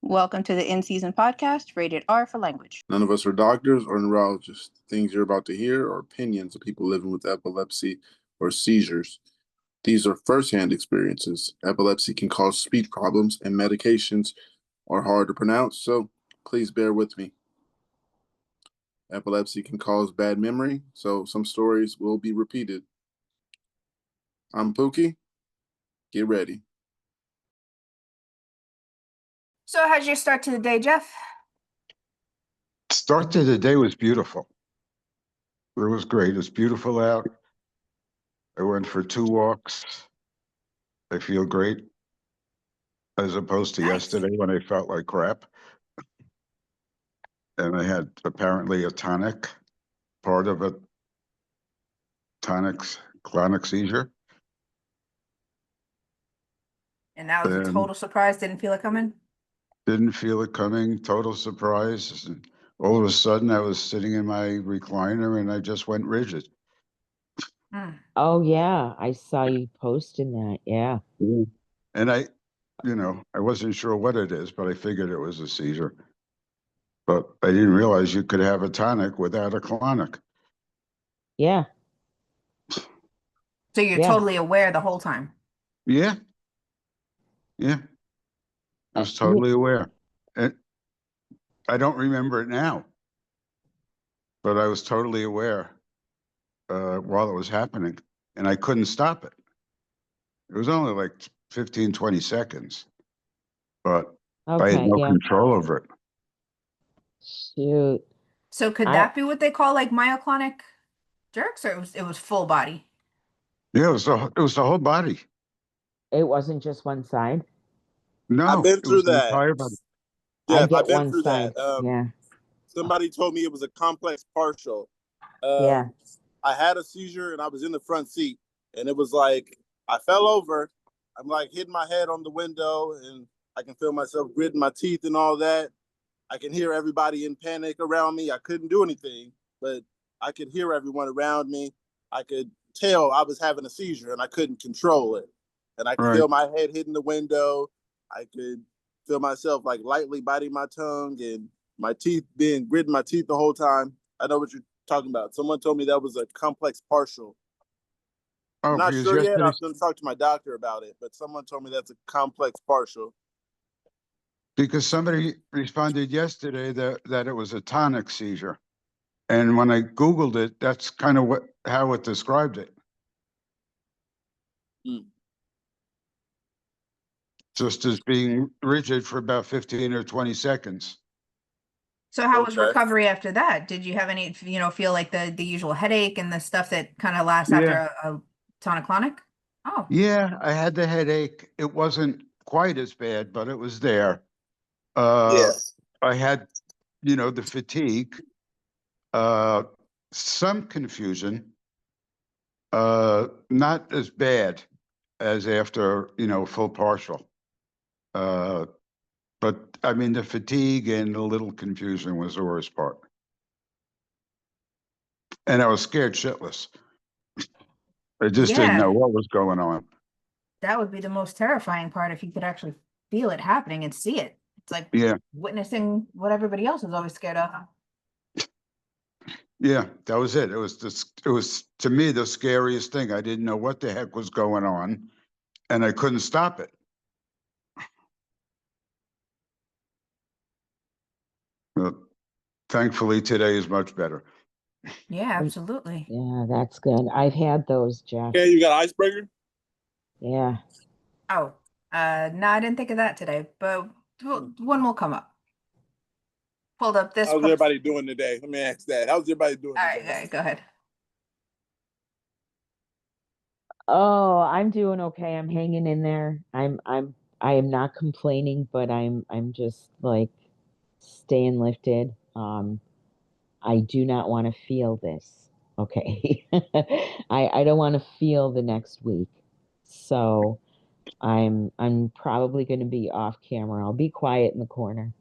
Welcome to the In Season podcast, rated R for language. None of us are doctors or neurologists. Things you're about to hear are opinions of people living with epilepsy or seizures. These are firsthand experiences. Epilepsy can cause speech problems, and medications are hard to pronounce, so please bear with me. Epilepsy can cause bad memory, so some stories will be repeated. I'm Pookie. Get ready. So how's your start to the day, Jeff? Start to the day was beautiful. It was great. It's beautiful out. I went for 2 walks. I feel great, as opposed to yesterday when I felt like crap. And I had apparently a tonic, part of a clonic seizure. And that was a total surprise. Didn't feel it coming? Didn't feel it coming. Total surprise. And all of a sudden, I was sitting in my recliner and I just went rigid. Oh, yeah. I saw you posting that. Yeah. And I wasn't sure what it is, but I figured it was a seizure. But I didn't realize you could have a tonic without a clonic. Yeah. So you're totally aware the whole time? Yeah. Yeah. I was totally aware. And I don't remember it now, but I was totally aware while it was happening, and I couldn't stop it. It was only like 15, 20 seconds, but I had no control over it. Shoot. So could that be what they call like myoclonic jerks, or it was full body? Yeah, it was the whole body. It wasn't just one side? No, I've been through that. Entire body. Yeah, I've been through side. that. Somebody told me it was a complex partial. Yeah. I had a seizure and I was in the front seat, and it was like I fell over. I'm like hitting my head on the window, and I can feel myself gritting my teeth and all that. I can hear everybody in panic around me. I couldn't do anything, but I could hear everyone around me. I could tell I was having a seizure and I couldn't control it. And I could feel my head hitting the window. I could feel myself like lightly biting my tongue and my teeth gritting my teeth the whole time. I know what you're talking about. Someone told me that was a complex partial. I'm not sure yet. I was going to talk to my doctor about it, but someone told me that's a complex partial. Because somebody responded yesterday that it was a tonic seizure. And when I Googled it, that's kind of how it described it. Just as being rigid for about 15 or 20 seconds. So how was recovery after that? Did you have any, feel like the usual headache and the stuff that kind of lasts after a tonic-clonic? Oh. Yeah, I had the headache. It wasn't quite as bad, but it was there. I had, the fatigue, some confusion, not as bad as after, full partial. But I mean, the fatigue and a little confusion was the worst part. And I was scared shitless. I just didn't know what was going on. That would be the most terrifying part if you could actually feel it happening and see it. It's like witnessing what everybody else is always scared of. Yeah, that was it. It was to me the scariest thing. I didn't know what the heck was going on, and I couldn't stop it. But thankfully, today is much better. Yeah, absolutely. Yeah, that's good. I've had those, Jeff. Okay, you got icebreaker? Yeah. Oh, no, I didn't think of that today, but one will come up. Pulled up this. How's everybody doing today? Let me ask that. How's everybody doing today? All right, go ahead. Oh, I'm doing okay. I'm hanging in there. I am not complaining, but I'm just like staying lifted. I do not want to feel this. Okay. I don't want to feel the next week. So I'm probably going to be off camera. I'll be quiet in the corner.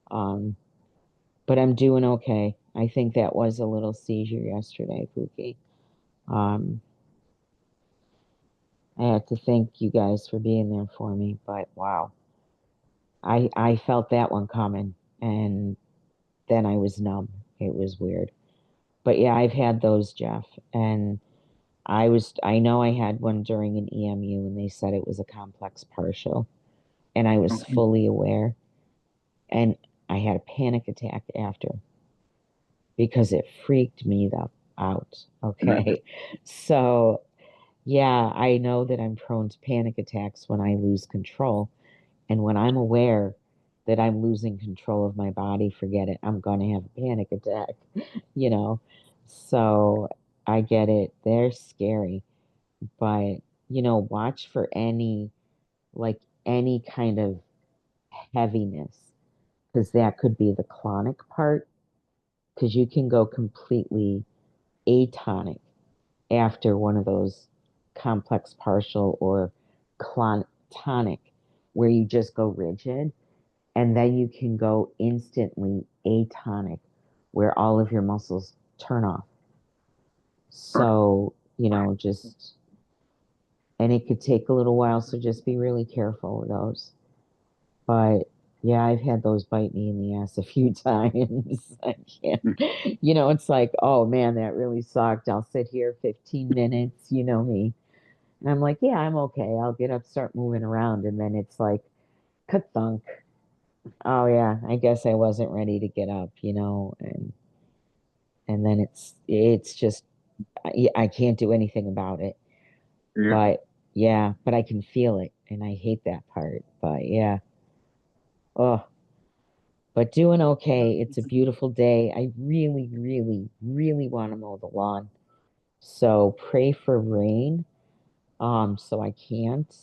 But I'm doing okay. I think that was a little seizure yesterday, Pookie. I have to thank you guys for being there for me, but wow. I felt that one coming, and then I was numb. It was weird. But yeah, I've had those, Jeff. And I know I had one during an EMU and they said it was a complex partial. And I was Okay. fully aware. And I had a panic attack after because it freaked me the out. Okay. So yeah, I know that I'm prone to panic attacks when I lose control. And when I'm aware that I'm losing control of my body, forget it. I'm going to have a panic attack, you know? So I get it. They're scary. But, watch for like, any kind of heaviness, because that could be the clonic part, because you can go completely atonic after one of those complex partial or tonic, where you just go rigid, and then you can go instantly atonic, where all of your muscles turn off. So, just, and it could take a little while, so just be really careful with those. But yeah, I've had those bite me in the ass a few times. I can't, it's like, oh man, that really sucked. I'll sit here 15 minutes, you know me. And I'm like, yeah, I'm okay. I'll get up, start moving around. And then it's like, ka-thunk. Oh yeah, I guess I wasn't ready to get up, and then it's just I can't do anything about it. Yeah. But yeah, but I can feel it, and I hate that part. But yeah, oh, but doing okay. It's a beautiful day. I really, really, really want to mow the lawn. So pray for rain. So I can't.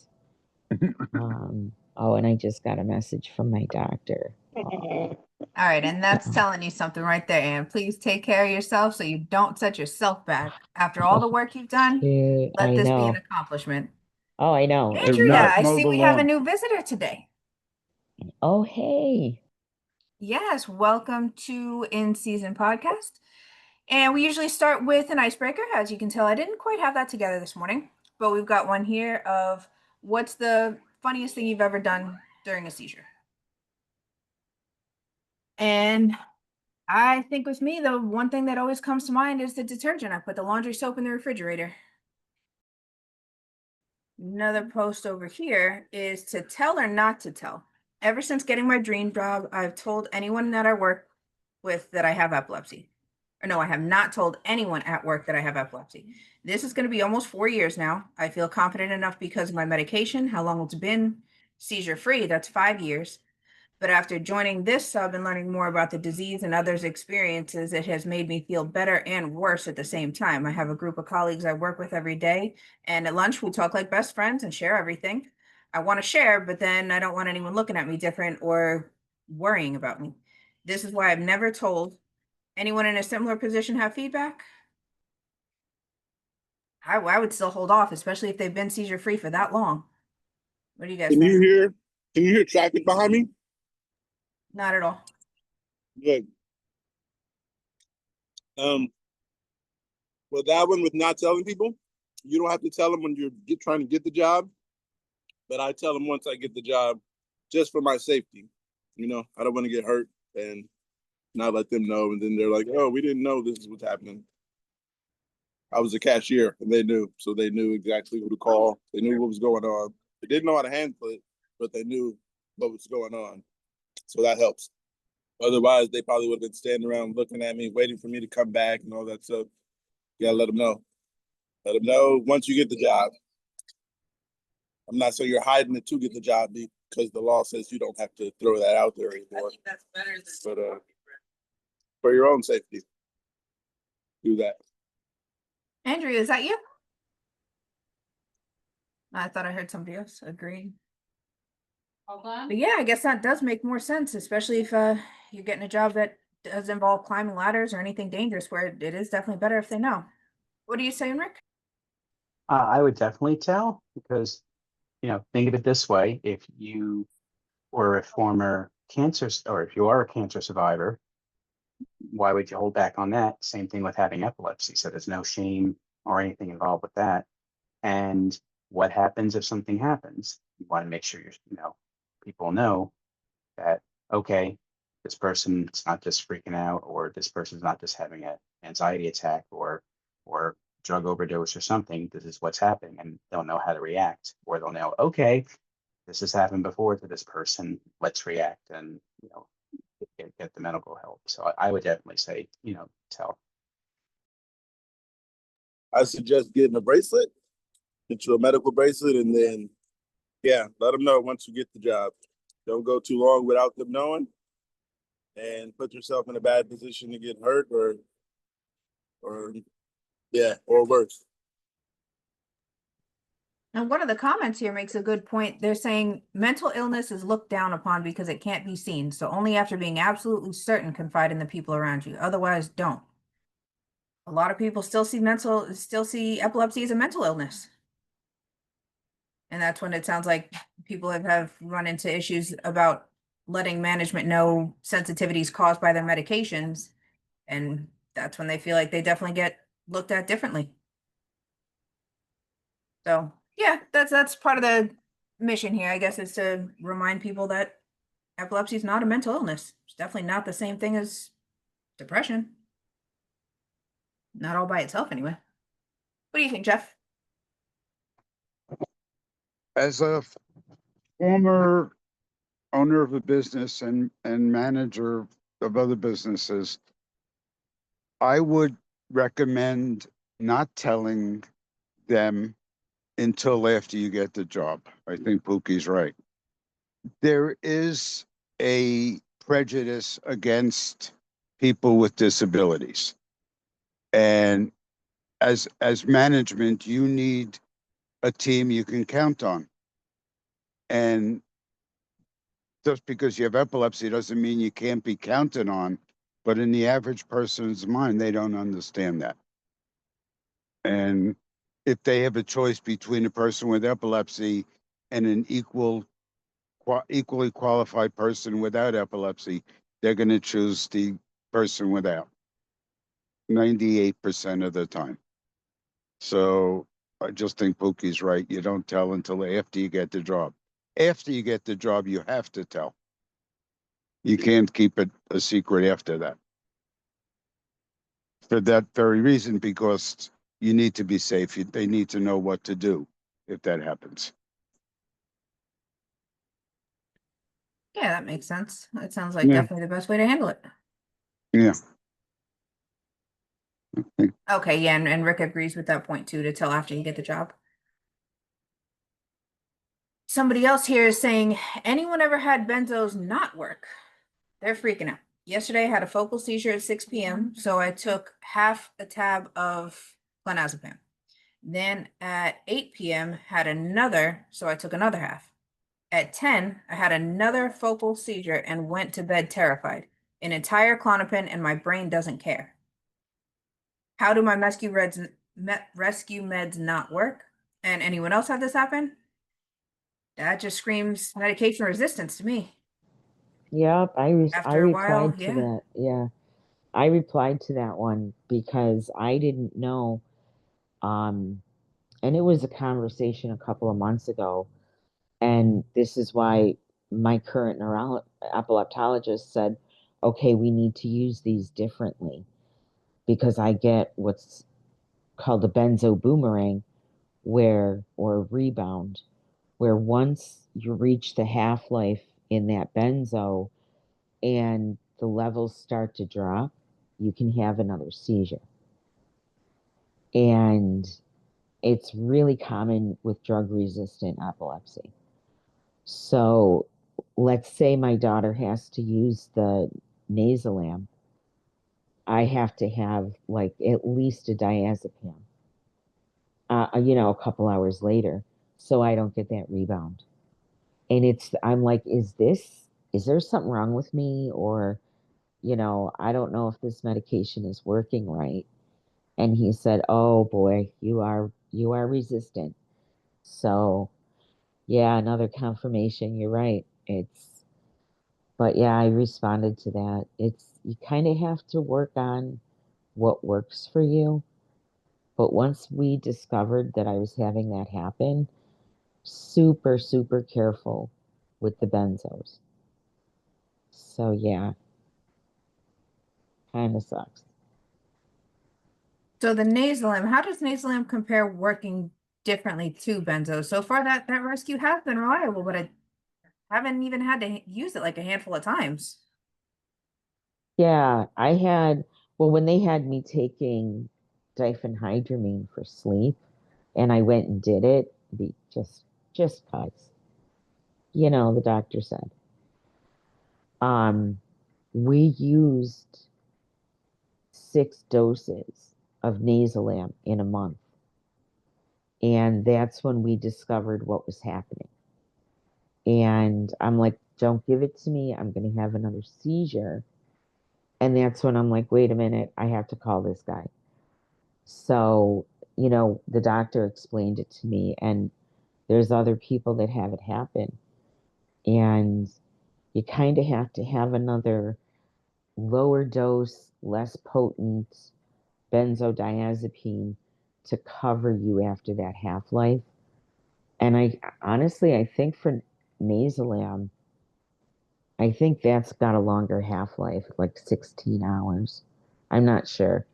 Oh, and I just got a message from my doctor. All right, and that's Oh, telling you something right there, Anne. Please take care of yourself so you don't set yourself back. After all the oh, work you've done, shoot, let I this be an know. accomplishment. Oh, I know. Do It's Andrea, not like, I mow see the we have a lawn. new visitor today. oh, hey. Yes, welcome to In Season Podcast. And we usually start with an icebreaker. As you can tell, I didn't quite have that together this morning, but we've got one here of what's the funniest thing you've ever done during a seizure? And I think with me, the one thing that always comes to mind is the detergent. I put the laundry soap in the refrigerator. Another post over here is to tell or not to tell. Ever since getting my dream job, I've told anyone that I work with that I have epilepsy. Or no, I have not told anyone at work that I have epilepsy. This is going to be almost 4 years now. I feel confident enough because of my medication, how long it's been seizure free. That's 5 years. But after joining this sub and learning more about the disease and others' experiences, it has made me feel better and worse at the same time. I have a group of colleagues I work with every day, and at lunch we talk like best friends and share everything. I want to share, but then I don't want anyone looking at me different or worrying about me. This is why I've never told anyone in a similar position have feedback. I would still hold off, especially if they've been seizure free for that long. What do you guys Can think? you hear? Can you hear traffic behind me? Not at all. Good. Well, that one with not telling people, you don't have to tell them when you're trying to get the job, but I tell them once I get the job, just for my safety. I don't want to get hurt and not let them know, and then they're like, "Oh, we didn't know this is what's happening." I was a cashier, and they knew, so they knew exactly who to call. They knew what was going on. They didn't know how to handle it, but they knew what was going on, so that helps. Otherwise, they probably would have been standing around looking at me, waiting for me to come back and all that stuff. You gotta let them know. Let them know once you get the job. I'm not saying you're hiding it to get the job because the law says you don't have to throw that out there anymore. I think that's better than. But for your own safety, do that. Andrea, is that you? I thought I heard somebody else agree. Hold on. But yeah, I guess that does make more sense, especially if you're getting a job that does involve climbing ladders or anything dangerous, where it is definitely better if they know. What are you saying, Rick? I would definitely tell because, think of it this way. If you were a former cancer, or if you are a cancer survivor, why would you hold back on that? Same thing with having epilepsy. So there's no shame or anything involved with that. And what happens if something happens? You want to make sure people know. that, okay, this person's not just freaking out, or this person's not just having an anxiety attack or drug overdose or something. This is what's happening, and they'll know how to react, or they'll know, okay, this has happened before to this person. Let's react and, get the medical help. So I would definitely say, tell. I suggest getting a bracelet, get you a medical bracelet, and then, yeah, let them know once you get the job. Don't go too long without them knowing, and put yourself in a bad position to get hurt or yeah, or worse. And one of the comments here makes a good point. They're saying mental illness is looked down upon because it can't be seen. So only after being absolutely certain, confide in the people around you. Otherwise, don't. A lot of people still see epilepsy as a mental illness. And that's when it sounds like people have run into issues about letting management know sensitivities caused by their medications. And that's when they feel like they definitely get looked at differently. So yeah, that's part of the mission here, I guess, is to remind people that epilepsy is not a mental illness. It's definitely not the same thing as depression. Not all by itself, anyway. What do you think, Jeff? As a former owner of a business and manager of other businesses, I would recommend not telling them until after you get the job. I think Pookie's right. There is a prejudice against people with disabilities. And as management, you need a team you can count on. And just because you have epilepsy doesn't mean you can't be counted on. But in the average person's mind, they don't understand that. And if they have a choice between a person with epilepsy and an equally qualified person without epilepsy, they're going to choose the person without 98% of the time. So I just think Pookie's right. You don't tell until after you get the job. After you get the job, you have to tell. You can't keep it a secret after that. For that very reason, because you need to be safe. They need to know what to do if that happens. Yeah, that makes sense. That sounds like Yeah. definitely the best way to handle it. Yeah. Okay, yeah, and Rick agrees with that point too, to tell after you get the job. Somebody else here is saying, anyone ever had benzos not work? They're freaking out. Yesterday I had a focal seizure at 6 p.m., so I took half a tab of clonazepam. Then at 8 p.m. had another, so I took another half. At 10, I had another focal seizure and went to bed terrified. An entire Klonopin and my brain doesn't care. How do my rescue meds not work? And anyone else have this happen? That just screams medication resistance to me. Yep, I After a while, replied to yeah. that. Yeah, I replied to that one because I didn't know. And it was a conversation a couple of months ago, and this is why my current epileptologist said, "Okay, we need to use these differently," because I get what's called a benzo boomerang, or rebound, where once you reach the half life in that benzo and the levels start to drop, you can have another seizure. And it's really common with drug resistant epilepsy. So let's say my daughter has to use the Nasalam. I have to have like at least a diazepam, a couple hours later, so I don't get that rebound. And I'm like, is there something wrong with me? Or, I don't know if this medication is working right. And he said, oh boy, you are resistant. So yeah, another confirmation. You're right. But yeah, I responded to that. You kind of have to work on what works for you. But once we discovered that I was having that happen, super, super careful with the benzos. So yeah, kind of sucks. So the Nasalem, how does Nasalem compare working differently to benzo? So far that rescue has been reliable, but I haven't even had to use it like a handful of times. Yeah, well, when they had me taking diphenhydramine for sleep, and I went and did it, just cause, the doctor said. We used 6 doses of Nasalam in a month, and that's when we discovered what was happening. And I'm like, don't give it to me. I'm going to have another seizure. And that's when I'm like, wait a minute, I have to call this guy. So, the doctor explained it to me, and there's other people that have it happen. And you kind of have to have another lower dose, less potent benzodiazepine to cover you after that half life. And I think for Nasalam, I think that's got a longer half life, like 16 hours. I'm not sure,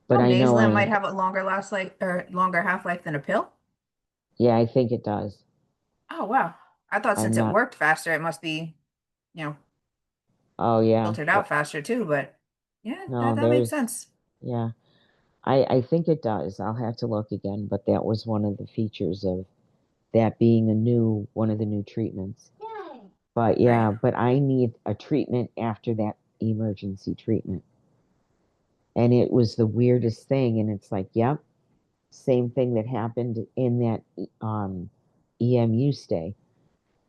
but Oh, I know Nasalem might have a longer last life or longer half-life than a pill. yeah, I think it does. Oh wow. I thought I'm since it not, worked faster, it must be, you know, oh yeah, filtered out faster too, but yeah, no, that makes sense. yeah, I think it does. I'll have to look again, but that was one of the features of that being one of the new treatments. But Right. yeah, but I need a treatment after that emergency treatment. And it was the weirdest thing. And it's like, yep, same thing that happened in that EMU stay.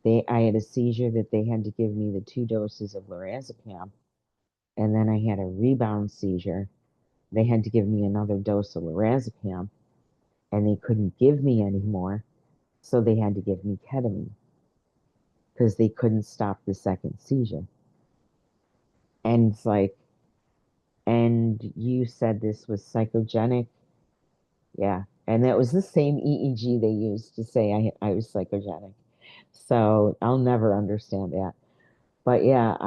I had a seizure that they had to give me the 2 doses of lorazepam, and then I had a rebound seizure. They had to give me another dose of lorazepam, and they couldn't give me any more, so they had to give me ketamine because they couldn't stop the second seizure. And it's like, and you said this was psychogenic. Yeah. And that was the same EEG they used to say I was psychogenic. So I'll never understand that. But yeah,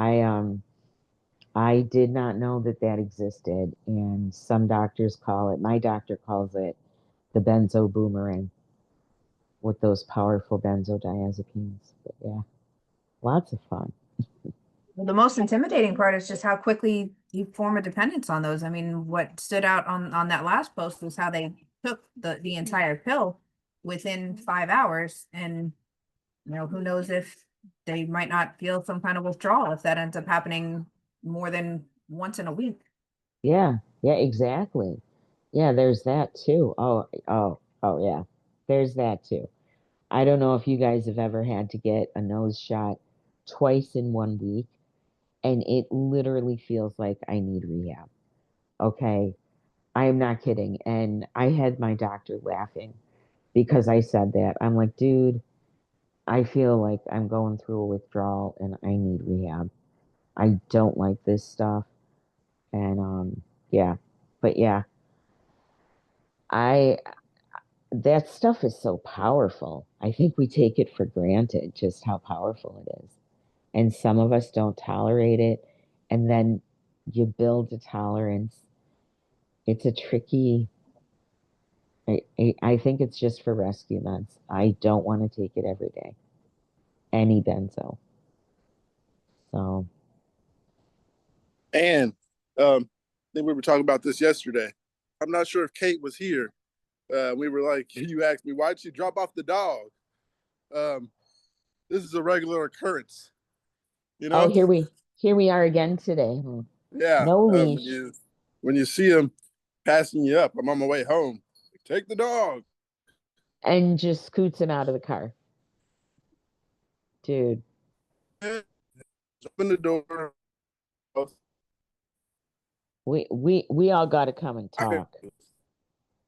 I did not know that that existed. And some doctors my doctor calls it the benzo boomerang with those powerful benzodiazepines. But yeah, lots of fun. Well, the most intimidating part is just how quickly you form a dependence on those. I mean, what stood out on that last post was how they took the entire pill within 5 hours, and who knows if they might not feel some kind of withdrawal if that ends up happening more than once in a week. Yeah, yeah, exactly. Yeah, there's that too. Oh, yeah. There's that too. I don't know if you guys have ever had to get a nose shot twice in one week, and it literally feels like I need rehab. Okay. I am not kidding. And I had my doctor laughing because I said that. I'm like, dude, I feel like I'm going through a withdrawal and I need rehab. I don't like this stuff. And yeah. But yeah, I that stuff is so powerful. I think we take it for granted just how powerful it is. And some of us don't tolerate it. And then you build a tolerance. It's a tricky, I think it's just for rescue meds. I don't want to take it every day. Any benzo. So, And I think we were talking about this yesterday. I'm not sure if Kate was here. We were like, you asked me, why'd she drop off the dog? This is a regular occurrence, you oh, know? here we are again today. Yeah. No When leash you see him passing you up, I'm on my way home. Take the dog. and just scoots him out of the car. Dude, Open the door. we all got to come and talk.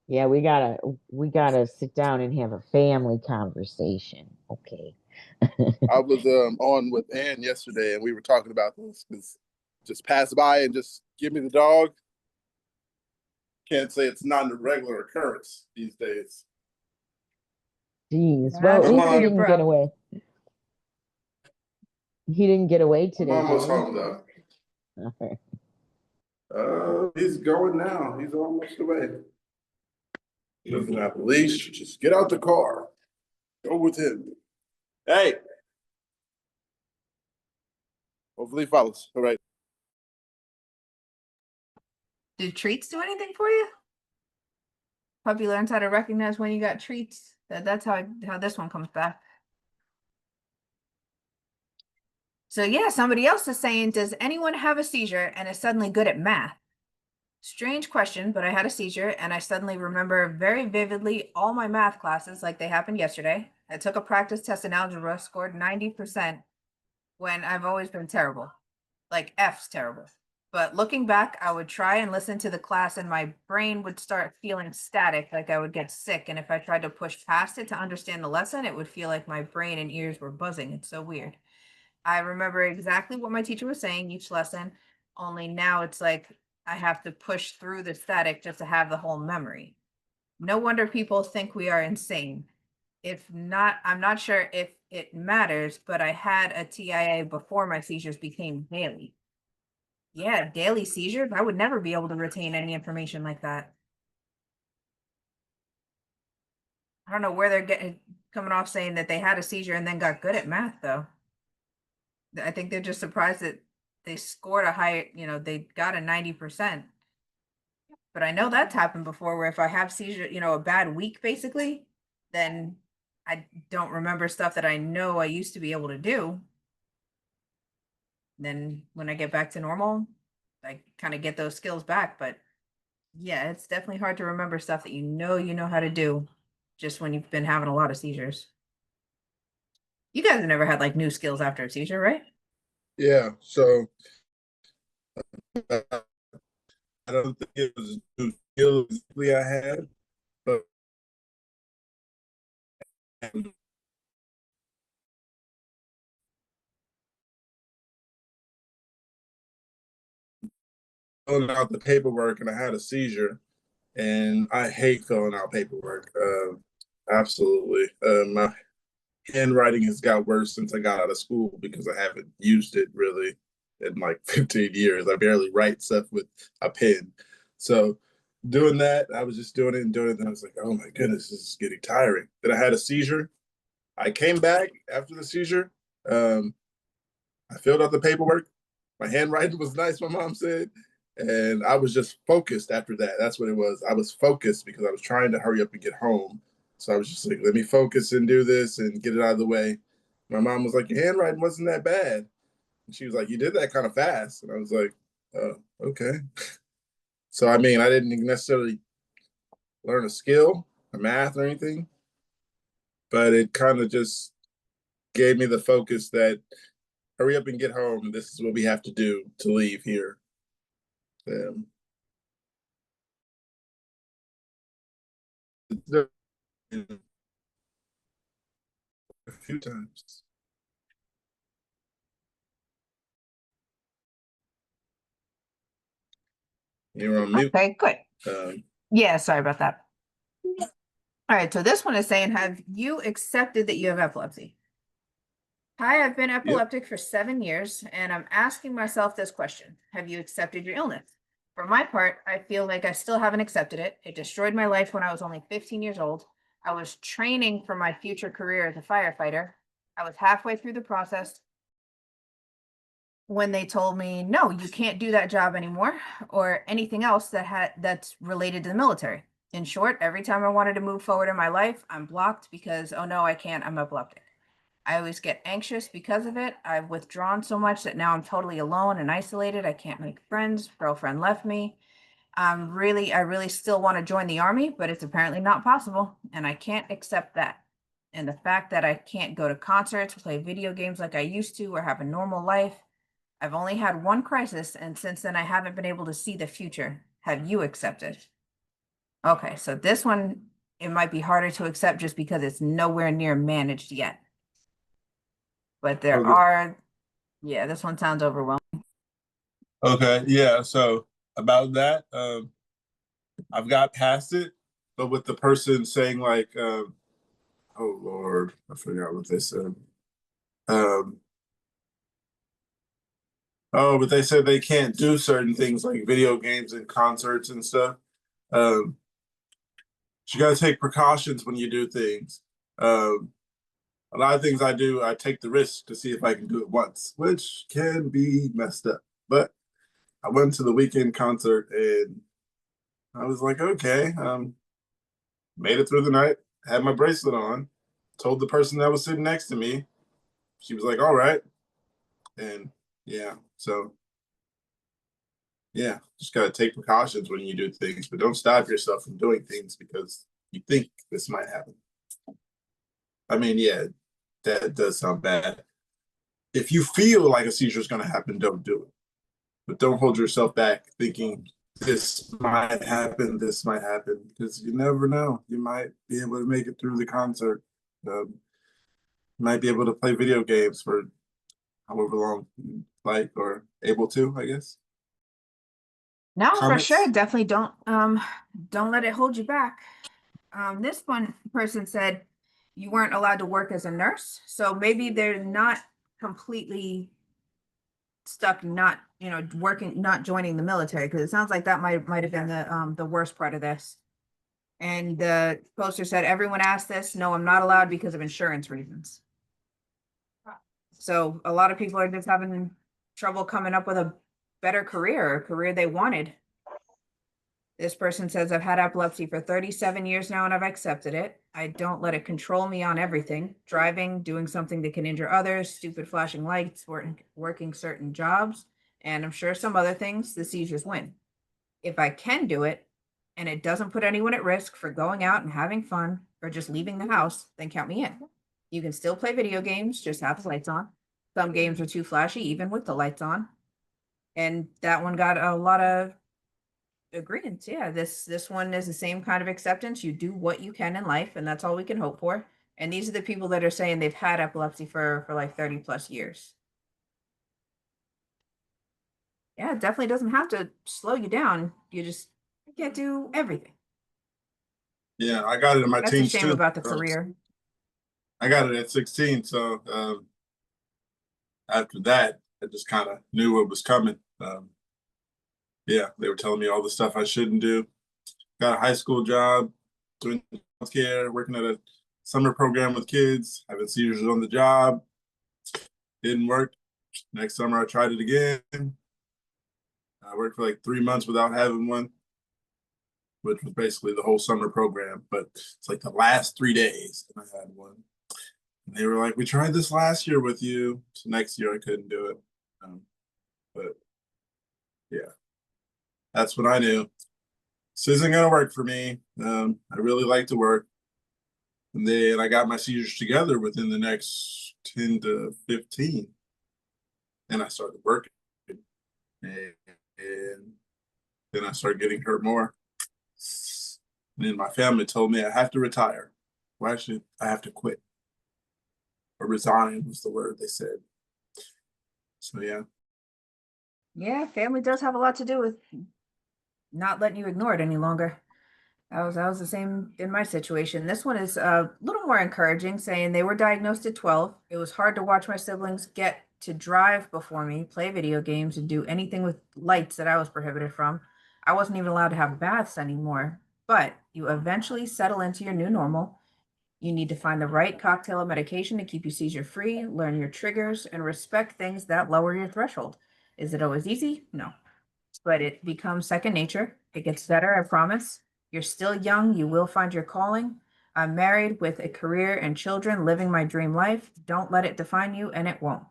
Yeah, we gotta sit down and have a family conversation. Okay. I was on with Ann yesterday, and we were talking about this because just pass by and just give me the dog. Can't say it's not a regular occurrence these days. Jeez. Well, That's at Come least he on, didn't get rough. away. He didn't get away I'm today, almost did he? home though. Okay. He's going now. He's almost away. He doesn't have a leash. Just get out the car. Go with him. Hey. Hopefully he follows. All right. Do treats do anything for you? Puppy learns how to recognize when you got treats. That's how this one comes back. So yeah, somebody else is saying, does anyone have a seizure and is suddenly good at math? Strange question, but I had a seizure and I suddenly remember very vividly all my math classes like they happened yesterday. I took a practice test in algebra, scored 90% when I've always been terrible. Like F's terrible. But looking back, I would try and listen to the class and my brain would start feeling static, like I would get sick. And if I tried to push past it to understand the lesson, it would feel like my brain and ears were buzzing. It's so weird. I remember exactly what my teacher was saying each lesson, only now it's like I have to push through the static just to have the whole memory. No wonder people think we are insane. If not, I'm not sure if it matters, but I had a TIA before my seizures became daily. Yeah, daily seizures. I would never be able to retain any information like that. I don't know where they're getting coming off saying that they had a seizure and then got good at math, though. I think they're just surprised that they scored a high, they got a 90%. But I know that's happened before where if I have seizure, a bad week basically, then I don't remember stuff that I know I used to be able to do. Then when I get back to normal, I kind of get those skills back. But yeah, it's definitely hard to remember stuff that you know how to do just when you've been having a lot of seizures. You guys have never had like new skills after a seizure, right? Yeah. So I don't think it was a new skill exactly I had, but filling out the paperwork and I had a seizure, and I hate filling out paperwork. Absolutely. My handwriting has got worse since I got out of school because I haven't used it really in like 15 years. I barely write stuff with a pen. So doing that, I was just doing it and doing it. And I was like, oh my goodness, this is getting tiring. Then I had a seizure. I came back after the seizure. I filled out the paperwork. My handwriting was nice, my mom said. And I was just focused after that. That's what it was. I was focused because I was trying to hurry up and get home. So I was just like, let me focus and do this and get it out of the way. My mom was like, your handwriting wasn't that bad. And she was like, you did that kind of fast. And I was like, oh, okay. So, I mean, I didn't necessarily learn a skill or math or anything, but it kind of just gave me the focus that hurry up and get home. This is what we have to do to leave here. A few times. You're on mute. Okay, good. Um, Yeah, sorry about that. All right, so this one is saying, have you accepted that you have epilepsy? Hi, I've been epileptic for 7 years, and I'm asking myself this question. Have you accepted your illness? For my part, I feel like I still haven't accepted it. It destroyed my life when I was only 15 years old. I was training for my future career as a firefighter. I was halfway through the process when they told me, no, you can't do that job anymore, or anything else that's related to the military. In short, every time I wanted to move forward in my life, I'm blocked because, oh no, I can't, I'm epileptic. I always get anxious because of it. I've withdrawn so much that now I'm totally alone and isolated. I can't make friends. Girlfriend left me. I really still want to join the army, but it's apparently not possible. And I can't accept that. And the fact that I can't go to concerts, play video games like I used to, or have a normal life. I've only had one crisis, and since then I haven't been able to see the future. Have you accepted? Okay, so this one, it might be harder to accept just because it's nowhere near managed yet. But there Okay. are, yeah, this one sounds overwhelming. Okay, yeah. So about that, I've got past it, but with the person saying like, oh Lord, I forgot what they said. Oh, but they said they can't do certain things like video games and concerts and stuff. Um, you got to take precautions when you do things. Um, a lot of things I do, I take the risk to see if I can do it once, which can be messed up. But I went to the weekend concert and I was like, okay, made it through the night, had my bracelet on, told the person that was sitting next to me. She was like, all right. And yeah, so yeah, just got to take precautions when you do things, but don't stop yourself from doing things because you think this might happen. I mean, yeah, that does sound bad. If you feel like a seizure is going to happen, don't do it. But don't hold yourself back thinking this might happen, because you never know. You might be able to make it through the concert. You might be able to play video games for however long you like or able to, I guess. No, for Comments? sure. Definitely don't let it hold you back. This one person said you weren't allowed to work as a nurse, so maybe they're not completely stuck not, working, not joining the military, because it sounds like that might have been the worst part of this. And the poster said, everyone asked this. No, I'm not allowed because of insurance reasons. So a lot of people are just having trouble coming up with a better career, a career they wanted. This person says, I've had epilepsy for 37 years now and I've accepted it. I don't let it control me on everything. Driving, doing something that can injure others, stupid flashing lights, working certain jobs, and I'm sure some other things, the seizures win. If I can do it and it doesn't put anyone at risk for going out and having fun or just leaving the house, then count me in. You can still play video games, just have the lights on. Some games are too flashy, even with the lights on. And that one got a lot of agreement. Yeah, this one is the same kind of acceptance. You do what you can in life, and that's all we can hope for. And these are the people that are saying they've had epilepsy for like 30 plus years. Yeah, it definitely doesn't have to slow you down. You just can't do everything. Yeah, I got it in my That's a teens shame too. about the career. I got it at 16, so after that, I just kind of knew what was coming. Yeah, they were telling me all the stuff I shouldn't do. Got a high school job, doing healthcare, working at a summer program with kids, having seizures on the job. Didn't work. Next summer, I tried it again. I worked for like 3 months without having one, which was basically the whole summer program. But it's like the last 3 days and I had one. And they were like, "We tried this last year with you." So next year I couldn't do it. But yeah, that's when I knew this isn't going to work for me. I really like to work. And then I got my seizures together within the next 10 to 15. And I started working. And then I started getting hurt more. And then my family told me I have to retire. Well, actually, I have to quit. Or resign was the word they said. So yeah. Yeah, family does have a lot to do with not letting you ignore it any longer. That was the same in my situation. This one is a little more encouraging, saying they were diagnosed at 12. It was hard to watch my siblings get to drive before me, play video games, and do anything with lights that I was prohibited from. I wasn't even allowed to have baths anymore. But you eventually settle into your new normal. You need to find the right cocktail of medication to keep you seizure free, learn your triggers, and respect things that lower your threshold. Is it always easy? No, but it becomes second nature. It gets better, I promise. You're still young. You will find your calling. I'm married with a career and children, living my dream life. Don't let it define you, and it won't.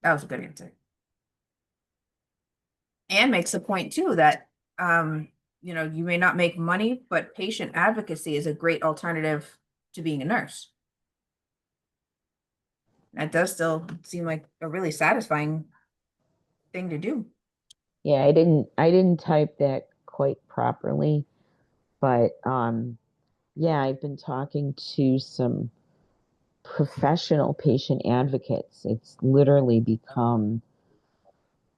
That was a good answer. And makes the point too that you may not make money, but patient advocacy is a great alternative to being a nurse. That does still seem like a really satisfying thing to do. Yeah, I didn't type that quite properly, but yeah, I've been talking to some professional patient advocates. It's literally become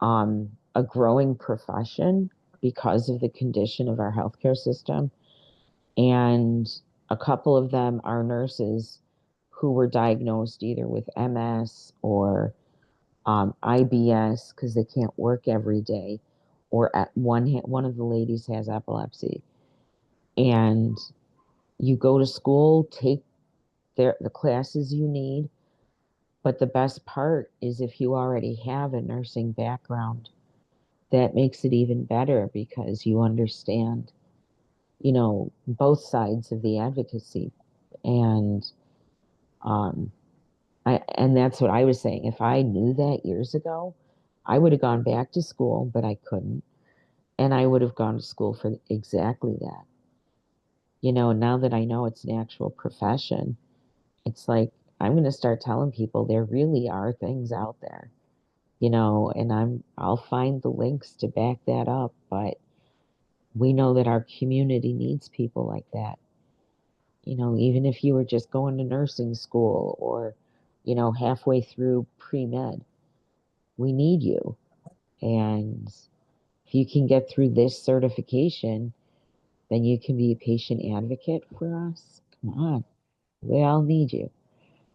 a growing profession because of the condition of our healthcare system. And a couple of them are nurses who were diagnosed either with MS or IBS because they can't work every day, or at one of the ladies has epilepsy, and you go to school, take the classes you need. But the best part is if you already have a nursing background, that makes it even better because you understand, both sides of the advocacy. And and that's what I was saying. If I knew that years ago, I would have gone back to school, but I couldn't. And I would have gone to school for exactly that. Now that I know it's an actual profession, it's like I'm going to start telling people there really are things out there, and I'll find the links to back that up. But we know that our community needs people like that. Even if you were just going to nursing school or, halfway through pre-med, we need you. And if you can get through this certification, then you can be a patient advocate for us. Come on, we all need you.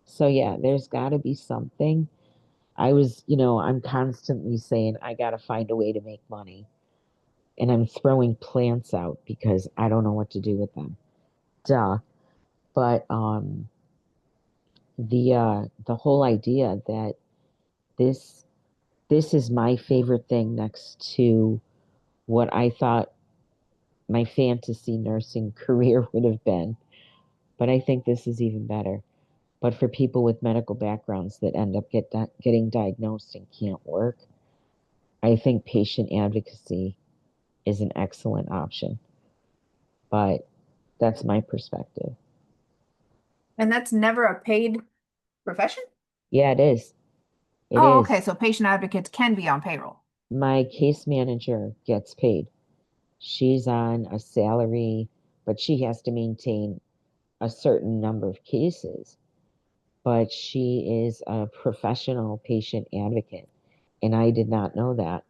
So yeah, there's got to be something. I'm constantly saying I got to find a way to make money. And I'm throwing plants out because I don't know what to do with them. Duh. But the whole idea that this this is my favorite thing next to what I thought my fantasy nursing career would have been. But I think this is even better. But for people with medical backgrounds that end up getting diagnosed and can't work, I think patient advocacy is an excellent option. But that's my perspective. And that's never a paid profession? Yeah, it is. It Oh, is. okay. So patient advocates can be on payroll. My case manager gets paid. She's on a salary, but she has to maintain a certain number of cases. But she is a professional patient advocate. And I did not know that.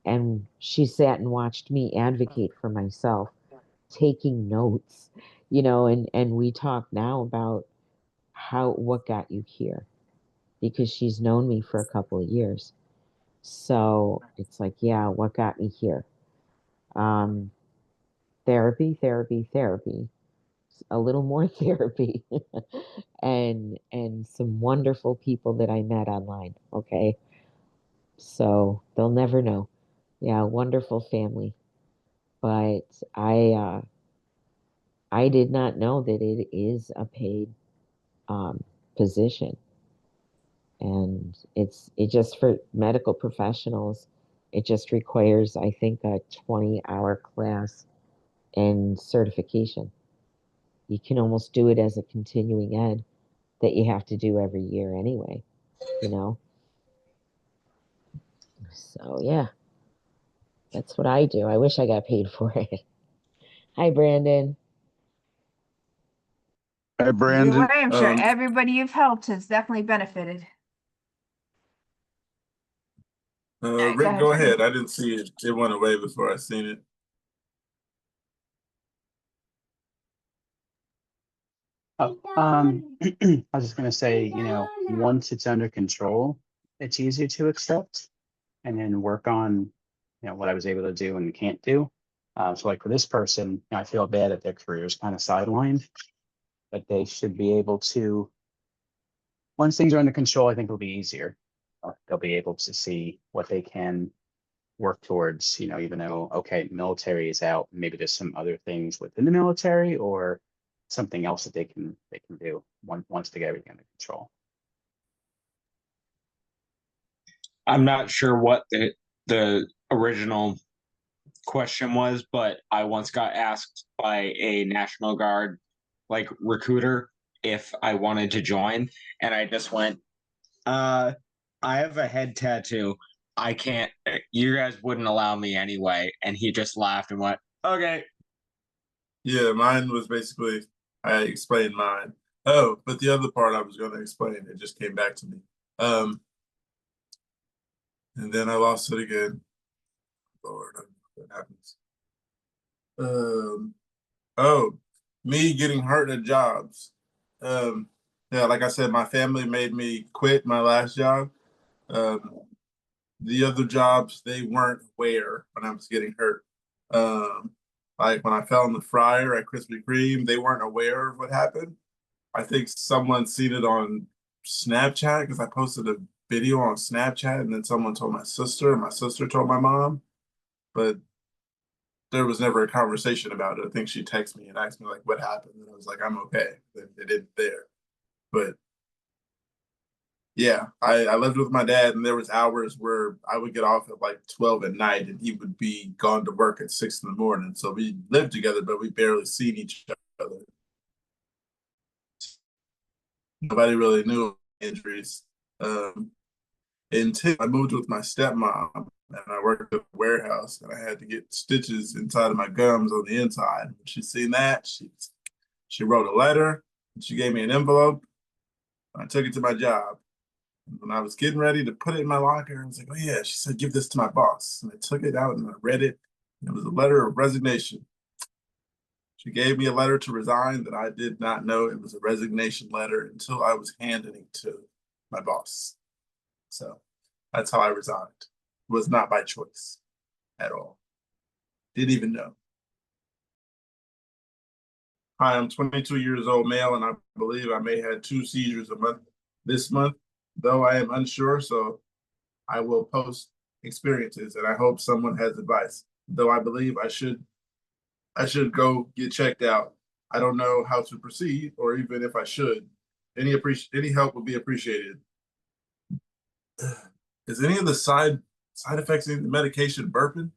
And she sat and watched me advocate for myself, taking notes, and we talk now about what got you here, because she's known me for a couple of years. So it's like, yeah, what got me here? Um, Therapy, therapy, therapy, a little more therapy, and some wonderful people that I met online. Okay. So they'll never know. Yeah, wonderful family. But I did not know that it is a paid um, position. And it just, for medical professionals, it just requires, I think, a 20-hour class and certification. You can almost do it as a continuing ed that you have to do every year anyway, you know? So yeah, that's what I do. I wish I got paid for it. Hi, Brandon. Hi, Either way, Brandon. I'm sure everybody you've helped has definitely benefited. Right, Rick, go go ahead. ahead. I didn't see it. It went away before I seen it. Oh, I was just gonna say, once it's under control, it's easier to accept and then work on, what I was able to do and can't do. So like for this person, I feel bad that their career is kind of sidelined, but they should be able to, once things are under control, I think it'll be easier. They'll be able to see what they can work towards, even though, okay, military is out, maybe there's some other things within the military or something else that they can do once they get everything under control. I'm not sure what the original question was, but I once got asked by a National Guard recruiter if I wanted to join, and I just went, I have a head tattoo. I can't, you guys wouldn't allow me anyway. And he just laughed and went, okay. Yeah, mine was basically, I explained mine. Oh, but the other part I was going to explain, it just came back to me. And then I lost it again. Lord, I don't know what happens. Oh, me getting hurt at jobs. Yeah, like I said, my family made me quit my last job. The other jobs, they weren't aware when I was getting hurt. Like when I fell in the fryer at Krispy Kreme, they weren't aware of what happened. I think someone seen it on Snapchat because I posted a video on Snapchat, and then someone told my sister, and my sister told my mom, but there was never a conversation about it. I think she texted me and asked me like what happened, and I was like, I'm okay. It didn't there, but yeah, I lived with my dad, and there was hours where I would get off at like 12 at night, and he would be gone to work at 6 in the morning. So we lived together, but we barely seen each other. Nobody really knew injuries. Until I moved with my stepmom, and I worked at a warehouse, and I had to get stitches inside of my gums on the inside. When she seen that, she wrote a letter, and she gave me an envelope. I took it to my job. When I was getting ready to put it in my locker, I was like, oh yeah, she said, give this to my boss. And I took it out and I read it. And it was a letter of resignation. She gave me a letter to resign that I did not know it was a resignation letter until I was handing it to my boss. So that's how I resigned. It was not by choice at all. Didn't even know. Hi, I'm 22 years old, male, and I believe I may have 2 seizures a month this month, though I am unsure, so I will post experiences, and I hope someone has advice. Though I believe I should go get checked out. I don't know how to proceed, or even if I should. Any help would be appreciated. Is any of the side effects of the medication burping?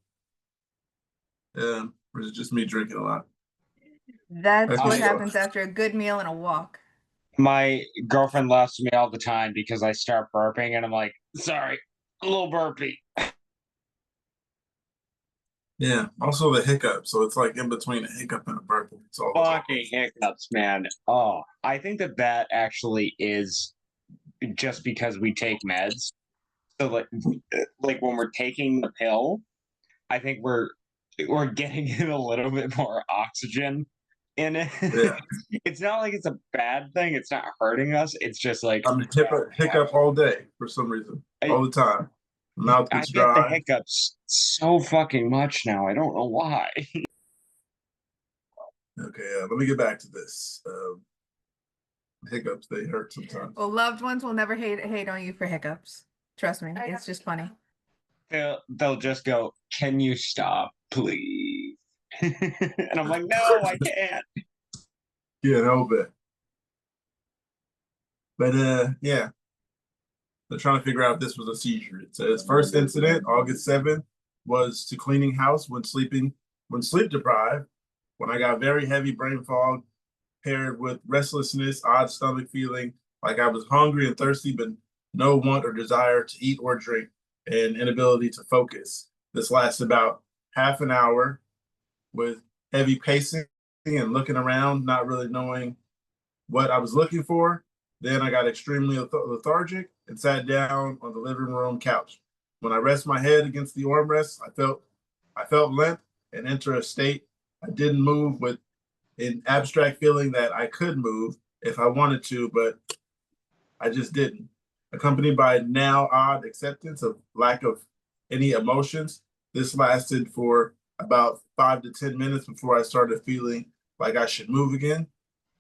Or is it just me drinking a lot? That's what Okay. happens after a good meal and a walk. My girlfriend laughs at me all the time because I start burping and I'm like, sorry, a little burpy. Yeah. Also the hiccup. So it's like in between a hiccup and a burp. It's all Fucking hiccups, man. Oh, I think that actually is just because we take meds. So like when we're taking the pill, I think we're getting in a little bit more oxygen in it. Yeah. It's not like it's a bad thing. It's not hurting us. It's just like I'm hiccup all day for some reason. All the time. Mouth I gets get the dry. hiccups so fucking much now. I don't know why. Okay, let me get back to this. Hiccups, they hurt sometimes. Well, loved ones will never hate on you for hiccups. Trust me, it's just funny. They'll just go, "Can you stop, please?" And I'm like, "No, I can't." Yeah, no bit. But yeah. They're trying to figure out if this was a seizure. It says first incident, August 7th, was to cleaning house when sleep deprived, when I got very heavy brain fog paired with restlessness, odd stomach feeling, like I was hungry and thirsty, but no want or desire to eat or drink, and inability to focus. This lasted about half an hour with heavy pacing and looking around, not really knowing what I was looking for. Then I got extremely lethargic and sat down on the living room couch. When I rest my head against the armrest, I felt limp and enter a state I didn't move, with an abstract feeling that I could move if I wanted to, but I just didn't. Accompanied by now odd acceptance of lack of any emotions. This lasted for about 5 to 10 minutes before I started feeling like I should move again.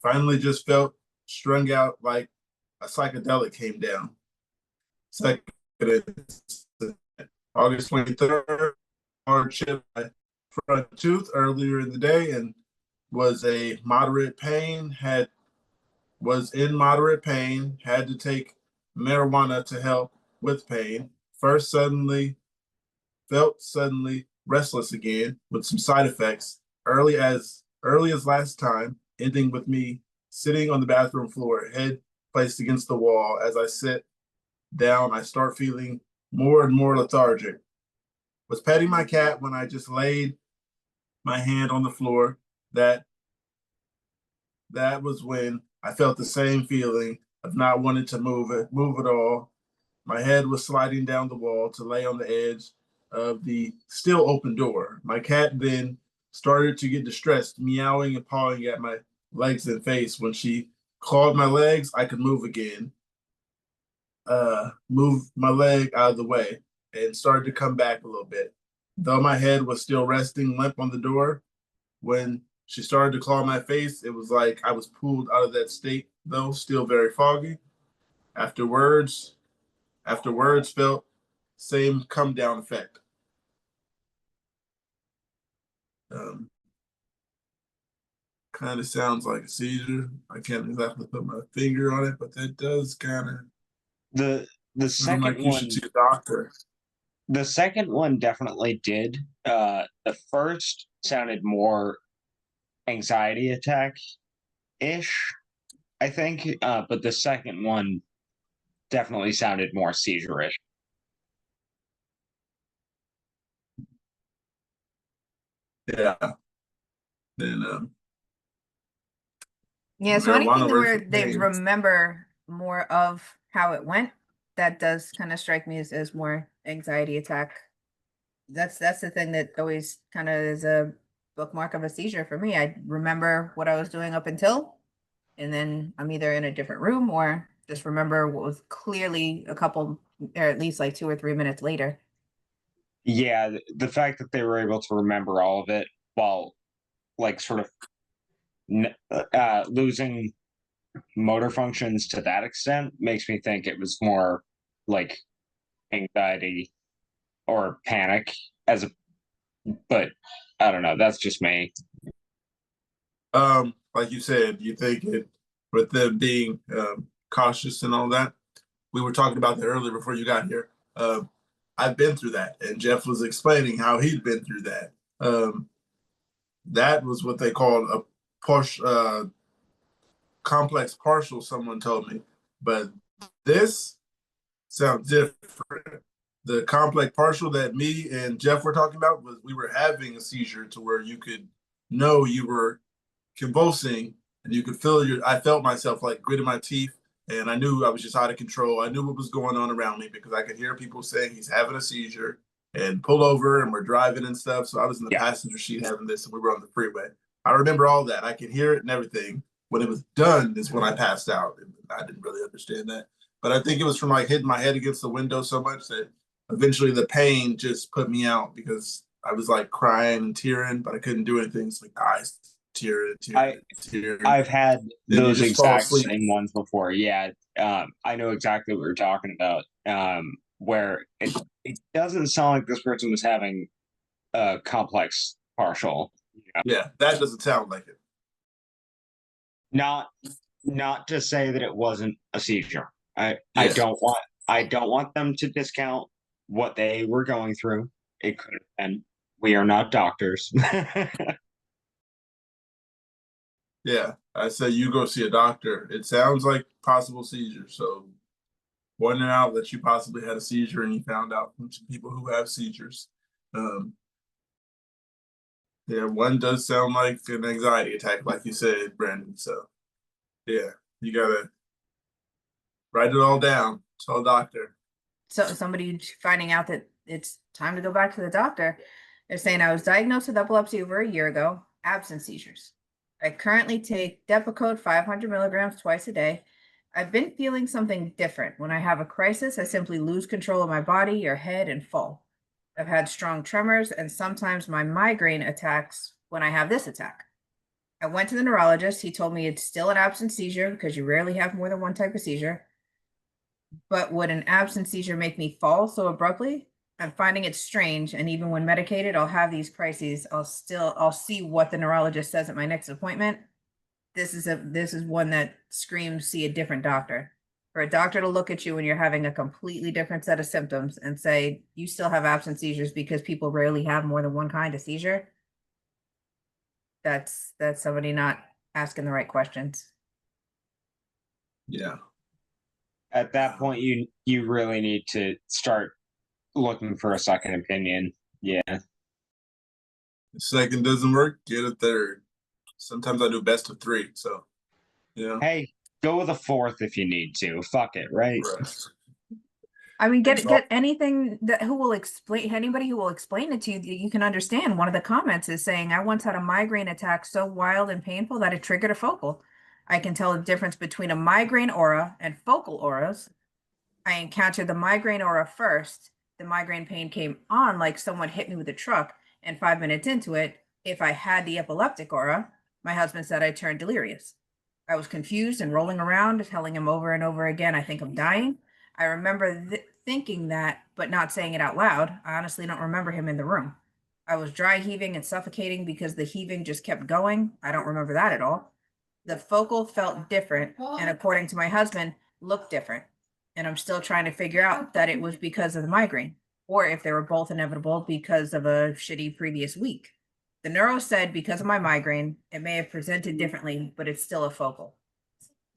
Finally, just felt strung out like a psychedelic came down. Second, August 23rd, hard chipped my front tooth earlier in the day and was in moderate pain, had to take marijuana to help with pain. Felt suddenly restless again with some side effects early as last time, ending with me sitting on the bathroom floor, head placed against the wall. As I sit down, I start feeling more and more lethargic. Was petting my cat when I just laid my hand on the floor. That was when I felt the same feeling of not wanting to move at all. My head was sliding down the wall to lay on the edge of the still open door. My cat then started to get distressed, meowing and pawing at my legs and face. When she clawed my legs, I could move again. moved my leg out of the way and started to come back a little bit. Though my head was still resting limp on the door, when she started to claw my face, it was like I was pulled out of that state, though still very foggy. Afterwards, felt same come down effect. Kind of sounds like a seizure. I can't exactly put my finger on it, but that does kind of The sound like second you one, should see a doctor. the second one definitely did. The first sounded more anxiety attack ish, I think. But the second one definitely sounded more seizure-ish. Yeah. Then Yeah, so anything marijuana works where for they pain. remember more of how it went, that does kind of strike me as more anxiety attack. That's the thing that always kind of is a bookmark of a seizure for me. I remember what I was doing up until, and then I'm either in a different room or just remember what was clearly a couple, or at least like 2 or 3 minutes later. Yeah, the fact that they were able to remember all of it while, like, sort of losing motor functions to that extent makes me think it was more like anxiety or panic as a, but I don't know, that's just me. Like you said, you think it with them being cautious and all that. We were talking about that earlier before you got here. I've been through that, and Jeff was explaining how he'd been through that. That was what they called a complex partial. Someone told me, but this sounds different. The complex partial that me and Jeff were talking about was we were having a seizure to where you could know you were convulsing and you could feel I felt myself like gritting my teeth and I knew I was just out of control. I knew what was going on around me because I could hear people saying he's having a seizure and pull over and we're driving and stuff. So I was in the Yeah. passenger seat having this and we were on the freeway. I remember all that. I could hear it and everything. When it was done is when I passed out. And I didn't really understand that. But I think it was from like hitting my head against the window so much that eventually the pain just put me out because I was like crying and tearing, but I couldn't do anything. It's like eyes tearing, tearing. I've had Then you those just fall exact asleep. same ones before. Yeah, I know exactly what you're talking about. Where it doesn't sound like this person was having a complex partial. Yeah, that doesn't sound like it. Not to say that it wasn't a seizure. I Yeah. don't want them to discount what they were going through. It could have been. We are not doctors. Yeah, I say you go see a doctor. It sounds like possible seizure. So pointing out that you possibly had a seizure and you found out from some people who have seizures. Yeah, one does sound like an anxiety attack, like you said, Brandon. So yeah, you gotta write it all down. Tell a doctor. So somebody finding out that it's time to go back to the doctor. They're saying I was diagnosed with epilepsy over a year ago, absent seizures. I currently take Depakote 500 milligrams twice a day. I've been feeling something different. When I have a crisis, I simply lose control of my body or head and fall. I've had strong tremors and sometimes my migraine attacks when I have this attack. I went to the neurologist. He told me it's still an absent seizure because you rarely have more than one type of seizure. But would an absent seizure make me fall so abruptly? I'm finding it strange, and even when medicated, I'll have these crises. I'll see what the neurologist says at my next appointment. This is one that screams see a different doctor. For a doctor to look at you when you're having a completely different set of symptoms and say you still have absent seizures because people rarely have more than one kind of seizure. That's somebody not asking the right questions. Yeah. At that point, you really need to start looking for a second opinion. Yeah. The second doesn't work, get a third. Sometimes I do best of three. So yeah. Hey, go with a fourth if you need to. Fuck it, right? I mean, get anything that anybody who will explain it to you that you can understand. One of the comments is saying, I once had a migraine attack so wild and painful that it triggered a focal. I can tell the difference between a migraine aura and focal auras. I encountered the migraine aura first. The migraine pain came on like someone hit me with a truck, and 5 minutes into it, if I had the epileptic aura, my husband said I turned delirious. I was confused and rolling around, telling him over and over again, I think I'm dying. I remember thinking that, but not saying it out loud. I honestly don't remember him in the room. I was dry heaving and suffocating because the heaving just kept going. I don't remember that at all. The focal felt different, and according to my husband, looked different. And I'm still trying to figure out that it was because of the migraine, or if they were both inevitable because of a shitty previous week. The neuro said because of my migraine, it may have presented differently, but it's still a focal.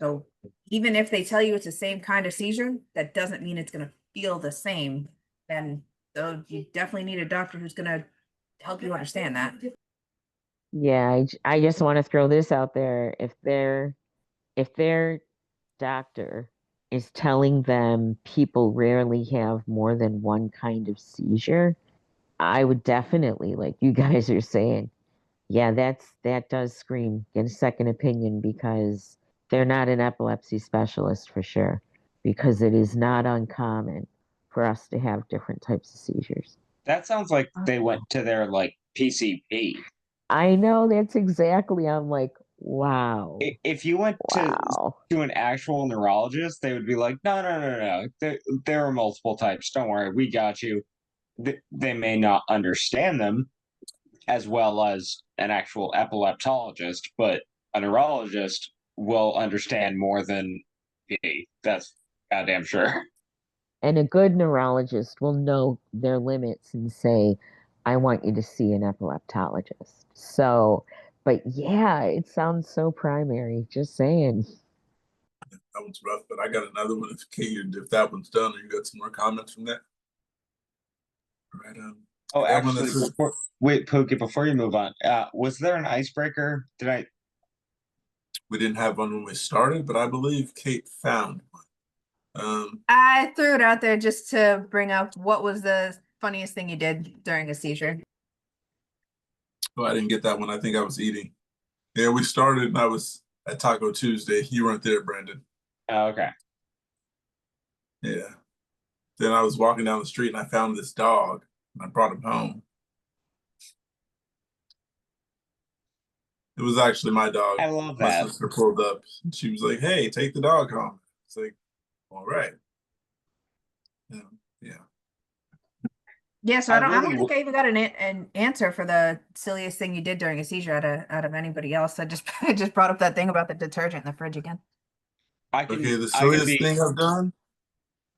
So even if they tell you it's the same kind of seizure, that doesn't mean it's going to feel the same. Then so you definitely need a doctor who's going to help you understand that. Yeah, I just want to throw this out there. If their doctor is telling them people rarely have more than one kind of seizure, I would definitely, like you guys are saying, yeah, that does scream, get a second opinion, because they're not an epilepsy specialist for sure, because it is not uncommon for us to have different types of seizures. That sounds like they went to their like PCP. I know, that's exactly, I'm like, wow. If you went Wow. to an actual neurologist, they would be like, no. There are multiple types. Don't worry, we got you. They may not understand them as well as an actual epileptologist, but a neurologist will understand more than me. That's goddamn sure. And a good neurologist will know their limits and say, I want you to see an epileptologist. So, but yeah, it sounds so primary, just saying. That one's rough, but I got another one. If that one's done, or you got some more comments from that? Right. Oh, that one actually, is- wait, Pookie, before you move on, was there an icebreaker? Did I? we didn't have one when we started, but I believe Kate found one. I threw it out there just to bring up what was the funniest thing you did during a seizure. Oh, I didn't get that one. I think I was eating. Yeah, we started and I was at Taco Tuesday. You weren't there, Brandon. Oh, okay. Yeah. Then I was walking down the street and I found this dog and I brought him home. It was actually my dog. I love My that. sister pulled up and she was like, "Hey, take the dog home." It's like, all right. Yeah. Yeah, so I I don't really think I even got an answer for the silliest thing you did during a seizure out of anybody else. I just brought up that thing about the detergent in the fridge again. Okay, the I can silliest thing I've done.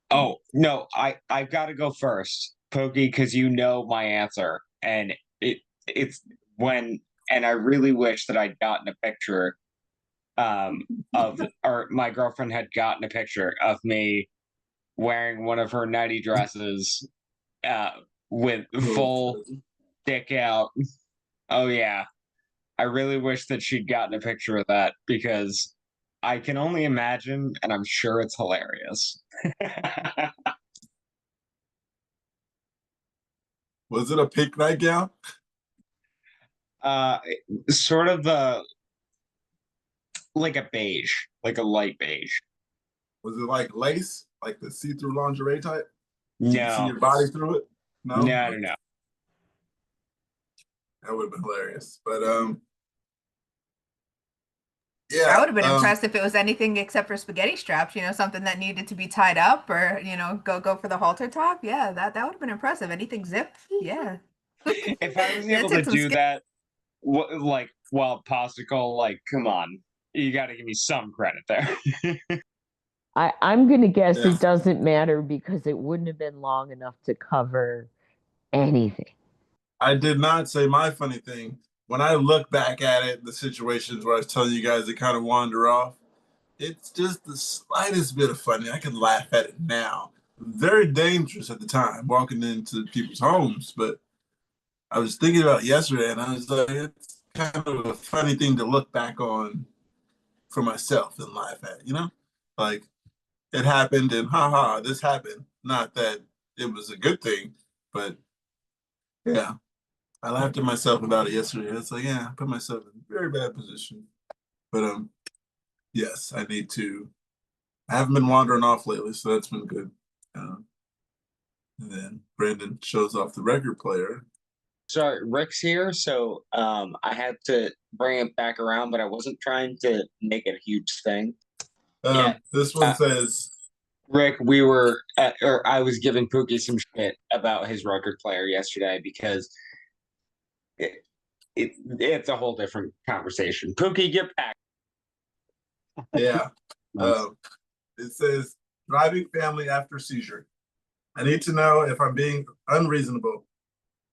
Oh no, I've got to go first, Pokey, because you know my answer, and it's when, and I really wish that I'd gotten a picture, of, or my girlfriend had gotten a picture of me wearing one of her nighty dresses, with full dick out. Oh yeah, I really wish that she'd gotten a picture of that because I can only imagine, and I'm sure it's hilarious. Was it a pink nightgown? Uh, sort of like a beige, like a light beige. Was it like lace, like the see-through lingerie type? You can see No, your body through it. No, no. That would have been hilarious. But I yeah, would have been impressed if it was anything except for spaghetti straps, something that needed to be tied up or, go for the halter top. Yeah, that would have been impressive. Anything zipped? Yeah. If I was Yeah, able to do that, like while popsicle, like come on, you got to give me some credit there. I'm gonna guess Yeah. it doesn't matter because it wouldn't have been long enough to cover anything. I did not say my funny thing. When I look back at it, the situations where I was telling you guys to kind of wander off, it's just the slightest bit of funny. I can laugh at it now. Very dangerous at the time, walking into people's homes. But I was thinking about it yesterday, and I was like, it's kind of a funny thing to look back on for myself and laugh at, Like, it happened, and haha, this happened. Not that it was a good thing, but yeah. I laughed at myself about it yesterday. It's like, yeah, I put myself in a very bad position. But yes, I haven't been wandering off lately, so that's been good. And then Brandon shows off the record player. Sorry, Rick's here, so I had to bring it back around, but I wasn't trying to make it a huge thing. Yeah. This one Uh, says, Rick, or I was giving Pookie some shit about his record player yesterday because it's a whole different conversation. Pookie, get back. yeah. Nice. It says, driving family after seizure. I need to know if I'm being unreasonable.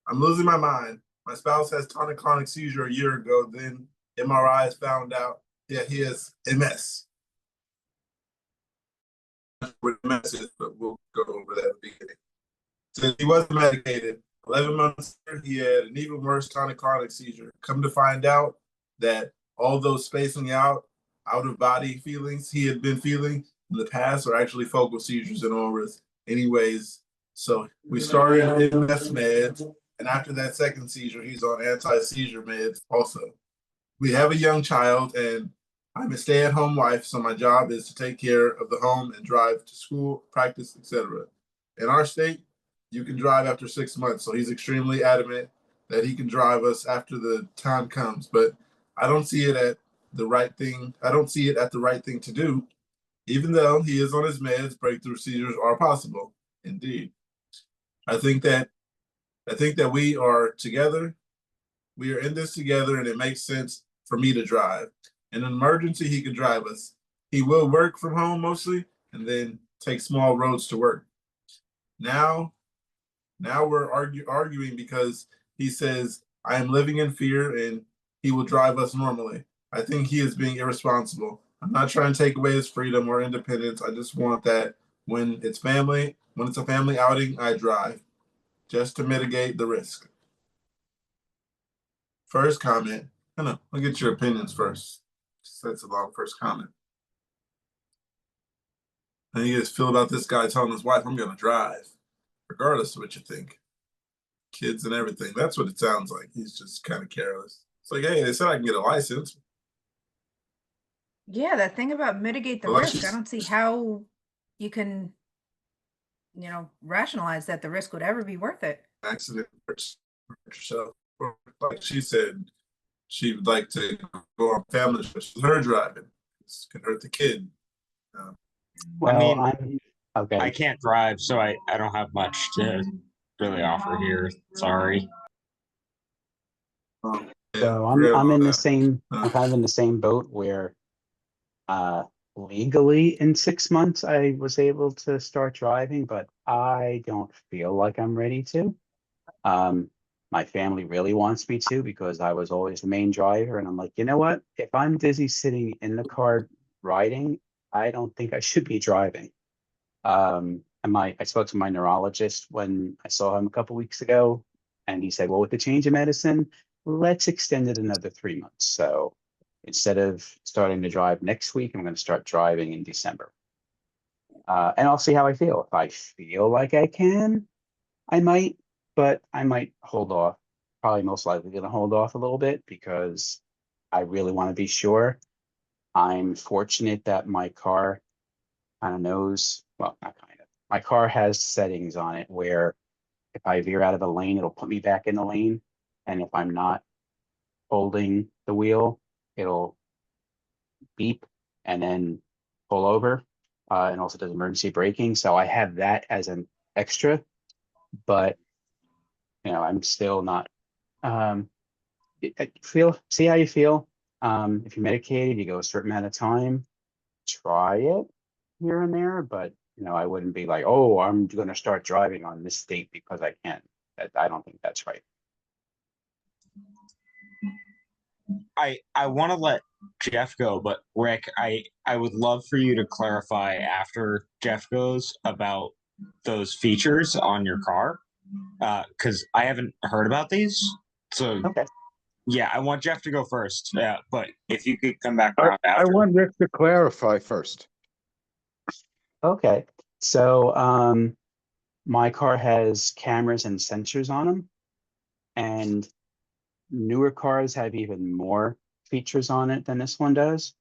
I'm losing my mind. My spouse has tonic-clonic seizure a year ago. Then MRIs found out that he has MS. What MS is, but we'll go over that at the beginning. So he wasn't medicated. 11 months later, he had an even worse tonic-clonic seizure. Come to find out that all those spacing out of body feelings he had been feeling in the past are actually focal seizures and auras. Anyways, so we started MS meds, and after that second seizure, he's on anti-seizure meds also. We have a young child, and I'm a stay-at-home wife, so my job is to take care of the home and drive to school, practice, etc. In our state, you can drive after 6 months, so he's extremely adamant that he can drive us after the time comes. But I don't see it at the right thing. I don't see it at the right thing to do. Even though he is on his meds, breakthrough seizures are possible. Indeed. I think that we are together. We are in this together, and it makes sense for me to drive. In an emergency, he can drive us. He will work from home mostly, and then take small roads to work. Now we're arguing because he says I am living in fear and he will drive us normally. I think he is being irresponsible. I'm not trying to take away his freedom or independence. I just want that when it's a family outing, I drive just to mitigate the risk. First comment. I'll get your opinions first. That's a long first comment. How do you guys feel about this guy telling his wife, I'm going to drive, regardless of what you think? Kids and everything. That's what it sounds like. He's just kind of careless. It's like, hey, they said I can get a license. Yeah, that thing about mitigate the risk, I don't see how you can, rationalize that the risk would ever be worth it. Accident herself. Like she said, she would like to go on family trips with her driving. This can hurt the kid. Well, I okay. I can't drive, so I don't have much to really offer here. Sorry. So I'm in the same, I'm kind of in the same boat where legally in 6 months I was able to start driving, but I don't feel like I'm ready to. My family really wants me to because I was always the main driver, and I'm like, you know what? If I'm dizzy sitting in the car riding, I don't think I should be driving. And I spoke to my neurologist when I saw him a couple weeks ago, and he said, well, with the change of medicine, let's extend it another 3 months. So instead of starting to drive next week, I'm going to start driving in December. And I'll see how I feel. If I feel like I can, I might, but I might hold off. Probably most likely going to hold off a little bit because I really want to be sure. I'm fortunate that my car kind of knows, well, not kind of. My car has settings on it where if I veer out of the lane, it'll put me back in the lane. And if I'm not holding the wheel, it'll beep and then pull over. And also does emergency braking. So I have that as an extra, but I'm still not, see how you feel. If you're medicated, you go a certain amount of time, try it here and there, but I wouldn't be like, oh, I'm going to start driving on this date because I can. I don't think that's right. I want to let Jeff go, but Rick, I would love for you to clarify after Jeff goes about those features on your car, because I haven't heard about these. So Okay. Yeah, I want Jeff to go first. Yeah, but if you could come back around I after. want Rick to clarify first. Okay. So my car has cameras and sensors on them, and newer cars have even more features on it than this one does.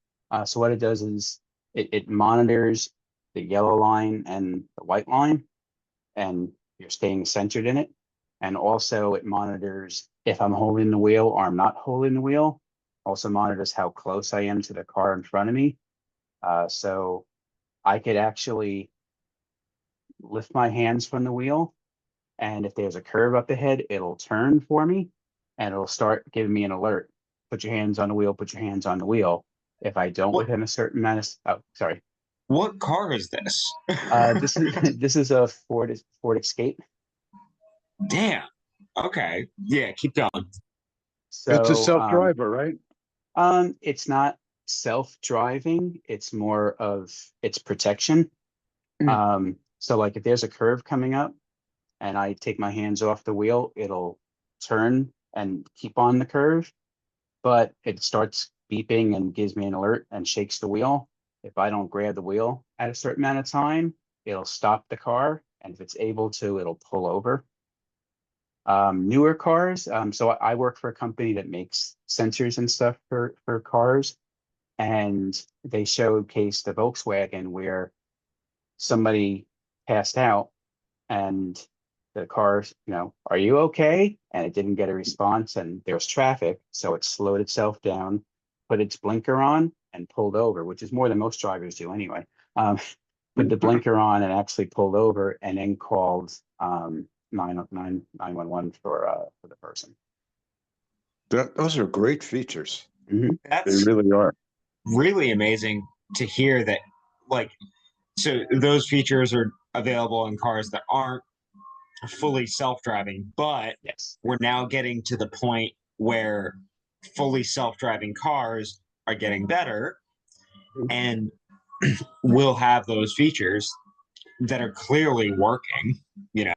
So what it does is it monitors the yellow line and the white line. and you're staying centered in it. And also it monitors if I'm holding the wheel or I'm not holding the wheel. Also monitors how close I am to the car in front of me. So I could actually lift my hands from the wheel, and if there's a curve up ahead, it'll turn for me and it'll start giving me an alert. Put your hands on the wheel, put your hands on the wheel. If I don't What- within a certain amount of, oh, sorry. What car is this? This is a Ford Escape. Damn. Okay. Yeah, keep going. It's a So self-driver, right? it's not self-driving, it's more of its protection. So like if there's a curve coming up and I take my hands off the wheel, it'll turn and keep on the curve, but it starts beeping and gives me an alert and shakes the wheel. If I don't grab the wheel at a certain amount of time, it'll stop the car, and if it's able to, it'll pull over. Newer cars, so I work for a company that makes sensors and stuff for cars, and they showcased the Volkswagen where somebody passed out and the car, are you okay? And it didn't get a response, and there's traffic, so it slowed itself down, put its blinker on, and pulled over, which is more than most drivers do anyway. Put the blinker on and actually pulled over, and then called 911 for the person. Those are great features. They That's really are. really amazing to hear that, like, so those features are available in cars that aren't fully self-driving, but Yes. we're now getting to the point where fully self-driving cars are getting better and will have those features that are clearly working, Yeah,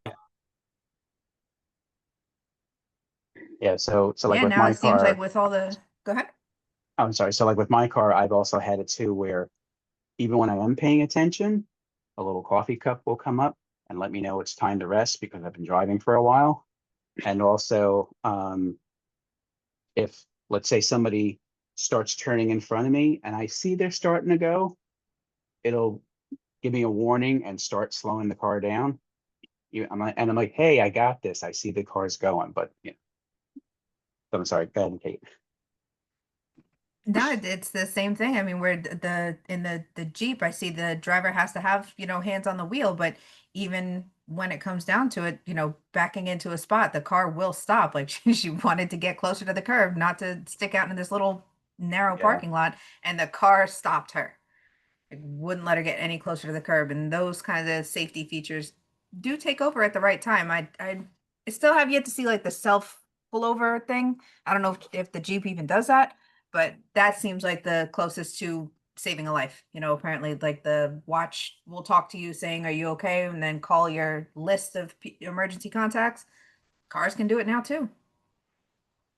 so like Yeah, with now my it seems car, like with all the, go ahead. I'm sorry. So like with my car, I've also had it too, where even when I am paying attention, a little coffee cup will come up and let me know it's time to rest because I've been driving for a while. And also, if let's say somebody starts turning in front of me and I see they're starting to go, it'll give me a warning and start slowing the car down. I'm like, hey, I got this. I see the car's going, but I'm sorry, go ahead, Kate. No, it's the same thing. I mean, where in the Jeep, I see the driver has to have, hands on the wheel, but even when it comes down to it, backing into a spot, the car will stop. Like she wanted to get closer to the curb, not to stick out in this little narrow Yeah. parking lot, and the car stopped her. It wouldn't let her get any closer to the curb, and those kinds of safety features do take over at the right time. I still have yet to see like the self pullover thing. I don't know if the Jeep even does that, but that seems like the closest to saving a life. Apparently like the watch will talk to you saying, "Are you okay?" and then call your list of emergency contacts. Cars can do it now too.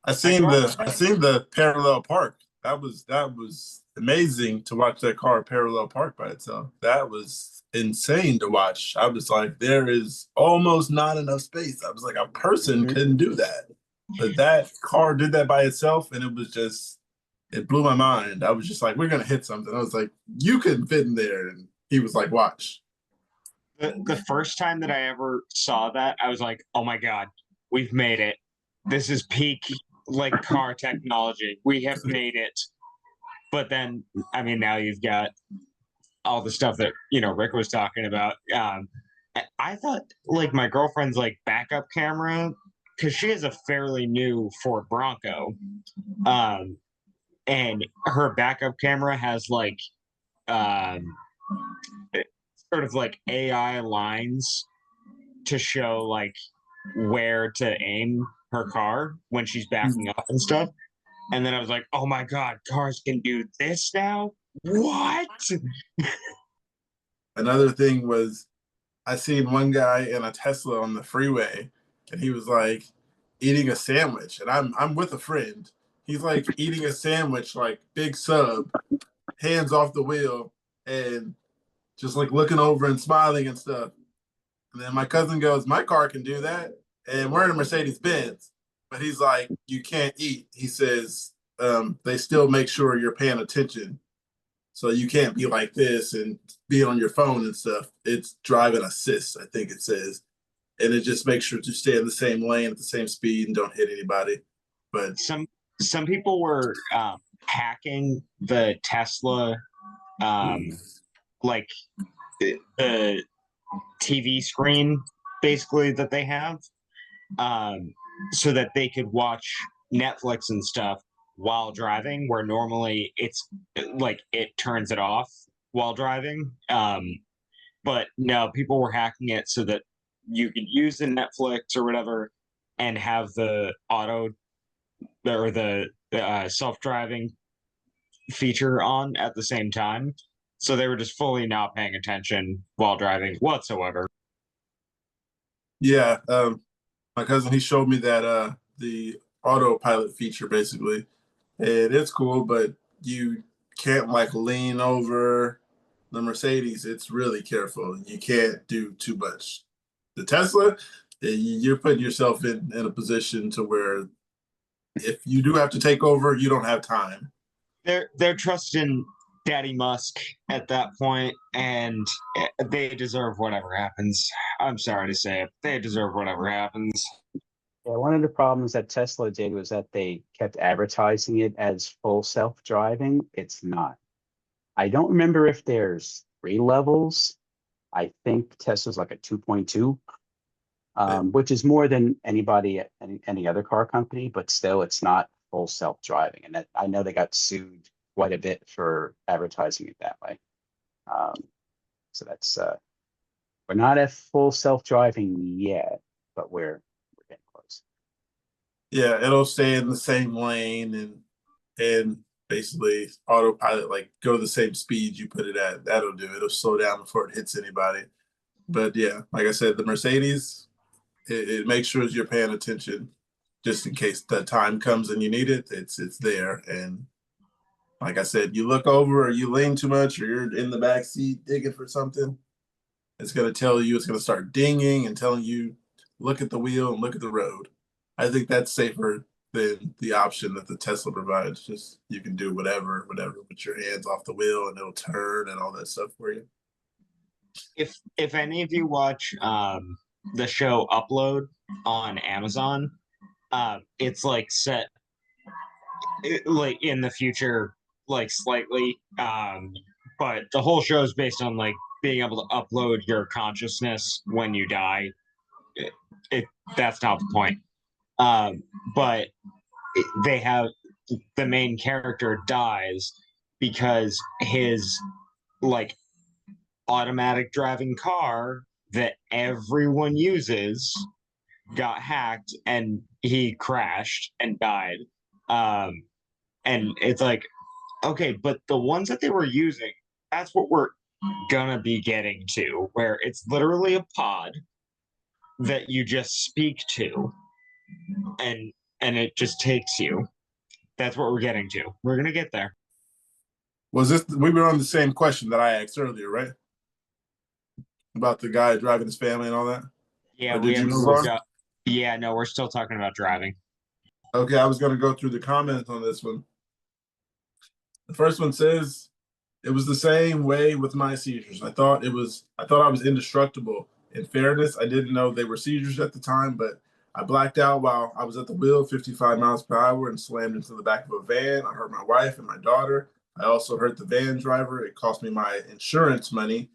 I seen the parallel park. That was amazing to watch that car parallel park by itself. That was insane to watch. I was like, there is almost not enough space. I was like, a person couldn't do that. But that car did that by itself, and it blew my mind. I was just like, we're gonna hit something. I was like, you couldn't fit in there. And he was like, watch. The first time that I ever saw that, I was like, oh my God, we've made it. This is peak like car technology. We have made it. But then, I mean, now you've got all the stuff that, Rick was talking about. I thought like my girlfriend's like backup camera, because she has a fairly new Ford Bronco. And her backup camera has like um sort of like AI lines to show like where to aim her car when she's backing up and stuff. And then I was like, oh my God, cars can do this now? What? Another thing was I seen one guy in a Tesla on the freeway, and he was like eating a sandwich, and I'm with a friend. He's like eating a sandwich, like big sub, hands off the wheel, and just like looking over and smiling and stuff. And then my cousin goes, "My car can do that," and we're in a Mercedes Benz, but he's like, "You can't eat." He says, "They still make sure you're paying attention." So you can't be like this and be on your phone and stuff. It's drive and assist, I think it says. and it just makes sure to stay in the same lane at the same speed and don't hit anybody. But Some people were hacking the Tesla, like the TV screen, basically, that they have, so that they could watch Netflix and stuff while driving, where normally it's like it turns it off while driving. But no, people were hacking it so that you could use the Netflix or whatever and have the auto or the self-driving feature on at the same time. So they were just fully not paying attention while driving whatsoever. yeah, my cousin, he showed me that the autopilot feature basically, and it's cool, but you can't like lean over the Mercedes. It's really careful. You can't do too much. The Tesla, you're putting yourself in a position to where if you do have to take over, you don't have time. They're trusting Daddy Musk at that point, and they deserve whatever happens. I'm sorry to say it, they deserve whatever happens. Yeah, one of the problems that Tesla did was that they kept advertising it as full self-driving. It's not. I don't remember if there's 3 levels. I think Tesla's like a 2.2, which is more than any other car company, but still it's not full self-driving. And that, I know they got sued quite a bit for advertising it that way. So that's we're not at full self-driving yet, but we're getting close. Yeah, it'll stay in the same lane and basically autopilot, like go the same speed you put it at. That'll do it. It'll slow down before it hits anybody. But yeah, like I said, the Mercedes, it makes sure you're paying attention just in case the time comes and you need it. It's there. And like I said, you look over or you lean too much or you're in the back seat digging for something, it's going to tell you, it's going to start dinging and telling you, look at the wheel and look at the road. I think that's safer than the option that the Tesla provides. Just you can do whatever, put your hands off the wheel and it'll turn and all that stuff for you. If any of you watch the show Upload on Amazon, it's like set like in the future, like slightly, but the whole show is based on like being able to upload your consciousness when you die. That's not the point. But they have the main character dies because his like automatic driving car that everyone uses got hacked and he crashed and died. And it's like, okay, but the ones that they were using, that's what we're gonna be getting to, where it's literally a pod that you just speak to and it just takes you. That's what we're getting to. We're gonna get there. Was this, we were on the same question that I asked earlier, right? About the guy driving his family and all that? Yeah, Or we did you haven't move moved on? up. Yeah, no, we're still talking about driving. Okay, I was going to go through the comments on this one. The first one says, it was the same way with my seizures. I thought I was indestructible. In fairness, I didn't know they were seizures at the time, but I blacked out while I was at the wheel, 55 miles per hour, and slammed into the back of a van. I hurt my wife and my daughter. I also hurt the van driver. It cost me my insurance money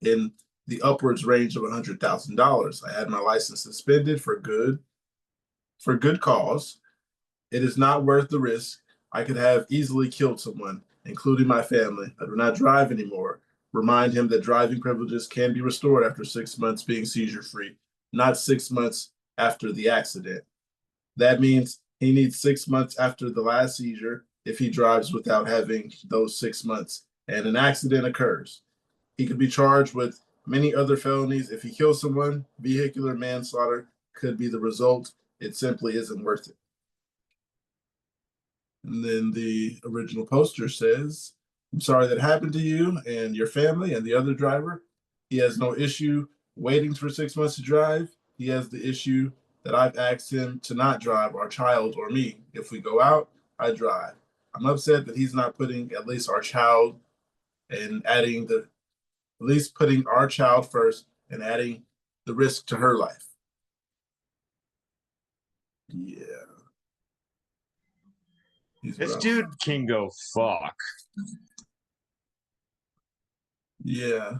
in the upwards range of $100,000. I had my license suspended for good cause. It is not worth the risk. I could have easily killed someone, including my family. I do not drive anymore. Remind him that driving privileges can be restored after 6 months being seizure free, not 6 months after the accident. That means he needs 6 months after the last seizure if he drives without having those 6 months and an accident occurs. He could be charged with many other felonies. If he kills someone, vehicular manslaughter could be the result. It simply isn't worth it. And then the original poster says, I'm sorry that happened to you and your family and the other driver. He has no issue waiting for 6 months to drive. He has the issue that I've asked him to not drive our child or me. If we go out, I drive. I'm upset that he's not putting at least our child and adding at least putting our child first and adding the risk to her life. Yeah. He's This rough. dude can go fuck. Yeah.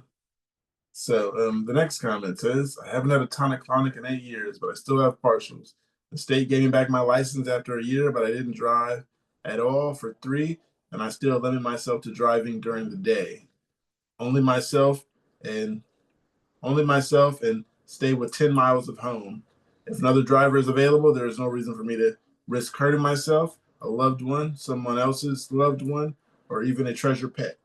So the next comment says, I haven't had a tonic-clonic in 8 years, but I still have partials. The state gave me back my license after a year, but I didn't drive at all for 3, and I still limit myself to driving during the day. Only myself and stay with 10 miles of home. If another driver is available, there is no reason for me to risk hurting myself, a loved one, someone else's loved one, or even a treasure pet.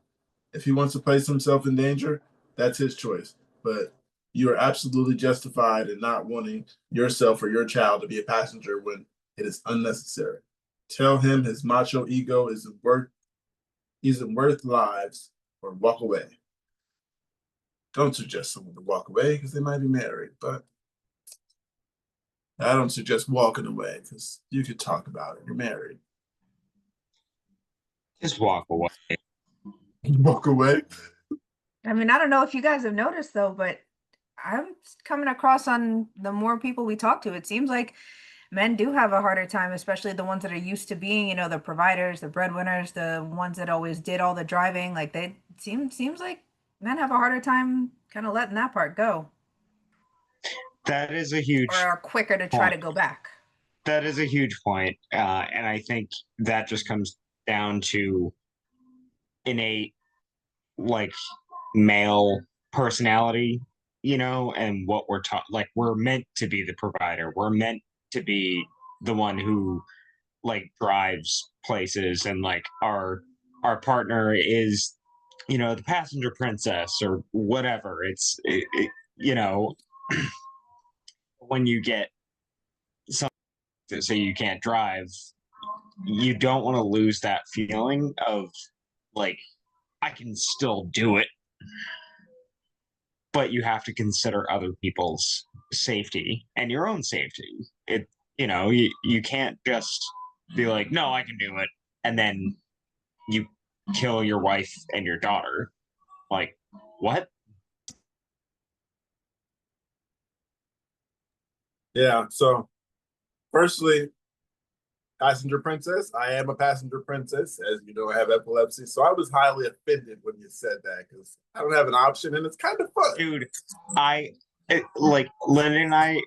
If he wants to place himself in danger, that's his choice. But you are absolutely justified in not wanting yourself or your child to be a passenger when it is unnecessary. Tell him his macho ego isn't worth lives, or walk away. Don't suggest someone to walk away because they might be married, but I don't suggest walking away because you could talk about it. You're married. Just walk away. Walk away. I mean, I don't know if you guys have noticed though, but I'm coming across on the more people we talk to, it seems like men do have a harder time, especially the ones that are used to being, the providers, the breadwinners, the ones that always did all the driving. Like they seems like men have a harder time kind of letting that part go, That is a huge or are quicker to try to point. go back. That is a huge point. And I think that just comes down to innate, like, male personality, and what we're taught. Like, we're meant to be the provider. We're meant to be the one who, like, drives places, and like our partner is, the passenger princess or whatever. When you get something so you can't drive, you don't want to lose that feeling of, like, I can still do it, but you have to consider other people's safety and your own safety. You can't just be like, no, I can do it, and then you kill your wife and your daughter. Like, what? Yeah. So, firstly, passenger princess. I am a passenger princess. As you know, I have epilepsy. So I was highly offended when you said that because I don't have an option and it's kind of fun. Dude, like, Lynn and I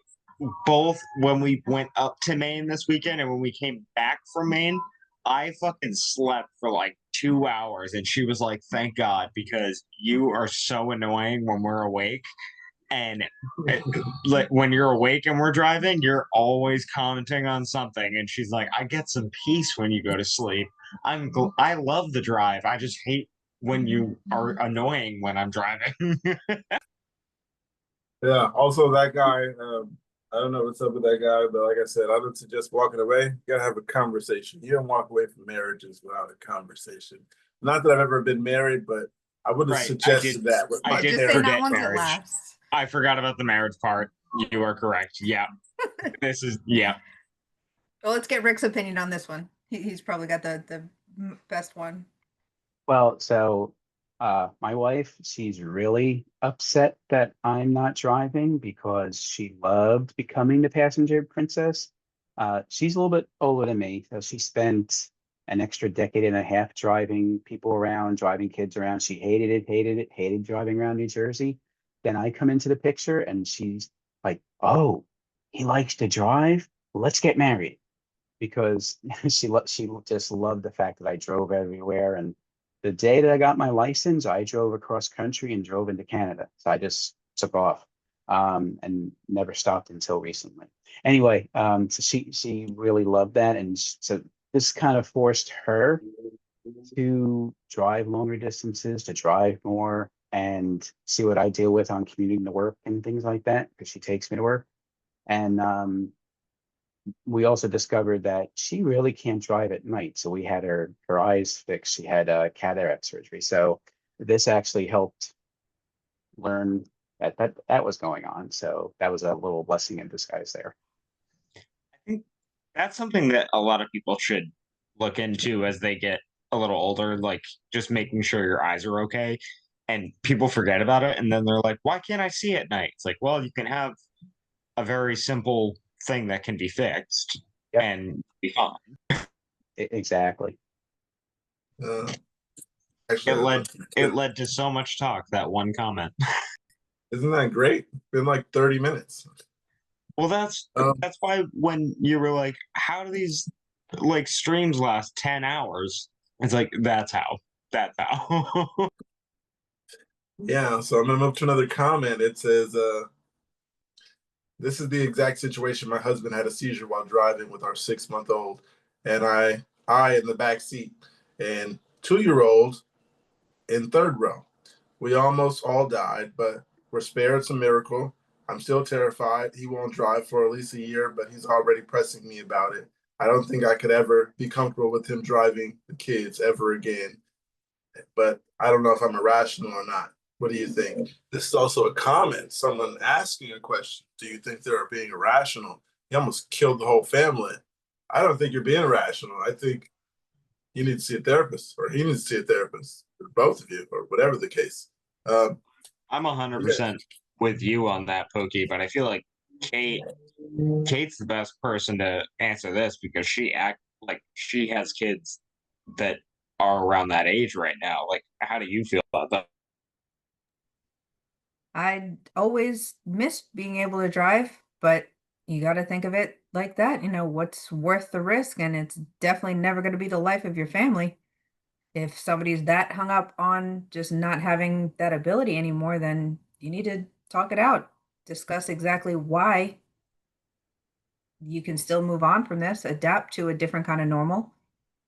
both, when we went up to Maine this weekend and when we came back from Maine, I fucking slept for like 2 hours, and she was like, thank God, because you are so annoying when we're awake. And like, when you're awake and we're driving, you're always commenting on something. And she's like, I get some peace when you go to sleep. I love the drive. I just hate when you are annoying when I'm driving. Yeah. Also, that guy, I don't know what's up with that guy, but like I said, I don't suggest walking away. You gotta have a conversation. You don't walk away from marriages without a conversation. Not that I've ever been married, but I would have Right, suggested that with I my did Just say parents. not forget once it marriage. lasts. I forgot about the marriage part. You are correct. Yeah. Yeah. Well, let's get Rick's opinion on this one. He's probably got the best one. Well, so my wife, she's really upset that I'm not driving because she loved becoming the passenger princess. She's a little bit older than me, so she spent an extra decade and a half driving people around, driving kids around. She hated driving around New Jersey. Then I come into the picture and she's like, "Oh, he likes to drive? Let's get married." Because she just loved the fact that I drove everywhere. And the day that I got my license, I drove across country and drove into Canada. So I just took off and never stopped until recently. Anyway, so she really loved that, and so this kind of forced her to drive longer distances, to drive more, and see what I deal with on commuting to work and things like that, because she takes me to work. And we also discovered that she really can't drive at night. So we had her eyes fixed. She had a cataract surgery. So this actually helped learn that was going on. So that was a little blessing in disguise there. I think that's something that a lot of people should look into as they get a little older, like just making sure your eyes are okay. and people forget about it, and then they're like, why can't I see at night? It's like, well, you can have a very simple thing that can be fixed Yep. and be fine. Exactly. Actually, It led to so much talk, that one comment. isn't that great? Been like 30 minutes. Well, that's Um, that's why when you were like, how do these like streams last 10 hours? It's like, that's how. That's how. Yeah, so I'm gonna move to another comment. It says, this is the exact situation. My husband had a seizure while driving with our 6-month-old, and I in the back seat, and 2-year-old in third row. We almost all died, but we're spared. It's a miracle. I'm still terrified. He won't drive for at least a year, but he's already pressing me about it. I don't think I could ever be comfortable with him driving the kids ever again. But I don't know if I'm irrational or not. What do you think? This is also a comment, someone asking a question. Do you think they're being irrational? He almost killed the whole family. I don't think you're being irrational. I think you need to see a therapist, or he needs to see a therapist, or both of you, or whatever the case. I'm Yeah. 100% with you on that, Pokey, but I feel like Kate's the best person to answer this because she act like she has kids that are around that age right now. Like, how do you feel about that? I always missed being able to drive, but you got to think of it like that. You know, what's worth the risk? And it's definitely never going to be the life of your family. If somebody's that hung up on just not having that ability anymore, then you need to talk it out, discuss exactly why you can still move on from this, adapt to a different kind of normal,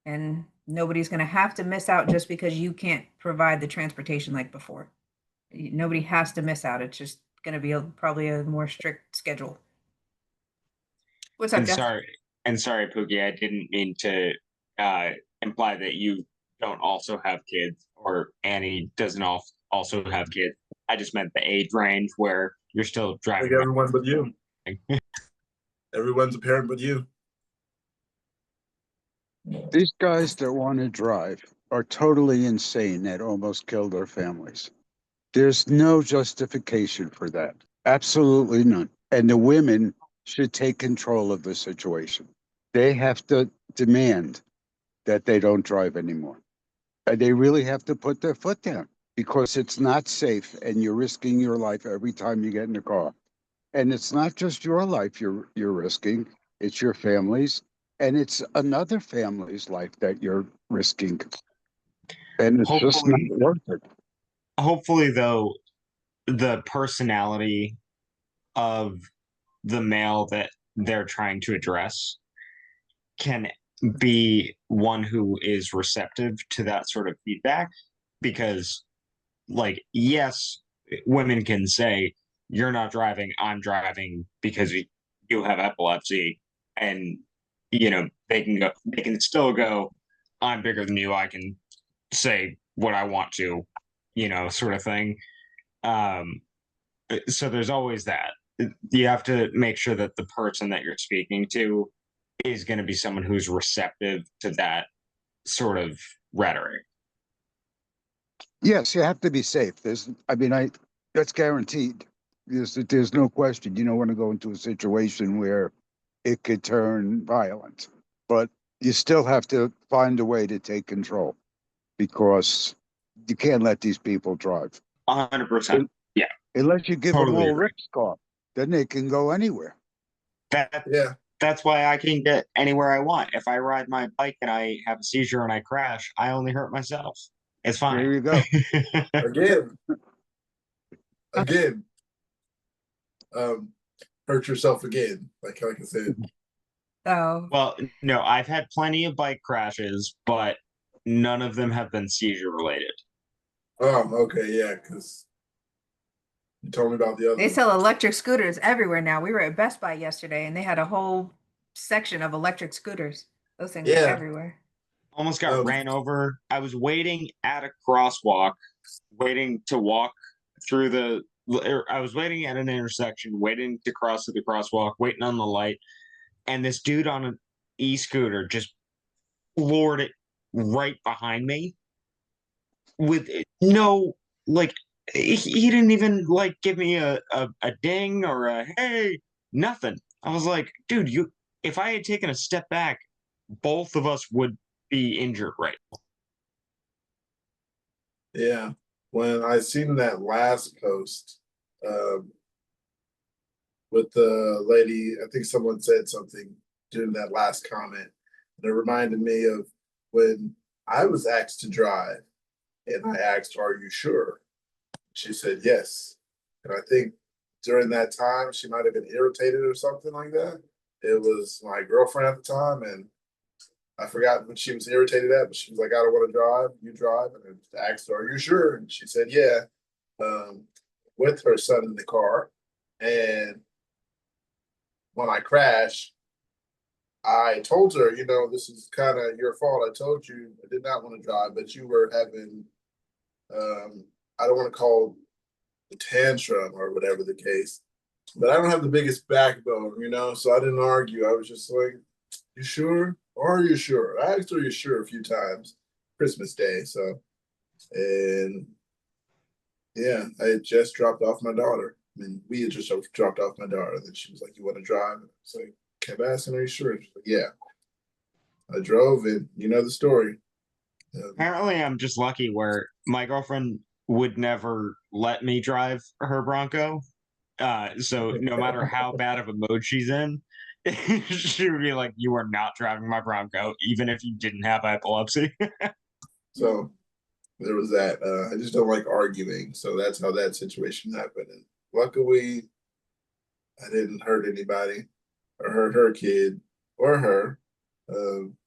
and nobody's going to have to miss out just because you can't provide the transportation like before. Nobody has to miss out. It's just going to be probably a more strict schedule. What's up, And Jeff? sorry, Pookie, I didn't mean to imply that you don't also have kids or Annie doesn't also have kids. I just meant the age range where you're still I driving. think everyone but you. Everyone's a parent but you. These guys that want to drive are totally insane that almost killed their families. There's no justification for that. Absolutely none. And the women should take control of the situation. They have to demand that they don't drive anymore. And they really have to put their foot down because it's not safe and you're risking your life every time you get in the car. And it's not just your life you're risking, it's your family's, and it's another family's life that you're risking. And it's just not worth it. Hopefully, though, the personality of the male that they're trying to address can be one who is receptive to that sort of feedback because, like, yes, women can say, you're not driving, I'm driving because you have epilepsy, and they can still go, I'm bigger than you, I can say what I want to, sort of thing. So there's always that. You have to make sure that the person that you're speaking to is going to be someone who's receptive to that sort of rhetoric. Yes, you have to be safe. That's guaranteed. There's no question. You don't want to go into a situation where it could turn violent, but you still have to find a way to take control because you can't let these people drive. 100%. Yeah. Unless you give Totally them all agree. Rick's car, then they can go anywhere. Yeah. That's why I can get anywhere I want. If I ride my bike and I have a seizure and I crash, I only hurt myself. It's fine. There you go. Again. Hurt yourself again, like I said. Oh, Well, no, I've had plenty of bike crashes, but none of them have been seizure related. Oh, okay, yeah, because you told me about the other they one. sell electric scooters everywhere now. We were at Best Buy yesterday and they had a whole section of electric scooters. Those things are everywhere. Almost got ran over. I was waiting at a crosswalk, waiting to walk through I was waiting at an intersection, waiting to cross to the crosswalk, waiting on the light, and this dude on an e-scooter just floored it right behind me with no like he didn't even like give me a ding or a hey, nothing. I was like, dude, you if I had taken a step back, both of us would be injured right Yeah. When I seen that last post, um, with the lady, I think someone said something during that last comment. And it reminded me of when I was asked to drive and I asked, "Are you sure?" She said yes. And I think during that time she might have been irritated or something like that. It was my girlfriend at the time, and I forgot what she was irritated at, but she was like, "I don't want to drive, you drive." And I asked her, "Are you sure?" And she said, "Yeah." Um, with her son in the car. And when I crashed, I told her, this is kind of your fault. I told you I did not want to drive, but you were having, I don't want to call a tantrum or whatever the case, but I don't have the biggest backbone, so I didn't argue. I was just like, "You sure? Are you sure?" I asked her, "You sure?" a few times, Christmas Day. So, and yeah, I had just dropped off my daughter. I mean, we had just dropped off my daughter. Then she was like, "You want to drive?" And I was like, kept asking, "Are you sure?" She's like, "Yeah." I drove, and you know the story. Apparently, I'm just lucky where my girlfriend would never let me drive her Bronco. So no matter how bad of a mood she's in, she would be like, "You are not driving my Bronco, even if you didn't have epilepsy." So there was that. I just don't like arguing, so that's how that situation happened. And luckily, I didn't hurt anybody or hurt her kid or her. Um,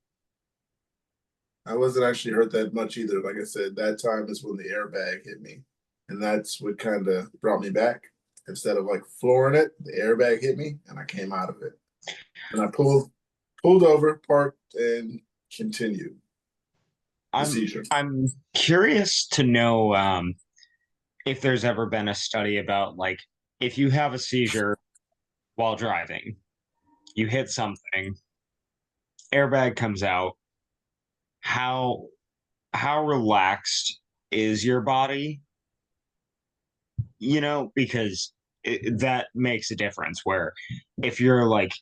I wasn't actually hurt that much either. Like I said, that time is when the airbag hit me, and that's what kind of brought me back. Instead of like flooring it, the airbag hit me, and I came out of it. And I pulled over, parked, and continued the I'm seizure. I'm curious to know if there's ever been a study about like if you have a seizure while driving, you hit something, airbag comes out, how how relaxed is your body? Because that makes a difference where if you're like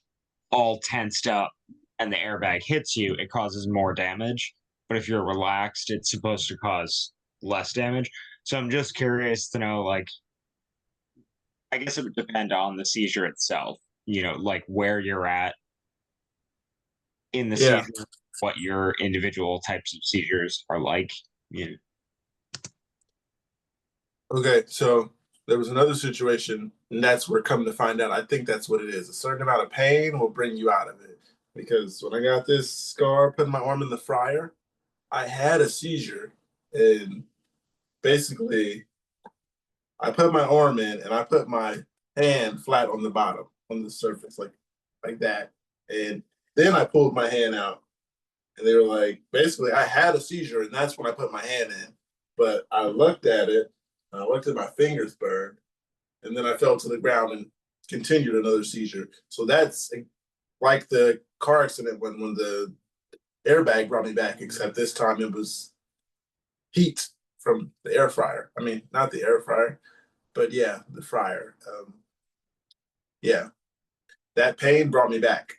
all tensed up and the airbag hits you, it causes more damage. But if you're relaxed, it's supposed to cause less damage. So I'm just curious to know, like, I guess it would depend on the seizure itself, like where you're at in the Yeah. seizure, what your individual types of seizures are like. You know. Okay, so there was another situation, and that's where come to find out, I think that's what it is. A certain amount of pain will bring you out of it. Because when I got this scar, putting my arm in the fryer, I had a seizure, and basically I put my arm in and I put my hand flat on the bottom, on the surface, like that. And then I pulled my hand out, and they were like, basically, I had a seizure, and that's when I put my hand in. But I looked at it, and I looked at my fingers burned, and then I fell to the ground and continued another seizure. So that's like the car accident when the airbag brought me back, except this time it was heat from the air fryer. I mean, not the air fryer, but yeah, the fryer. Yeah, that pain brought me back.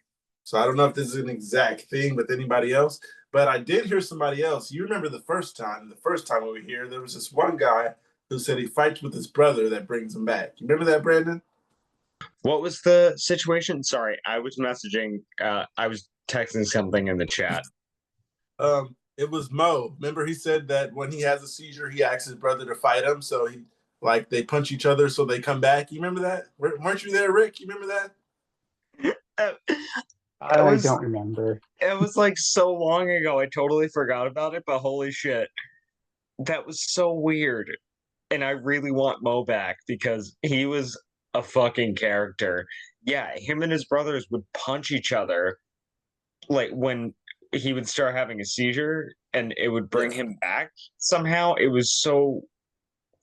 So I don't know if this is an exact thing with anybody else, but I did hear somebody else. You remember the first time we were here, there was this one guy who said he fights with his brother that brings him back. You remember that, Brandon? What was the situation? Sorry, I was messaging. I was texting something in the chat. It was Mo. Remember, he said that when he has a seizure, he asks his brother to fight him. So they punch each other, so they come back. You remember that? Weren't you there, Rick? You remember that? I don't remember. It was like so long ago. I totally forgot about it. But holy shit, that was so weird. And I really want Mo back because he was a fucking character. Yeah, him and his brothers would punch each other like when he would start having a seizure and it would bring him back somehow. It was so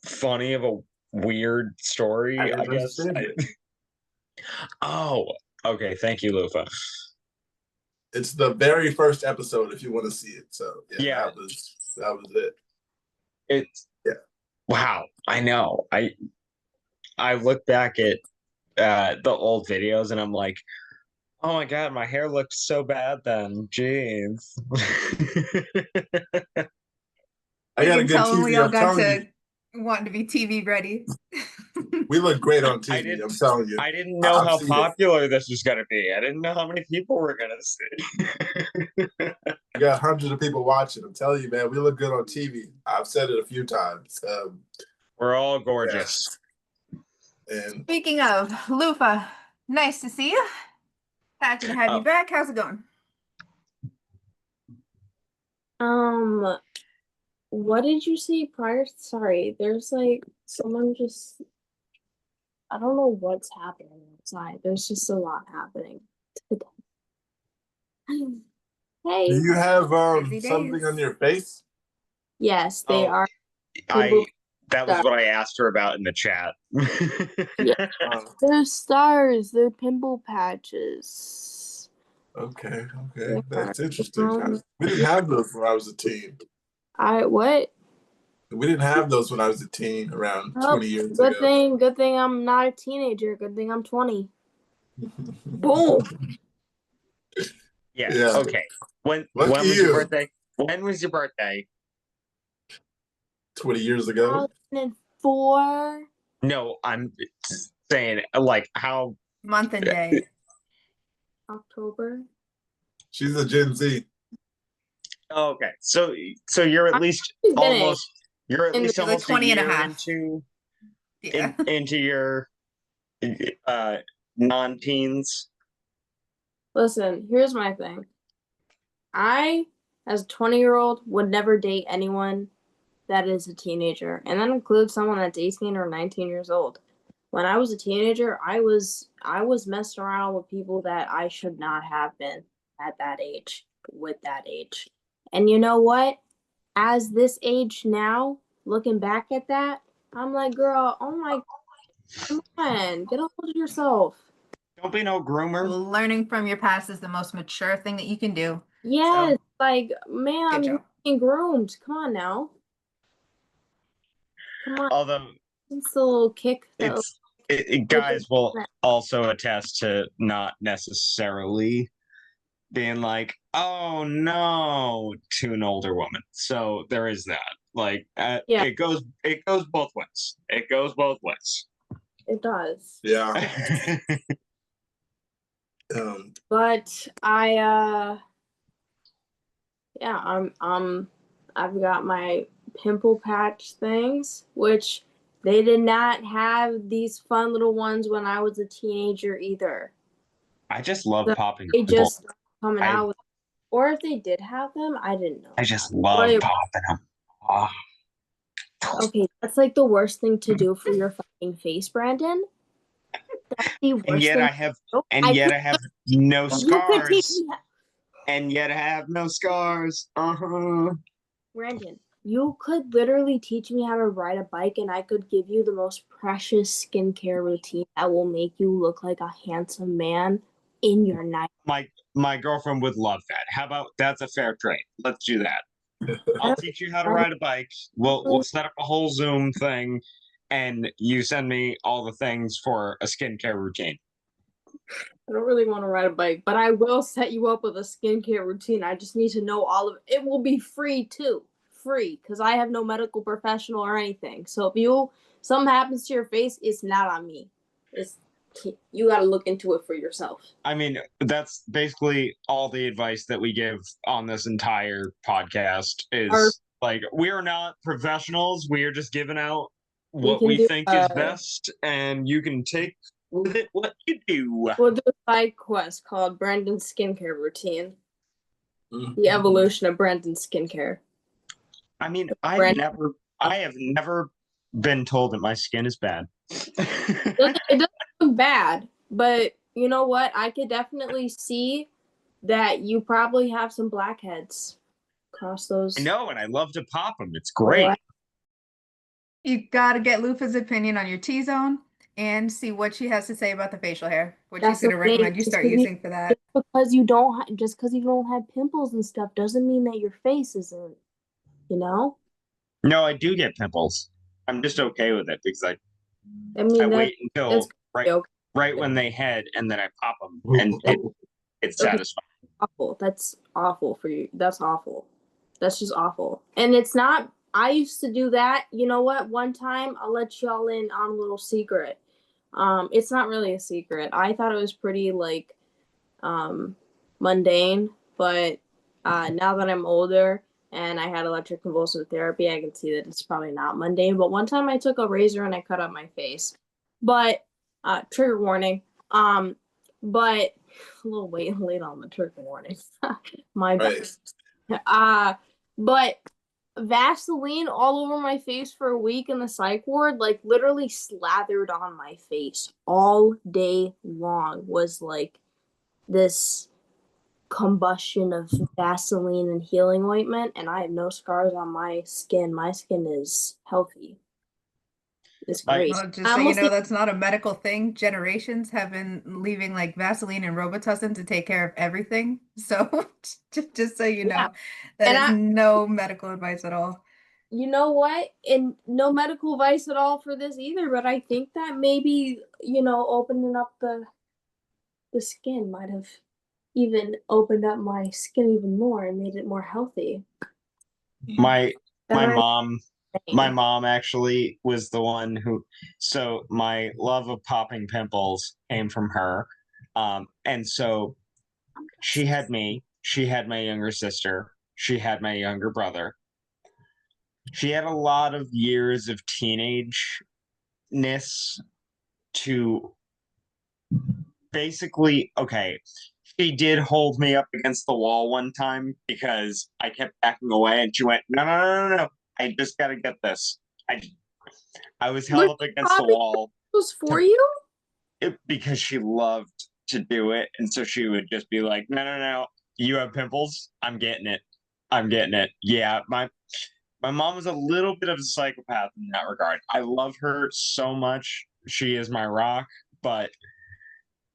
funny of a weird story, I guess. Oh, okay. Thank you, Lufa. It's the very first episode if you want to see it. So Yeah. that was it. It's Yeah. Wow, I know. I look back at the old videos and I'm like, oh my god, my hair looked so bad then. Jeez. I got a You can good tell when we TV. all I'm got telling to you, wanting to be TV ready. we look great on I TV. I'm didn't telling you. I didn't know I've how seen it. popular this was gonna be. I didn't know how many people were gonna see. We got hundreds of people watching. I'm telling you, man, we look good on TV. I've said it a few times. We're all gorgeous. And Speaking of, Lufa, nice to see you. Happy to have you Oh. back. How's it going? What did you say prior? Sorry, there's like someone just. I don't know what's happening outside. There's just a lot happening today. do Hey, you have Busy something days. on your face? yes, they Oh, are. that was what I asked her about in the chat. Uh, They're stars. They're pimple patches. okay, Yeah. that's interesting. We didn't have those when I was a teen. What? We didn't have those when I was a teen, around Oh, 20 years good ago. thing I'm not a teenager. Good thing I'm 20. Boom. Yeah. Yeah. Okay. When Lucky was your you. birthday? When was your birthday? 20 years ago. 2004. No, I'm saying like how. Month and day. October. She's a Gen Z. Oh, okay, so you're at least beginning. almost you're at In least the- like almost 20 a and a year half. into Yeah. into your non-teens. Listen, here's my thing. I, as a 20-year-old, would never date anyone that is a teenager, and that includes someone that's 18 or 19 years old. When I was a teenager, I was messing around with people that I should not have been at that age, with that age. And you know what? As this age now, looking back at that, I'm like, girl, oh my, come on, get a hold of yourself. Don't be no groomer. Learning from your past is the most mature thing that you can do. Yes, So, like, man, good you're job. being groomed. Come on now. Come on. Although It's a little kick. guys will also attest to not necessarily being like, oh no, to an older woman. So there is that. Like, Yeah. it goes both ways. It goes both ways. It does. Yeah. But yeah, I've got my pimple patch things, which they did not have these fun little ones when I was a teenager either. I just love So popping they pimples. just coming out with, or if they did have them, I didn't know. I just love popping them. Oh. Okay, that's like the worst thing to do for your fucking face, Brandon. That's the worst And yet thing I have to do. and yet I have no You could teach scars. me. And yet I have no scars. Uh-huh. Brandon, you could literally teach me how to ride a bike, and I could give you the most precious skincare routine that will make you look like a handsome man in your night. My girlfriend would love that. How about that's a fair trade? Let's do that. I'll teach you how to ride a bike. We'll set up a whole Zoom thing, and you send me all the things for a skincare routine. I don't really want to ride a bike, but I will set you up with a skincare routine. I just need to know all of it. It will be free too. Free, because I have no medical professional or anything. So if something happens to your face, it's not on me. You got to look into it for yourself. I mean, that's basically all the advice that we give on this entire podcast is like, we are not professionals. We are just giving out what we think is best, and you can take with it what you do. We'll do a side quest called Brandon's Skincare Routine. The evolution of Brandon's skincare. I mean, I have never been told that my skin is bad. It doesn't look bad, but you know what? I could definitely see that you probably have some blackheads across those. I know, and I love to pop them. It's great. You gotta get Lufa's opinion on your T-zone and see what she has to say about the facial hair, which she's gonna recommend you start using for that. Just because you don't have pimples and stuff doesn't mean that your face isn't, you know? No, I do get pimples. I'm just okay with it because I I mean, wait that's until right okay. when they head, and then I pop them, and it's Okay. satisfying. Awful. That's awful for you. That's awful. That's just awful. And it's not. I used to do that. You know what? One time, I'll let y'all in on a little secret. It's not really a secret. I thought it was pretty like mundane, but now that I'm older and I had electroconvulsive therapy, I can see that it's probably not mundane. But one time I took a razor and I cut up my face. But trigger warning. But a little late on the trigger warning. My bad. But Vaseline all over my face for a week in the psych ward, like literally slathered on my face all day long, was like this combustion of Vaseline and healing ointment, and I have no scars on my skin. My skin is healthy. It's great. Well, just so you know, that's not a medical thing. Generations have been leaving like Vaseline and Robitussin to take care of everything. So just so you know, that is no medical advice at all. You know what? And no medical advice at all for this either, but I think that maybe, opening up the skin might have even opened up my skin even more and made it more healthy. My mom actually was the one who, so my love of popping pimples came from her. And so she had me, she had my younger sister, she had my younger brother. She had a lot of years of teenage-ness to basically, okay, she did hold me up against the wall one time because I kept backing away, and she went, no, I just gotta get this. I was held up against the wall. Was for you? Because she loved to do it, and so she would just be like, no, you have pimples? I'm getting it. Yeah, my mom was a little bit of a psychopath in that regard. I love her so much. She is my rock, but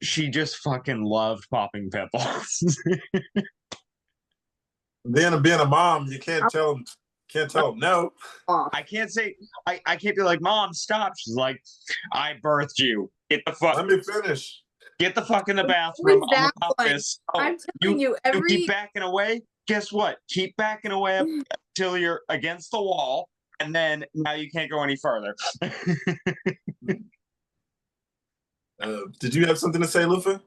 she just fucking loved popping pimples. Then being a mom, you can't tell them no. I can't say I can't be like, Mom, stop. She's like, I birthed you. Get the fuck. Let me finish. Get the fuck in the bathroom. I'm gonna pop this. I'm telling you, you keep backing away. Guess what? Keep backing away up until you're against the wall, and then now you can't go any further. Did you have something to say, Lufa?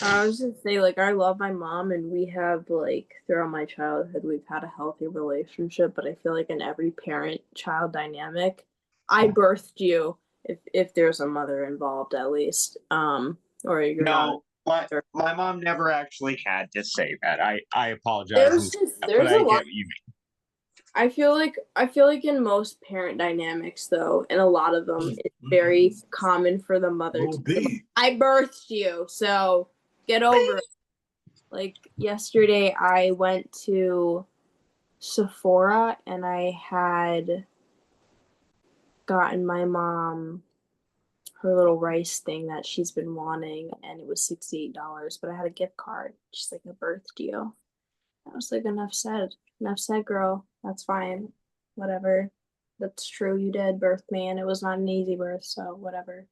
I was just say, like, I love my mom, and we have, like, throughout my childhood, we've had a healthy relationship, but I feel like in every parent-child dynamic, I birthed you, if there's a mother involved, at least, or you're not. My mom never actually had to say that. I apologize. There's a lot. I feel like in most parent dynamics, though, and a lot of them, it's very common for the mother to say, I birthed you, so get over it. Like yesterday, I went to Sephora and I had gotten my mom her little rice thing that she's been wanting, and it was $68, but I had a gift card. She's like, I birthed you. I was like, enough said, girl. That's fine. Whatever. That's true. You did birth me, and it was not an easy birth, so whatever.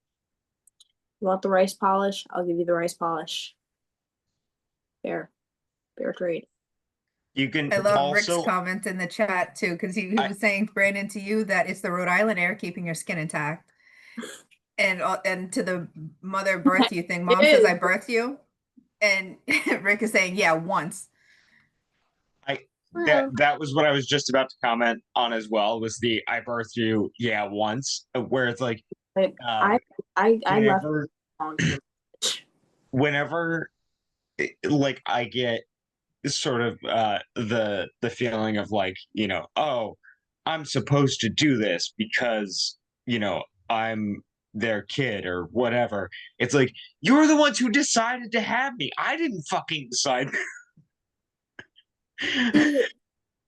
You want the rice polish? I'll give you the rice polish. Fair trade. You can. I love Rick's comment in the chat too, because he was saying, Brandon, to you that it's the Rhode Island air keeping your skin intact. And to the mother birth you thing, Mom says I birthed you, and Rick is saying, yeah, once. That was what I was just about to comment on as well, was the I birthed you, yeah, once, where it's like, I whenever like I get sort of the feeling of like, oh, I'm supposed to do this because I'm their kid or whatever. It's like, you're the ones who decided to have me. I didn't fucking decide.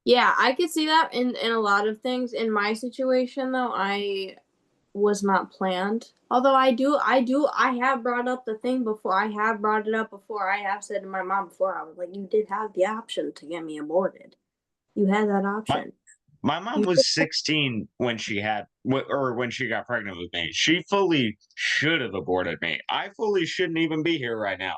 Yeah, I could see that in a lot of things. In my situation, though, I was not planned. Although I have brought up the thing before. I have brought it up before. I have said to my mom before, I was like, you did have the option to get me aborted. You had that option. My mom was 16 when she when she got pregnant with me. She fully should have aborted me. I fully shouldn't even be here right now.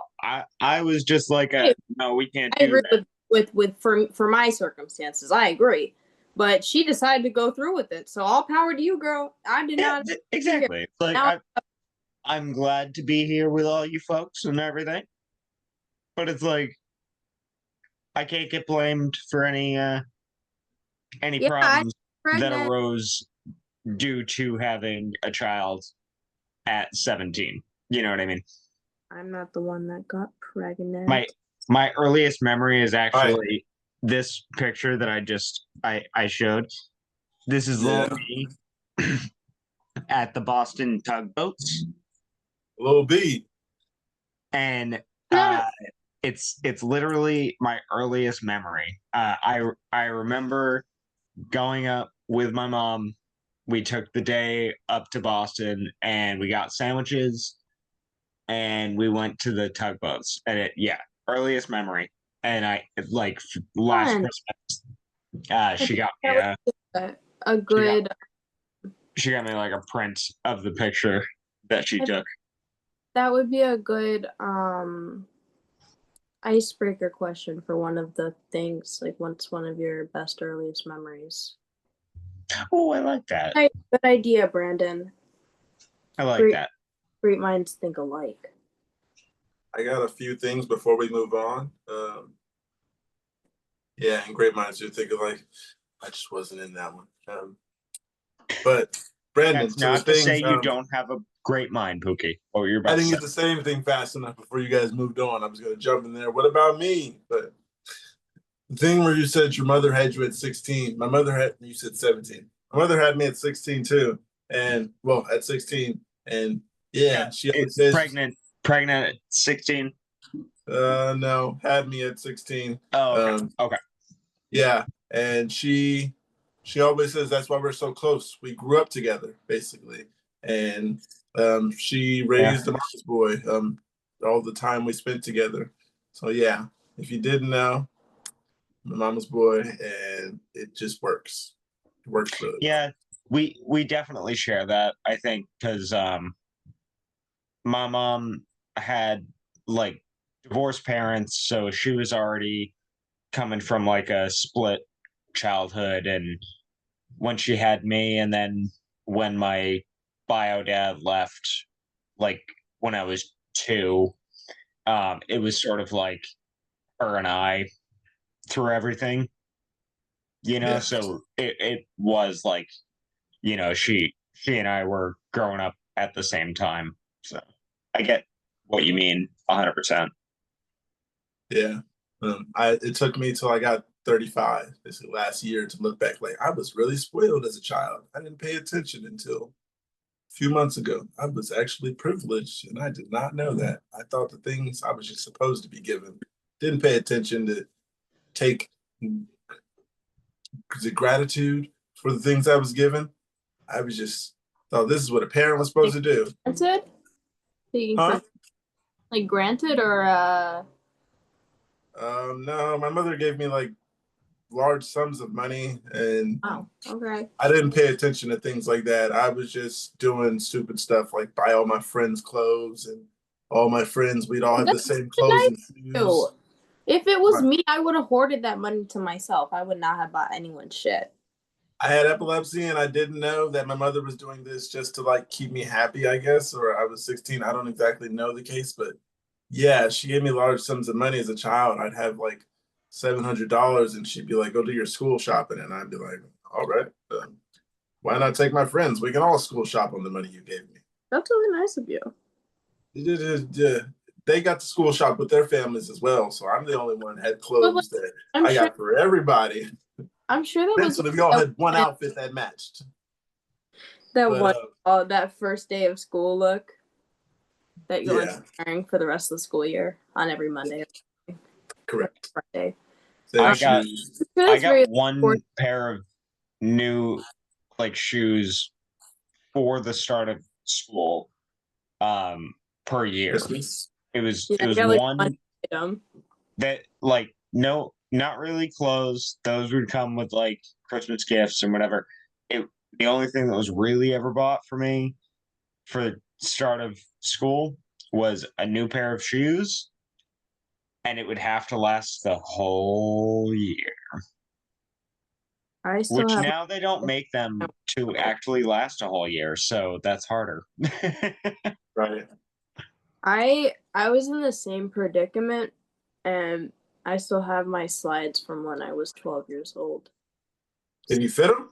I was just like, no, we can't I do agree that. with for my circumstances. I agree, but she decided to go through with it. So all power to you, girl. I did Yeah, not. exactly. Like Now- I'm glad to be here with all you folks and everything, but it's like I can't get blamed for any Yeah, problems that pregnant. arose due to having a child at 17. You know what I mean? I'm not the one that got pregnant. My earliest memory is actually this picture that I showed. This is little me at the Boston tugboats, Little B. and Yeah. it's literally my earliest memory. I remember going up with my mom. We took the day up to Boston and we got sandwiches and we went to the tugboats. And earliest memory. And last Fun. Christmas, she got me a good. she got me like a print of the picture that she took. That would be a good icebreaker question for one of the things. Like, what's one of your best earliest memories? Oh, I like that. Good idea, Brandon. I like that. Great minds think alike. I got a few things before we move on. Yeah, and great minds do think alike. I just wasn't in that one. But Brandon, That's not to say you don't have a great mind, Pookie. What were you about I to didn't say? get to say anything fast enough before you guys moved on. I was going to jump in there. What about me? But the thing where you said your mother had you at 16, my mother had you said 17. My mother had me at 16 too, and well, at 16, and she always says pregnant at 16. No, had me at 16. Oh, okay. Okay. Yeah, and she always says that's why we're so close. We grew up together, basically, and she raised a mama's boy. All the time we spent together. So yeah, if you didn't know, my mama's boy, and it just works. It works really. Yeah, we definitely share that. I think because my mom had like divorced parents, so she was already coming from like a split childhood, and when she had me, and then when my bio dad left, like when I was 2, it was sort of like her and I through everything, so it was like, she and I were growing up at the same time. So I get what you mean 100%. Yeah. It took me till I got 35, this last year, to look back like I was really spoiled as a child. I didn't pay attention until a few months ago. I was actually privileged and I did not know that. I thought the things I was just supposed to be given. Didn't pay attention to take the gratitude for the things I was given. I was just thought this is what a parent was supposed to do. Granted? Like granted or No, my mother gave me like large sums of money, and okay. I didn't pay attention to things like that. I was just doing stupid stuff like buy all my friends clothes, and all my friends, we'd all have the same clothes and shoes. If it was me, I would have hoarded that money to myself. I would not have bought anyone shit. I had epilepsy and I didn't know that my mother was doing this just to like keep me happy, I guess, or I was 16. I don't exactly know the case, but yeah, she gave me large sums of money as a child. I'd have like $700 and she'd be like, go do your school shopping. And I'd be like, all right, why not take my friends? We can all school shop on the money you gave me. That's really nice of you. They got to school shop with their families as well. So I'm the only one that had clothes that I got for everybody. I'm sure that was. We all had one outfit that matched. That first day of school look that you're wearing for the rest of the school year on every Monday. Correct. Friday. I got one pair of new shoes for the start of school per year. Christmas. It was one item. that not really clothes. Those would come with like Christmas gifts and whatever. The only thing that was really ever bought for me for the start of school was a new pair of shoes, and it would have to last the whole year. I still Which have now they don't make them to actually last a whole year, so that's harder. Right. I was in the same predicament, and I still have my slides from when I was 12 years old. Can you fit them?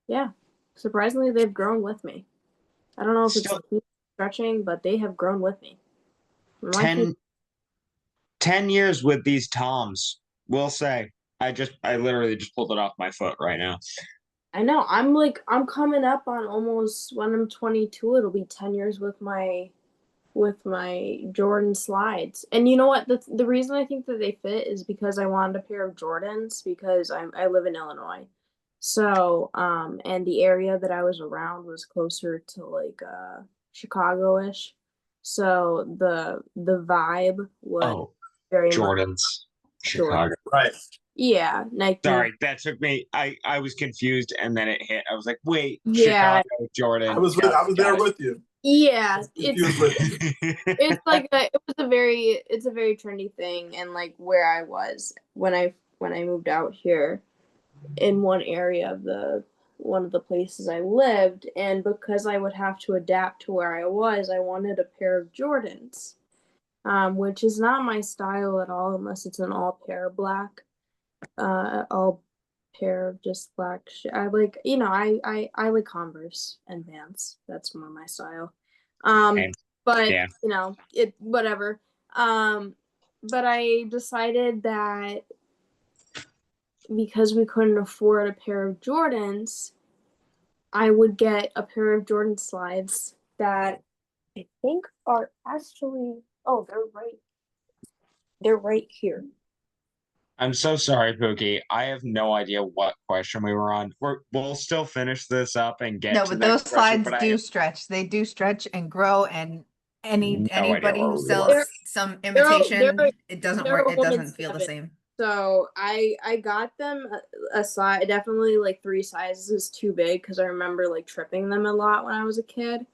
Yeah, surprisingly, they've grown with me. I don't know if Still- it's stretching, but they have grown with me. My 10 years with these Toms, we'll say. I literally just pulled it off my foot right now. I know. I'm coming up on almost when I'm 22. It'll be 10 years with my Jordan slides. And you know what? The reason I think that they fit is because I wanted a pair of Jordans because I live in Illinois. So, and the area that I was around was closer to like Chicago-ish. So the vibe was Oh, very much Jordans, Chicago. Right. yeah, Nike. Sorry, that took me. I was confused, and then it hit. I was like, "Wait, Yeah. Chicago, Jordan." I was there with you. Yeah, Confused with you. it's like it's a very trendy thing, and like where I was when I moved out here in one area of one of the places I lived, and because I would have to adapt to where I was, I wanted a pair of Jordans, which is not my style at all unless it's an all pair black, all pair of just black I like, I like Converse and Vans. That's more my style. Same. But Yeah. it whatever. But I decided that because we couldn't afford a pair of Jordans, I would get a pair of Jordan slides that I think are actually they're right here. I'm so sorry, Pookie. I have no idea what question we were on. We'll still finish this up and get No, to but the those next question, slides but do stretch. They do stretch and grow, and idea anybody what who we sells were. some They're imitation, it doesn't they're work. a It woman's doesn't feel the 7. same. So I got them a size, definitely like 3 sizes too big because I remember like tripping them a lot when I was a kid.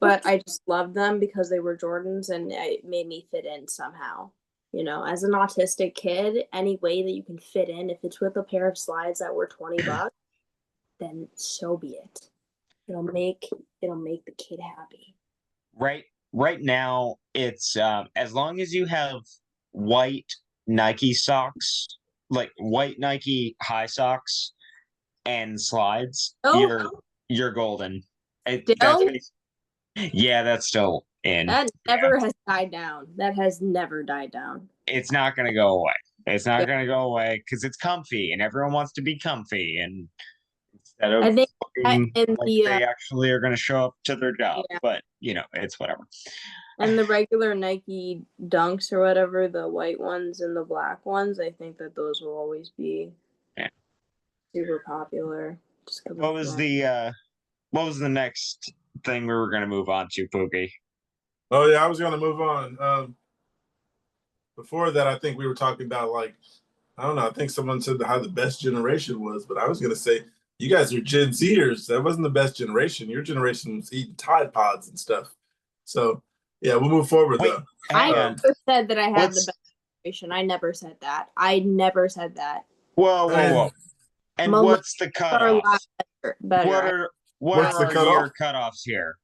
But I just loved them because they were Jordans and it made me fit in somehow. As an autistic kid, any way that you can fit in, if it's with a pair of slides that were $20, then so be it. It'll make the kid happy. right now it's as long as you have white Nike socks, like white Nike high socks and slides, Oh. you're golden. Still? Yeah, that's still in. That never has died down. That has never died down. It's not gonna go away. It's not Yeah. gonna go away because it's comfy and everyone wants to be comfy, and instead of I think looking in like the they actually are gonna show up to their job. Yeah. But it's whatever. and the regular Nike Dunks or whatever, the white ones and the black ones, I think that those will always be super popular. Just 'cause What of was that. what was the next thing we were gonna move on to, Pookie? Oh yeah, I was gonna move on. Before that, I think we were talking about like, I don't know. I think someone said how the best generation was, but I was gonna say you guys are Gen Zers. That wasn't the best generation. Your generation was eating Tide Pods and stuff. So yeah, we'll move forward Wait, though. I hang on. never said that I had What's- the best generation. I never said that. I never said that. Whoa. And Millennials what's the Are a lot cutoff? better. What What's are the our year cutoff? cutoffs here?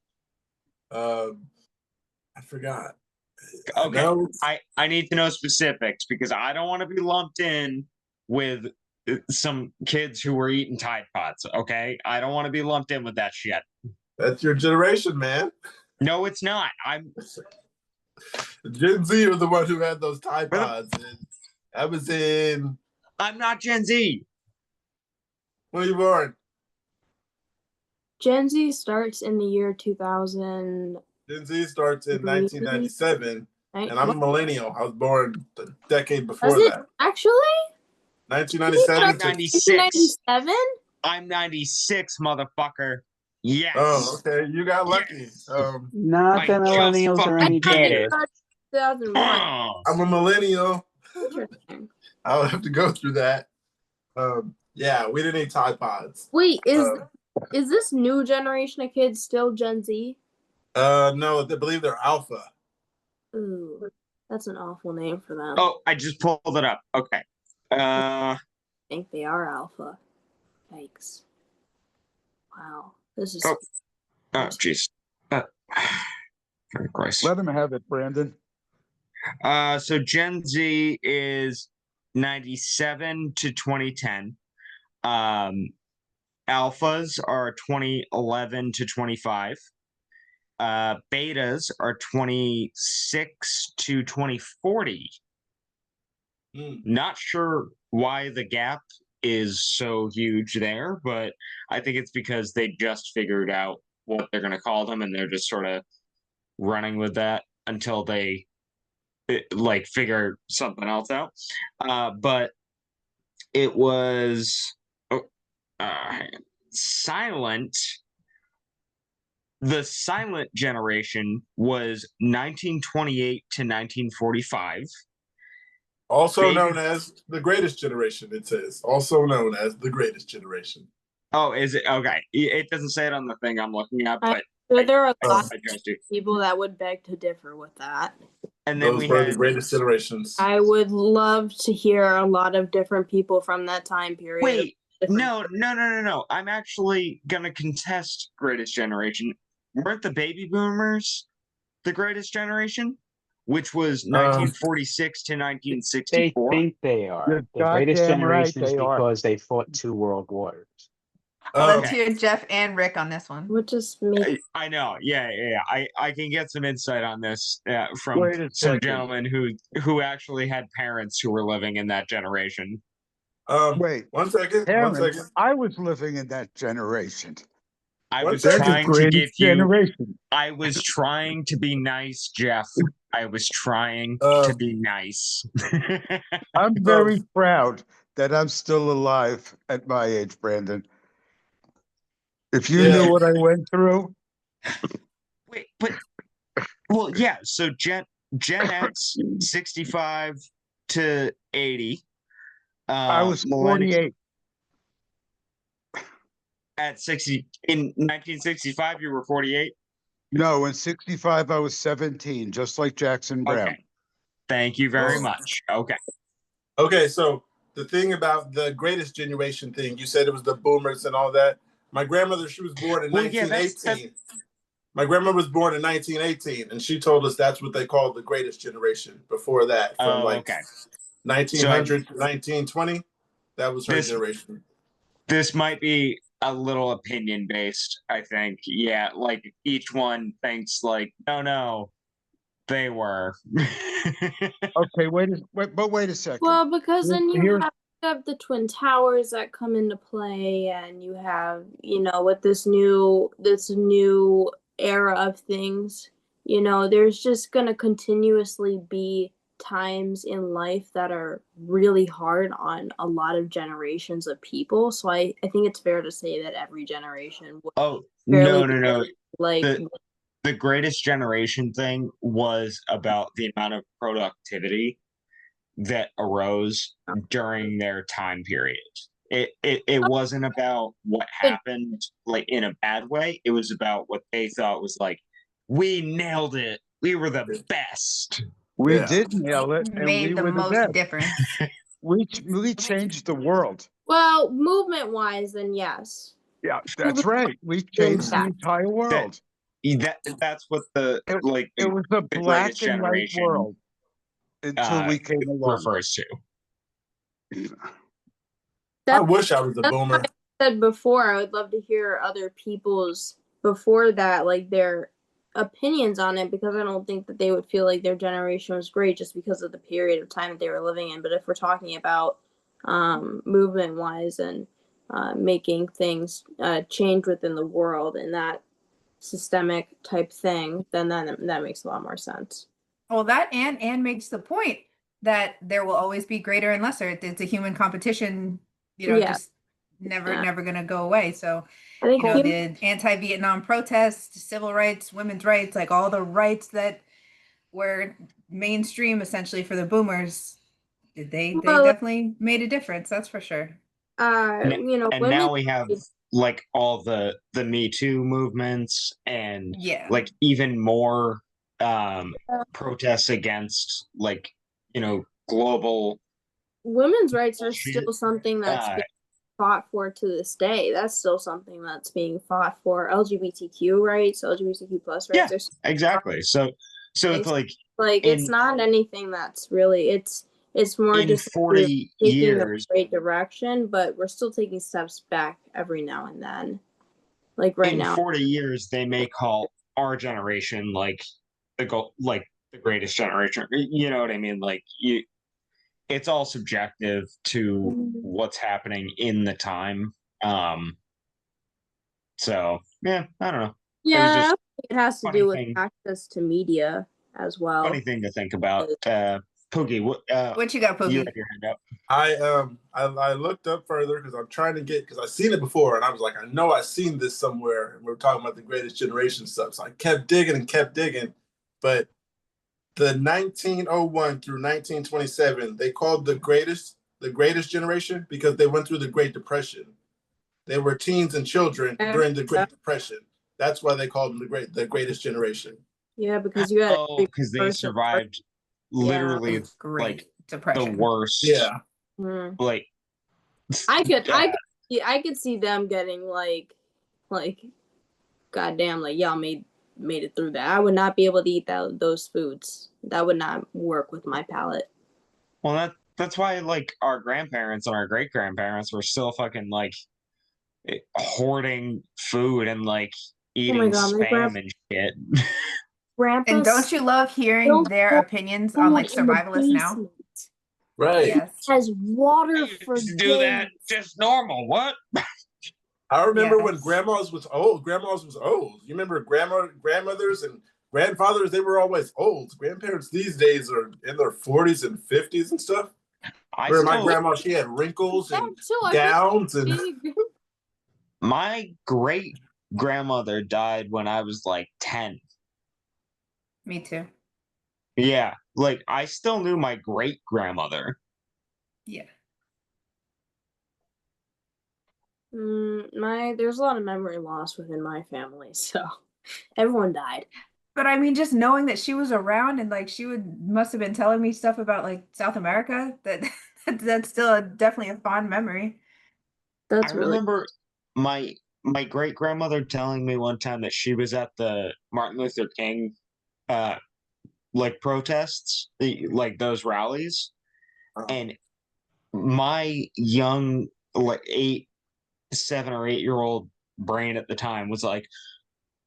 I forgot. Okay. No, I need to know specifics because I don't want to be lumped in with some kids who were eating Tide Pods. Okay, I don't want to be lumped in with that shit. that's your generation, man. No, it's not. Gen Z are the one who had those Tide Pods. And I was in. I'm not Gen Z. When were you born? Gen Z starts in the year 2000. Gen Z starts in 1997, Right? and I'm a millennial. I was born the decade before Was it that. actually 1997. I'm 96. 1997? I'm 96, motherfucker. Yes. Oh, okay. You got lucky. Not I that just millennials are any fucking did better. it. 2001. I'm a millennial. Interesting. I would have to go through that. Yeah, we didn't eat Tide Pods. Wait, is this new generation of kids still Gen Z? No, they believe they're Alpha. Ooh, that's an awful name for them. Oh, I just pulled it up. Okay. I think they are Alpha. Yikes. Wow. This is Oh, jeez. Christ. Let him have it, Brandon. So Gen Z is 97 to 2010. Alphas are 2011 to 25. Betas are 26 to 2040. Not sure why the gap is so huge there, but I think it's because they just figured out what they're going to call them, and they're just sort of running with that until they like figure something else out. But it was silent. The silent generation was 1928 to 1945. Also known as the greatest generation, it says. Also known as the greatest generation. Oh, is it? Okay. It doesn't say it on the thing I'm looking at, but there are a lot of people that would beg to differ with that. And then those were the greatest generations. I would love to hear a lot of different people from that time period. Wait, no. I'm actually gonna contest greatest generation. Weren't the baby boomers the greatest generation? Which was 1946 to 1964. They think they are. You're The greatest goddamn right generation is they are. because they fought 2 world wars. Let's hear Jeff and Rick on this one. Which is me. I know. Yeah. I can get some insight on this from Wait a some second. gentlemen who actually had parents who were living in that generation. Wait, 1 second. Aaron, 1 second. I was living in that generation. I was They're the trying to greatest give you. generation. I was trying to be nice, Jeff. I was trying to be nice. I'm very proud that I'm still alive at my age, Brandon. If you knew what I went through. Wait, but well, yeah. So Gen X, 65 to 80. I was 48. At 60 in 1965, you were 48. No, in 65, I was 17, just like Jackson Brown. Okay. Thank you very much. Okay. Okay, so the thing about the greatest generation thing, you said it was the boomers and all that. My grandmother, she was born in 1918. My grandmother was born in 1918, and she told us that's what they called the greatest generation before that, from 1900 to 1920. That was her generation. This might be a little opinion based, I think. Yeah, like each one thinks like, no, they were. Okay, wait a second. Well, because then you have the Twin Towers that come into play, and you have, with this new era of things, there's just gonna continuously be times in life that are really hard on a lot of generations of people. So I think it's fair to say that every generation would No. Like the greatest generation thing was about the amount of productivity that arose during their time period. It wasn't about what happened like in a bad way. It was about what they thought was like, we nailed it. We were the best. We did nail it, and Made we the were the most best. difference. We changed the world. Well, movement wise, then yes. Yeah, that's right. We changed the entire world. That's what it was a black and white world until we came along. Refers to. I wish I was a boomer. Like I said before, I would love to hear other people's before that, like their opinions on it, because I don't think that they would feel like their generation was great just because of the period of time that they were living in. But if we're talking about movement wise and making things change within the world and that systemic type thing, then that makes a lot more sense. Well, that and makes the point that there will always be greater and lesser. It's a human competition, just never going to go away. So, I think the anti-Vietnam protests, civil rights, women's rights, like all the rights that were mainstream essentially for the boomers, They Well, definitely made a difference, that's for sure. you know, And women. now we have like all the Me Too movements and Yeah. like even more protests against like, you know, global Women's rights are shit. still something that's Uh, being fought for to this day. That's still something that's being fought for. LGBTQ rights, LGBTQ plus yeah, rights are still exactly. So it's like it's in not anything that's really it's more in just like 40 we're taking the years right direction, but we're still taking steps back every now and then. Like right in now. 40 years they may call our generation like the greatest generation. You know what I mean? Like it's all subjective to what's happening in the time. So yeah, I don't know. It was Yeah, just it has to do with access to media as well. funny thing to think about. Poogie, What you got, you Poogie? had your hand up. I looked up further because I'm trying to get because I've seen it before and I was like, I know I've seen this somewhere. And we're talking about the greatest generation stuff. So I kept digging and kept digging. But the 1901 through 1927, they called the greatest generation because they went through the Great Depression. They were teens and children during the Great Depression. That's why they called them the greatest generation. Yeah, because you had because they survived literally Great like Depression. the worst. Yeah. Like I could see them getting like goddamn, like y'all made it through that. I would not be able to eat those foods. That would not work with my palate. Well, that's why like our grandparents and our great grandparents were still fucking like hoarding food and like eating spam and shit. Grandpa's and don't you love hearing their opinions on like survivalists now? Right. Yes. Has water for days. Do that just normal. What? I remember when grandmas was old. Grandmas was old. You remember grandmothers and grandfathers? They were always old. Grandparents these days are in their 40s and 50s and stuff. Where my grandma, she had wrinkles and gowns and. My great grandmother died when I was like 10. Me too. Yeah, like I still knew my great grandmother. Yeah. There's a lot of memory loss within my family, so everyone died. But I mean, just knowing that she was around and like must have been telling me stuff about like South America, that's still definitely a fond memory. I remember my great grandmother telling me one time that she was at the Martin Luther King like protests, like those rallies, and my young like 7 or 8-year-old brain at the time was like,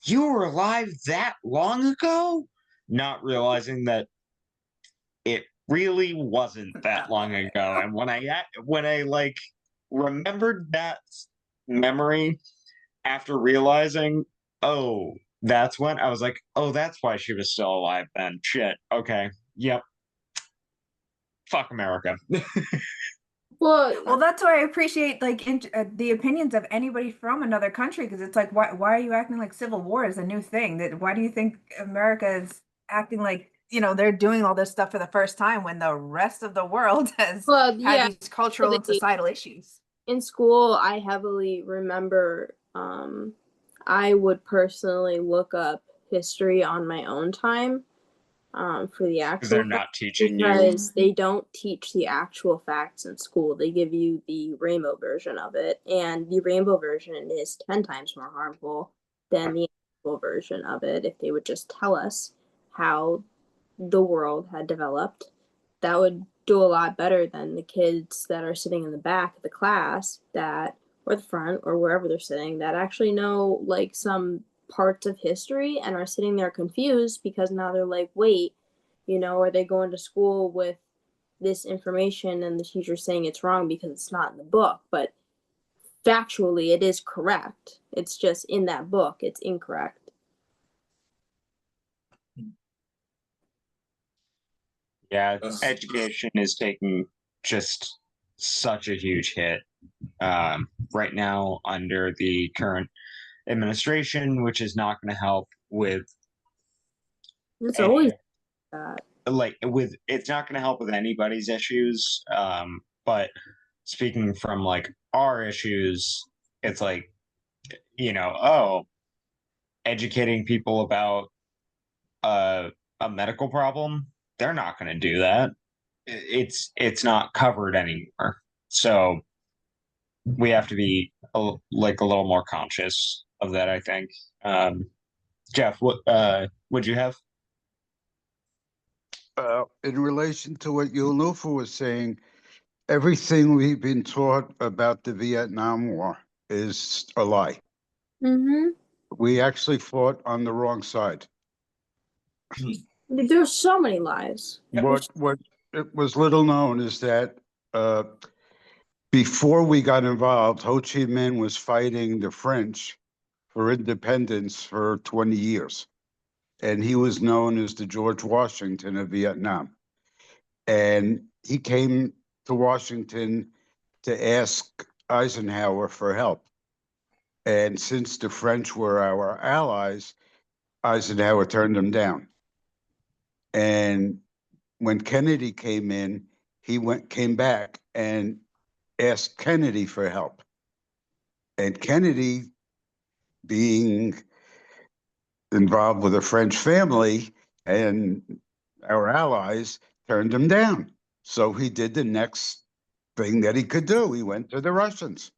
you were alive that long ago, not realizing that it really wasn't that long ago. And when I like remembered that memory after realizing, oh, that's when I was like, oh, that's why she was still alive then. Shit. Okay. Yep. Fuck America. Well, that's why I appreciate like the opinions of anybody from another country, because it's like, why are you acting like civil war is a new thing? That why do you think America is acting like, you know, they're doing all this stuff for the first time when the rest of the world has had these cultural and societal issues? In school, I heavily remember I would personally look up history on my own time for the actual they're not teaching because they don't teach the actual facts in school. They give you the rainbow version of it, and the rainbow version is 10 times more harmful than the actual version of it. If they would just tell us how the world had developed, that would do a lot better than the kids that are sitting in the back of the class or the front or wherever they're sitting that actually know like some parts of history and are sitting there confused because now they're like, wait, you know, are they going to school with this information and the teacher's saying it's wrong because it's not in the book, but factually it is correct. It's just in that book, it's incorrect. Yeah, education is taking just such a huge hit right now under the current administration, which is not going to help with It's always that. like with it's not going to help with anybody's issues. But speaking from like our issues, it's like, educating people about uh, a medical problem, they're not going to do that. It's not covered anymore. So we have to be like a little more conscious of that, I think. Jeff, what would you have? In relation to what Yulufa was saying, everything we've been taught about the Vietnam War is a lie. Mm-hmm. We actually fought on the wrong side. There's so many lies. What it was little known is that before we got involved, Ho Chi Minh was fighting the French for independence for 20 years. And he was known as the George Washington of Vietnam. And he came to Washington to ask Eisenhower for help. And since the French were our allies, Eisenhower turned them down. And when Kennedy came in, he came back and asked Kennedy for help. And Kennedy, being involved with a French family and our allies, turned him down. So he did the next thing that he could do. He went to the Russians.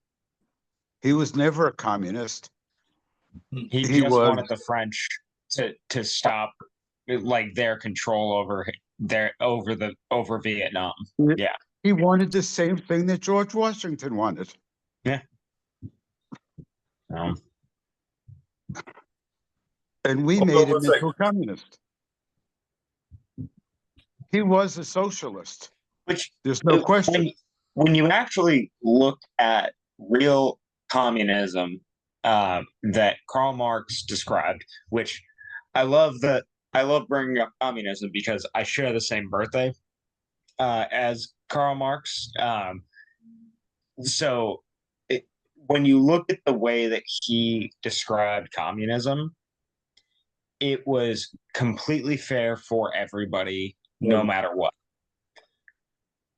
He was never a communist. He He just was wanted the French to stop like their control over Vietnam. Yeah. He wanted the same thing that George Washington wanted. Yeah. And we Hold made on him one into second. a communist. He was a socialist. Which There's no question. When you actually look at real communism that Karl Marx described, which I love bringing up communism because I share the same birthday as Karl Marx. So when you look at the way that he described communism, it was completely fair for everybody, no matter what.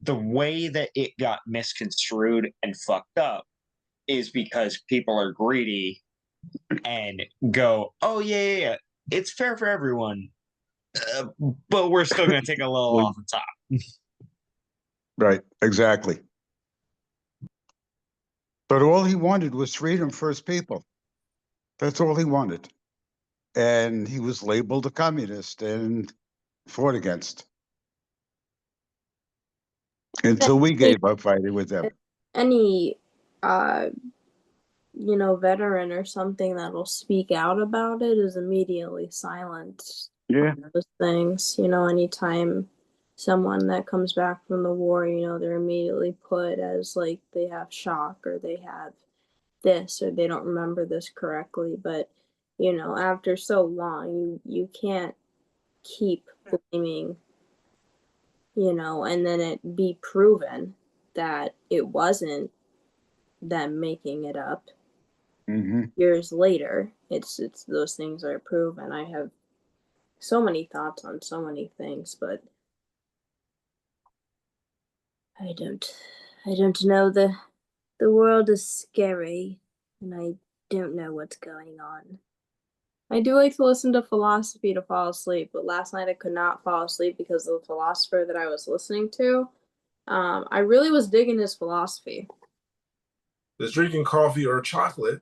The way that it got misconstrued and fucked up is because people are greedy and go, oh, yeah, it's fair for everyone, but we're still going to take a little off the top. Right, exactly. But all he wanted was freedom for his people. That's all he wanted. And he was labeled a communist and fought against until we gave up fighting with them. Any veteran or something that'll speak out about it is immediately silenced. Yeah. Those things, anytime someone that comes back from the war, they're immediately put as like they have shock or they have this or they don't remember this correctly. But after so long, you can't keep blaming, and then it be proven that it wasn't them making it up. Mm-hmm. Years later, it's those things are proven. I have so many thoughts on so many things, but I don't know. The world is scary and I don't know what's going on. I do like to listen to philosophy to fall asleep, but last night I could not fall asleep because of the philosopher that I was listening to. I really was digging his philosophy. Does drinking coffee or chocolate,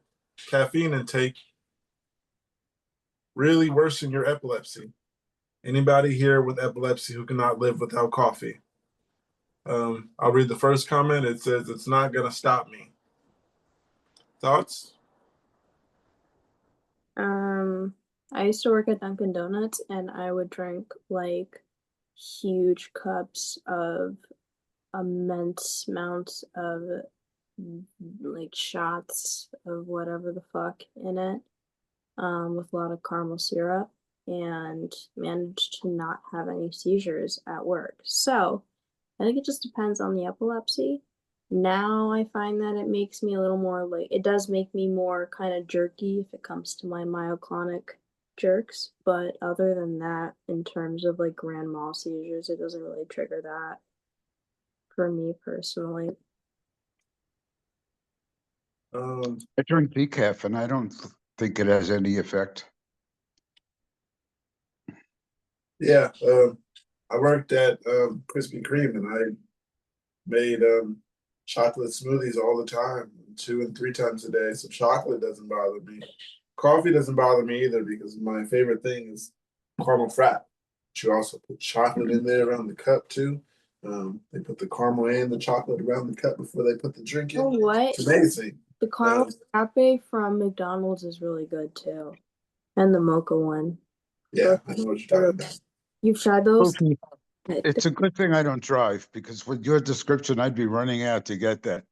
caffeine intake, really worsen your epilepsy? Anybody here with epilepsy who cannot live without coffee? I'll read the first comment. It says, it's not going to stop me. Thoughts? I used to work at Dunkin' Donuts and I would drink like huge cups of immense amounts of like shots of whatever the fuck in it, with a lot of caramel syrup, and managed to not have any seizures at work. So I think it just depends on the epilepsy. Now I find that it makes me a little more it does make me more kind of jerky if it comes to my myoclonic jerks, but other than that, in terms of like grand mal seizures, it doesn't really trigger that for me personally. I drink decaf and I don't think it has any effect. Yeah, I worked at Krispy Kreme and I made chocolate smoothies all the time, 2 and 3 times a day. So chocolate doesn't bother me. Coffee doesn't bother me either because my favorite thing is caramel frap. But you also put chocolate in there around the cup too. They put the caramel and the chocolate around the cup before they put the drink in. Oh, what? It's amazing. The caramel frappe from McDonald's is really good too, and the mocha one. Yeah, I know what you're talking about. You've tried those? Okay. It's a good thing I don't drive because with your description, I'd be running out to get that.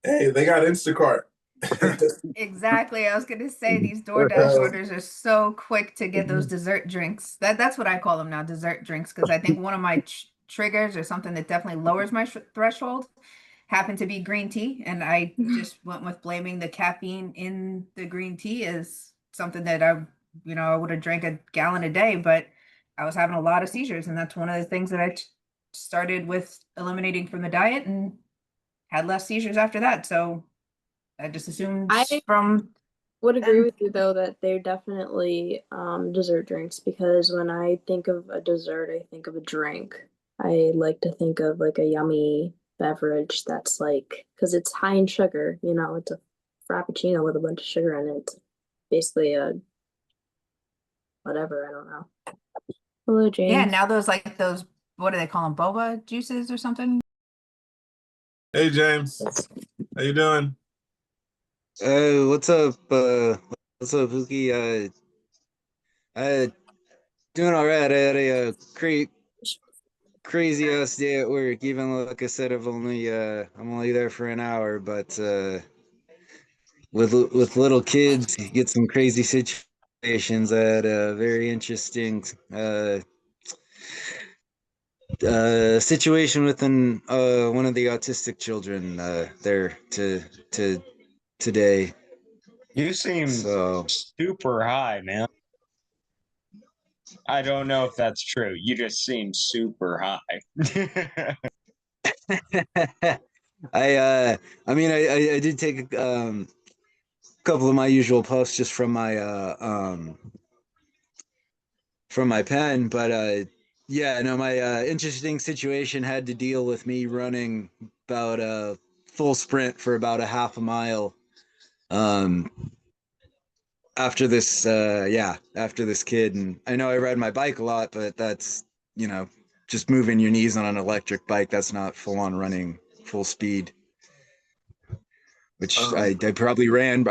Hey, they got Instacart. Exactly. I was gonna say these DoorDash orders are so quick to get those dessert drinks. That's what I call them now, dessert drinks, because I think one of my triggers or something that definitely lowers my threshold happened to be green tea, and I just went with blaming the caffeine in the green tea as something that I would have drank a gallon a day, but I was having a lot of seizures, and that's one of the things that I started with eliminating from the diet and had less seizures after that. So I just assumed from would agree with you though that they're definitely dessert drinks, because when I think of a dessert, I think of a drink. I like to think of like a yummy beverage that's like, because it's high in sugar, it's a frappuccino with a bunch of sugar in it. Basically a whatever, I don't know. Hello, James. Yeah, now those what do they call them, boba juices or something? Hey James, how you doing? What's up? What's up, Pookie? Doing all right. I had a crazy ass day at work. Even though, like I said, I'm only there for an hour, but with little kids, you get some crazy situations. I had a very interesting situation with one of the autistic children there today. You seem So super high, man. I don't know if that's true. You just seem super high. I did take a couple of my usual puffs just from my pen, but yeah, no, my interesting situation had to deal with me running about a full sprint for about a half a mile after this kid. And I know I ride my bike a lot, but that's just moving your knees on an electric bike. That's not full on running full speed, which I probably ran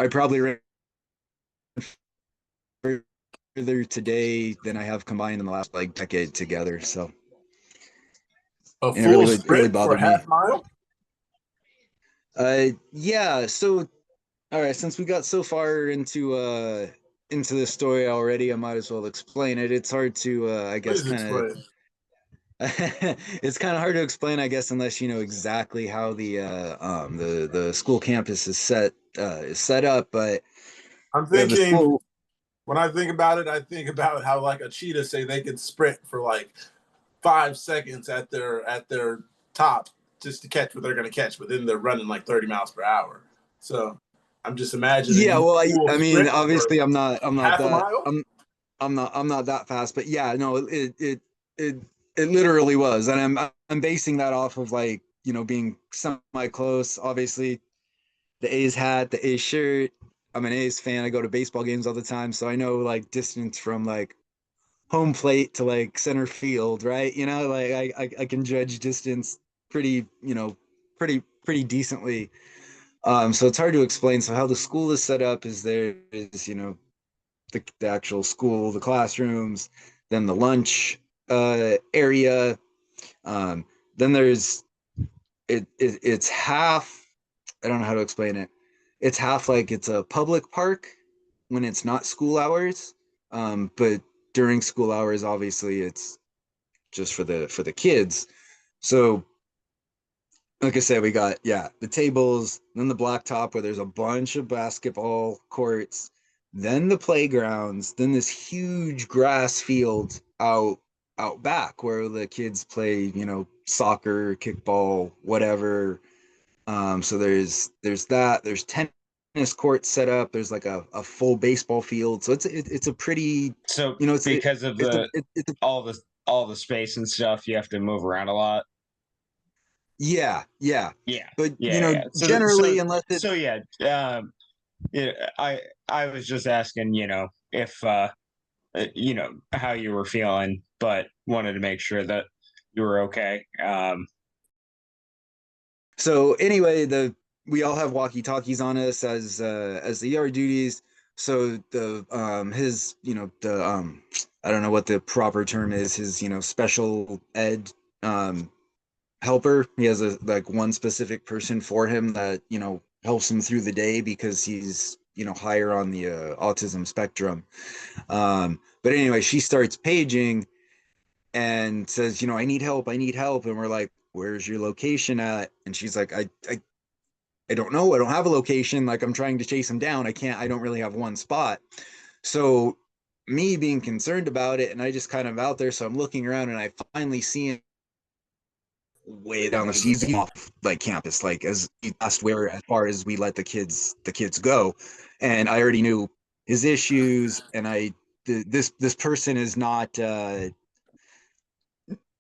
further today than I have combined in the last like decade together. So A and it full really sprint for bothered me. half mile? Yeah. So, all right. Since we got so far into the story already, I might as well explain it. It's hard to, I guess, Please explain. it's kind of hard to explain, I guess, unless you know exactly how the school campus is set up. But I'm we have the thinking, school. when I think about it, I think about how like a cheetah say they can sprint for like 5 seconds at their top just to catch what they're going to catch, but then they're running like 30 miles per hour. So I'm just imagining Yeah. Well, full I mean, sprint for obviously, I'm not half a that. mile. I'm not that fast, but yeah, no, it literally was, and I'm basing that off of like being semi close. Obviously, the A's hat, the A's shirt. I'm an A's fan. I go to baseball games all the time, so I know like distance from like home plate to like center field, right? Like I can judge distance pretty pretty decently. So it's hard to explain. So how the school is set up is there is the actual school, the classrooms, then the lunch area. Then there's it's half. I don't know how to explain it. It's half like it's a public park when it's not school hours, but during school hours, obviously, it's just for the kids. So, like I said, we got the tables, then the blacktop where there's a bunch of basketball courts, then the playgrounds, then this huge grass field out back where the kids play, you know, soccer, kickball, whatever. So there's that. There's tennis courts set up. There's like a full baseball field. So it's a pretty, So you know, because of it's a all the space and stuff, you have to move around a lot. yeah, yeah. Yeah, But you yeah, know, yeah. generally, unless it's So yeah, yeah, I was just asking, you know, if you know how you were feeling, but wanted to make sure that you were okay. so anyway, the we all have walkie-talkies on us as the yard duties. So the his, you know, the I don't know what the proper term is, his, you know, special ed um helper. He has a like one specific person for him that, you know, helps him through the day because he's, you know, higher on the autism spectrum. But anyway, she starts paging and says, you know, I need help, I need help. And we're like, where's your location at? And she's like, I don't know. I don't have a location. Like, I'm trying to chase him down. I don't really have one spot. So me being concerned about it, and I just kind of out there. So I'm looking around and I finally see him way down the street off like campus, like as past where as far as we let the kids go. And I already knew his issues, and this person is not in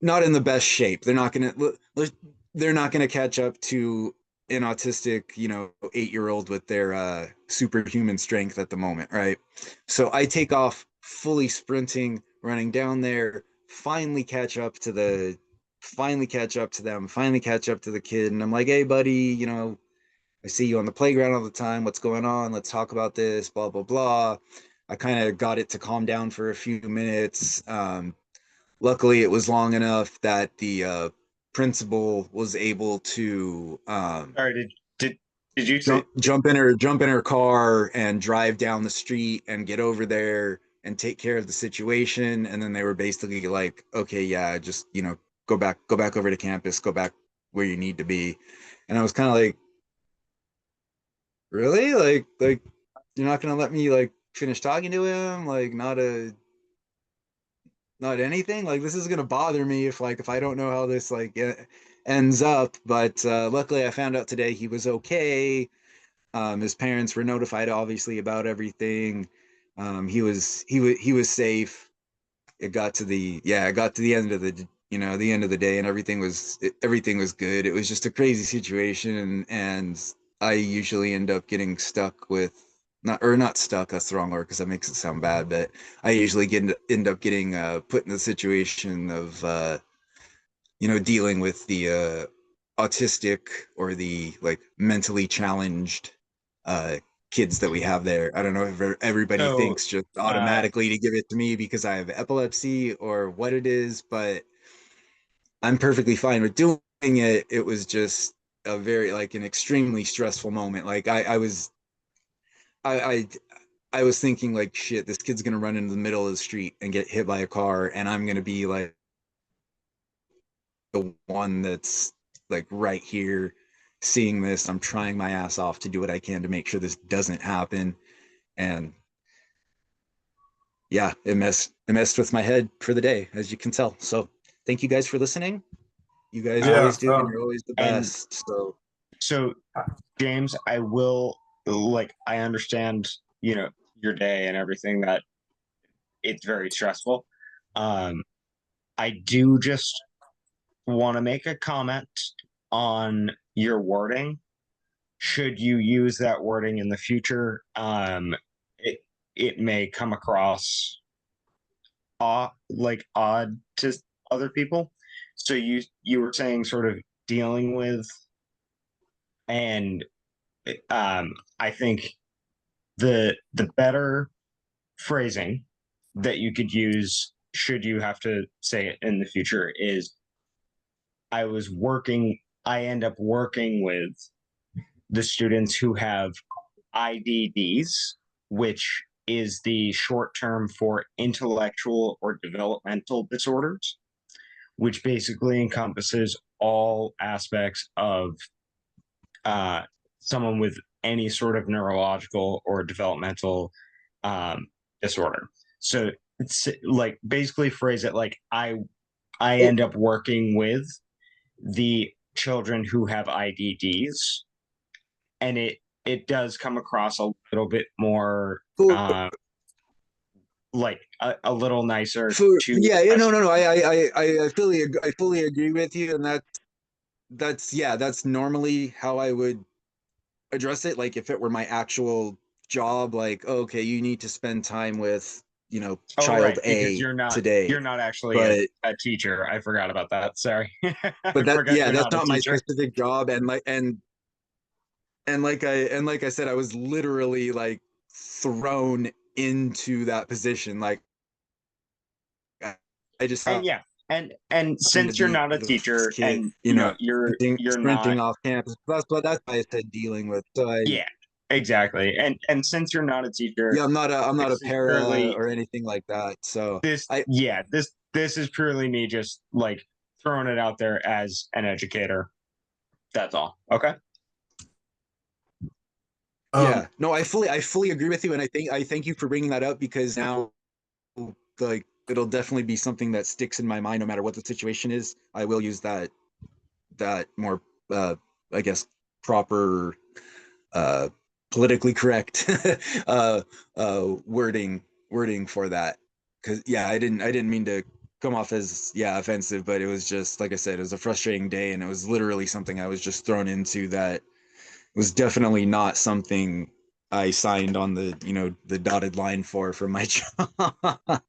the best shape. They're not gonna catch up to an autistic, you know, 8-year-old with their superhuman strength at the moment, right? So I take off fully sprinting, running down there, finally catch up to them, finally catch up to the kid, and I'm like, hey buddy, you know, I see you on the playground all the time. What's going on? Let's talk about this, blah blah blah. I kind of got it to calm down for a few minutes. Luckily, it was long enough that the principal was able to Sorry, did you say? jump in her car and drive down the street and get over there and take care of the situation. And then they were basically like, okay, yeah, just, you know, go back over to campus, go back where you need to be. And I was kind of like, really, like you're not gonna let me like finish talking to him, like not anything. Like, this is gonna bother me if I don't know how this like ends up. But luckily I found out today he was okay. His parents were notified obviously about everything. He was safe. It got to the end of the end of the day, and everything was good. It was just a crazy situation, and I usually end up getting stuck with not stuck, that's the wrong word because that makes it sound bad, but I usually end up getting put in the situation of you know, dealing with the autistic or the like mentally challenged uh kids that we have there. I don't know if everybody So, thinks just uh, automatically to give it to me because I have epilepsy or what it is, but I'm perfectly fine with doing it. It was just a very like an extremely stressful moment. Like I I was thinking like, shit, this kid's gonna run into the middle of the street and get hit by a car, and I'm gonna be like the one that's like right here seeing this. I'm trying my ass off to do what I can to make sure this doesn't happen. And yeah, it messed with my head for the day, as you can tell. So thank you guys for listening. You guys Yeah. always do, and you're always the and best. So so James, I will, like, I understand, you know, your day and everything, that it's very stressful. Um, I do just want to make a comment on your wording. Should you use that wording in the future, it it may come across odd to other people. So you were saying sort of dealing with, and I think the better phrasing that you could use, should you have to say it in the future, is I end up working with the students who have IDDs, which is the short term for intellectual or developmental disorders, which basically encompasses all aspects of uh, someone with any sort of neurological or developmental disorder. So it's like basically phrase it like I end up working with the children who have IDDs, and it does come across a little bit more like a little nicer to no, I fully agree with you, and that's normally how I would address it. Like if it were my actual job, like, okay, you need to spend time with, child because A today. you're not actually But a teacher. I forgot about that. Sorry. I but forgot you're that's not a not my teacher. specific job. And like I said, I was literally like thrown into that position. Like I just And yeah, and happened to since you're be not a the first teacher kid, and you're sprinting not, off campus. That's why I said dealing with. yeah, exactly. And since you're not a teacher, I'm not a this is para purely or anything like that. So this I yeah, this is purely me just like throwing it out there as an educator. That's all. Okay. yeah, no, I fully agree with you, and I thank you for bringing that up, because now, like, it'll definitely be something that sticks in my mind no matter what the situation is. I will use that more I guess proper uh politically correct wording for that, because I didn't mean to come off as offensive, but it was just, like I said, it was a frustrating day, and it was literally something I was just thrown into that was definitely not something I signed on the dotted line for my job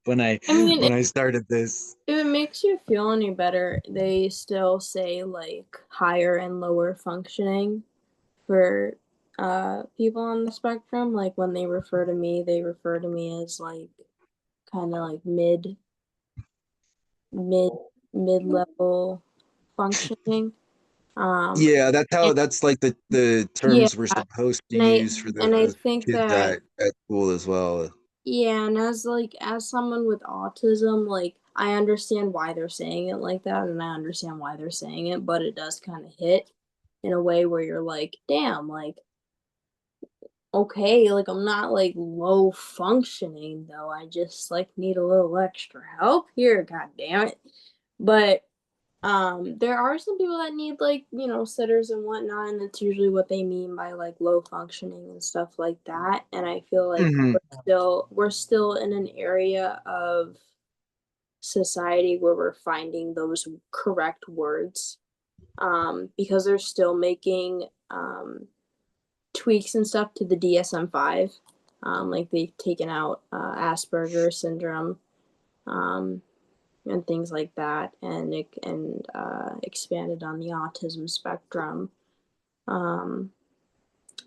when I I mean, when I started this. if it makes you feel any better, they still say like higher and lower functioning for people on the spectrum. Like when they refer to me, they refer to me as like kind of like mid mid level functioning. Yeah, And that's like the yeah, terms we're supposed to and I use for and I the think kids that at school as well. yeah, and as someone with autism, like I understand why they're saying it like that, and I understand why they're saying it, but it does kind of hit in a way where you're like, damn, like okay, like I'm not like low functioning though. I just like need a little extra help here, god damn it. But there are some people that need like, sitters and whatnot, and that's usually what they mean by like low functioning and stuff like that. And I feel like Hmm. we're still in an area of society where we're finding those correct words. Because they're still making tweaks and stuff to the DSM-5. Like they've taken out Asperger's syndrome, and things like that, and expanded on the autism spectrum, um,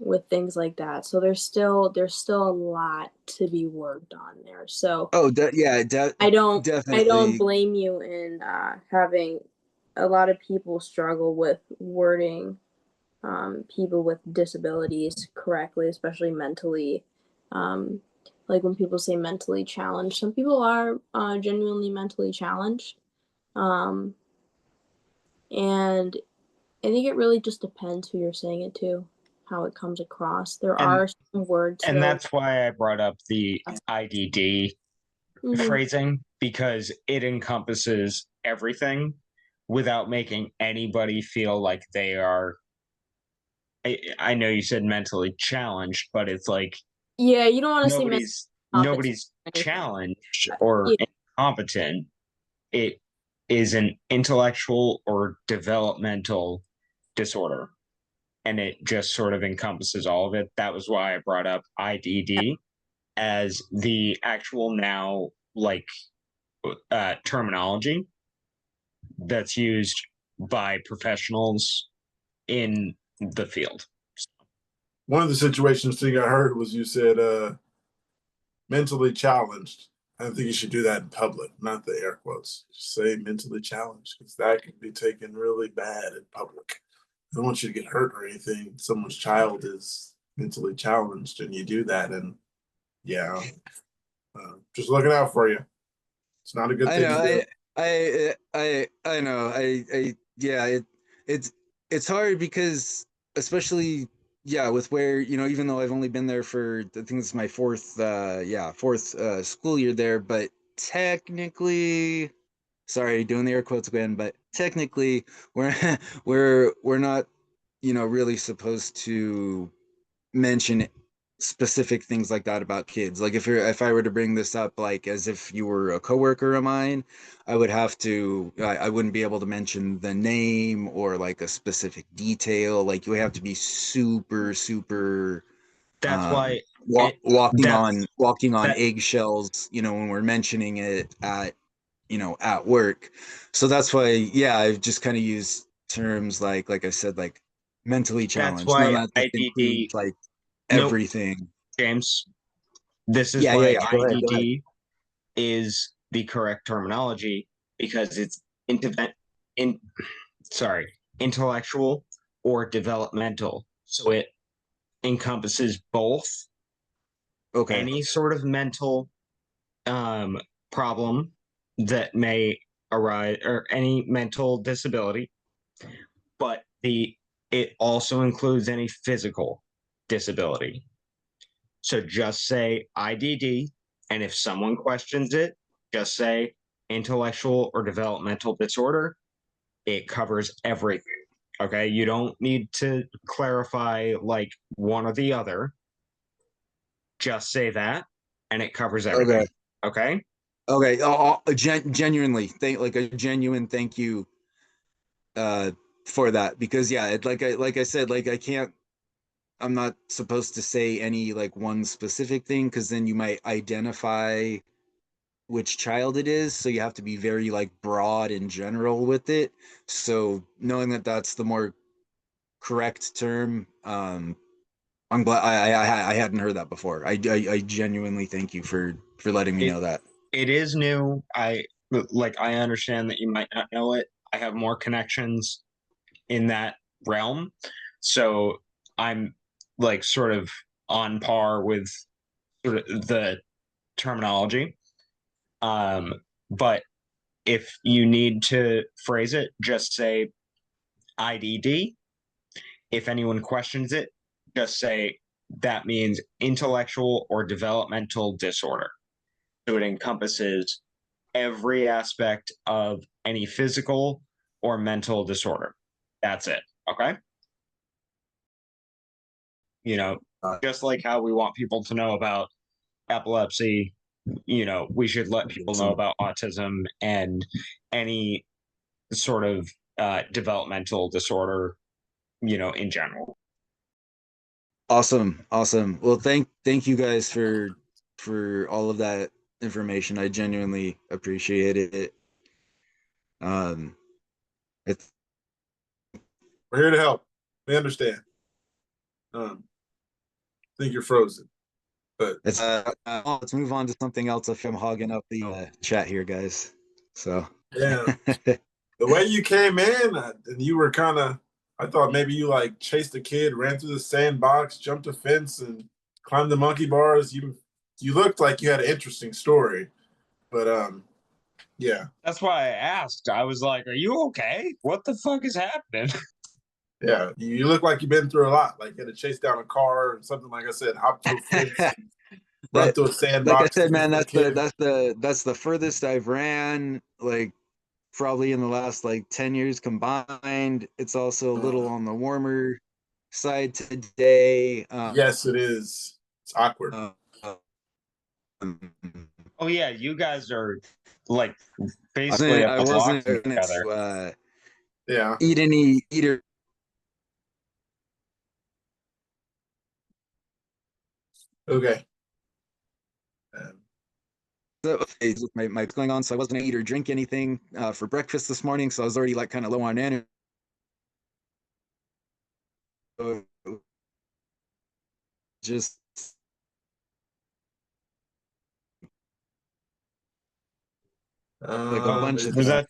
with things like that. So there's still a lot to be worked on there. So Oh, I don't definitely. blame you in having a lot of people struggle with wording people with disabilities correctly, especially mentally. Um, like when people say mentally challenged, some people are genuinely mentally challenged. Um, and I think it really just depends who you're saying it to, how it comes across. There And are some words and though. that's why I brought up the IDD Mhm. phrasing, because it encompasses everything without making anybody feel like they are. I know you said mentally challenged, but it's like Yeah, you don't want to say mentally competent nobody's or anything. challenged or Yeah, incompetent. It is an intellectual or developmental disorder, and it just sort of encompasses all of it. That was why I brought up IDD as the actual now like terminology that's used by professionals in the field. One of the situations thing I heard was you said mentally challenged. I think you should do that in public, not the air quotes. Just say mentally challenged, because that can be taken really bad in public. I don't want you to get hurt or anything. Someone's child is mentally challenged, and you do that, and yeah, just looking out for you. It's not a good I thing know. to do. I know. Yeah. It's hard because, especially yeah, with where, even though I've only been there for, I think it's my fourth school year there, but technically, sorry, doing the air quotes again, but technically we're we're not, really supposed to mention specific things like that about kids. Like if I were to bring this up like as if you were a coworker of mine, I would have to I wouldn't be able to mention the name or like a specific detail. Like you have to be super That's why walking on that eggshells, when we're mentioning it at work. So that's why, yeah, I've just kind of used terms like I said, like mentally that's challenged. None why of that just IDD. includes like Nope, everything. James. This is Yeah. why Go ahead. IDD is the correct terminology because it's in sorry, intellectual or developmental. So it encompasses both Okay. any sort of mental problem that may arise or any mental disability, but it also includes any physical disability. So just say IDD, and if someone questions it, just say intellectual or developmental disorder. It covers everything. Okay. You don't need to clarify like one or the other. Just say that, and it covers everything. Okay. Okay. Genuinely, like a genuine thank you for that, because yeah, like I said, like I'm not supposed to say any like one specific thing because then you might identify which child it is, so you have to be very like broad and general with it. So knowing that that's the more correct term, I'm glad I hadn't heard that before. I genuinely thank you for letting me know that. It is new. I understand that you might not know it. I have more connections in that realm, so I'm like sort of on par with sort of the terminology. But if you need to phrase it, just say IDD. If anyone questions it, just say that means intellectual or developmental disorder. So it encompasses every aspect of any physical or mental disorder. That's it. Okay. Just like how we want people to know about epilepsy, we should let people know about autism and any sort of developmental disorder, in general. Awesome. Well, thank you guys for all of that information. I genuinely appreciate it. It's We're here to help. We understand. I think you're frozen, but let's move on to something else if I'm hogging up the chat here, guys. So yeah, the way you came in and you were kind of, I thought maybe you like chased a kid, ran through the sandbox, jumped a fence, and climbed the monkey bars. You looked like you had an interesting story, but yeah. That's why I asked. I was like, "Are you okay? What the fuck is happening?" Yeah, you look like you've been through a lot. Like you had to chase down a car and something, like I said, hop through a fence, run through a sandbox. Like I said, man, that's the furthest I've ran, like probably in the last like 10 years combined. It's also a little on the warmer side today. Yes, it is. It's awkward. Oh yeah, you guys are like basically I wasn't together. Yeah. Eat any eater. Okay. My going on, so I wasn't gonna eat or drink anything for breakfast this morning, so I was already like kind of low on energy. Just like a bunch of was that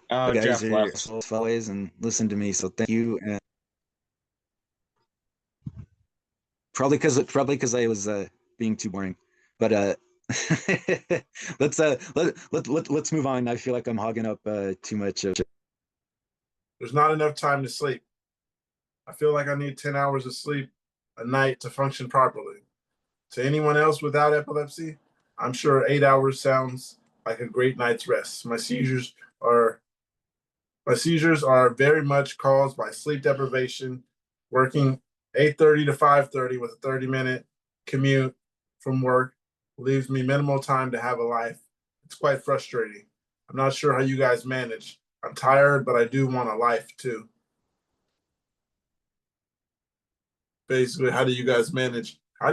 guys Jeff are left. always and listen to me, so thank you. And probably because I was being too boring, but let's move on. I feel like I'm hogging up too much of. There's not enough time to sleep. I feel like I need 10 hours of sleep a night to function properly. To anyone else without epilepsy, I'm sure 8 hours sounds like a great night's rest. My seizures are very much caused by sleep deprivation, working 8:30 to 5:30 with a 30-minute commute from work leaves me minimal time to have a life. It's quite frustrating. I'm not sure how you guys manage. I'm tired, but I do want a life too. Basically, how do you guys manage? I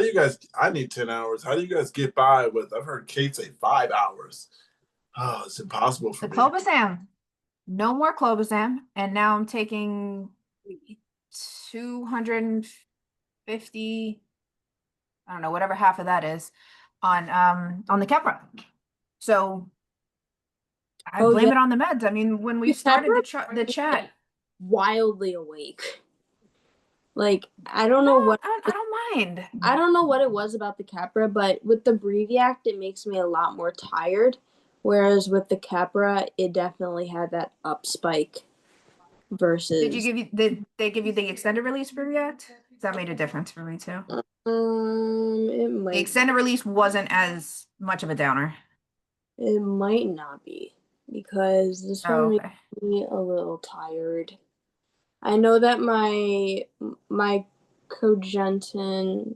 need 10 hours. How do you guys get by with, I've heard Kate say 5 hours. Oh, it's impossible for The me. clobazam, no more clobazam, and now I'm taking 250, I don't know, whatever half of that is, on the Keppra. So I Oh, blame yeah. it on the meds. I mean, when we The started Keppra? the chat, Wildly awake. Like, I don't know what I don't mind. I don't know what it was about the Capra, but with the Breviact, it makes me a lot more tired. Whereas with the Capra, it definitely had that up spike versus. Did they give you the extended release for React? That made a difference for me too. It The might extended release wasn't as much of a downer. it might not be because this one Oh, makes okay. me a little tired. I know that my cogentin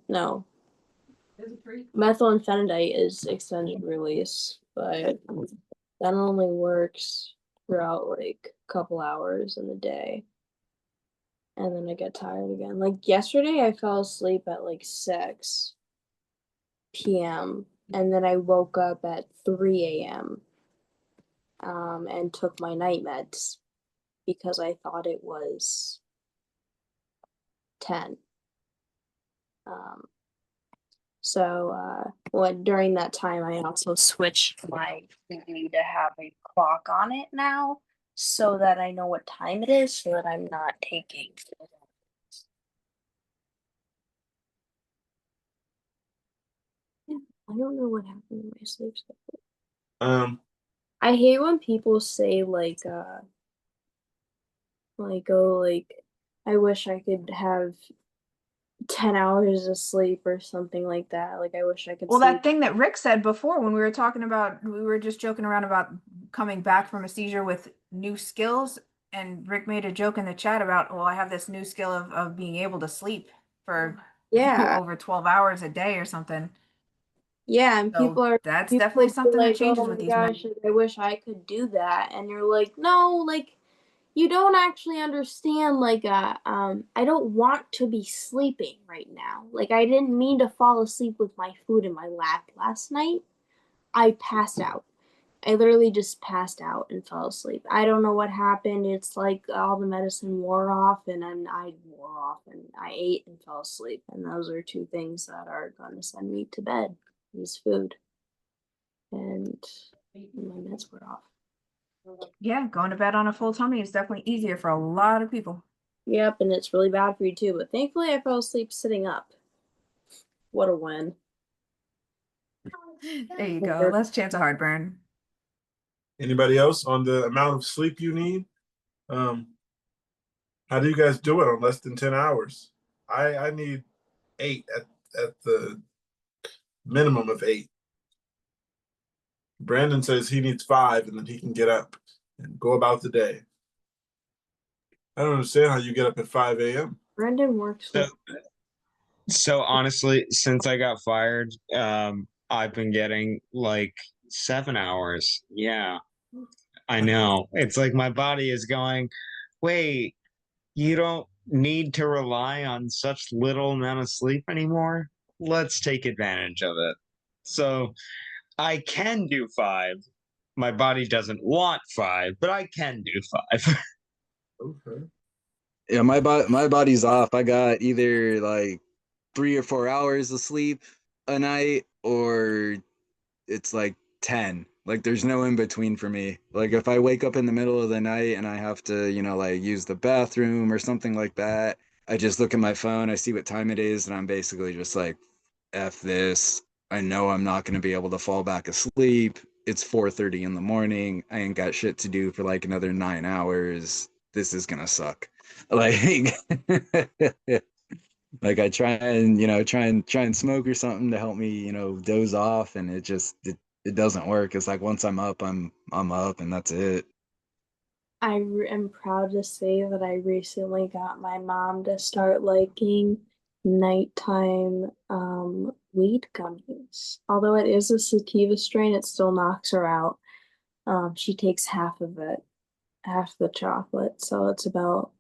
methylphenidate is extended release, but that only works throughout like a couple hours in the day. And then I get tired again. Like yesterday I fell asleep at like 6 p.m. and then I woke up at 3 a.m. And took my night meds because I thought it was 10. During that time, I also switched my TV to have a clock on it now, so that I know what time it is, so that I'm not taking. I don't know what happened in my sleep cycle. I hate when people say I wish I could have 10 hours of sleep or something like that. Like, I wish I could Well, sleep. that thing that Rick said before when we were talking about, we were just joking around about coming back from a seizure with new skills. And Rick made a joke in the chat about, well, I have this new skill of being able to sleep for over 12 hours a day or something. Yeah, and So that's definitely something that changes oh with my these meds. gosh, I wish I could do that. And you're like, no, like, you don't actually understand. I don't want to be sleeping right now. Like, I didn't mean to fall asleep with my food in my lap last night. I passed out. I literally just passed out and fell asleep. I don't know what happened. It's like all the medicine wore off, and then I wore off, and I ate and fell asleep. And those are two things that are going to send me to bed, is food. And my meds were off. Yeah, going to bed on a full tummy is definitely easier for a lot of people. Yep, and it's really bad for you too. But thankfully, I fell asleep sitting up. What a win. There you go. Less chance of heartburn. Anybody else on the amount of sleep you need? How do you guys do it on less than 10 hours? I need 8 at the minimum of 8. Brandon says he needs 5 and then he can get up and go about the day. I don't understand how you get up at 5 a.m. Brendan works So, so honestly, since I got fired, I've been getting like 7 hours. Yeah, I know. It's like my body is going, wait, you don't need to rely on such little amount of sleep anymore. Let's take advantage of it. So I can do 5. My body doesn't want 5, but I can do 5. Okay. Yeah, my body's off. I got either like 3 or 4 hours of sleep a night, or it's like 10. Like there's no in between for me. Like if I wake up in the middle of the night and I have to, like use the bathroom or something like that, I just look at my phone, I see what time it is, and I'm basically just like, F this. I know I'm not gonna be able to fall back asleep. It's 4:30 in the morning. I ain't got shit to do for like another 9 hours. This is gonna suck. Like Like I try and, try and smoke or something to help me, doze off, and it doesn't work. It's like once I'm up, I'm up, and that's it. Am proud to say that I recently got my mom to start liking nighttime weed gummies. Although it is a sativa strain, it still knocks her out. She takes half of it, half the chocolate, so it's about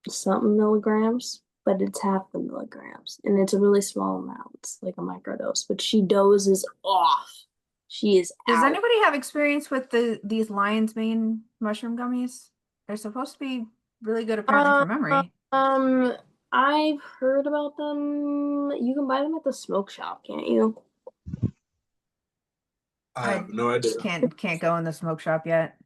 something milligrams, but it's half the milligrams, and it's a really small amount. It's like a microdose, but she dozes off. She is Does out. anybody have experience with these lion's mane mushroom gummies? They're supposed to be really good apparently for memory. I've heard about them. You can buy them at the smoke shop, can't you? I have no idea. Just can't go in the smoke shop yet.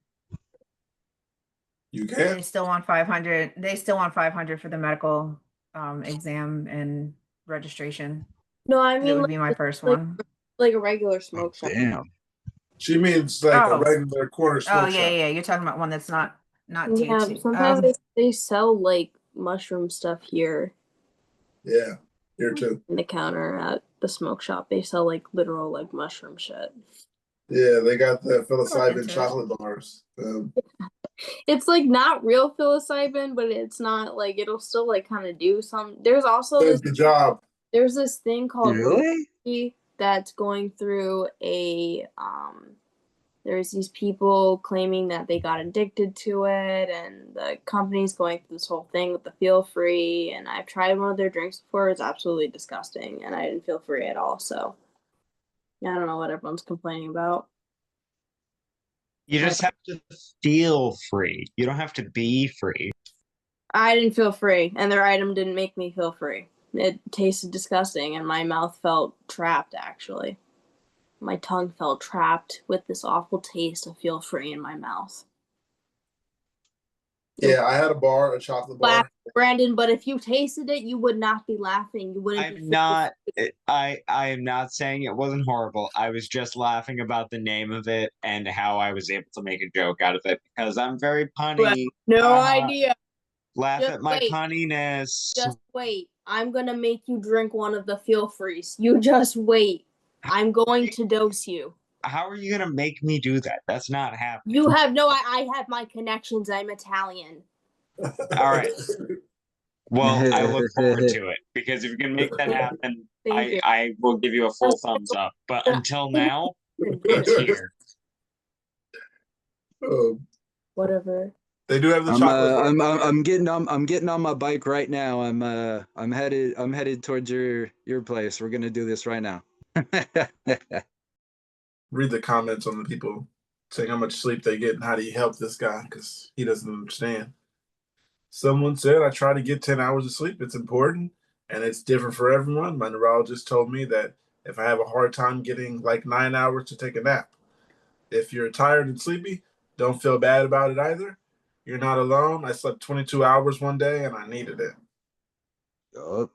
You They can. still want 500. They still want 500 for the medical exam and registration. No, I That mean would be my first like, one. like a regular smoke shop. Damn. She means like a Oh. regular corner Oh smoke yeah, shop. yeah. You're talking about one that's not Yeah, THC. sometimes they sell like mushroom stuff here Yeah, here too. in the counter at the smoke shop. They sell like literal like mushroom shit. Yeah, they got the into psilocybin it. chocolate bars. It's like not real psilocybin, but it's not like it'll still like kind of do some. There's also Does the job. there's this thing called Really? that's going through a there's these people claiming that they got addicted to it, and the company's going through this whole thing with the feel free, and I've tried one of their drinks before. It's absolutely disgusting, and I didn't feel free at all, so I don't know what everyone's complaining about. You just have to feel free. You don't have to be free. I didn't feel free, and their item didn't make me feel free. It tasted disgusting, and my mouth felt trapped, actually. My tongue felt trapped with this awful taste of feel free in my mouth. Yeah, I had a chocolate bar. Brandon, but if you tasted it, you would not be laughing. You wouldn't I'm be not. I am not saying it wasn't horrible. I was just laughing about the name of it and how I was able to make a joke out of it because I'm very punny. No idea. Laugh Just at my wait. punniness. Just wait. I'm gonna make you drink one of the feel frees. You just wait. I'm going to dose you. How are you gonna make me do that? That's not happening. You have no. I have my connections. I'm Italian. All right. Well, I look forward to it because if you can make that happen, I will give you a full thumbs up. But until now, it's here. Whatever. They do have the chocolate bar. I'm getting on my bike right now. I'm headed towards your place. We're gonna do this right now. Read the comments on the people saying how much sleep they get and how do you help this guy because he doesn't understand. Someone said I try to get 10 hours of sleep. It's important and it's different for everyone. My neurologist told me that if I have a hard time getting like 9 hours to take a nap. If you're tired and sleepy, don't feel bad about it either. You're not alone. I slept 22 hours one day and I needed it. Yup.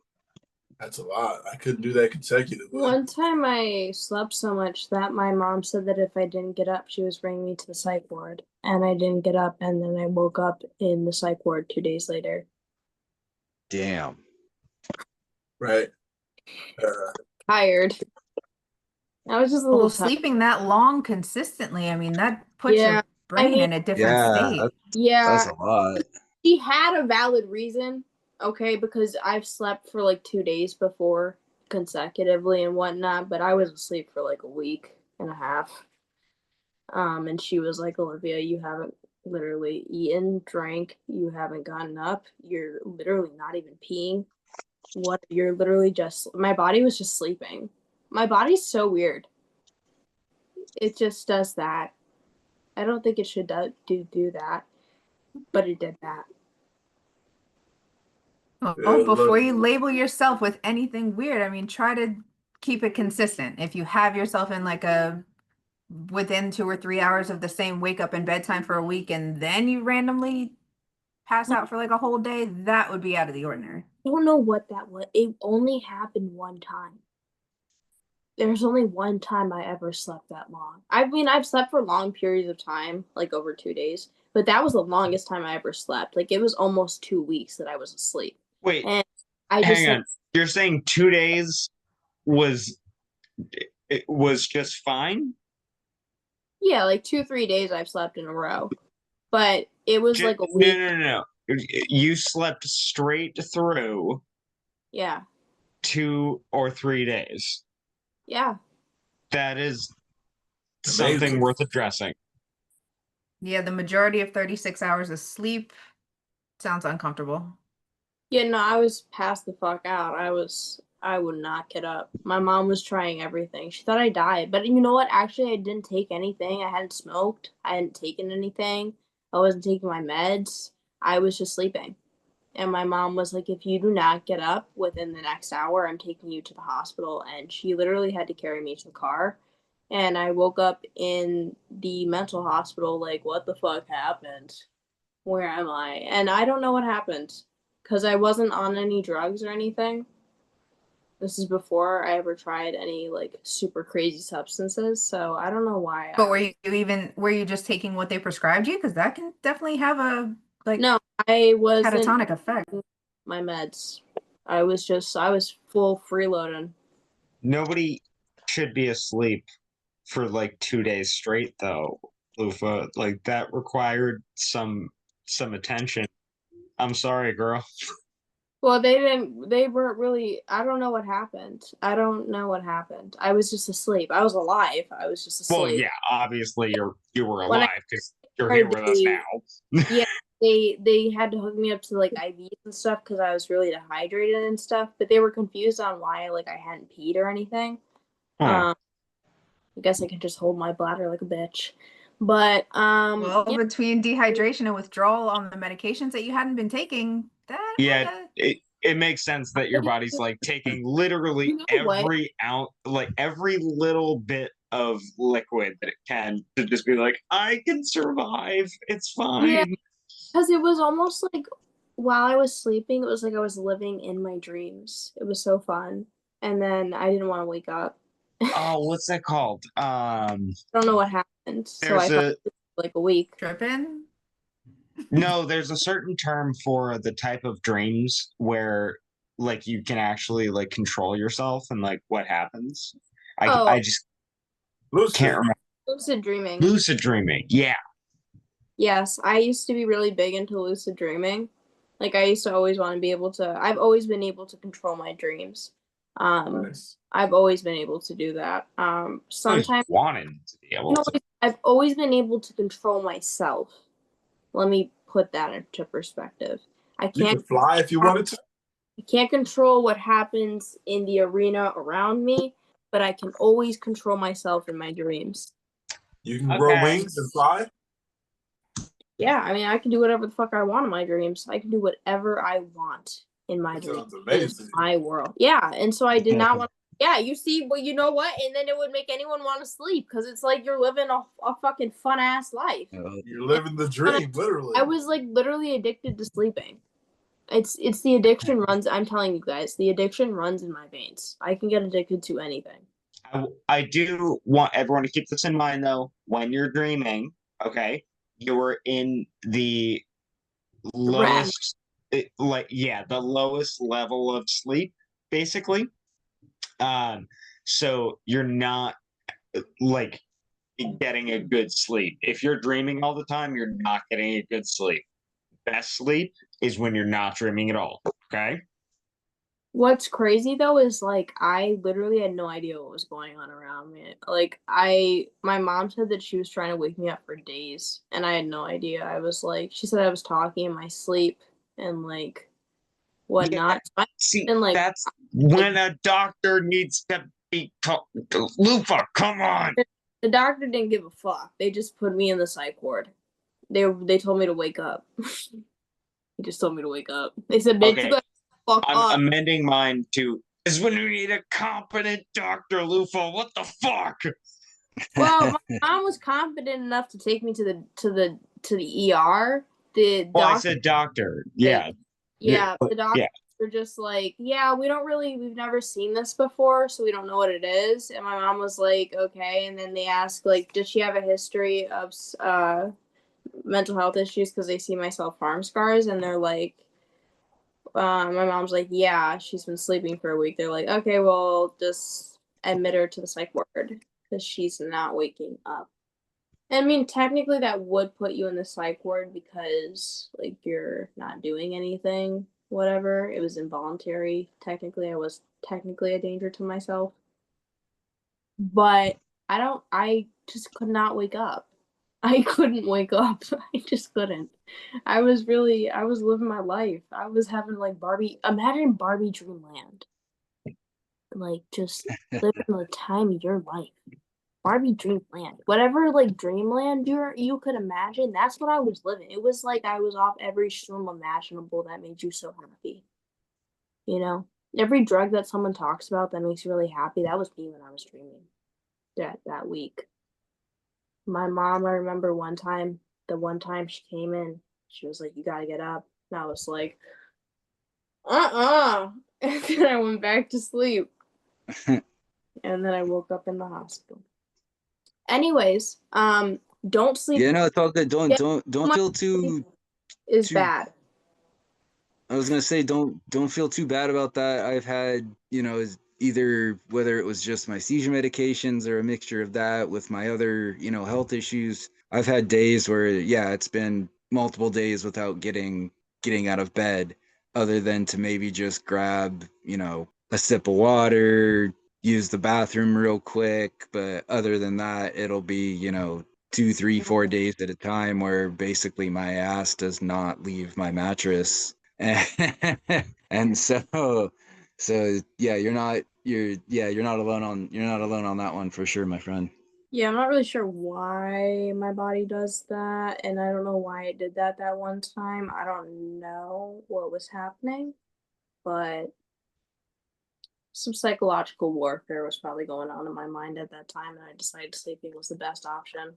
That's a lot. I couldn't do that consecutively. One time I slept so much that my mom said that if I didn't get up, she was bringing me to the psych ward. And I didn't get up, and then I woke up in the psych ward 2 days later. Damn. Right. Tired. I was just a little Well, sleeping that long consistently, I mean, that puts Yeah, your brain mean- in a different Yeah, state. that's a lot. She had a valid reason, okay, because I've slept for like 2 days before consecutively and whatnot, but I was asleep for like a week and a half. And she was like, Olivia, you haven't literally eaten, drank, you haven't gotten up, you're literally not even peeing. What you're literally just my body was just sleeping. My body's so weird. It just does that. I don't think it should do that, but it did that. Well, before you label yourself with anything weird, I mean, try to keep it consistent. If you have yourself in like within 2 or 3 hours of the same wake up and bedtime for a week, and then you randomly pass out for like a whole day, that would be out of the ordinary. I don't know what that was. It only happened one time. There's only one time I ever slept that long. I mean, I've slept for long periods of time, like over 2 days, But that was the longest time I ever slept. Like it was almost 2 weeks that I was asleep. Wait, And I just hang on. You're saying 2 days was it was just fine? yeah, like 2-3 days I've slept in a row. But it was like a No, week. no. You slept straight through Yeah. 2 or 3 days. Yeah. That is Amazing. something worth addressing. Yeah, the majority of 36 hours of sleep sounds uncomfortable. Yeah, no, I was passed the fuck out. I would not get up. My mom was trying everything. She thought I died. But you know what? Actually, I didn't take anything. I hadn't smoked. I hadn't taken anything. I wasn't taking my meds. I was just sleeping. And my mom was like, if you do not get up within the next hour, I'm taking you to the hospital. And she literally had to carry me to the car. And I woke up in the mental hospital like, what the fuck happened? Where am I? And I don't know what happened because I wasn't on any drugs or anything. This is before I ever tried any like super crazy substances, so I don't know why. But were you just taking what they prescribed you? Because that can definitely have a No, I wasn't catatonic effect. my meds. I was full freeloading. Nobody should be asleep for like 2 days straight, though, Lufa. Like that required some attention. I'm sorry, girl. Well, they weren't really. I don't know what happened. I don't know what happened. I was just asleep. I was alive. I was just asleep. Well, yeah, obviously you were When I alive because you're here with us now. Yeah, they had to hook me up to like IVs and stuff because I was really dehydrated and stuff. But they were confused on why like I hadn't peed or anything. Huh. I guess I could just hold my bladder like a bitch. But Well, yeah, between dehydration and withdrawal on the medications that you hadn't been taking, that Yeah, it makes sense that your body's like taking literally You know what? every ounce, like every little bit of liquid that it can to just be like, I can survive. It's fine. Yeah, because it was almost like while I was sleeping, it was like I was living in my dreams. It was so fun. And then I didn't want to wake up. Oh, what's that called? I don't know what happened. So I There's felt a like a week. tripping. no, there's a certain term for the type of dreams where like you can actually like control yourself and like what happens. I just Lucid. can't remember. Lucid dreaming. Lucid dreaming. Yeah. Yes, I used to be really big into lucid dreaming. Like I used to always want to be able to I've always been able to control my dreams. Nice. I've always been able to do that. Sometimes Always wanted to be able no, to. I've always been able to control myself. Let me put that into perspective. I You can't could fly if you wanted to. I can't control what happens in the arena around me, but I can always control myself in my dreams. You can grow wings and fly. Yeah, I mean, I can do whatever the fuck I want in my dreams. I can do whatever I want in my That dreams. sounds amazing. In my world. Yeah, and so I did not want. Yeah, you see, well, you know what? And then it would make anyone want to sleep because it's like you're living a fucking fun ass life. You're living the dream, literally. I was like literally addicted to sleeping. It's the addiction runs. I'm telling you guys, the addiction runs in my veins. I can get addicted to anything. I do want everyone to keep this in mind though. When you're dreaming, okay, you're in the lowest, the lowest level of sleep, basically. So you're not like getting a good sleep. If you're dreaming all the time, you're not getting a good sleep. Best sleep is when you're not dreaming at all. Okay. What's crazy though is like I literally had no idea what was going on around me. Like my mom said that she was trying to wake me up for days and I had no idea. I was like she said I was talking in my sleep and like whatnot. Yeah, see, and like that's when a doctor needs to be talked to. Lufa, come on. the doctor didn't give a fuck. They just put me in the psych ward. They told me to wake up. He just told me to wake up. They said, bitch, Okay. you gotta fuck I'm up. amending mine to is when you need a competent doctor, Lufa. What the fuck? Well, my mom was confident enough to take me to the ER. The Well, I doctor, said doctor. Yeah. the doctors were just like, yeah, we've never seen this before, so we don't know what it is. And my mom was like, okay. And then they asked, like, does she have a history of mental health issues because they see my self-harm scars and they're like, my mom's like, yeah, she's been sleeping for a week. They're like, okay, well, just admit her to the psych ward because she's not waking up. And I mean, technically that would put you in the psych ward because like you're not doing anything, whatever. It was involuntary. Technically, I was technically a danger to myself. But I just could not wake up. I couldn't wake up. I just couldn't. I was living my life. I was having like imagine Barbie Dreamland. Like just living the time of your life. Barbie Dreamland. Whatever like dreamland you could imagine, that's what I was living. It was like I was off every shroom imaginable that made you so happy. You know? Every drug that someone talks about that makes you really happy, that was me when I was dreaming. That week. My mom, I remember the one time she came in, she was like, you gotta get up. And I was like, and then I went back to sleep. And then I woke up in the hospital. Anyways, don't sleep. Yeah, no, it's all good. Don't Yeah, don't feel too is too bad. I was gonna say don't feel too bad about that. I've had, either whether it was just my seizure medications or a mixture of that with my other, health issues. I've had days where, yeah, it's been multiple days without getting out of bed, other than to maybe just grab, a sip of water, use the bathroom real quick. But other than that, it'll be, 2, 3, 4 days at a time where basically my ass does not leave my mattress. And so yeah, you're not alone on that one for sure, my friend. Yeah, I'm not really sure why my body does that, and I don't know why it did that one time. I don't know what was happening, but some psychological warfare was probably going on in my mind at that time, and I decided sleeping was the best option.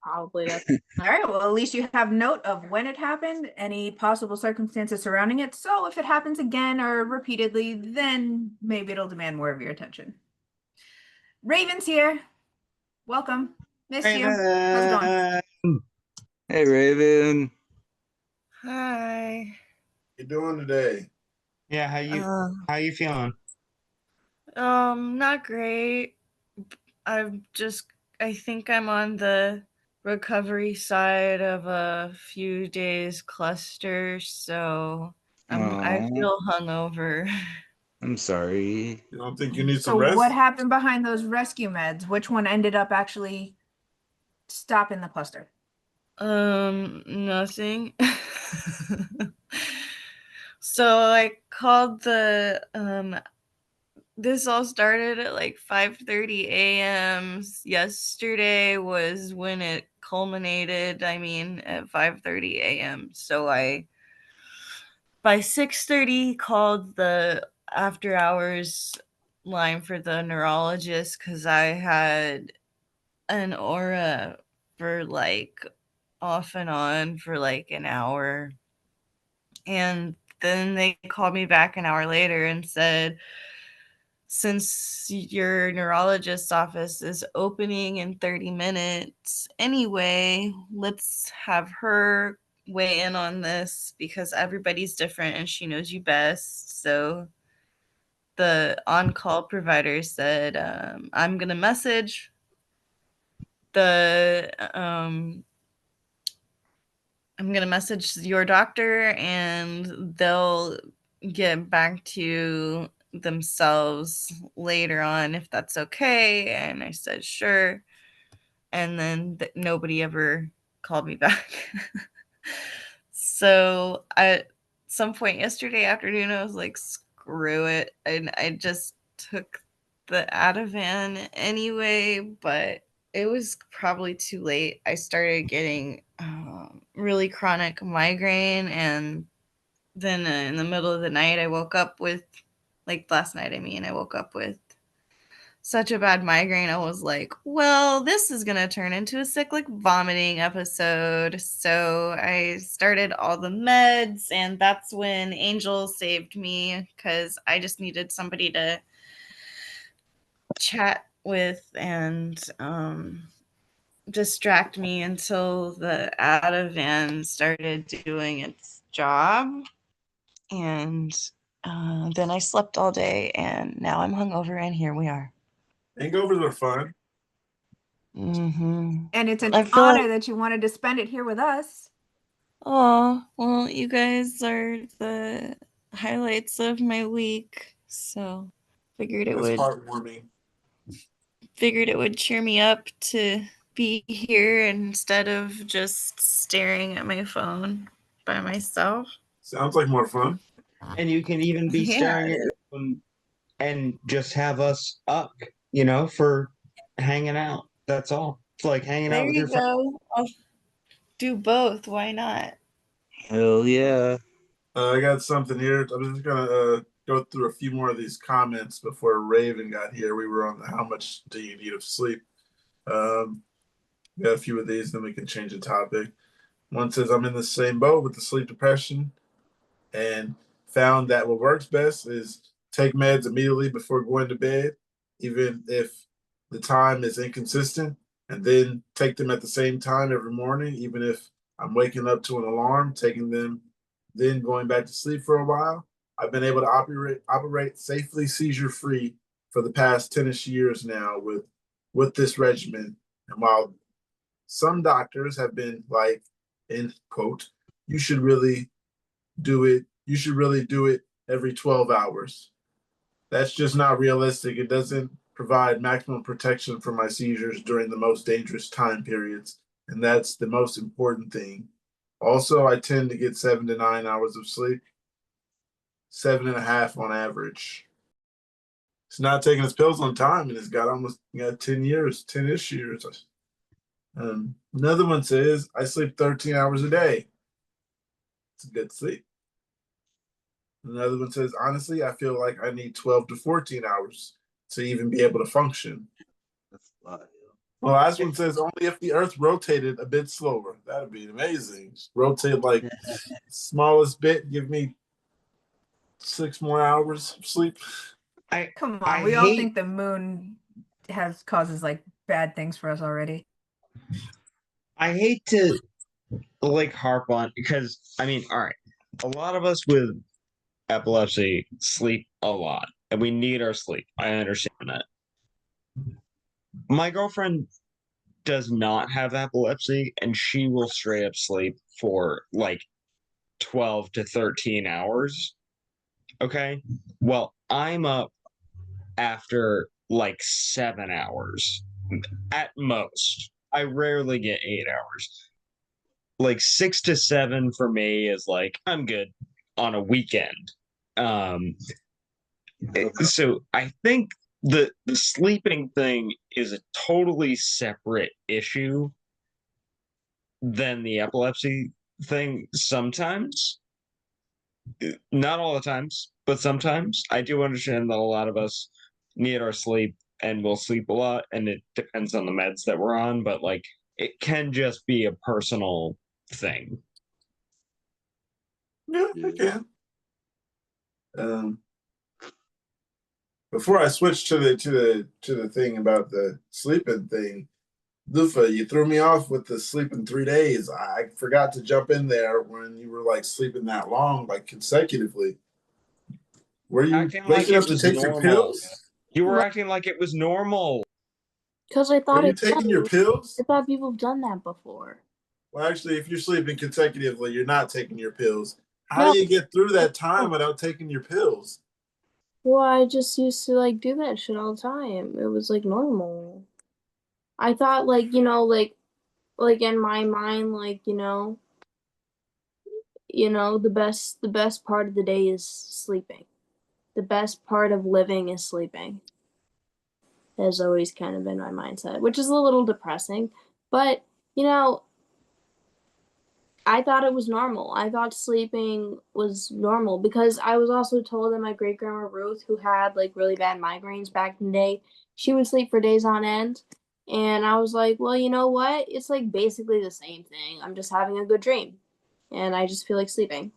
Probably that's All right. Well, at least you have note of when it happened, any possible circumstances surrounding it. So if it happens again or repeatedly, then maybe it'll demand more of your attention. Raven's here. Welcome. Miss you. How's it going? Hey, Raven. Hi. You doing today? Yeah, how you feeling? Not great. I think I'm on the recovery side of a few days cluster, so I Aw, feel hungover. I'm sorry. You don't think you need So some rest? what happened behind those rescue meds? Which one ended up actually stopping the cluster? Nothing. So I called this all started at like 5:30 a.m. Yesterday was when it culminated, I mean, at 5:30 a.m. So I by 6:30 called the after hours line for the neurologist cuz I had an aura for like off and on for like an hour. And then they called me back an hour later and said, since your neurologist's office is opening in 30 minutes anyway, let's have her weigh in on this because everybody's different and she knows you best. So the on-call provider said, I'm going to message the I'm going to message your doctor and they'll get back to themselves later on if that's okay. And I said, sure. And then nobody ever called me back. So at some point yesterday afternoon, I was like, screw it. And I just took the Ativan anyway, but it was probably too late. I started getting really chronic migraine, and then in the middle of the night, I woke up with, like last night, I woke up with such a bad migraine. I was like, well, this is going to turn into a cyclic vomiting episode. So I started all the meds, and that's when Angel saved me because I just needed somebody to chat with and distract me until the Ativan started doing its job. And then I slept all day, and now I'm hungover, and here we are. Hangovers are fun. Mm-hmm. And it's an I feel honor like, that you wanted to spend it here with us. oh, well, you guys are the highlights of my week, so figured it That's would heartwarming. cheer me up to be here instead of just staring at my phone by myself. Sounds like more fun. And you can even be Yeah, staring it at your phone and just have us up, you know, for hanging out. That's all. It's like hanging out There with you your friends. go. I'll do both. Why not? Hell yeah. I got something here. I'm just gonna go through a few more of these comments before Raven got here. We were on the how much do you need of sleep. We got a few of these, then we can change the topic. One says, I'm in the same boat with the sleep depression and found that what works best is take meds immediately before going to bed, even if the time is inconsistent, and then take them at the same time every morning, even if I'm waking up to an alarm, taking them, then going back to sleep for a while. I've been able to operate safely seizure free for the past 10ish years now with this regimen. And while some doctors have been like, in quote, you should really do it every 12 hours. That's just not realistic. It doesn't provide maximum protection for my seizures during the most dangerous time periods. And that's the most important thing. Also, I tend to get 7 to 9 hours of sleep, 7.5 on average. It's not taking his pills on time, and it's got 10 years, 10-ish years. Another one says, I sleep 13 hours a day. It's a good sleep. Another one says, honestly, I feel like I need 12 to 14 hours to even be able to function. That's a lot. Well, last one says, only if the earth rotated a bit slower. That'd be amazing. Rotate like smallest bit, give me 6 more hours of sleep. Come on, I we all hate- think the moon causes like bad things for us already. I hate to like harp on because I mean, all right, a lot of us with epilepsy sleep a lot and we need our sleep. I understand that. My girlfriend does not have epilepsy and she will straight up sleep for like 12 to 13 hours. Okay. Well, I'm up after like 7 hours at most. I rarely get 8 hours. Like 6 to 7 for me is like I'm good on a weekend. So I think the sleeping thing is a totally separate issue than the epilepsy thing sometimes. Not all the times, but sometimes. I do understand that a lot of us need our sleep and will sleep a lot, and it depends on the meds that we're on, but like it can just be a personal thing. Yeah, I can. Before I switch to the thing about the sleeping thing, Lufa, you threw me off with the sleeping 3 days. I forgot to jump in there when you were like sleeping that long, like consecutively. Were you Acting like waking it up to was take your normal. pills? You were acting like it was normal. Because I thought Were you taking your pills? I thought people have done that before. Well, actually, if you're sleeping consecutively, you're not taking your pills. How No. do you get through that time without taking your pills? Well, I just used to like do that shit all the time. It was like normal. I thought like, like in my mind, like, the best part of the day is sleeping. The best part of living is sleeping. Has always kind of been my mindset, which is a little depressing. But, I thought it was normal. I thought sleeping was normal because I was also told that my great grandma Ruth, who had like really bad migraines back in the day, she would sleep for days on end. And I was like, well, you know what? It's like basically the same thing. I'm just having a good dream. And I just feel like sleeping.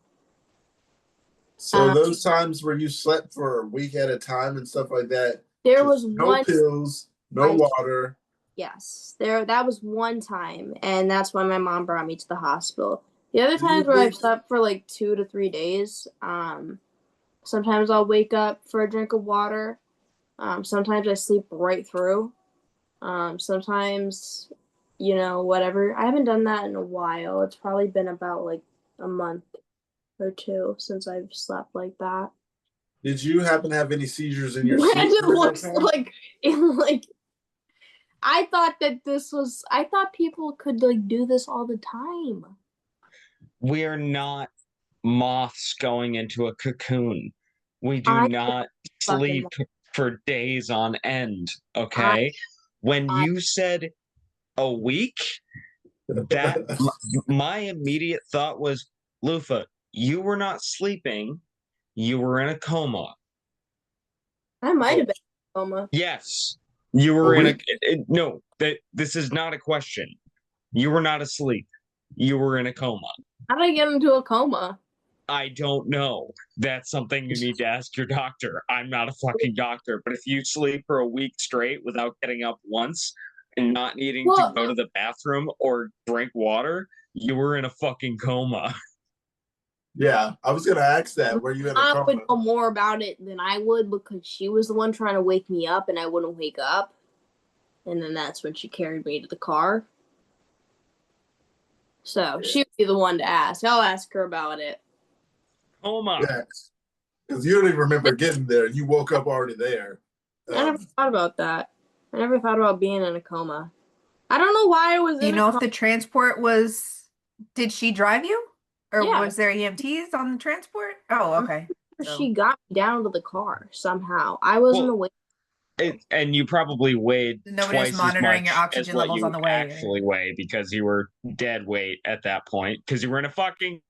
So those times where you slept for a week at a time and stuff like that, There just was no one pills, no water, Yes, that was one time, and that's when my mom brought me to the hospital. The other times where I've slept for like 2 to 3 days, sometimes I'll wake up for a drink of water. Sometimes I sleep right through. Sometimes, whatever. I haven't done that in a while. It's probably been about like a month or two since I've slept like that. Did you happen to have any seizures in your sleep? Brandon during that looks time? like I thought people could like do this all the time. We are not moths going into a cocoon. We do I not fucking sleep for days on end. Okay. When I- you said a week, that my immediate thought was, Lufa, you were not sleeping. You were in a coma. I might have been in a coma. Yes, you were in week? no. This is not a question. You were not asleep. You were in a coma. How did I get into a coma? I don't know. That's something you need to ask your doctor. I'm not a fucking doctor, but if you sleep for a week straight without getting up once and not needing to go to the bathroom or drink water, you were in a fucking coma. Yeah, I was gonna ask that. Were you in a I coma? would know more about it than I would because she was the one trying to wake me up and I wouldn't wake up. And then that's when she carried me to the car. So she would be the one to ask. I'll ask her about it. Coma. Yeah, because you don't even remember getting there. You woke up already there. I never thought about that. I never thought about being in a coma. I don't know why I was Do you in know a if coma. the transport was, did she drive you? Or Yeah. was there EMTs on the transport? Oh, okay. She got me down to the car somehow. I wasn't awake. And you probably weighed Nobody was twice as monitoring much your as oxygen what levels you on the way. actually weigh because you were dead weight at that point because you were in a fucking.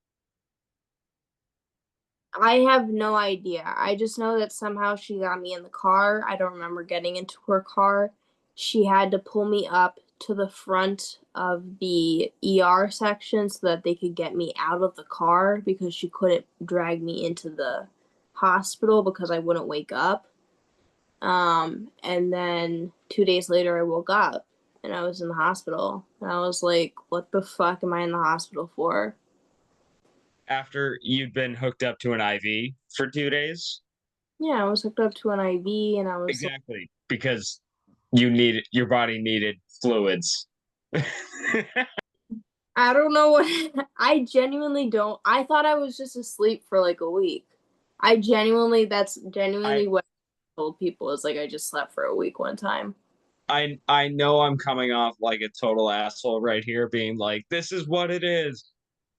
I have no idea. I just know that somehow she got me in the car. I don't remember getting into her car. She had to pull me up to the front of the ER section so that they could get me out of the car because she couldn't drag me into the hospital because I wouldn't wake up. And then 2 days later, I woke up and I was in the hospital. And I was like, what the fuck am I in the hospital for? After you'd been hooked up to an IV for 2 days? Yeah, I was hooked up to an IV and I was Exactly, because your body needed fluids. I don't know what I genuinely don't. I thought I was just asleep for like a week. That's genuinely what I told people is like I just slept for a week one time. I know I'm coming off like a total asshole right here, being like, this is what it is.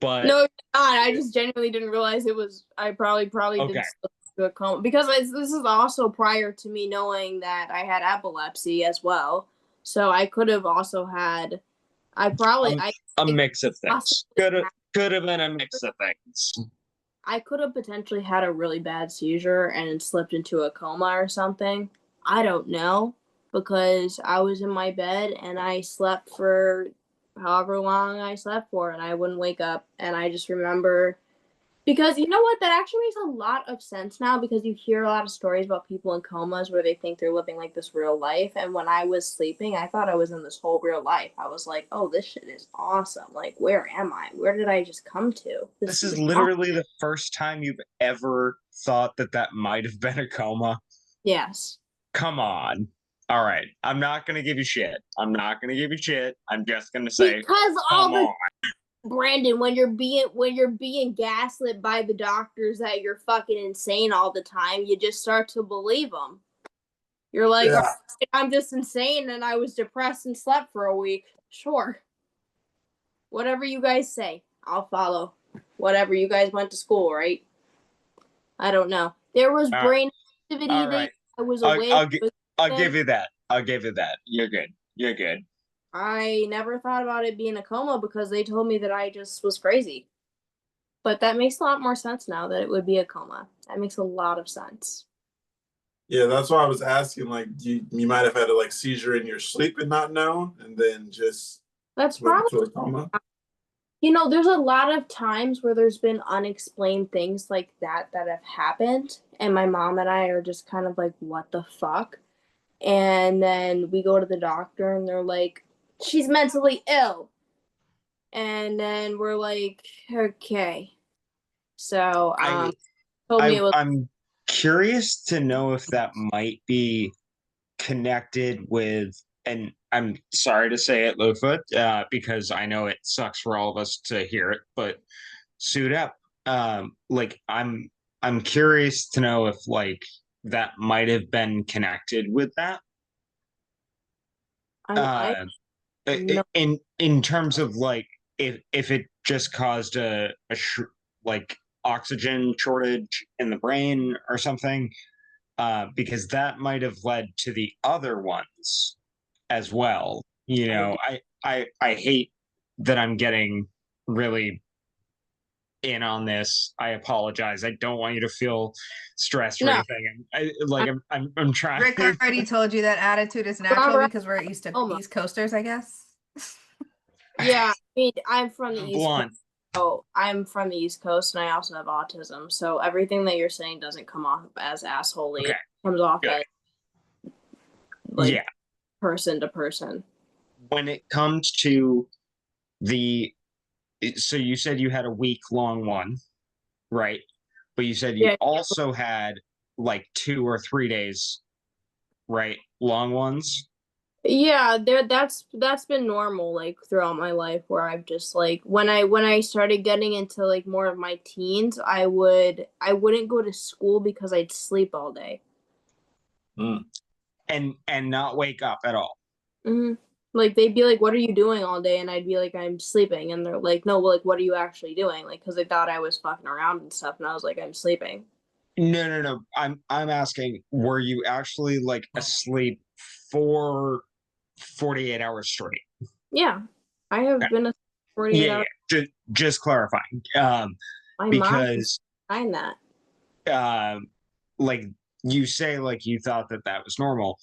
But No, it's not. I just genuinely didn't realize it was. I probably Okay. did slip into a coma because this is also prior to me knowing that I had epilepsy as well. So I could have also had. I probably a mix of things. possibly Could have been a mix of things. I could have potentially had a really bad seizure and slipped into a coma or something. I don't know because I was in my bed and I slept for however long I slept for and I wouldn't wake up. And I just remember because you know what? That actually makes a lot of sense now because you hear a lot of stories about people in comas where they think they're living like this real life. And when I was sleeping, I thought I was in this whole real life. I was like, oh, this shit is awesome. Like, where am I? Where did I just come to? This is literally the first time you've ever thought that might have been a coma. Yes. Come on. All right. I'm not going to give you shit. I'm just going to say, because come on. Brandon, when you're being gaslit by the doctors that you're fucking insane all the time, you just start to believe them. You're like, Yeah. I'm just insane and I was depressed and slept for a week. Sure. Whatever you guys say, I'll follow. Whatever you guys went to school, right? I don't know. There was brain activity all there. right. I was awake. I'll give you that. You're good. I never thought about it being a coma because they told me that I just was crazy. But that makes a lot more sense now that it would be a coma. That makes a lot of sense. Yeah, that's why I was asking. Like, you might have had a seizure in your sleep and not known, and then just That's went probably into a coma. there's a lot of times where there's been unexplained things like that have happened, and my mom and I are just kind of like, what the fuck? And then we go to the doctor and they're like, she's mentally ill. And then we're like, okay. So told me it was I'm curious to know if that might be connected with, and I'm sorry to say it, Littlefoot, because I know it sucks for all of us to hear it, but suit up. Like I'm curious to know if like that might have been connected with that. I no In terms of like if it just caused like oxygen shortage in the brain or something, because that might have led to the other ones as well. You know, I hate that I'm getting really in on this. I apologize. I don't want you to feel stressed or No. anything. I'm trying. Rick already told you that attitude is natural because we're East Coasters, I guess. Yeah, I mean, I'm from the I'm East blunt. Coast. Oh, I'm from the East Coast, and I also have autism. So everything that you're saying doesn't come off as assholey. Okay. It comes off Good. as like Yeah. person to person. When it comes to so you said you had a week-long one, right? But you said you Yeah. also had like 2 or 3 days, right? Long ones. Yeah, that's been normal like throughout my life where I've just like when I started getting into like more of my teens, I wouldn't go to school because I'd sleep all day. And not wake up at all. Mm-hmm. Like they'd be like, "What are you doing all day?" And I'd be like, "I'm sleeping." And they're like, "No, well, like, what are you actually doing?" Like, because they thought I was fucking around and stuff, and I was like, "I'm sleeping." No. I'm asking, were you actually like asleep for 48 hours straight? Yeah, I have been a 48 Yeah. hours. Just clarifying. My Because mom that. like you say, like you thought that was normal.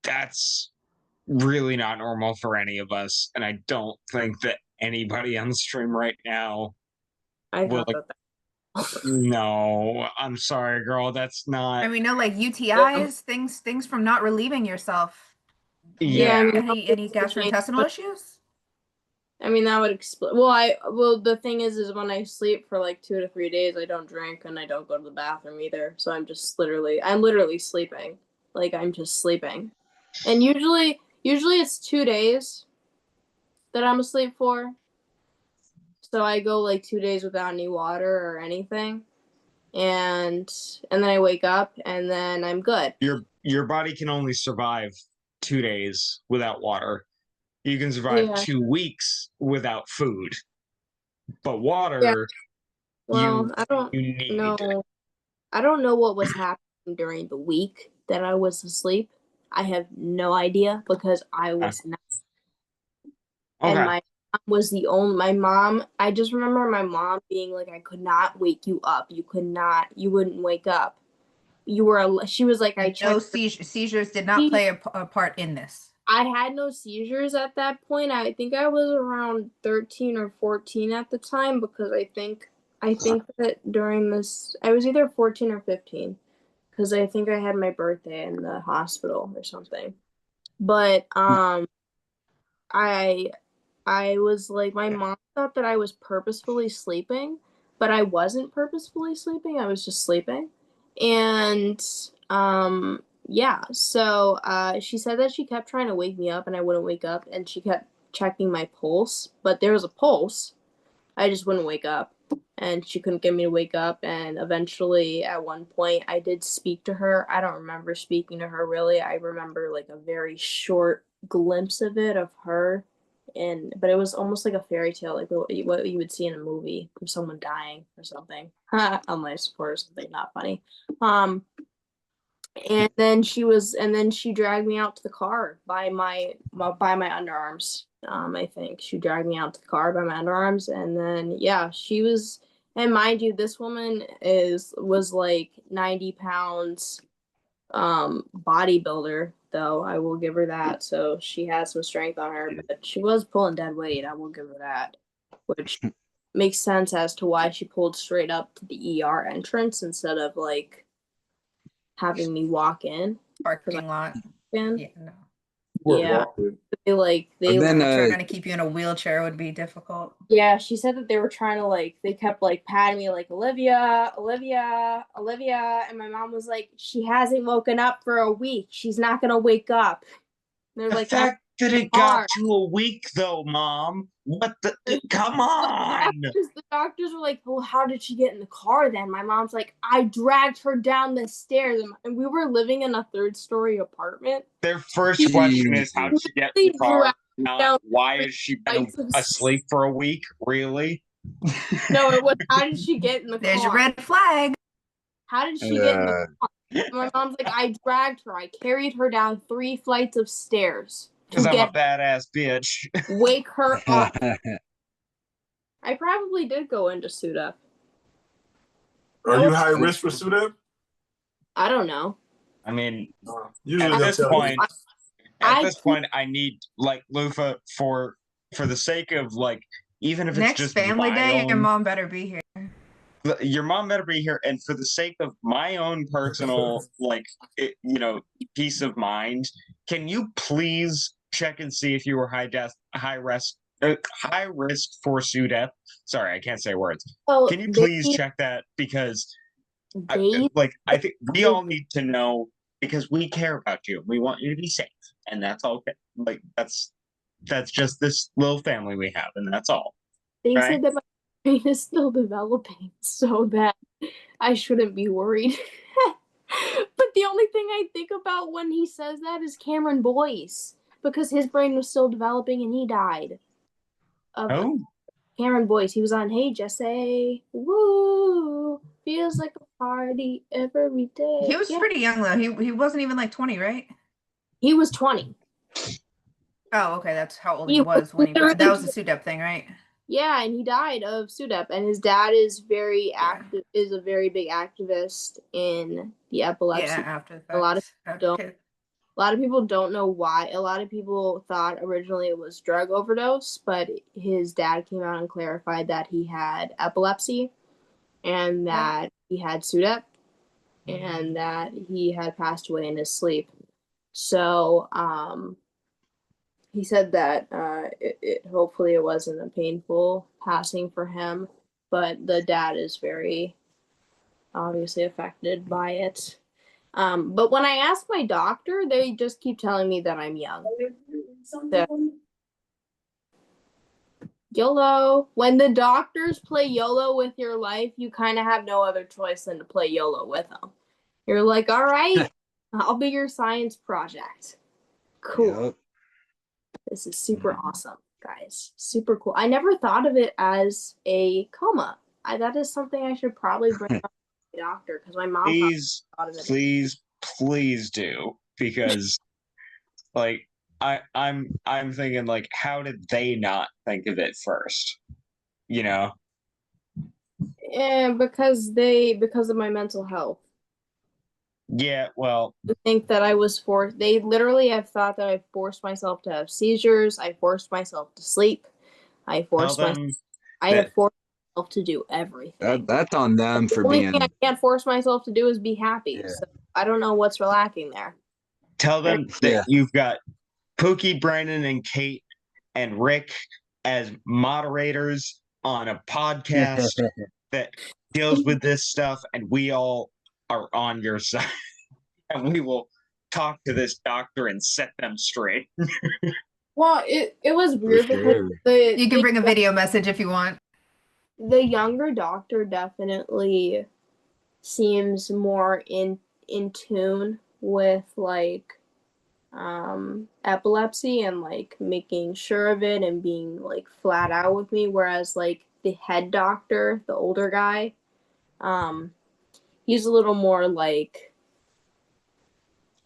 That's really not normal for any of us, and I don't think that anybody on the stream right now I will. thought that. No, I'm sorry, girl. That's not. And we know like UTIs, things from not relieving yourself. Yeah, I mean, Any gastrointestinal issues? I mean, that would explain. Well, the thing is when I sleep for like 2 to 3 days, I don't drink and I don't go to the bathroom either. So I'm literally sleeping. Like I'm just sleeping, and usually it's 2 days that I'm asleep for. So I go like 2 days without any water or anything, and then I wake up and then I'm good. Your body can only survive 2 days without water. You can survive 2 weeks without food, but water. Yeah. Well, I don't you need. know. I don't know what was happening during the week that I was asleep. I have no idea because I was not. Okay. And my mom was my mom. I just remember my mom being like, I could not wake you up. You wouldn't wake up. She was like, No seizures did not play a part in this. I had no seizures at that point. I think I was around 13 or 14 at the time because I think that during this, I was either 14 or 15 because I think I had my birthday in the hospital or something. But I was like, my mom thought that I was purposefully sleeping, but I wasn't purposefully sleeping. I was just sleeping. And yeah, so she said that she kept trying to wake me up and I wouldn't wake up, and she kept checking my pulse, but there was a pulse. I just wouldn't wake up, and she couldn't get me to wake up. And eventually, at one point, I did speak to her. I don't remember speaking to her really. I remember like a very short glimpse of it of her, but it was almost like a fairy tale, like what you would see in a movie of someone dying or something. On my support or something, not funny. And then she dragged me out to the car by my underarms. I think she dragged me out to the car by my underarms, and then yeah, she was. And mind you, this woman was like 90 pounds, bodybuilder. Though I will give her that. So she had some strength on her, but she was pulling dead weight. I will give her that, which makes sense as to why she pulled straight up to the ER entrance instead of like having me walk in. Parking lot. fan. Yeah, no. We're Yeah. walking. They then, Trying to keep you in a wheelchair would be difficult. yeah, she said that they were trying to they kept patting me Olivia, Olivia, Olivia, and my mom was like, she hasn't woken up for a week. She's not gonna wake up. And they're The like, fact that it hard. got to a week though, Mom. What the? Come on. The doctors were like, well, how did she get in the car then? My mom's like, I dragged her down the stairs, and we were living in a 3rd-story apartment. Their first question is, how did she get in the car? Not, why has she been asleep for a week? Really? No, it was, how did she get in the There's car? your red flag. How did she get in the car? And my mom's like, I dragged her. I carried her down 3 flights of stairs to Because I'm a get badass bitch. wake her up. I probably did go into SUDEP. Are you high risk for SUDEP? I don't know. I mean, Usually at they'll this tell point, you. I need Lufa for the sake of even if it's Next just family my day, your own, mom better be here. your mom better be here, and for the sake of my own personal peace of mind, can you please check and see if you were high risk for SUDEP? Sorry, I can't say words. Well, Can you please check that, because they I think we all need to know, because we care about you. We want you to be safe, and that's all. That's just this little family we have, and that's all. they Right? said that my brain is still developing, so that I shouldn't be worried. But the only thing I think about when he says that is Cameron Boyce, because his brain was still developing and he died. Oh, Cameron Boyce, he was on Hey Jesse, woo, feels like a party every day. He was pretty young though. He wasn't even 20, right? He was 20. Oh, okay. That's how old He he was when he was died. That was the SUDEP thing, right? Yeah, and he died of SUDEP, and his dad is very active, is a very big activist in the epilepsy. Yeah, after the fact. A lot of people Okay. A lot of people don't know why. A lot of people thought originally it was drug overdose, but his dad came out and clarified that he had epilepsy and that he had SUDEP and that he had passed away in his sleep. So he said that hopefully it wasn't a painful passing for him, but the dad is very obviously affected by it. But when I ask my doctor, they just keep telling me that I'm young. YOLO. When the doctors play YOLO with your life, you kind of have no other choice than to play YOLO with them. You're like, all right, I'll be your science project. Cool. Yep. This is super awesome, guys. Super cool. I never thought of it as a coma. That is something I should probably bring up to my doctor, because my mom thought of it. Please do, because I'm thinking, how did they not think of it first? Yeah, because of my mental health. Yeah, well, I think that I was forced. They literally have thought that I forced myself to have seizures. I forced myself to sleep. I have forced myself to do everything. That's on them for The only being. thing I can't force myself to do is be happy. Yeah. So I don't know what's lacking there. tell them that you've got Pookie, Brandon, and Kate and Rick as moderators on a podcast that deals with this stuff, and we all are on your side. And we will talk to this doctor and set them straight. Well, it was weird because You can bring a video message if you want. The younger doctor definitely seems more in tune with epilepsy and making sure of it and being flat out with me, whereas the head doctor, the older guy, he's a little more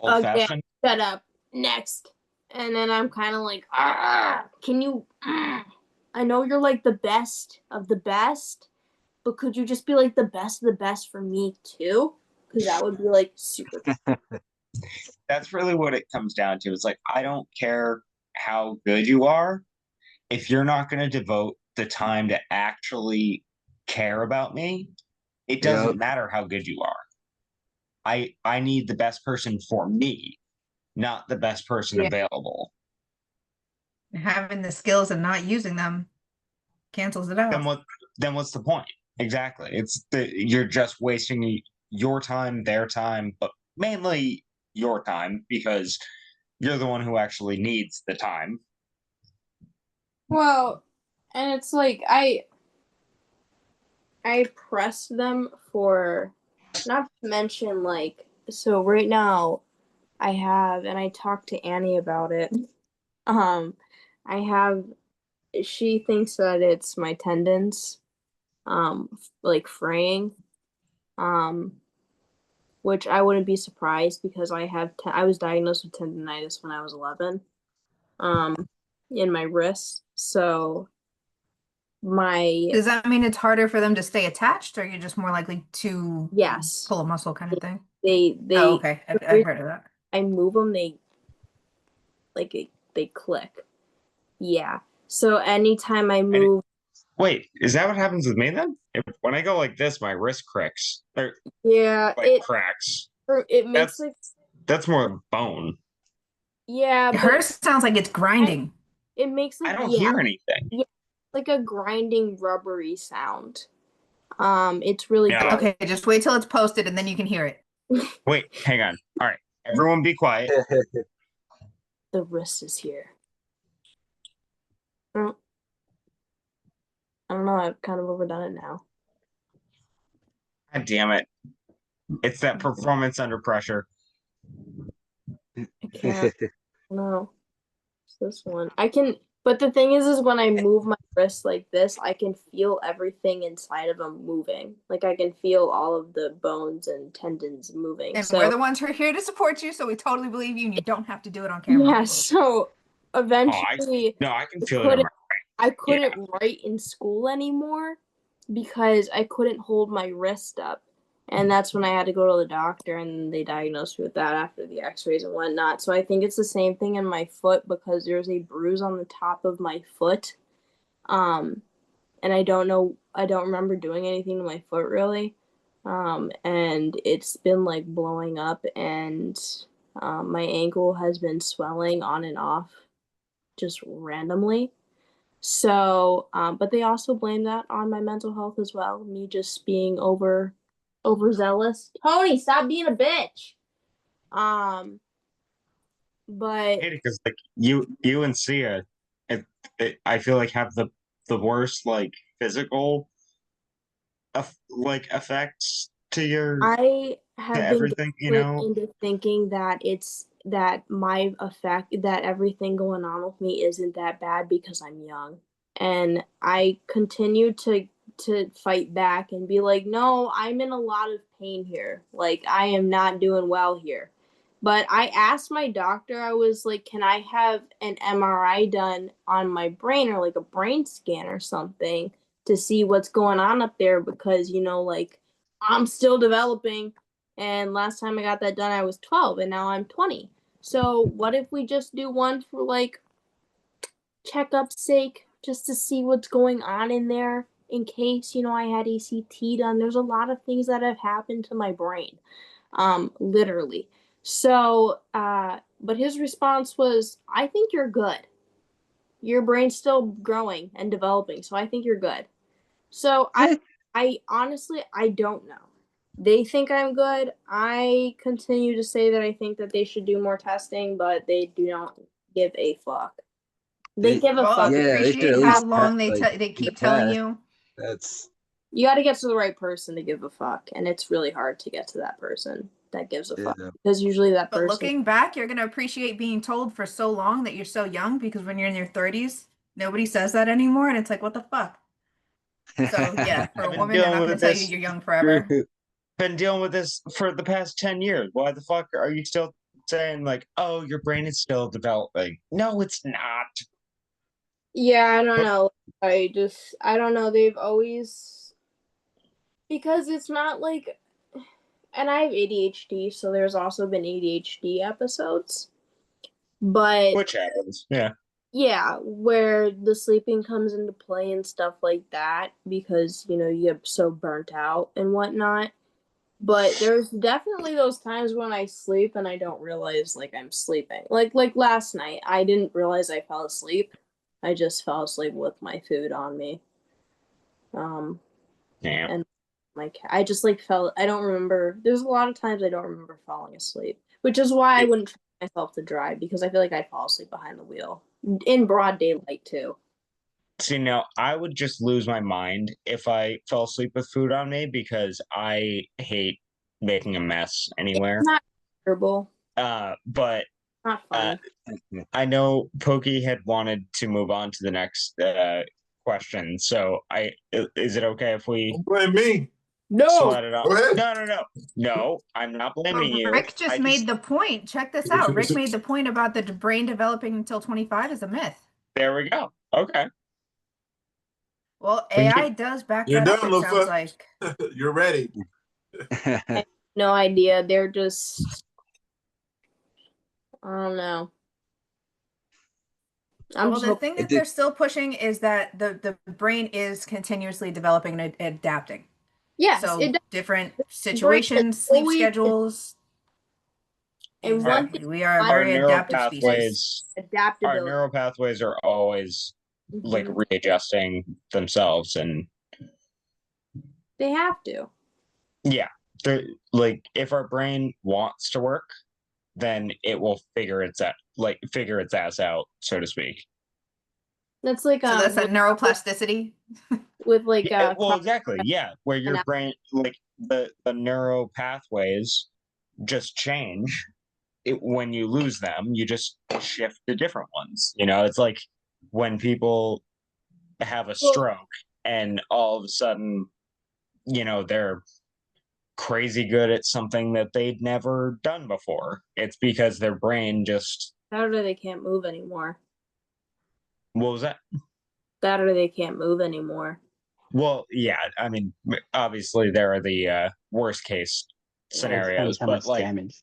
okay, shut up, next. And then I'm kind of can you I know you're the best of the best, but could you just be the best of the best for me too? Because that would be super. That's really what it comes down to. It's I don't care how good you are. If you're not going to devote the time to actually care about me, it doesn't matter how good you are. I need the best person for me, not the best person Yeah. available. Having the skills and not using them cancels it out. Then what's the point? Exactly. You're just wasting your time, their time, but mainly your time because you're the one who actually needs the time. Well, and it's like I pressed them for, not to mention, like, so right now I have, and I talked to Annie about it. I have, she thinks that it's my tendons, like fraying, which I wouldn't be surprised because I was diagnosed with tendonitis when I was 11, in my wrist. So Does that mean it's harder for them to stay attached, or you're just more likely to yes, pull a muscle kind of thing? they Oh, okay. I've heard of that. I move them, they click. Yeah. So anytime I move, Wait, is that what happens with me then? When I go like this, my wrist cracks. Or yeah, like cracks. it makes like, That's more bone. yeah, but Hers sounds like it's grinding. it makes like, I don't yeah, hear anything. yeah, like a grinding rubbery sound. It's really Yeah. gross. Okay, just wait till it's posted and then you can hear it. Wait, hang on. All right, everyone be quiet. The wrist is here. I don't know, I've kind of overdone it now. God damn it. It's that performance under pressure. I can't. No. It's this one. I can, but the thing is when I move my wrist like this, I can feel everything inside of them moving. Like I can feel all of the bones and tendons moving. And so we're the ones who are here to support you, so we totally believe you and you don't have to do it on camera. yeah, so eventually I can feel it. I couldn't write in school anymore because I couldn't hold my wrist up. And that's when I had to go to the doctor and they diagnosed me with that after the x-rays and whatnot. So I think it's the same thing in my foot because there's a bruise on the top of my foot. And I don't remember doing anything to my foot really. And it's been like blowing up and my ankle has been swelling on and off just randomly. So, but they also blame that on my mental health as well. Me just being overzealous. Tony, stop being a bitch. But Because like you and Sia, I feel like have the worst like physical effects to your I have been everything, you know. into thinking that it's that my effect, that everything going on with me isn't that bad because I'm young. And I continue to fight back and be like, no, I'm in a lot of pain here. Like I am not doing well here. But I asked my doctor, I was like, can I have an MRI done on my brain or like a brain scan or something to see what's going on up there? Because, you know, like I'm still developing. And last time I got that done, I was 12 and now I'm 20. So what if we just do one for like checkup's sake, just to see what's going on in there in case, you know, I had ACT done. There's a lot of things that have happened to my brain, literally. So, but his response was, I think you're good. Your brain's still growing and developing, so I think you're good. So I honestly, I don't know. They think I'm good. I continue to say that I think that they should do more testing, but they do not give a fuck. They give a Well, fuck. I Yeah, they should appreciate at how least long they like, they in keep the telling past. you. That's You got to get to the right person to give a fuck, and it's really hard to get to that person that gives a fuck Yeah. because usually that But person. looking back, you're gonna appreciate being told for so long that you're so young, because when you're in your 30s, nobody says that anymore, and it's like, what the fuck? So yeah, for a I've been woman, they're dealing not gonna with tell you this. you're young forever. Been dealing with this for the past 10 years. Why the fuck are you still saying like, oh, your brain is still developing? No, it's not. Yeah, I don't know. I don't know. They've always, because it's not like, and I have ADHD, so there's also been ADHD episodes, but Which happens. Yeah. yeah, where the sleeping comes into play and stuff like that because, you know, you get so burnt out and whatnot. But there's definitely those times when I sleep and I don't realize like I'm sleeping. Like last night, I didn't realize I fell asleep. I just fell asleep with my food on me. Yeah. And I just like felt, I don't remember. There's a lot of times I don't remember falling asleep, which is why I wouldn't trust myself to drive, because I feel like I'd fall asleep behind the wheel in broad daylight too. See, now I would just lose my mind if I fell asleep with food on me because I hate making a mess anywhere. It's not comfortable. But Not fun. I know Pokey had wanted to move on to the next question. So is it okay if we Don't blame me. No. slide it on? Go ahead. No, I'm not blaming you. Rick just made the point. Check this out. Rick made the point about the brain developing until 25 is a myth. There we go. Okay. Well, AI does back You're that up, done, it sounds Lufa. like. You're ready. No idea. They're just, I don't know. Well, the thing that they're still pushing is that the brain is continuously developing and adapting. Yes, So it does. different situations, sleep always- schedules. And one Exactly. thing We are a I- very Our adaptive neural species. pathways, our adaptability. neural pathways are always like Mhm. readjusting themselves, and They have to. yeah, like if our brain wants to work, then it will figure its ass out, so to speak. That's like So that's that neuroplasticity. with like Yeah, well, exactly. Yeah, where your brain, like the neural pathways, just change. When you lose them, you just shift to different ones. You know, it's like when people have a stroke and all of a sudden, you know, they're crazy good at something that they'd never done before. It's because their brain just. That or they can't move anymore. What was that? That or they can't move anymore. Well, yeah, I mean, obviously there are the worst case scenarios, How but much damage?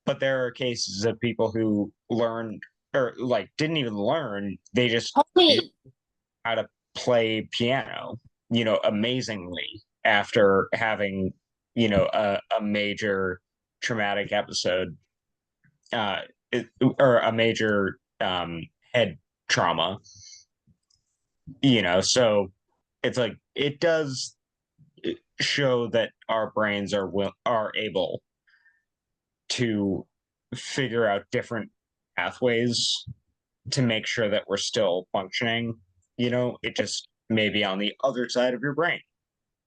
but there are cases of people who learned or like didn't even learn, they just knew how to play piano, you know, amazingly after having, you know, a major traumatic episode, or a major head trauma, you know. So it's like it does show that our brains are able to figure out different pathways to make sure that we're still functioning. You know, it just may be on the other side of your brain.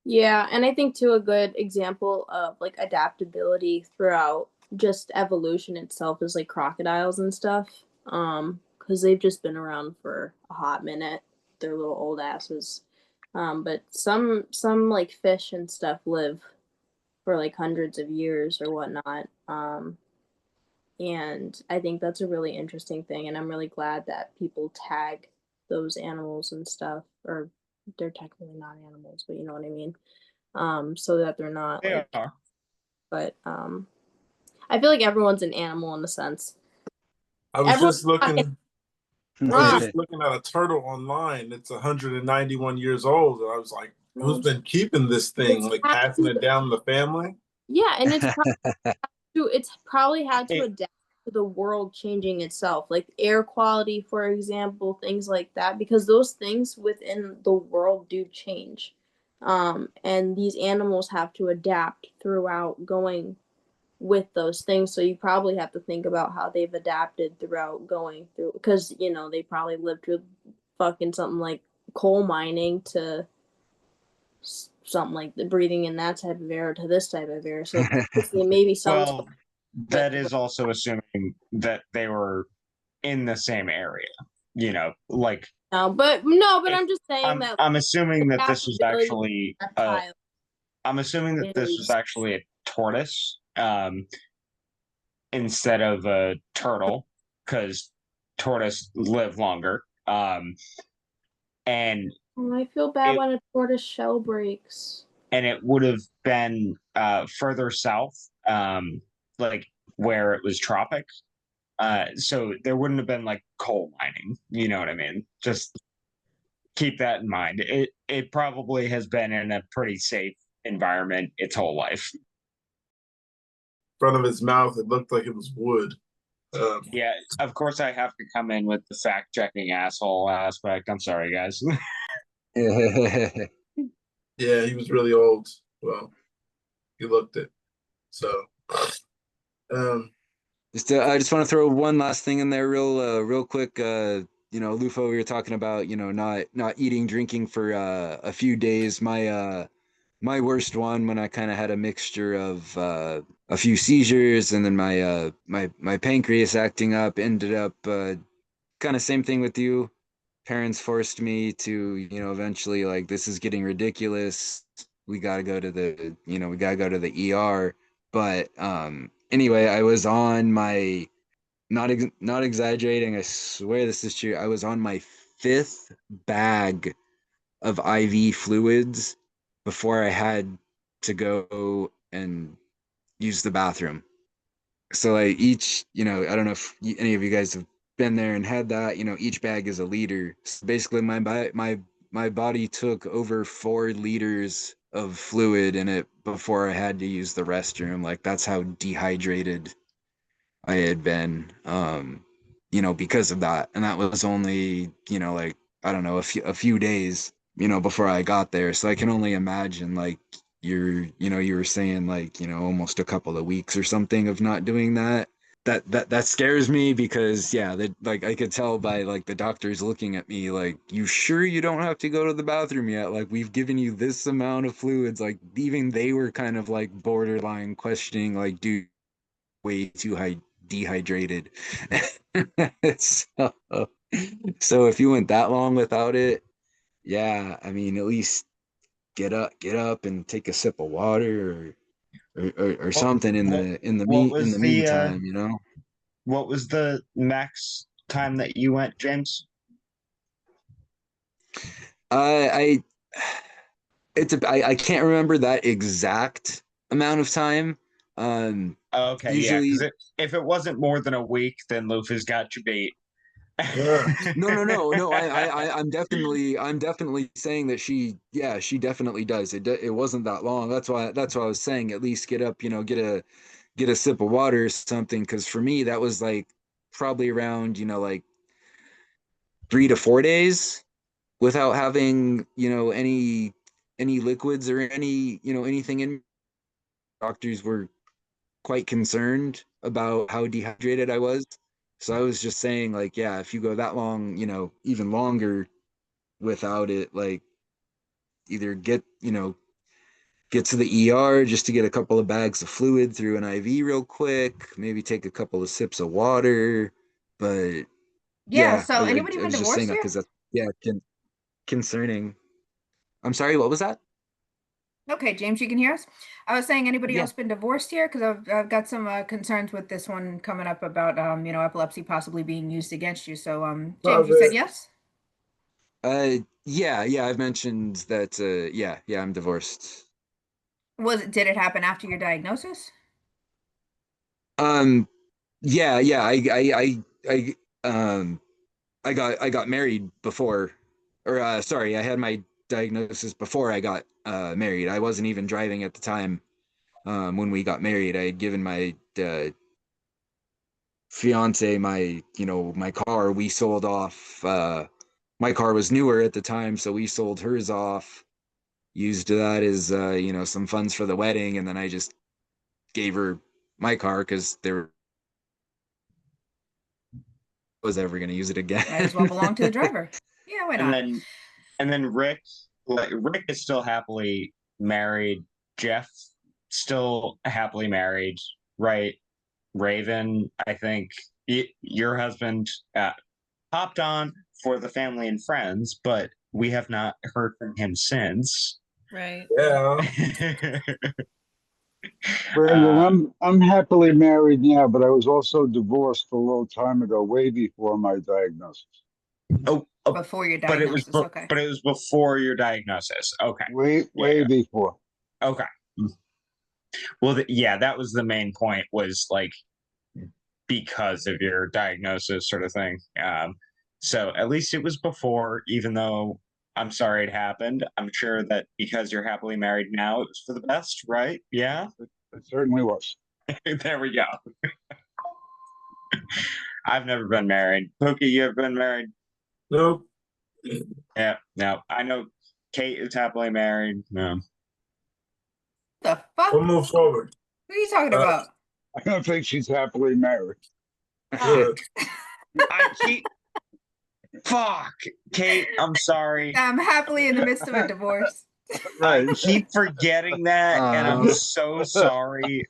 Yeah, and I think too a good example of like adaptability throughout just evolution itself is like crocodiles and stuff. Because they've just been around for a hot minute. They're little old asses. But some like fish and stuff live for like hundreds of years or whatnot. And I think that's a really interesting thing, and I'm really glad that people tag those animals and stuff, or they're technically not animals, but you know what I mean. So that they're not They like, are. but I feel like everyone's an animal in a sense. I was Everyone's just looking. I was Ah. just looking at a turtle online. It's 191 years old, and I was like, "Who's been keeping this thing? Like passing it down the family?" Yeah, and it's probably had to adapt to the world changing itself, like air quality, for example, things like that, because those things within the world do change. And these animals have to adapt throughout going with those things. So you probably have to think about how they've adapted throughout going through, because you know they probably lived with fucking something like coal mining to something like the breathing in that type of air to this type of air. So maybe some. Well, that is also assuming that they were in the same area, you know, like. No, but I'm just saying that. I'm assuming that this was actually. Reptile I'm assuming that this was actually a tortoise, instead of a turtle, because tortoise live longer. And I feel bad when a tortoise shell breaks. And it would have been further south, like where it was tropic. So there wouldn't have been like coal mining. You know what I mean? Just keep that in mind. It probably has been in a pretty safe environment its whole life. front of his mouth, it looked like it was wood. Yeah, of course I have to come in with the fact checking asshole aspect. I'm sorry, guys. Yeah, he was really old. Well, he looked it. So, I just want to throw one last thing in there, real quick. Lufo, we were talking about, not eating, drinking for a few days. My worst one, when I kind of had a mixture of a few seizures and then my pancreas acting up, ended up kind of same thing with you. Parents forced me to, eventually, like, this is getting ridiculous. We got to go to the ER. But anyway, I was on my, not exaggerating, I swear this is true. I was on my 5th bag of IV fluids before I had to go and use the bathroom. So like each, I don't know if any of you guys have been there and had that, each bag is a liter. So basically my body took over 4 liters of fluid in it before I had to use the restroom. Like, that's how dehydrated I had been, because of that. And that was only, like, I don't know, a few days, before I got there. So I can only imagine, like, you were saying, like, almost a couple of weeks or something of not doing that. That scares me because, yeah, that, like, I could tell by, like, the doctors looking at me like, you sure you don't have to go to the bathroom yet? Like, we've given you this amount of fluids. Like, even they were kind of like borderline questioning, like, dude, way too dehydrated. so, so if you went that long without it, yeah, I mean, at least get up and take a sip of water or something in the meantime. What was the max time that you went, James? I I can't remember that exact amount of time. Okay, yeah, Usually, because if it wasn't more than a week, then Luffy's got you beat. no. I'm definitely saying that she definitely does. It wasn't that long. That's why I was saying, at least get up, get a sip of water or something. Because for me, that was like probably around, like 3 to 4 days without having, any liquids or anything in. Doctors were quite concerned about how dehydrated I was. So I was just saying, like, yeah, if you go that long, even longer without it, like, either get to the ER just to get a couple of bags of fluid through an IV real quick, maybe take a couple of sips of water. But Yeah. yeah, So anybody I been was just saying divorced that here? because that's, yeah, concerning. I'm sorry, what was that? Okay, James, you can hear us. I was saying, anybody Yeah. else been divorced here? Because I've got some concerns with this one coming up about epilepsy possibly being used against you. So James, you said yes. Yeah, I've mentioned that. Yeah, I'm divorced. Did it happen after your diagnosis? Um, yeah, I got married before, or sorry, I had my diagnosis before I got married. I wasn't even driving at the time. When we got married, I had given my fiance my car. We sold off. My car was newer at the time, so we sold hers off. Used that as some funds for the wedding, and then I just gave her my car because there was ever going to use it again. Might as well belong to the driver. Yeah, why And not? then Rick, like, Rick is still happily married. Jeff still happily married, right? Raven, I think your husband hopped on for the family and friends, but we have not heard from him since. Right. Yeah. Brandon, I'm happily married now, but I was also divorced a long time ago, way before my diagnosis. Before your but it was diagnosis, okay. but it was before your diagnosis. Okay. Way before. Okay. Well, yeah, that was the main point, was like because of your diagnosis, sort of thing. So at least it was before, even though I'm sorry it happened. I'm sure that because you're happily married now, it was for the best, right? Yeah. It certainly was. There we go. I've never been married. Pookie, you ever been married? Nope. Yeah, no. I know Kate is happily married. No. The fuck? We'll move forward. What are you talking Uh, about? I don't think she's happily married. Yeah. I keep fuck. Kate, I'm sorry. I'm happily in the midst of a divorce. I keep forgetting that, and I'm Uh, so sorry.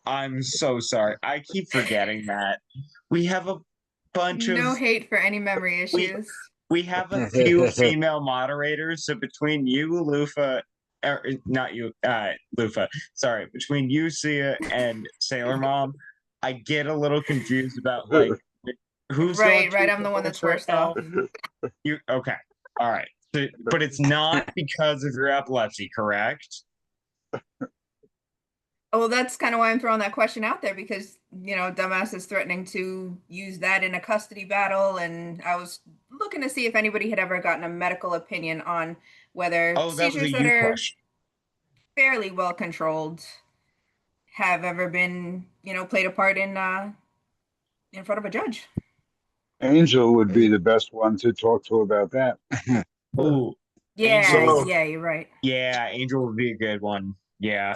I'm so sorry. I keep forgetting that. We have a bunch No of hate for any memory we issues. we have a few female moderators, so between you, Lufa, or not you, Lufa, sorry, between you, Sia, and Sailor Mom, I get a little confused about like who's going Right. through I'm the one that's divorce right worst now. off. You okay? All right, but it's not because of your epilepsy, correct? Oh, well, that's kind of why I'm throwing that question out there because, dumbass is threatening to use that in a custody battle. And I was looking to see if anybody had ever gotten a medical opinion on whether Oh, that was a seizures that you are question. fairly well controlled have ever been, played a part in front of a judge. Angel would be the best one to talk to about that. Ooh, Yeah, Angel. yeah, you're right. Yeah, Angel would be a good one. Yeah.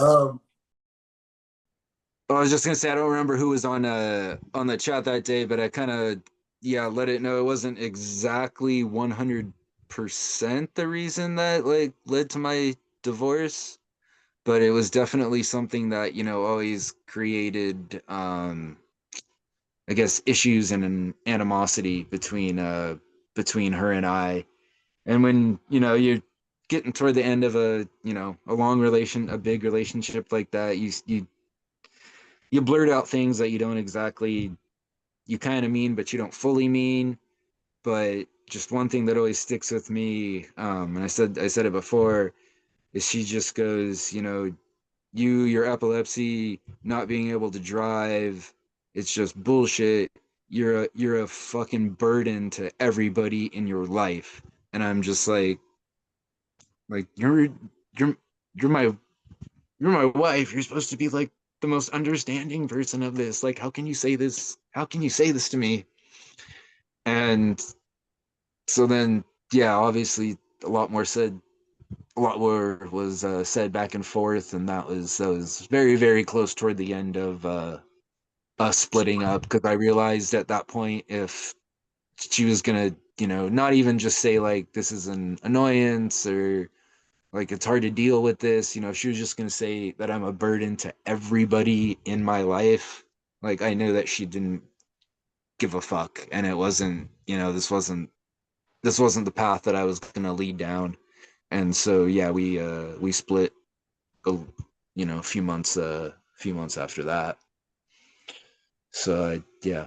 I was just gonna say I don't remember who was on the chat that day, but I kind of let it know it wasn't exactly 100% the reason that like led to my divorce, but it was definitely something that always created I guess issues and an animosity between her and I. And when you're getting toward the end of a a big relationship like that, you blurt out things that you don't exactly you kind of mean but you don't fully mean. But just one thing that always sticks with me, and I said it before, is she just goes, your epilepsy, not being able to drive, it's just bullshit. You're a fucking burden to everybody in your life. And I'm just like you're you're my you're my wife. You're supposed to be like the most understanding person of this. Like, how can you say this? How can you say this to me? And so then, yeah, obviously a lot more was said back and forth, and that was very, very close toward the end of us splitting up, because I realized at that point, if she was gonna, not even just say like this is an annoyance or like it's hard to deal with this, if she was just gonna say that I'm a burden to everybody in my life, like I knew that she didn't give a fuck, and it wasn't, this wasn't the path that I was gonna lead down. And so yeah, we split a few months after that. So yeah.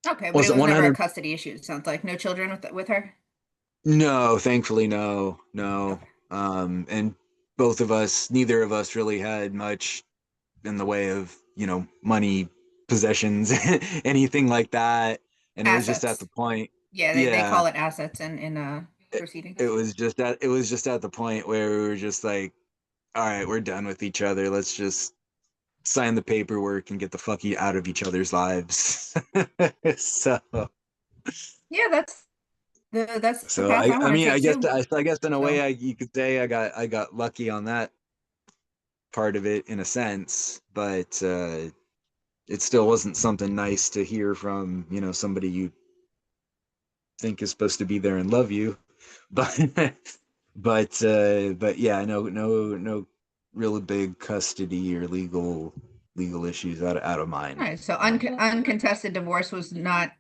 Okay, but it Wasn't was never a 100. custody issue. It sounds like no children with her. No, thankfully, no. Okay. And neither of us really had much in the way of, money, possessions, anything like that. And it was just at Assets. the point, Yeah, they yeah, call it assets in proceedings. it was just at the point where we were just like, all right, we're done with each other. Let's just sign the paperwork and get the fuck out of each other's lives. So, Yeah, that's the so path I I want to mean, I take guess too. I guess in a So way, you could say I got lucky on that part of it in a sense, but it still wasn't something nice to hear from somebody you think is supposed to be there and love you. But but yeah, no real big custody or legal issues out of mine. all right, so uncontested divorce was not,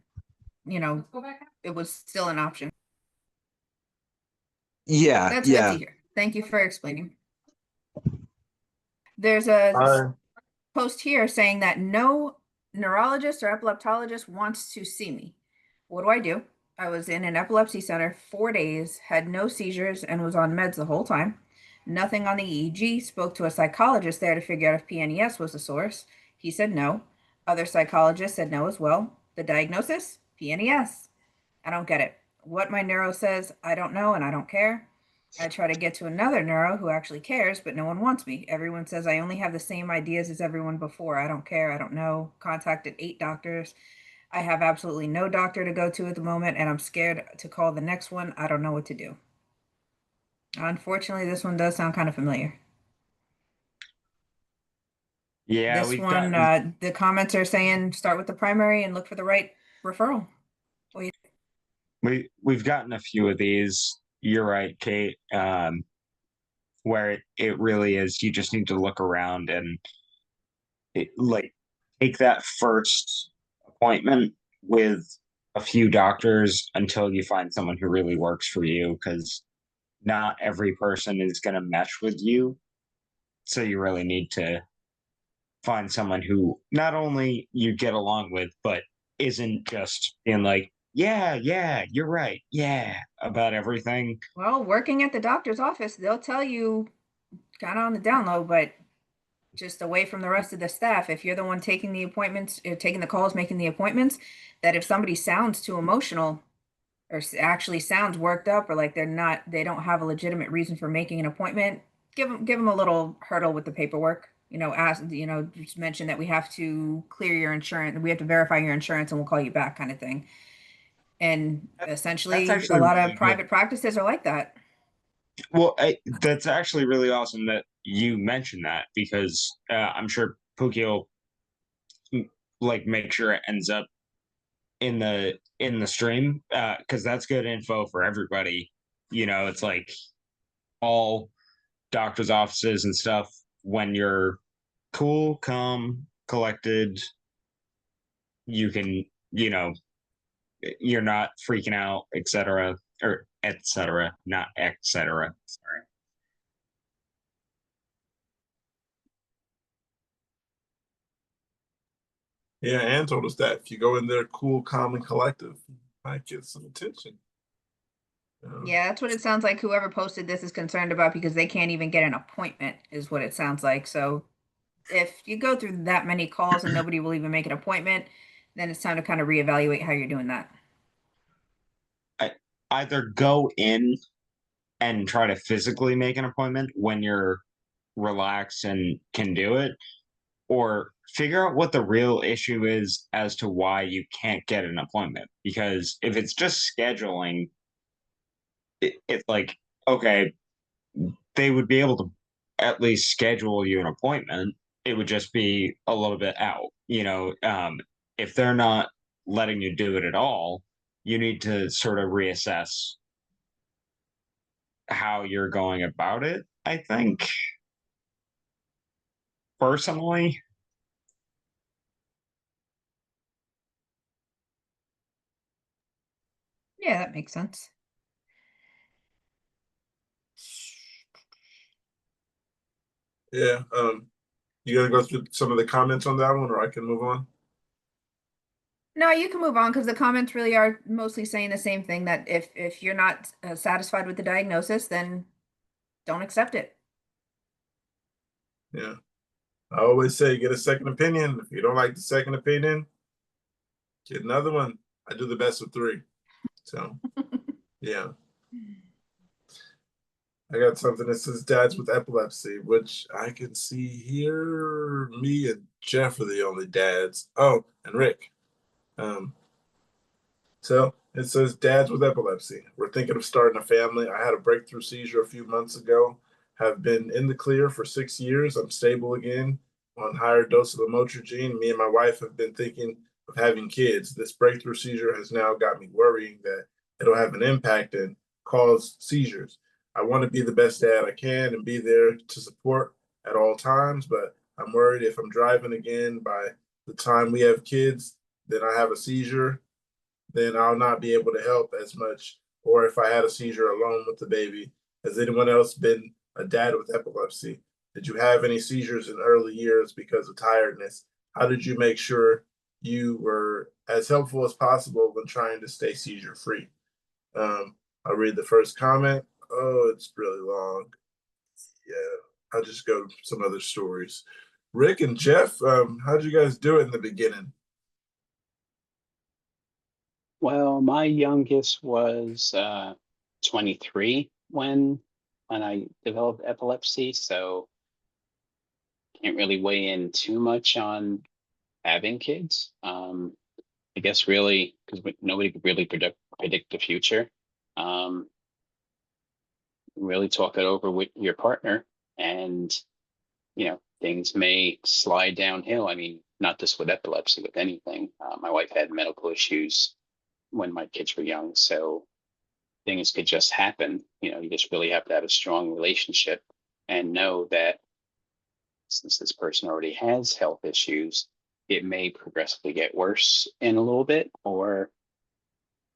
it was still an option. Yeah, That's good to yeah. hear. Thank you for explaining. There's a post here saying that no neurologist or epileptologist wants to see me. What do I do? I was in an epilepsy center 4 days, had no seizures, and was on meds the whole time. Nothing on the EEG. Spoke to a psychologist there to figure out if PNES was the source. He said no. Other psychologists said no as well. The diagnosis? PNES. I don't get it. What my neuro says, I don't know and I don't care. I try to get to another neuro who actually cares, but no one wants me. Everyone says I only have the same ideas as everyone before. I don't care. I don't know. Contacted 8 doctors. I have absolutely no doctor to go to at the moment, and I'm scared to call the next one. I don't know what to do. Unfortunately, this one does sound kind of familiar. Yeah, This we've one, gotten the comments are saying start with the primary and look for the right referral. we've gotten a few of these. You're right, Kate. Where it really is, you just need to look around and like take that first appointment with a few doctors until you find someone who really works for you, because not every person is going to mesh with you. So you really need to find someone who not only you get along with, but isn't just being like, yeah, you're right, yeah, about everything. Well, working at the doctor's office, they'll tell you kind of on the down low, but just away from the rest of the staff. If you're the one taking the appointments, taking the calls, making the appointments, that if somebody sounds too emotional or actually sounds worked up or like they don't have a legitimate reason for making an appointment, give them a little hurdle with the paperwork. Ask, just mention that we have to clear your insurance, we have to verify your insurance, and we'll call you back, kind of thing. And That's essentially, a actually lot really of good. private practices are like that. Well, that's actually really awesome that you mentioned that, because I'm sure Pookie will like make sure it ends up in the stream, because that's good info for everybody. It's like all doctors' offices and stuff. When you're cool, calm, collected, you can, you're not freaking out, etc., or etc., not etc. Sorry. Yeah, Ann told us that if you go in there cool, calm, and collective, you might get some attention. Yeah, that's what it sounds like. Whoever posted this is concerned about because they can't even get an appointment, is what it sounds like. So if you go through that many calls and nobody will even make an appointment, then it's time to kind of reevaluate how you're doing that. Either go in and try to physically make an appointment when you're relaxed and can do it, or figure out what the real issue is as to why you can't get an appointment. Because if it's just scheduling, it's like, okay, they would be able to at least schedule you an appointment. It would just be a little bit out. If they're not letting you do it at all, you need to sort of reassess how you're going about it, I think. Personally. Yeah, that makes sense. Yeah. You gonna go through some of the comments on that one, or I can move on? No, you can move on because the comments really are mostly saying the same thing, that if you're not satisfied with the diagnosis, then don't accept it. Yeah. I always say get a second opinion. If you don't like the second opinion, get another one. I do the best of 3. So yeah. I got something that says dads with epilepsy, which I can see here. Me and Jeff are the only dads. Oh, and Rick. So it says dads with epilepsy. We're thinking of starting a family. I had a breakthrough seizure a few months ago. Have been in the clear for 6 years. I'm stable again on higher dose of lamotrigine. Me and my wife have been thinking of having kids. This breakthrough seizure has now got me worrying that it'll have an impact and cause seizures. I want to be the best dad I can and be there to support at all times, but I'm worried if I'm driving again by the time we have kids, then I have a seizure, then I'll not be able to help as much. Or if I had a seizure alone with the baby. Has anyone else been a dad with epilepsy? Did you have any seizures in early years because of tiredness? How did you make sure you were as helpful as possible when trying to stay seizure free? I'll read the first comment. Oh, it's really long. Yeah, I'll just go to some other stories. Rick and Jeff, how'd you guys do it in the beginning? Well, my youngest was 23 when when I developed epilepsy, so can't really weigh in too much on having kids. I guess really because nobody could really predict the future. Really talk it over with your partner, and things may slide downhill. I mean, not just with epilepsy, with anything. My wife had medical issues when my kids were young, so things could just happen. You just really have to have a strong relationship and know that since this person already has health issues, it may progressively get worse in a little bit or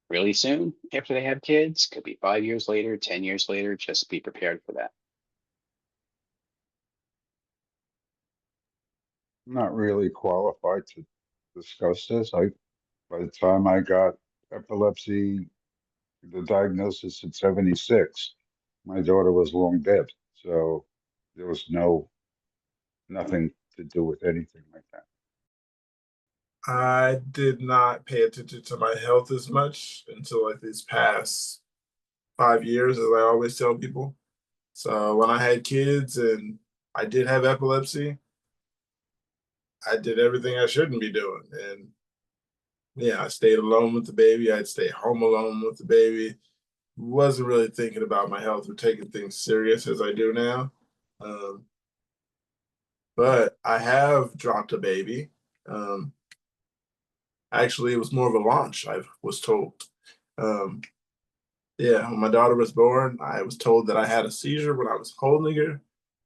really soon after they have kids. Could be 5 years later, 10 years later. Just be prepared for that. I'm not really qualified to discuss this. By the time I got epilepsy, the diagnosis at 76, my daughter was long dead. So there was nothing to do with anything like that. I did not pay attention to my health as much until like these past 5 years, as I always tell people. So when I had kids and I did have epilepsy, I did everything I shouldn't be doing. And yeah, I stayed alone with the baby. I'd stay home alone with the baby. Wasn't really thinking about my health or taking things serious as I do now. But I have dropped a baby. Actually, it was more of a launch, I was told. Yeah, when my daughter was born, I was told that I had a seizure when I was holding her.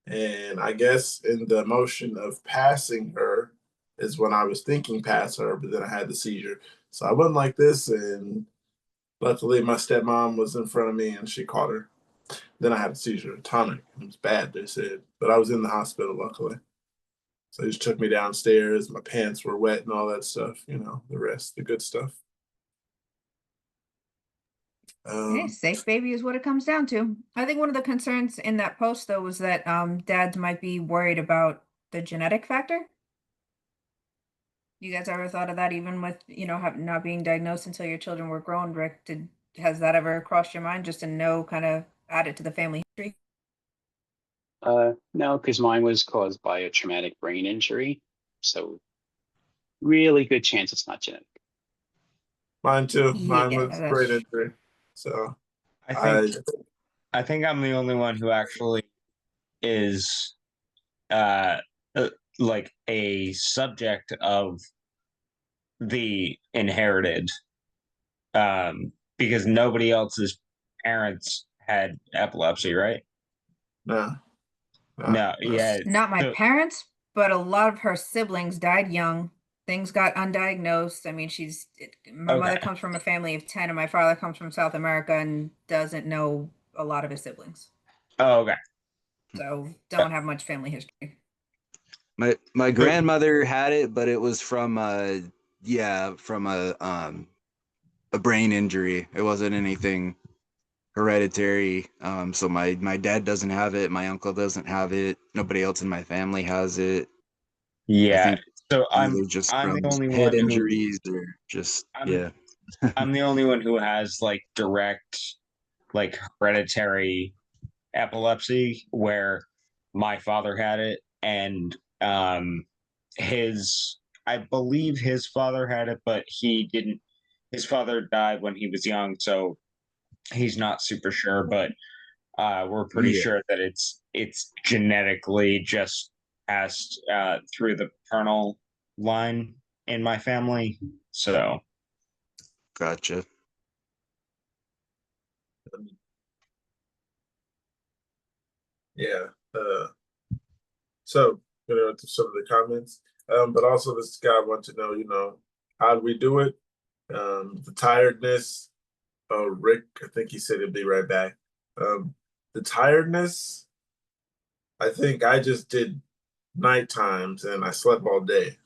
And I guess in the motion of passing her is when I was thinking past her, but then I had the seizure. So I went like this, and luckily my stepmom was in front of me and she caught her. Then I had a seizure, tonic. It was bad, they said, but I was in the hospital, luckily. So they just took me downstairs. My pants were wet and all that stuff, the rest, the good stuff. Hey, safe baby is what it comes down to. I think one of the concerns in that post though was that dads might be worried about the genetic factor. You guys ever thought of that, even with not being diagnosed until your children were grown? Rick, has that ever crossed your mind, just to know, kind of add it to the family history? No, because mine was caused by a traumatic brain injury. So really good chance it's not genetic. Mine too. Mine Yeah, was brain injury. So I think I'm the only one who actually is like a subject of the inherited, because nobody else's parents had epilepsy, right? no. No, yeah. Not my So, parents, but a lot of her siblings died young. Things got undiagnosed. I mean, my mother okay. comes from a family of 10, and my father comes from South America and doesn't know a lot of his siblings. Oh, okay. So don't have much family history. My grandmother had it, but it was from a brain injury. It wasn't anything hereditary. So my dad doesn't have it, my uncle doesn't have it, nobody else in my family has it. I Yeah. think So either just I'm from the only head one who injuries or just I'm I'm the only one who has like direct, like hereditary epilepsy, where my father had it, and his I believe his father had it, but he didn't. His father died when he was young, so he's not super sure. But we're pretty Yeah. sure that it's genetically just passed through the paternal line in my family. So Gotcha. Yeah. So, to some of the comments. But also this guy wants to know, how do we do it? The tiredness. Oh, Rick, I think he said he'll be right back. The tiredness, I think I just did night times and I slept all day.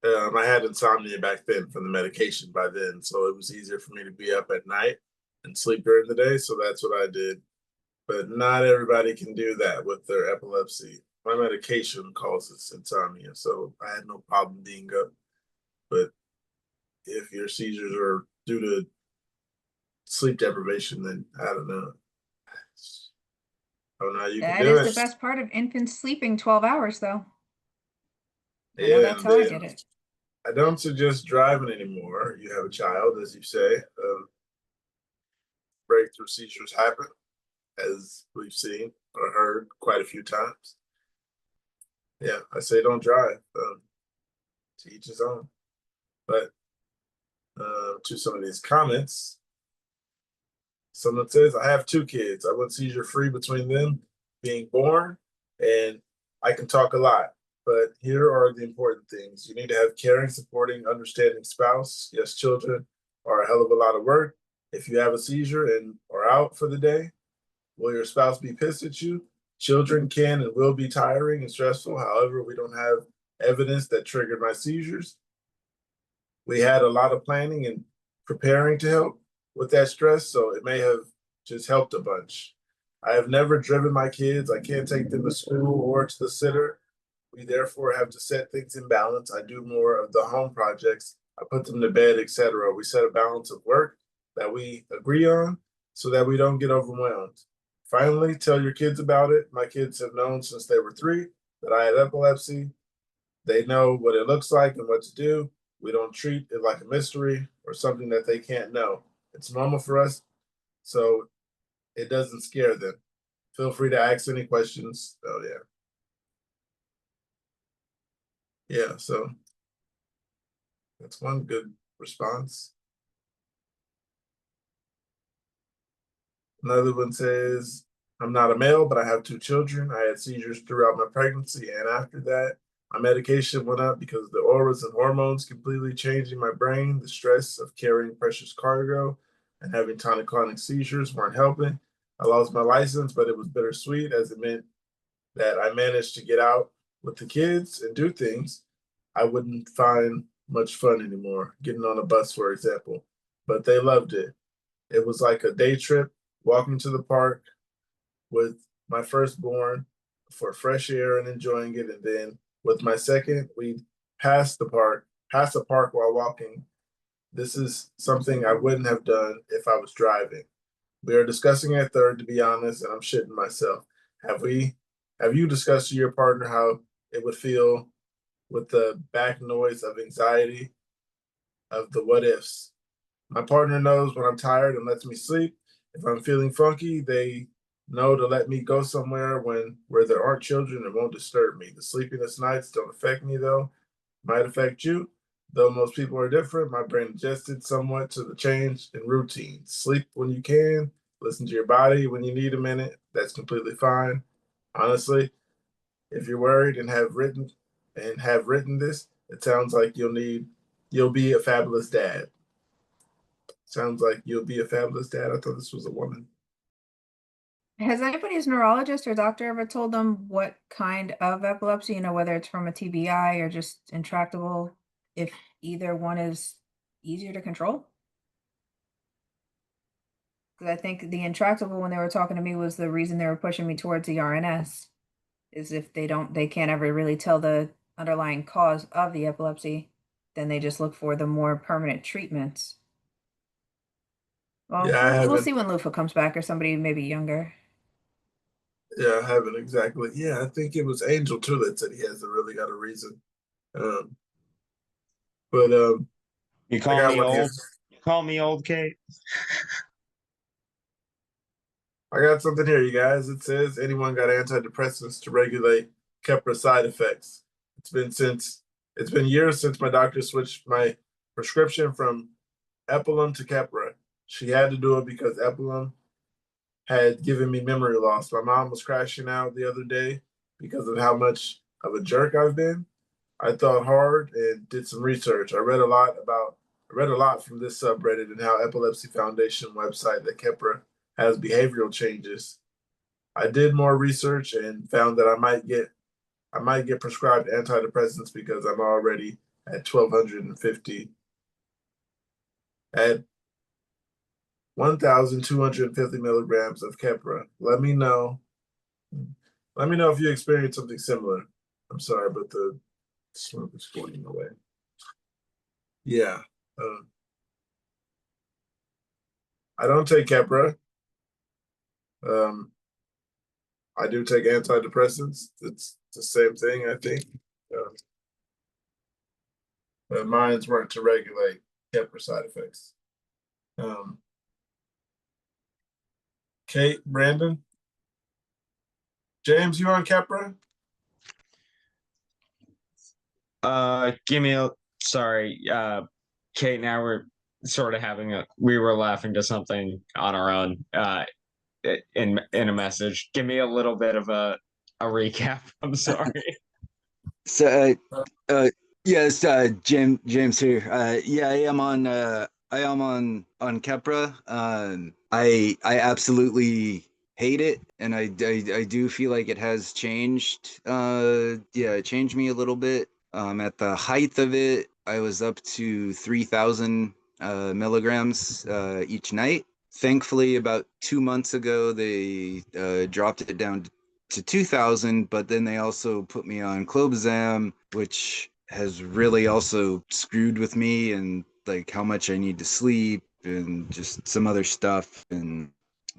I had insomnia back then from the medication by then, so it was easier for me to be up at night and sleep during the day. So that's what I did. But not everybody can do that with their epilepsy. My medication causes insomnia, so I had no problem being up. But if your seizures are due to sleep deprivation, then I don't know. I don't know how you can That do is it. the best part of infants sleeping 12 hours, though. I know Yeah, that's and how I then did it. I don't suggest driving anymore. You have a child, as you say. Breakthrough seizures happen, as we've seen or heard quite a few times. Yeah, I say don't drive. To each his own. But to some of these comments, someone says, I have 2 kids. I went seizure free between them being born, and I can talk a lot. But here are the important things. You need to have caring, supporting, understanding spouse. Yes, children are a hell of a lot of work. If you have a seizure and are out for the day, will your spouse be pissed at you? Children can and will be tiring and stressful. However, we don't have evidence that triggered my seizures. We had a lot of planning and preparing to help with that stress, so it may have just helped a bunch. I have never driven my kids. I can't take them to school or to the sitter. We therefore have to set things in balance. I do more of the home projects. I put them to bed, etc. We set a balance of work that we agree on so that we don't get overwhelmed. Finally, tell your kids about it. My kids have known since they were 3 that I have epilepsy. They know what it looks like and what to do. We don't treat it like a mystery or something that they can't know. It's normal for us, so it doesn't scare them. Feel free to ask any questions. Oh, yeah. Yeah, so that's one good response. Another one says, I'm not a male, but I have 2 children. I had seizures throughout my pregnancy and after that. My medication went up because the auras and hormones completely changing my brain. The stress of carrying precious cargo and having tonic-clonic seizures weren't helping. I lost my license, but it was bittersweet as it meant that I managed to get out with the kids and do things I wouldn't find much fun anymore, getting on a bus, for example. But they loved it. It was like a day trip, walking to the park with my firstborn for fresh air and enjoying it. And then with my second, we passed the park while walking. This is something I wouldn't have done if I was driving. We are discussing a third, to be honest, and I'm shitting myself. Have you discussed to your partner how it would feel with the back noise of anxiety of the what ifs? My partner knows when I'm tired and lets me sleep. If I'm feeling funky, they know to let me go somewhere where there aren't children and won't disturb me. The sleepiness nights don't affect me though. Might affect you. Though most people are different, my brain adjusted somewhat to the change in routine. Sleep when you can, listen to your body when you need a minute. That's completely fine. Honestly, if you're worried and have written this, it sounds like you'll be a fabulous dad. Sounds like you'll be a fabulous dad. I thought this was a woman. Has anybody's neurologist or doctor ever told them what kind of epilepsy, whether it's from a TBI or just intractable, if either one is easier to control? Because I think the intractable, when they were talking to me, was the reason they were pushing me towards the RNS, is if they can't ever really tell the underlying cause of the epilepsy, then they just look for the more permanent treatments. Well, Yeah, we'll see when Lufa comes back or somebody maybe younger. I haven't exactly. Yeah, I think it was Angel too that said he hasn't really got a reason. Um, but You I call got me one here. old? You call me old, Kate? I got something here, you guys. It says anyone got antidepressants to regulate Keppra side effects. It's been years since my doctor switched my prescription from Epilum to Keppra. She had to do it because Epilum had given me memory loss. My mom was crashing out the other day because of how much of a jerk I've been. I thought hard and did some research. I read a lot from this subreddit and how Epilepsy Foundation website that Keppra has behavioral changes. I did more research and found that I might get prescribed antidepressants because I'm already at 1250 at 1,250 milligrams of Keppra. Let me know if you experience something similar. I'm sorry, but the smoke is going away. Yeah. I don't take Keppra. I do take antidepressants. It's the same thing, I think. But mine's weren't to regulate Keppra side effects. Kate, Brandon, James, you on Keppra? Give me a sorry, Kate and I were sort of we were laughing to something on our own, in a message. Give me a little bit of a recap. I'm sorry. So, yes, James here. Yeah, I am on Kepra. I absolutely hate it, and I do feel like it has changed. Yeah, it changed me a little bit. At the height of it, I was up to 3,000 milligrams each night. Thankfully, about 2 months ago, they dropped it down to 2,000, but then they also put me on clobazam, which has really also screwed with me and like how much I need to sleep and just some other stuff. And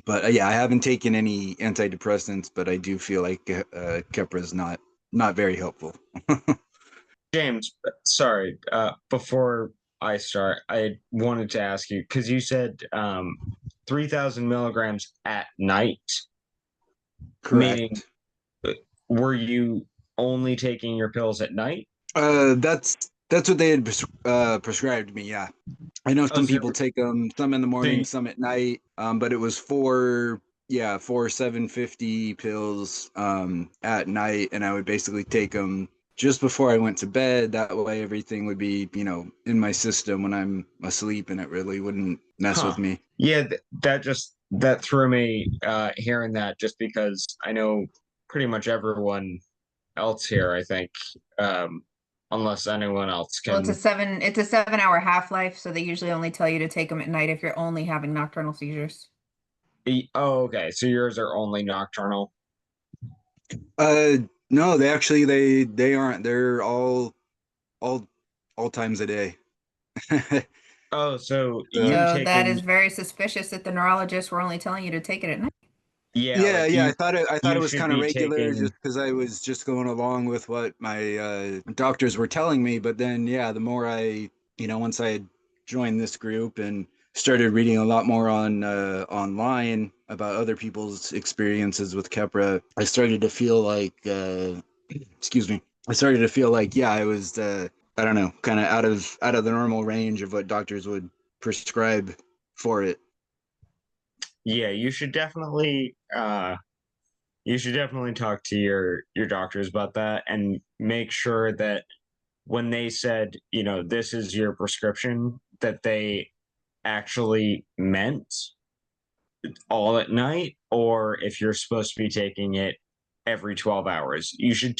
but yeah, I haven't taken any antidepressants, but I do feel like Keppra is not very helpful. James, sorry. Before I start, I wanted to ask you because you said 3,000 milligrams at night. Meaning, Correct. were you only taking your pills at night? That's what they had prescribed me. Yeah, I know some so- people take them, some in the morning, you- some at night. But it was four 750 pills at night, and I would basically take them just before I went to bed. That way, everything would be in my system when I'm asleep, and it really wouldn't mess with me. Yeah, that threw me hearing that just because I know pretty much everyone else here, I think, unless anyone else Well, can. it's a 7 hour half-life, so they usually only tell you to take them at night if you're only having nocturnal seizures. Oh, okay. So yours are only nocturnal. No, they aren't. They're all times a day. Oh, so So- you So that taking? is very suspicious that the neurologists were only telling you to take it at night. Yeah, Yeah, like yeah. you, I thought you it was should kind of be regular taking. just because I was just going along with what my doctors were telling me. But then, yeah, the more once I had joined this group and started reading a lot more on online about other people's experiences with Keppra, I started to feel like, excuse me, I started to feel like, yeah, I was, I don't know, kind of out of the normal range of what doctors would prescribe for it. Yeah, you should definitely talk to your doctors about that and make sure that when they said, this is your prescription, that they actually meant all at night, or if you're supposed to be taking it every 12 hours. You should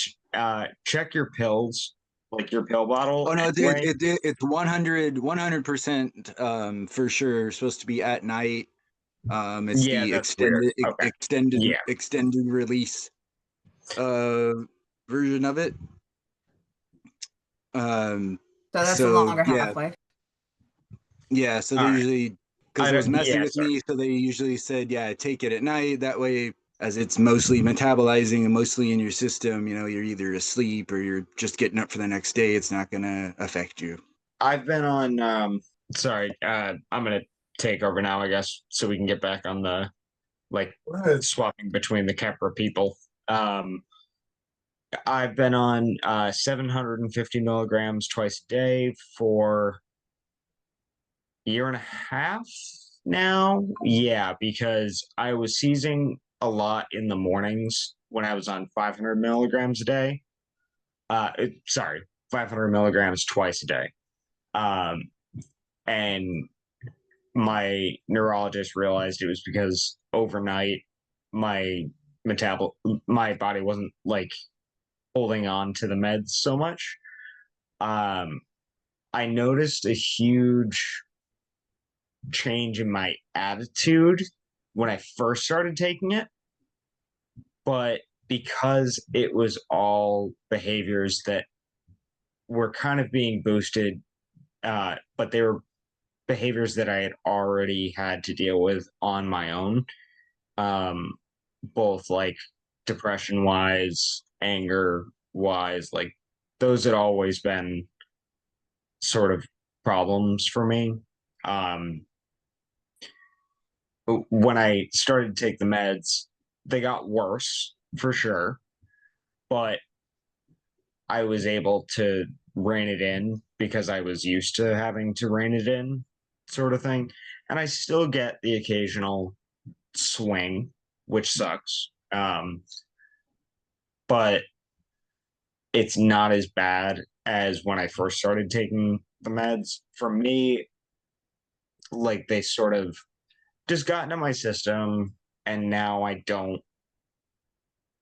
check your pills, like your pill bottle. Oh no, anyway. it's 100% for sure supposed to be at night. It's Yeah, the that's weird. Okay. Yeah. extended release version of it. So that's a So longer yeah, half-life. yeah. So All they right. usually, because I it was don't- messing yeah, with sorry. me, so they usually said, yeah, take it at night. That way, as it's mostly metabolizing and mostly in your system, you're either asleep or you're just getting up for the next day. It's not gonna affect you. I've been on sorry, I'm gonna take over now, I guess, so we can get back on the swapping between the Kepler people. I've been on 750 milligrams twice a day for a year and a half now. Yeah, because I was seizing a lot in the mornings when I was on 500 milligrams a day. Sorry, 500 milligrams twice a day. And my neurologist realized it was because overnight my my body wasn't like holding on to the meds so much. I noticed a huge change in my attitude when I first started taking it, but because it was all behaviors that were kind of being boosted, but they were behaviors that I had already had to deal with on my own, both like depression wise, anger wise, like those had always been sort of problems for me. When I started to take the meds, they got worse for sure, but I was able to rein it in because I was used to having to rein it in, sort of thing. And I still get the occasional swing, which sucks. But it's not as bad as when I first started taking the meds. For me, like they sort of just got into my system, and now I don't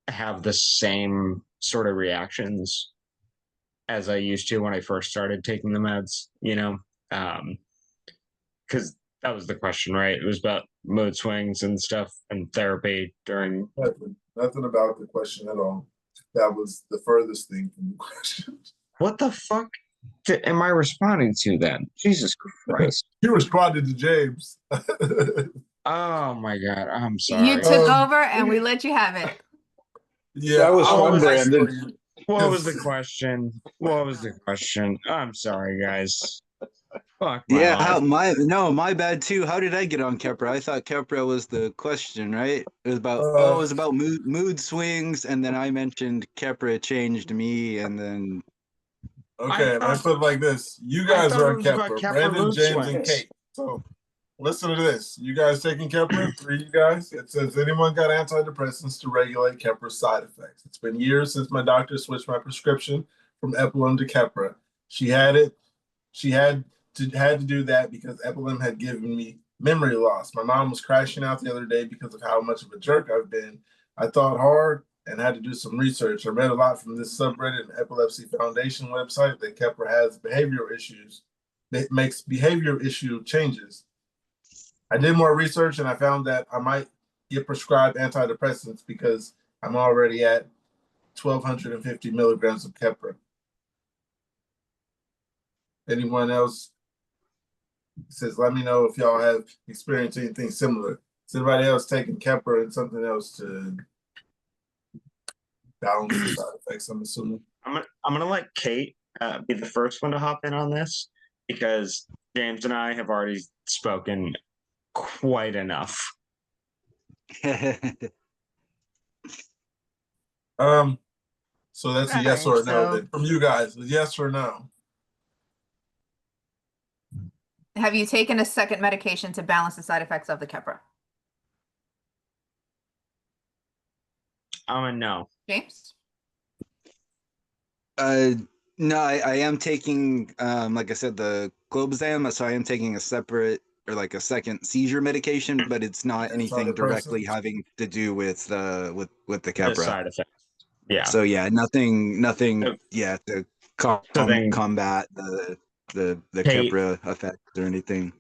have the same sort of reactions as I used to when I first started taking the meds, you know? Because that was the question, right? It was about mood swings and stuff and therapy during. Nothing about the question at all. That was the furthest thing from the question. What the fuck am I responding to then? Jesus Christ. You responded to James. Oh my God. I'm sorry. You took over and we let you have it. Yeah, That was I fun, was Brandon. What was the question? What was the question? I'm sorry, guys. Fuck my Yeah, life. my bad too. How did I get on Kepra? I thought Kepra was the question, right? It was about it was about mood swings, and then I mentioned Kepra changed me, and then Okay, I let's put it like this. You I guys thought are it on was about Kepler. Kepler Brandon, mood James, and swings. Kate. So listen to this. You guys taking Kepler? 3 of you guys. It says anyone got antidepressants to regulate Kepra's side effects. It's been years since my doctor switched my prescription from Epilum to Kepra. She had to do that because Epilum had given me memory loss. My mom was crashing out the other day because of how much of a jerk I've been. I thought hard and had to do some research. I read a lot from this subreddit and Epilepsy Foundation website that Kepler has behavioral issues. It makes behavior issue changes. I did more research and I found that I might get prescribed antidepressants because I'm already at 1,250 milligrams of Kepra. Anyone else? It says, let me know if y'all have experienced anything similar. Is anybody else taking Kepra and something else to balance the side effects, I'm assuming? I'm gonna let Kate be the first one to hop in on this because James and I have already spoken quite enough. So that's a All yes right, or a no so- then. From you guys, a yes or no? Have you taken a second medication to balance the side effects of the Kepra? I'm a no. James? no, I am taking like I said, the clobazam, so I am taking a separate or like a second seizure medication, but it's not anything directly having to do with the The Kepra. side effects. Yeah. So yeah, nothing yeah, to combat the Kate- Kepra effect or anything.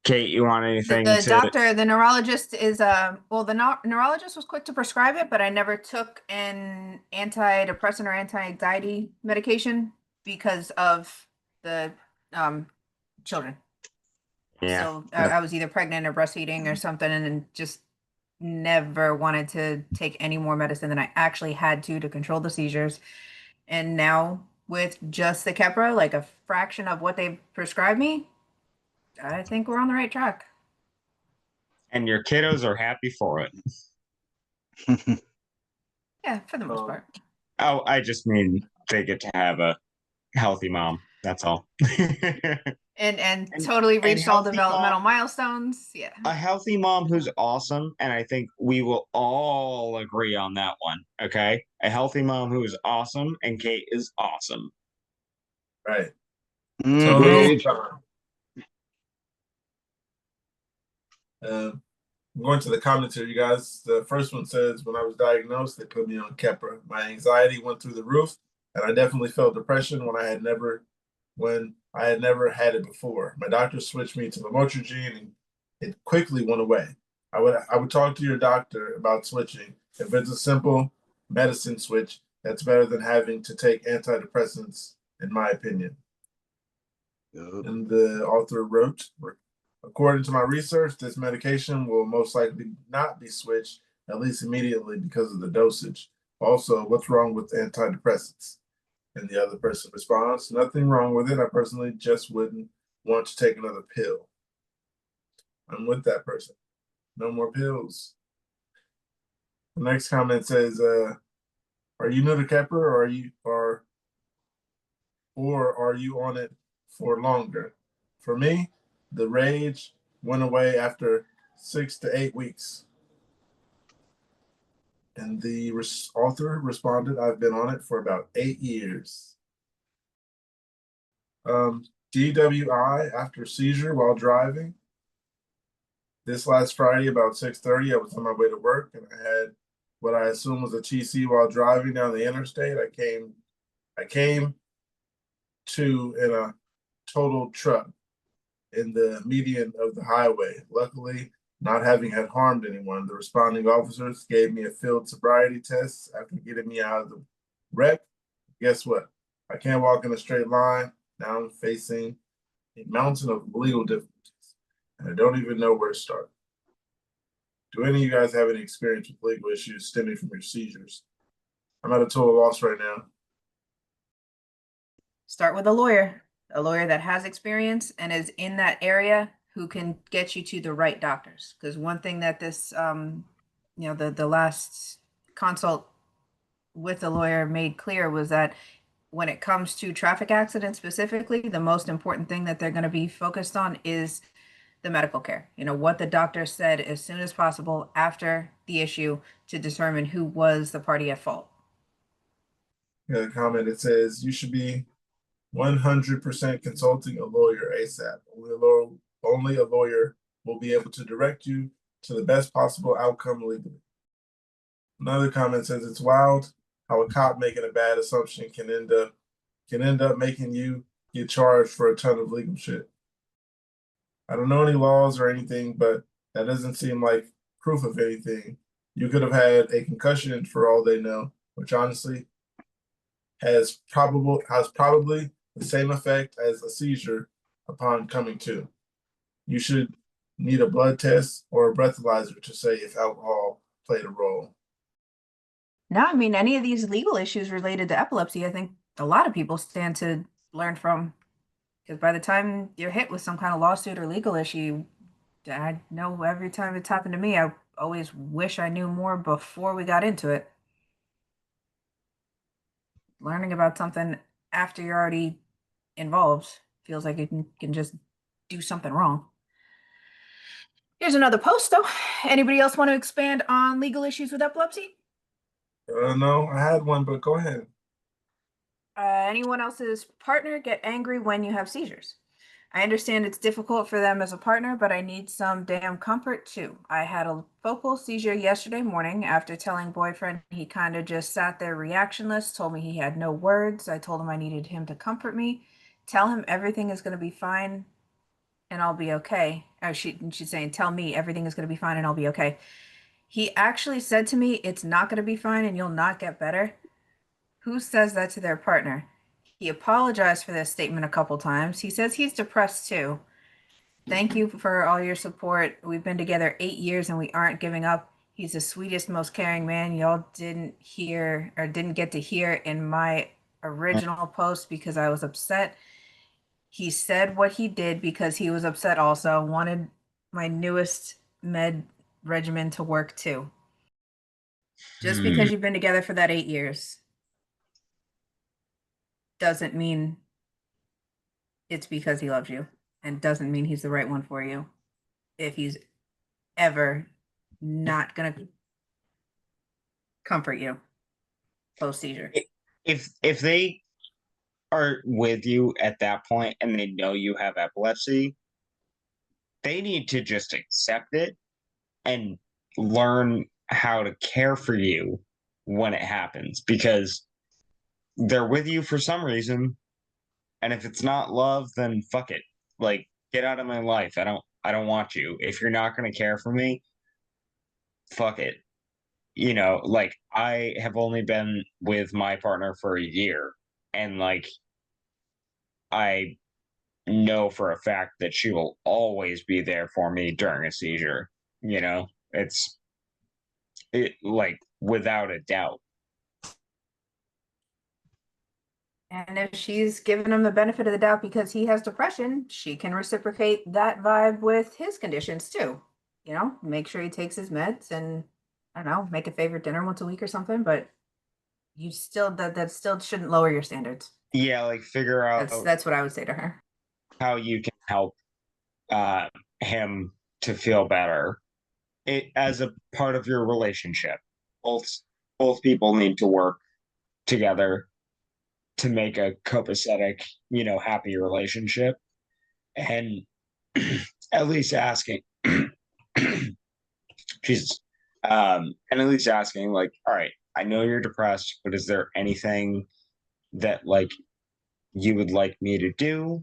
Kate, you want anything The to doctor, the neurologist is well, the neurologist was quick to prescribe it, but I never took an antidepressant or anti-anxiety medication because of the children. Yeah. So I was either pregnant or breastfeeding or something, and then just never wanted to take any more medicine than I actually had to control the seizures. And now with just the Kepra, like a fraction of what they've prescribed me, I think we're on the right track. And your kiddos are happy for it. Yeah, for the most part. Oh, I just mean they get to have a healthy mom. That's all. And totally and reached all healthy developmental mom- milestones. Yeah. A healthy mom who's awesome, and I think we will all agree on that one. Okay, a healthy mom who is awesome, and Kate is awesome. Right. Mhm. So Agreed. I'm going to the comments here, you guys. The first one says, when I was diagnosed, they put me on Kepra. My anxiety went through the roof, and I definitely felt depression when I had never had it before. My doctor switched me to lamotrigine, and it quickly went away. I would talk to your doctor about switching. If it's a simple medicine switch, that's better than having to take antidepressants, in my opinion. And the author wrote, according to my research, this medication will most likely not be switched, at least immediately, because of the dosage. Also, what's wrong with antidepressants? And the other person responds, nothing wrong with it. I personally just wouldn't want to take another pill. I'm with that person. No more pills. The next comment says, are you new to Kepper or are you on it for longer? For me, the rage went away after 6 to 8 weeks. And the author responded, I've been on it for about 8 years. DWI after seizure while driving. This last Friday, about 6:30, I was on my way to work and I had what I assume was a TC while driving down the interstate. I came to in a total truck in the median of the highway. Luckily, not having had harmed anyone, the responding officers gave me a field sobriety test after getting me out of the wreck. Guess what? I can't walk in a straight line. Now I'm facing a mountain of legal difficulties, and I don't even know where to start. Do any of you guys have any experience with legal issues stemming from your seizures? I'm at a total loss right now. Start with a lawyer that has experience and is in that area who can get you to the right doctors. Because one thing that this, the last consult with the lawyer made clear was that when it comes to traffic accidents specifically, the most important thing that they're going to be focused on is the medical care. What the doctor said as soon as possible after the issue to determine who was the party at fault. A comment that says you should be 100% consulting a lawyer ASAP. Only a lawyer will be able to direct you to the best possible outcome legally. Another comment says it's wild how a cop making a bad assumption can end up making you get charged for a ton of legal shit. I don't know any laws or anything, but that doesn't seem like proof of anything. You could have had a concussion for all they know, which honestly has probably the same effect as a seizure upon coming to. You should need a blood test or a breathalyzer to say if alcohol played a role. No, I mean, any of these legal issues related to epilepsy, I think a lot of people stand to learn from. Because by the time you're hit with some kind of lawsuit or legal issue, I know every time it's happened to me, I always wish I knew more before we got into it. Learning about something after you're already involved feels like you can just do something wrong. Here's another post, though. Anybody else want to expand on legal issues with epilepsy? No, I had one, but go ahead. Anyone else's partner get angry when you have seizures? I understand it's difficult for them as a partner, but I need some damn comfort too. I had a focal seizure yesterday morning after telling boyfriend he kind of just sat there reactionless, told me he had no words. I told him I needed him to comfort me, tell him everything is going to be fine and I'll be okay. Oh, she's saying, tell me everything is going to be fine and I'll be okay. He actually said to me, it's not going to be fine and you'll not get better. Who says that to their partner? He apologized for this statement a couple times. He says he's depressed too. Thank you for all your support. We've been together 8 years and we aren't giving up. He's the sweetest, most caring man y'all didn't get to hear in my original post because I was upset. He said what he did because he was upset also. Wanted my newest med regimen to work too. Just because you've been together for that 8 years doesn't mean it's because he loves you and doesn't mean he's the right one for you. If he's ever not going to comfort you post seizure. If they are with you at that point and they know you have epilepsy, they need to just accept it and learn how to care for you when it happens, because they're with you for some reason. And if it's not love, then fuck it. Like, get out of my life. I don't want you. If you're not going to care for me, fuck it. Like, I have only been with my partner for a year, and like, I know for a fact that she will always be there for me during a seizure. You know, it's like without a doubt. And if she's giving him the benefit of the doubt because he has depression, she can reciprocate that vibe with his conditions too. You know, make sure he takes his meds and I don't know, make a favorite dinner once a week or something, but you still that still shouldn't lower your standards. Yeah, like figure out That's what I would say to her. how you can help him to feel better as a part of your relationship. Both people need to work together to make a copacetic, happy relationship. And at least asking Jesus. And at least asking, like, all right, I know you're depressed, but is there anything that like you would like me to do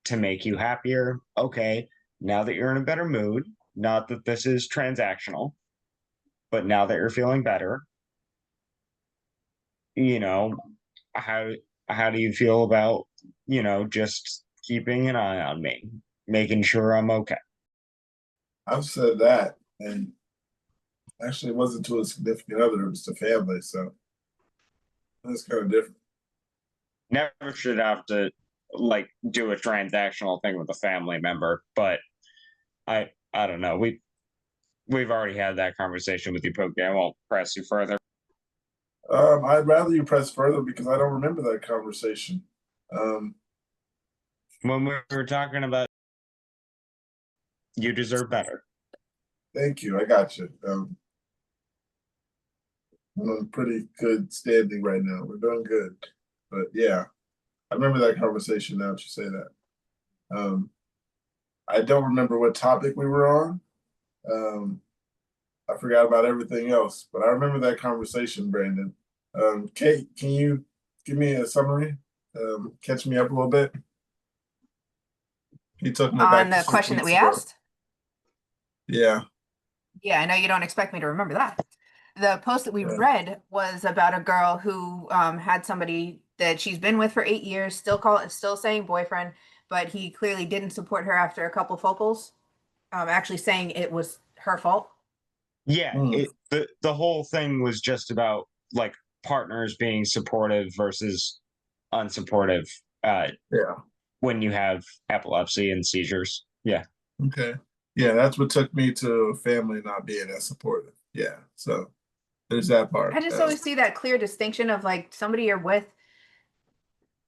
to make you happier? Okay, now that you're in a better mood, not that this is transactional, but now that you're feeling better, how do you feel about, just keeping an eye on me, making sure I'm okay? I've said that, and actually, it wasn't to a significant other; it was to family. So that's kind of different. Never should have to like do a transactional thing with a family member, but I don't know. We've already had that conversation with you, Pokey. I won't press you further. I'd rather you press further because I don't remember that conversation. When we were talking about you deserve better. Thank you. I got you. I'm in pretty good standing right now. We're doing good. But yeah, I remember that conversation now that you say that. I don't remember what topic we were on. I forgot about everything else, but I remember that conversation, Brandon. Kate, can you give me a summary? Catch me up a little bit. He took me back On to the 6 question that weeks we ago. asked. Yeah. Yeah, I know you don't expect me to remember that. The post that we Yeah. read was about a girl who had somebody that she's been with for 8 years, still saying boyfriend, but he clearly didn't support her after a couple focals, actually saying it was her fault. Yeah, the whole thing was just about like partners being supportive versus unsupportive Yeah. when you have epilepsy and seizures. Yeah. Okay. Yeah, that's what took me to family not being as supportive. Yeah. So there's that part. I just always see that clear distinction of like somebody you're with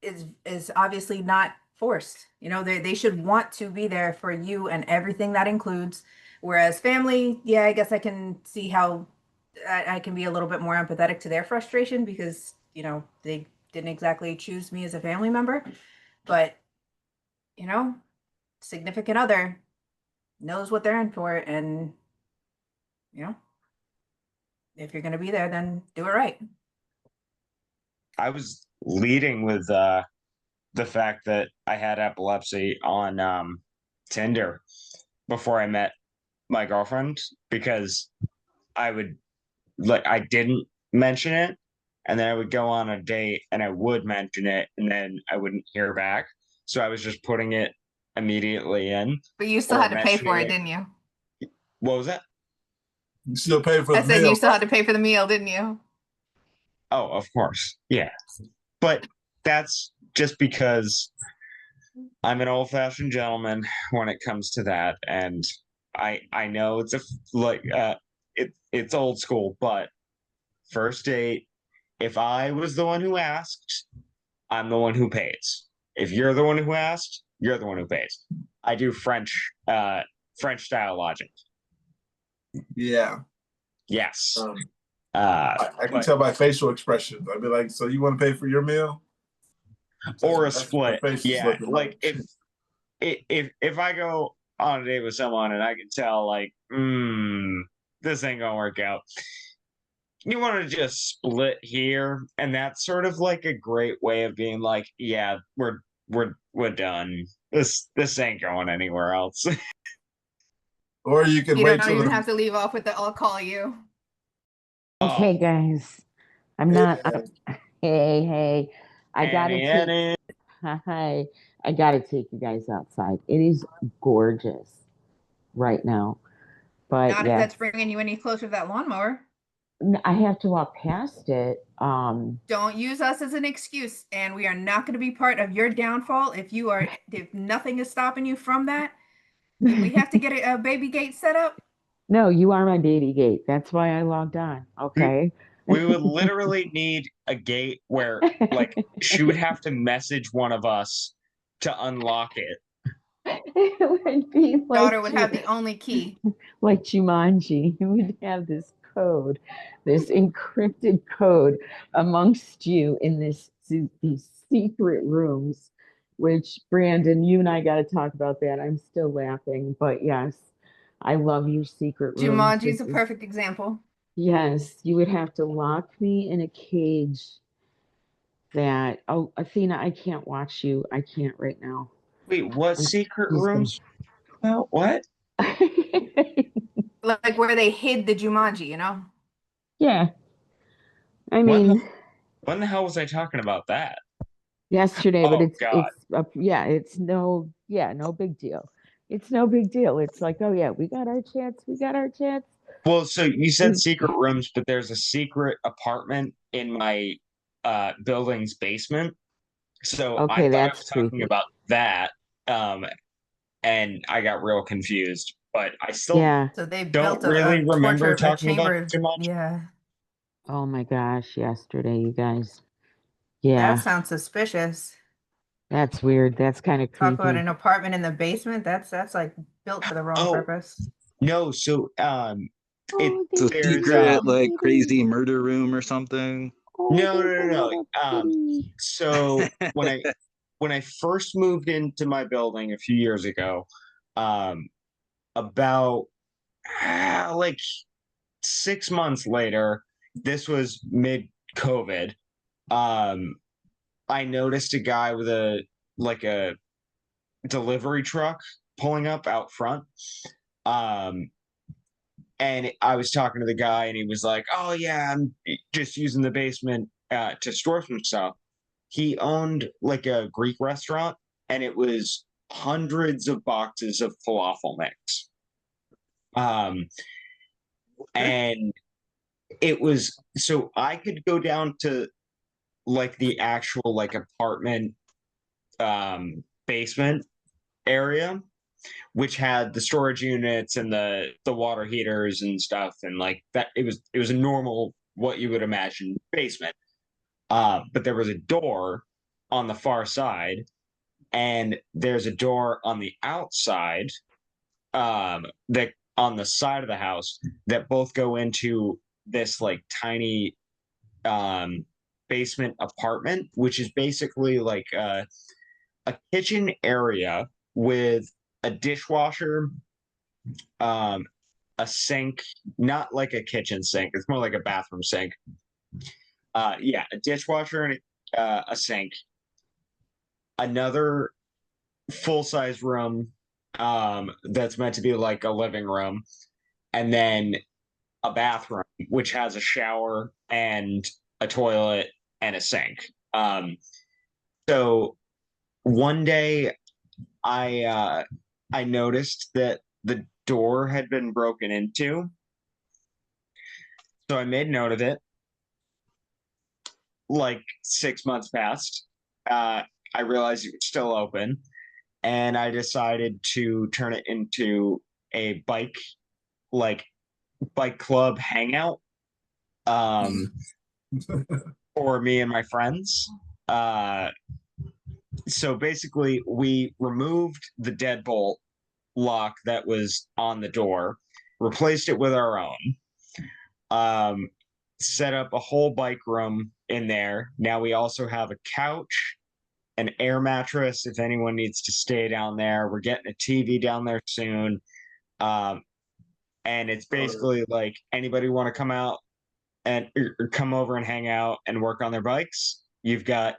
is obviously not forced. You know, they should want to be there for you and everything that includes. Whereas family, yeah, I guess I can see how I can be a little bit more empathetic to their frustration because, you know, they didn't exactly choose me as a family member. But, you know, significant other knows what they're in for. And, you know, if you're going to be there, then do it right. I was leading with the fact that I had epilepsy on Tinder before I met my girlfriend because I didn't mention it, and then I would go on a date and I would mention it and then I wouldn't hear back. So I was just putting it immediately in. But you still or had to pay for it, mentioning didn't you? What was that? You still pay for I the said meal. you still had to pay for the meal, didn't you? Oh, of course. Yeah. But that's just because I'm an old-fashioned gentleman when it comes to that, and I know it's it's old school, but first date, if I was the one who asked, I'm the one who pays. If you're the one who asked, you're the one who pays. I do French style logic. Yeah. Yes. I can tell by facial expressions. I'd be like, so you want to pay for your meal? Or a That's what the split. face is Yeah. looking Like if I go on a date with someone and I can tell like, this ain't gonna work out. You want to just split here, and that's sort of like a great way of being like, yeah, we're done. This ain't going anywhere else. Or you can You wait don't till even the have to leave off with the I'll call you. Okay, guys. I'm not. Yeah. Hey, hey. I gotta take. Annie. I gotta take you guys outside. It is gorgeous right now. But Not if yes, that's bringing you any closer to that lawnmower. I have to walk past it. Don't use us as an excuse, and we are not going to be part of your downfall. If nothing is stopping you from that, if we have to get a baby gate set up, No, you are my baby gate. That's why I logged on. Okay. We would literally need a gate where, like, she would have to message one of us to unlock it. It would be like daughter would have the only key. like Jumanji. We'd have this code, this encrypted code amongst you in these secret rooms. Which Brandon, you and I got to talk about that. I'm still laughing, but yes, I love your secret rooms. Jumanji's a perfect example. Yes, you would have to lock me in a cage that, oh, Athena, I can't watch you. I can't right now. Wait, what I'm secret just rooms? Well, what? Like where they hid the Jumanji, you know? Yeah. I When mean, when the hell was I talking about that? yesterday, but Oh God. no big deal. It's no big deal. It's like, oh yeah, we got our chats. Well, so you said Mm. secret rooms, but there's a secret apartment in my building's basement. So I Okay, thought I that's was talking creepy. about that. And I got real confused, but I still Yeah. So they don't built really a remember torture, a talking about chamber. too much. Yeah. Oh my gosh, yesterday, you guys. That Yeah, sounds suspicious. that's weird. That's kind of Talk about creepy. an apartment in the basement. That's like built for the wrong Oh purpose. no, so It's a there's secret, like crazy murder room or something. no. So when I first moved into my building a few years ago, about like 6 months later, this was mid COVID. I noticed a guy with a delivery truck pulling up out front. And I was talking to the guy, and he was like, "Oh yeah, I'm just using the basement to store some stuff." He owned like a Greek restaurant, and it was hundreds of boxes of falafel mix. And it was so I could go down to like the actual like apartment basement area, which had the storage units and the water heaters and stuff, and like that it was a normal what you would imagine basement. But there was a door on the far side, and there's a door on the outside, that on the side of the house that both go into this like tiny basement apartment, which is basically like a kitchen area with a dishwasher, a sink, not like a kitchen sink. It's more like a bathroom sink. Yeah, a dishwasher and a sink. Another full size room that's meant to be like a living room, and then a bathroom which has a shower and a toilet and a sink. So one day I noticed that the door had been broken into. So I made note of it. Like 6 months passed. I realized it was still open, and I decided to turn it into a bike club hangout for me and my friends. So basically, we removed the deadbolt lock that was on the door, replaced it with our own, set up a whole bike room in there. Now we also have a couch, an air mattress if anyone needs to stay down there. We're getting a TV down there soon. And it's basically like anybody want to come out and or come over and hang out and work on their bikes. You've got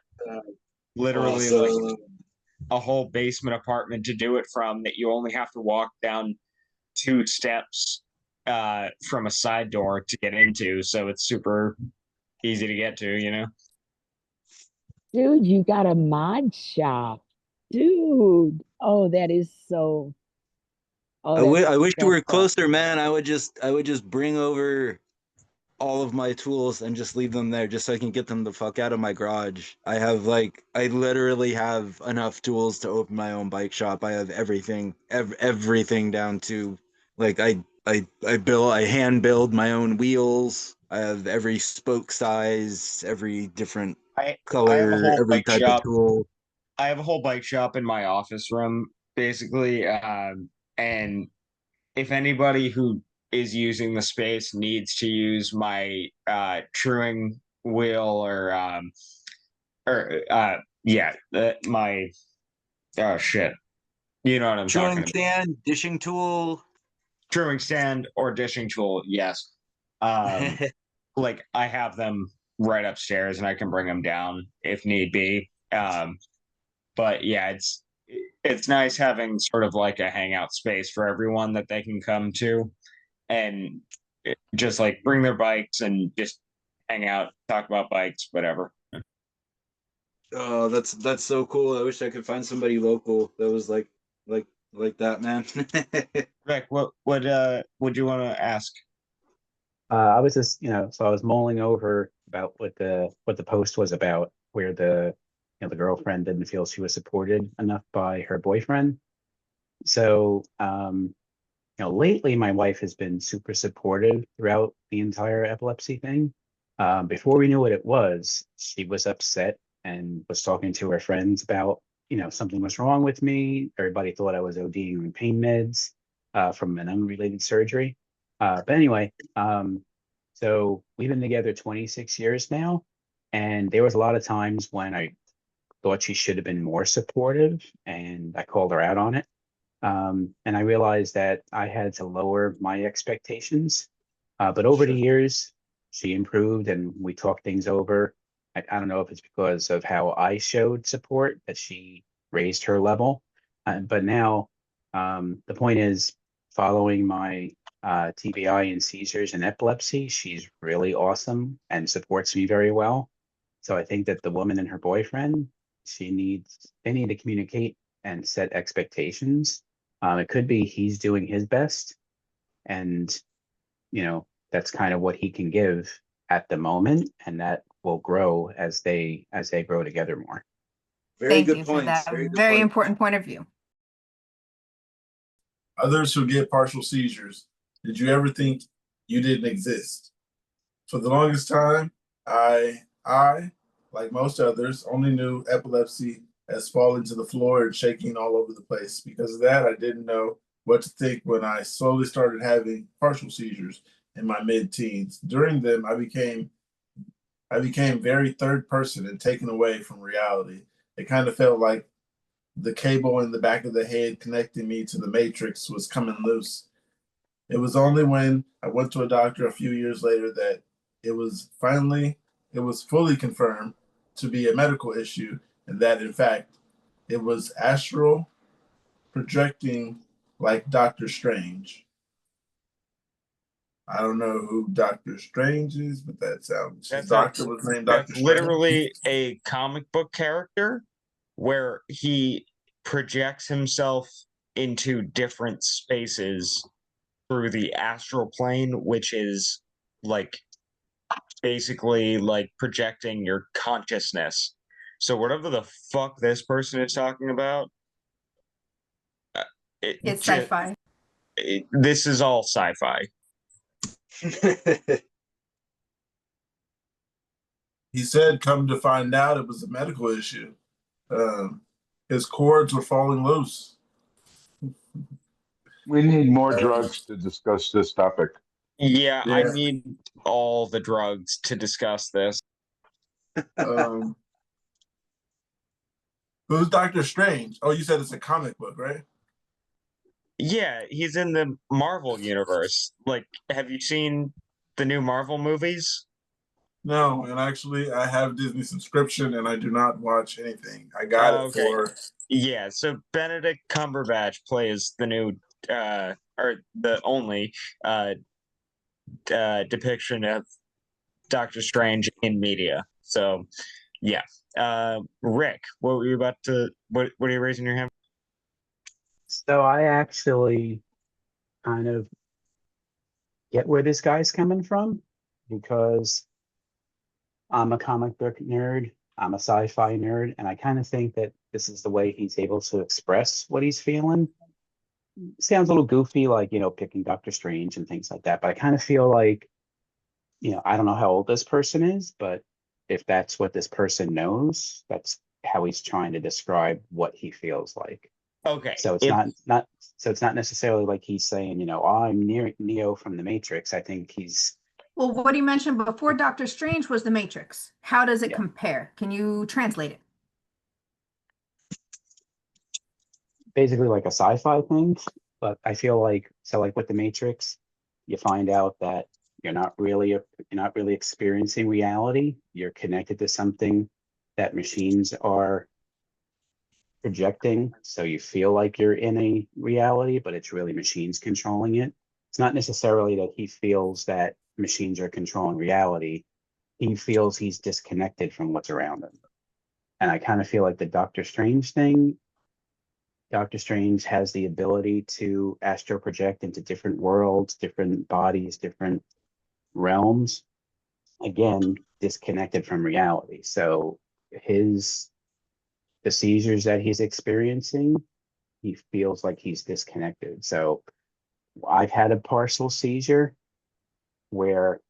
literally like a whole basement apartment to do it from that you only have to walk down 2 steps from a side door to get into. So it's super easy to get to, you know? Dude, you got a mod shop. Dude. Oh, that is so. Oh, I wish you that's were so closer, man. I would just bring over all of my tools and just leave them there just so I can get them the fuck out of my garage. I literally have enough tools to open my own bike shop. I have everything down to like I hand build my own wheels. I have every spoke size, every different I have a color, whole every bike type of shop. tool. I have a whole bike shop in my office room, basically. And if anybody who is using the space needs to use my truing wheel or yeah, my oh shit, you know what I'm talking Chewing about. stand, dishing tool. Truing stand or dishing tool, yes. Like I have them right upstairs and I can bring them down if need be. But yeah, it's nice having sort of like a hangout space for everyone that they can come to and just like bring their bikes and just hang out, talk about bikes, whatever. Oh, that's so cool. I wish I could find somebody local that was like that, man. Rick, what would you want to ask? I was just, so I was mulling over about what the post was about, where the girlfriend didn't feel she was supported enough by her boyfriend. So, lately my wife has been super supportive throughout the entire epilepsy thing. Before we knew what it was, she was upset and was talking to her friends about, something was wrong with me. Everybody thought I was ODing on pain meds from an unrelated surgery. But anyway, so we've been together 26 years now, and there was a lot of times when I thought she should have been more supportive, and I called her out on it. And I realized that I had to lower my expectations. But over the years, she improved and we talked things over. I don't know if it's because of how I showed support that she raised her level. But now the point is, following my TBI and seizures and epilepsy, she's really awesome and supports me very well. So I think that the woman and her boyfriend, they need to communicate and set expectations. It could be he's doing his best, and that's kind of what he can give at the moment, and that will grow as they grow together more. Very Thank good you for points. that Very good very points. important point of view. Others who get partial seizures, did you ever think you didn't exist? For the longest time, I, like most others, only knew epilepsy as falling to the floor and shaking all over the place. Because of that, I didn't know what to think when I slowly started having partial seizures in my mid-teens. During them, I became very third person and taken away from reality. It kind of felt like the cable in the back of the head connecting me to the matrix was coming loose. It was only when I went to a doctor a few years later that it was fully confirmed to be a medical issue, and that in fact it was astral projecting like Doctor Strange. I don't know who Doctor Strange is, but that sounds his doctor was named Doctor That's Strange. literally a comic book character where he projects himself into different spaces through the astral plane, which is like basically like projecting your consciousness. So whatever the fuck this person is talking about, It's sci-fi. This is all sci-fi. He said, come to find out, it was a medical issue. His cords were falling loose. We need more drugs to discuss this topic. Yeah, I Yeah. need all the drugs to discuss this. Who's Doctor Strange? Oh, you said it's a comic book, right? Yeah, he's in the Marvel universe. Like, have you seen the new Marvel movies? No, and actually, I have Disney subscription, and I do not watch anything. I got it Okay. for. Yeah, so Benedict Cumberbatch plays the new or the only depiction of Doctor Strange in media. So yeah. Rick, what were you about to? What are you raising your hand? So I actually kind of get where this guy's coming from because I'm a comic book nerd, I'm a sci-fi nerd, and I kind of think that this is the way he's able to express what he's feeling. Sounds a little goofy, like, picking Doctor Strange and things like that, but I kind of feel like, I don't know how old this person is, but if that's what this person knows, that's how he's trying to describe what he feels like. Okay. So it's not necessarily like he's saying, oh, I'm Neo from the Matrix. I think he's Well, what he mentioned before Doctor Strange was the Matrix. How does it Yeah. compare? Can you translate it? basically like a sci-fi thing, but I feel like with the Matrix, you find out that you're not really experiencing reality. You're connected to something that machines are projecting, so you feel like you're in a reality, but it's really machines controlling it. It's not necessarily that he feels that machines are controlling reality. He feels he's disconnected from what's around him. And I kind of feel like the Doctor Strange thing, Doctor Strange has the ability to astral project into different worlds, different bodies, different realms, again, disconnected from reality. So the seizures that he's experiencing, he feels like he's disconnected. So I've had a partial seizure where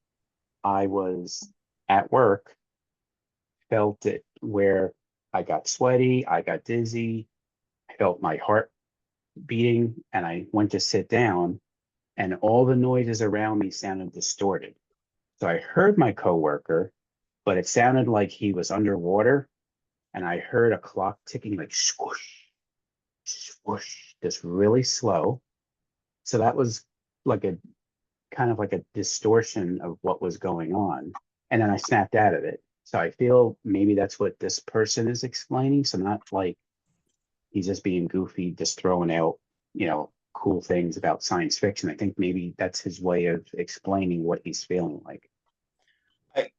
I was at work, felt it where I got sweaty, I got dizzy, I felt my heart beating, and I went to sit down, and all the noises around me sounded distorted. So I heard my coworker, but it sounded like he was underwater, and I heard a clock ticking like swoosh, swoosh, just really slow. So that was like a kind of like a distortion of what was going on. And then I snapped out of it. So I feel maybe that's what this person is explaining. So not like he's just being goofy, just throwing out, cool things about science fiction. I think maybe that's his way of explaining what he's feeling like.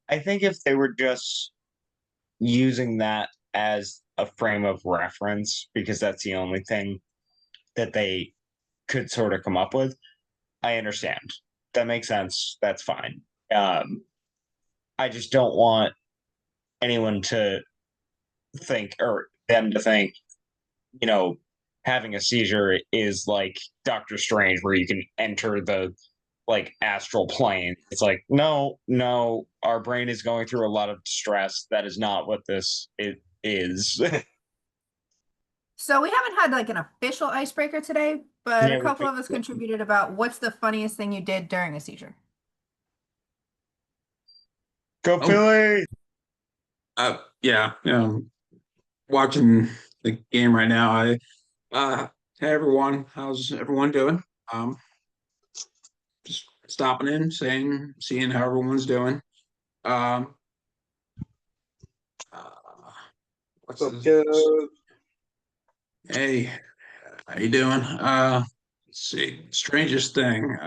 I think if they were just using that as a frame of reference, because that's the only thing that they could sort of come up with, I understand. That makes sense. That's fine. I just don't want anyone to think, or them to think, having a seizure is like Doctor Strange, where you can enter the astral plane. It's like, no, our brain is going through a lot of stress. That is not what this is. So we haven't had like an official icebreaker today, but Yeah, a couple of us contributed about what's the funniest thing you did during a seizure. Go Philly! Yeah, watching the game right now. Hey everyone, how's everyone doing? Just stopping in, seeing how everyone's doing. Um, uh, what's Hey, how you doing? Let's see, strangest thing.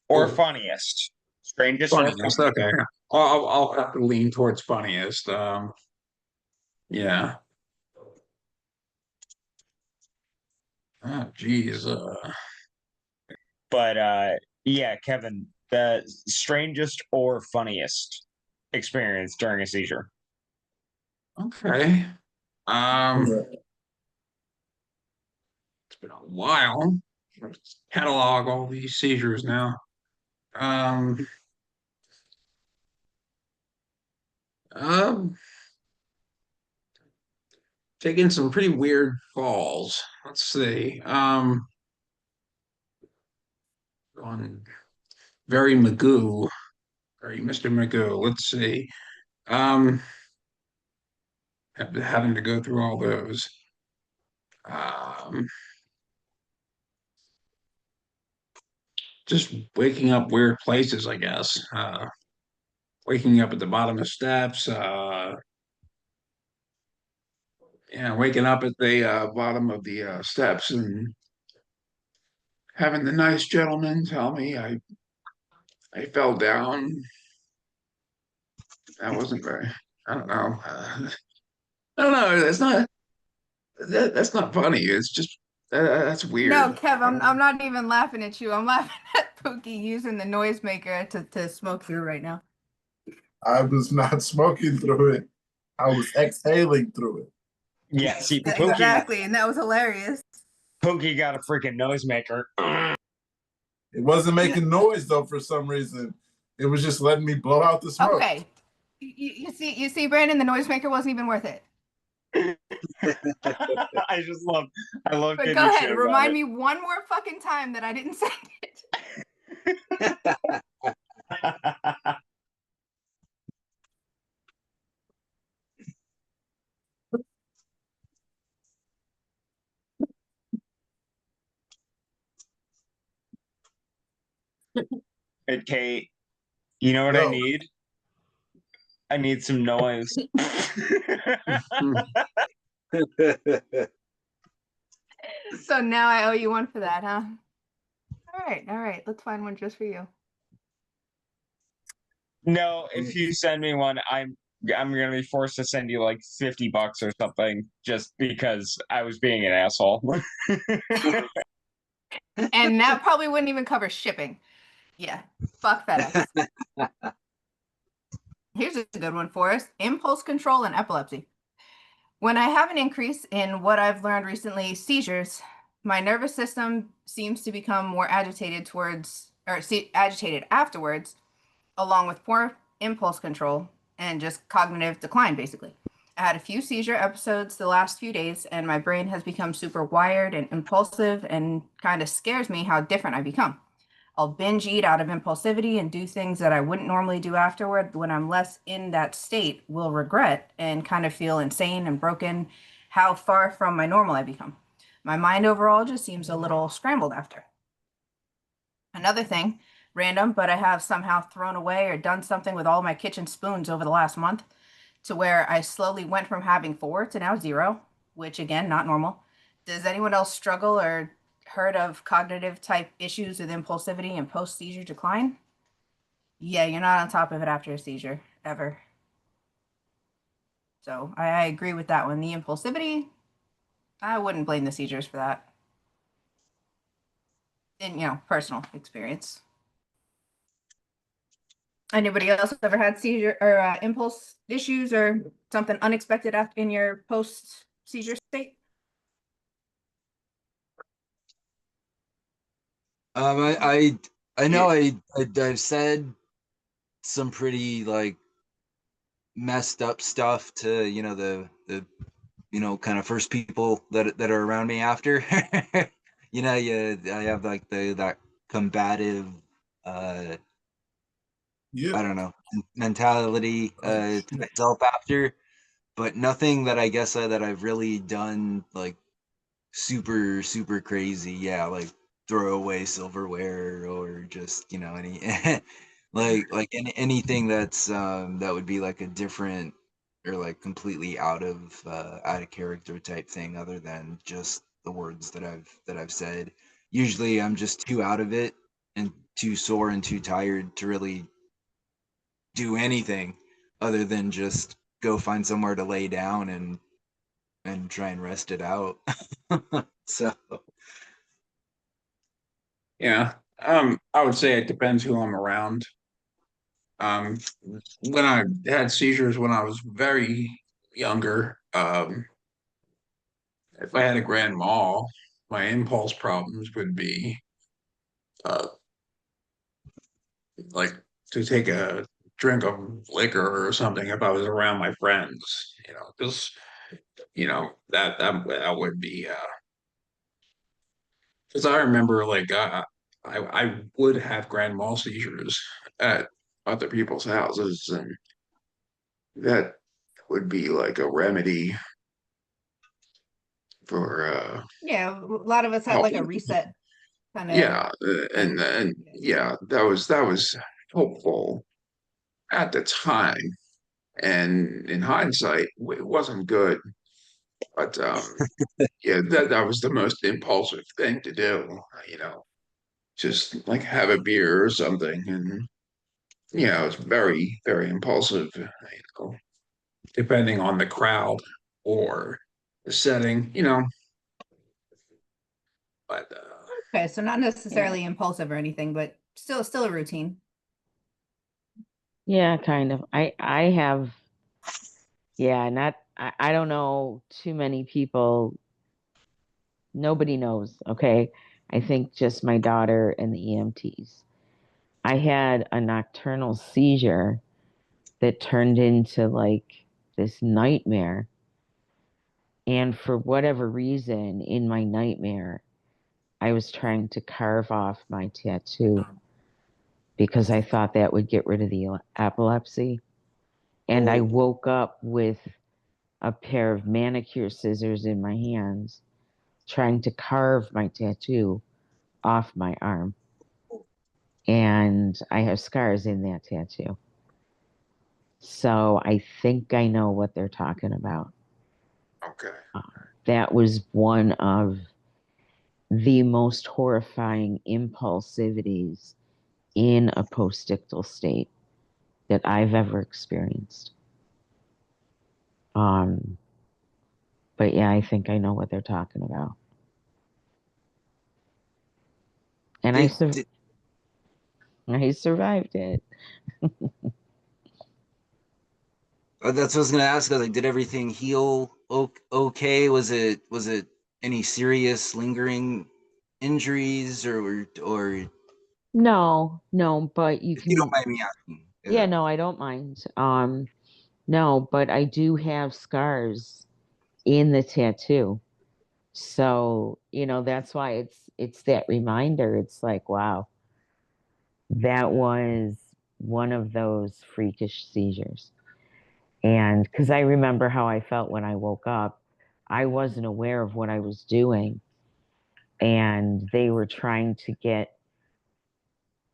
Or Oh, funniest. Strangest or funniest. funniest. Okay, I'll have to lean towards funniest. Yeah. Oh, geez. But yeah, Kevin, the strangest or funniest experience during a seizure. Okay. It's been a while. Let's catalog all these seizures now. Um, um, Taking some pretty weird falls. Let's see. On very Magoo, very Mr. Magoo. Let's see. Um, Having to go through all those. Um, just waking up weird places, I guess. Waking up at the bottom of steps. Yeah, waking up at the bottom of the steps and having the nice gentleman tell me I fell down. That wasn't very I don't know. I don't know. That's not funny. It's just that's No, weird. Kev, I'm not even laughing at you. I'm laughing at Pookie using the noisemaker to smoke through right now. I was not smoking through it. I was exhaling through it. Yeah, see, Pookie, Exactly, and that was hilarious. Pookie got a freaking noisemaker. It wasn't making noise though for some reason. It was just letting me blow out the smoke. Okay, you see, Brandon, the noisemaker wasn't even worth it. I love But getting go you ahead, shit about remind it. me one more fucking time that I didn't say it. Hey, Kate, you know what I Yo. need? I need some noise. So now I owe you one for that, huh? All right. Let's find one just for you. No, if you send me one, I'm gonna be forced to send you like $50 or something just because I was being an asshole. And that probably wouldn't even cover shipping. Yeah, fuck FedEx. Here's a good one for us: impulse control and epilepsy. When I have an increase in what I've learned recently, seizures, my nervous system seems to become more agitated agitated afterwards, along with poor impulse control and just cognitive decline, basically. I had a few seizure episodes the last few days, and my brain has become super wired and impulsive, and kind of scares me how different I become. I'll binge eat out of impulsivity and do things that I wouldn't normally do afterward. When I'm less in that state, will regret and kind of feel insane and broken how far from my normal I become. My mind overall just seems a little scrambled after. Another thing, random, but I have somehow thrown away or done something with all my kitchen spoons over the last month to where I slowly went from having 4 to now 0, which again, not normal. Does anyone else struggle or heard of cognitive type issues with impulsivity and post seizure decline? Yeah, you're not on top of it after a seizure ever. So I agree with that one. The impulsivity, I wouldn't blame the seizures for that. In personal experience. Anybody else ever had seizure or impulse issues or something unexpected in your post seizure state? I know I've said some pretty like messed up stuff to the kind of first people that are around me after. I have like that combative Yeah. I don't know mentality to myself after, but nothing that I guess that I've really done like super crazy. Yeah, like throw away silverware or just any anything that's that would be like a different or like completely out of character type thing other than just the words that I've said. Usually I'm just too out of it and too sore and too tired to really do anything other than just go find somewhere to lay down and try and rest it out. So Yeah. I would say it depends who I'm around. Um, when I had seizures when I was very younger, if I had a grand mal, my impulse problems would be uh, like to take a drink of liquor or something if I was around my friends, because that would be because I remember like I would have grand mal seizures at other people's houses, and that would be like a remedy for Yeah, a lot of us had like a helping. reset kind of Yeah, and thing. yeah, that was helpful at the time, and in hindsight, it wasn't good. But yeah, that was the most impulsive thing to do. Just like have a beer or something, and it's very impulsive. depending on the crowd or the setting, but Okay, so not necessarily impulsive or anything, but still a routine. Yeah, kind of. I have, yeah, not, I don't know too many people. Nobody knows, okay? I think just my daughter and the EMTs. I had a nocturnal seizure that turned into like this nightmare. And for whatever reason, in my nightmare, I was trying to carve off my tattoo because I thought that would get rid of the epilepsy. And I woke up with a pair of manicure scissors in my hands, trying to carve my tattoo off my arm. And I have scars in that tattoo. So I think I know what they're talking about. okay. That was one of the most horrifying impulsivities in a postictal state that I've ever experienced. But yeah, I think I know what they're talking about. And I survived it. That's what I was gonna ask. Like, did everything heal okay? Was it any serious lingering injuries or No, but you if you don't can, mind me asking? yeah, no, I don't mind. No, but I do have scars in the tattoo. So, that's why it's that reminder. It's like, wow, that was one of those freakish seizures. And because I remember how I felt when I woke up, I wasn't aware of what I was doing. And they were trying to get,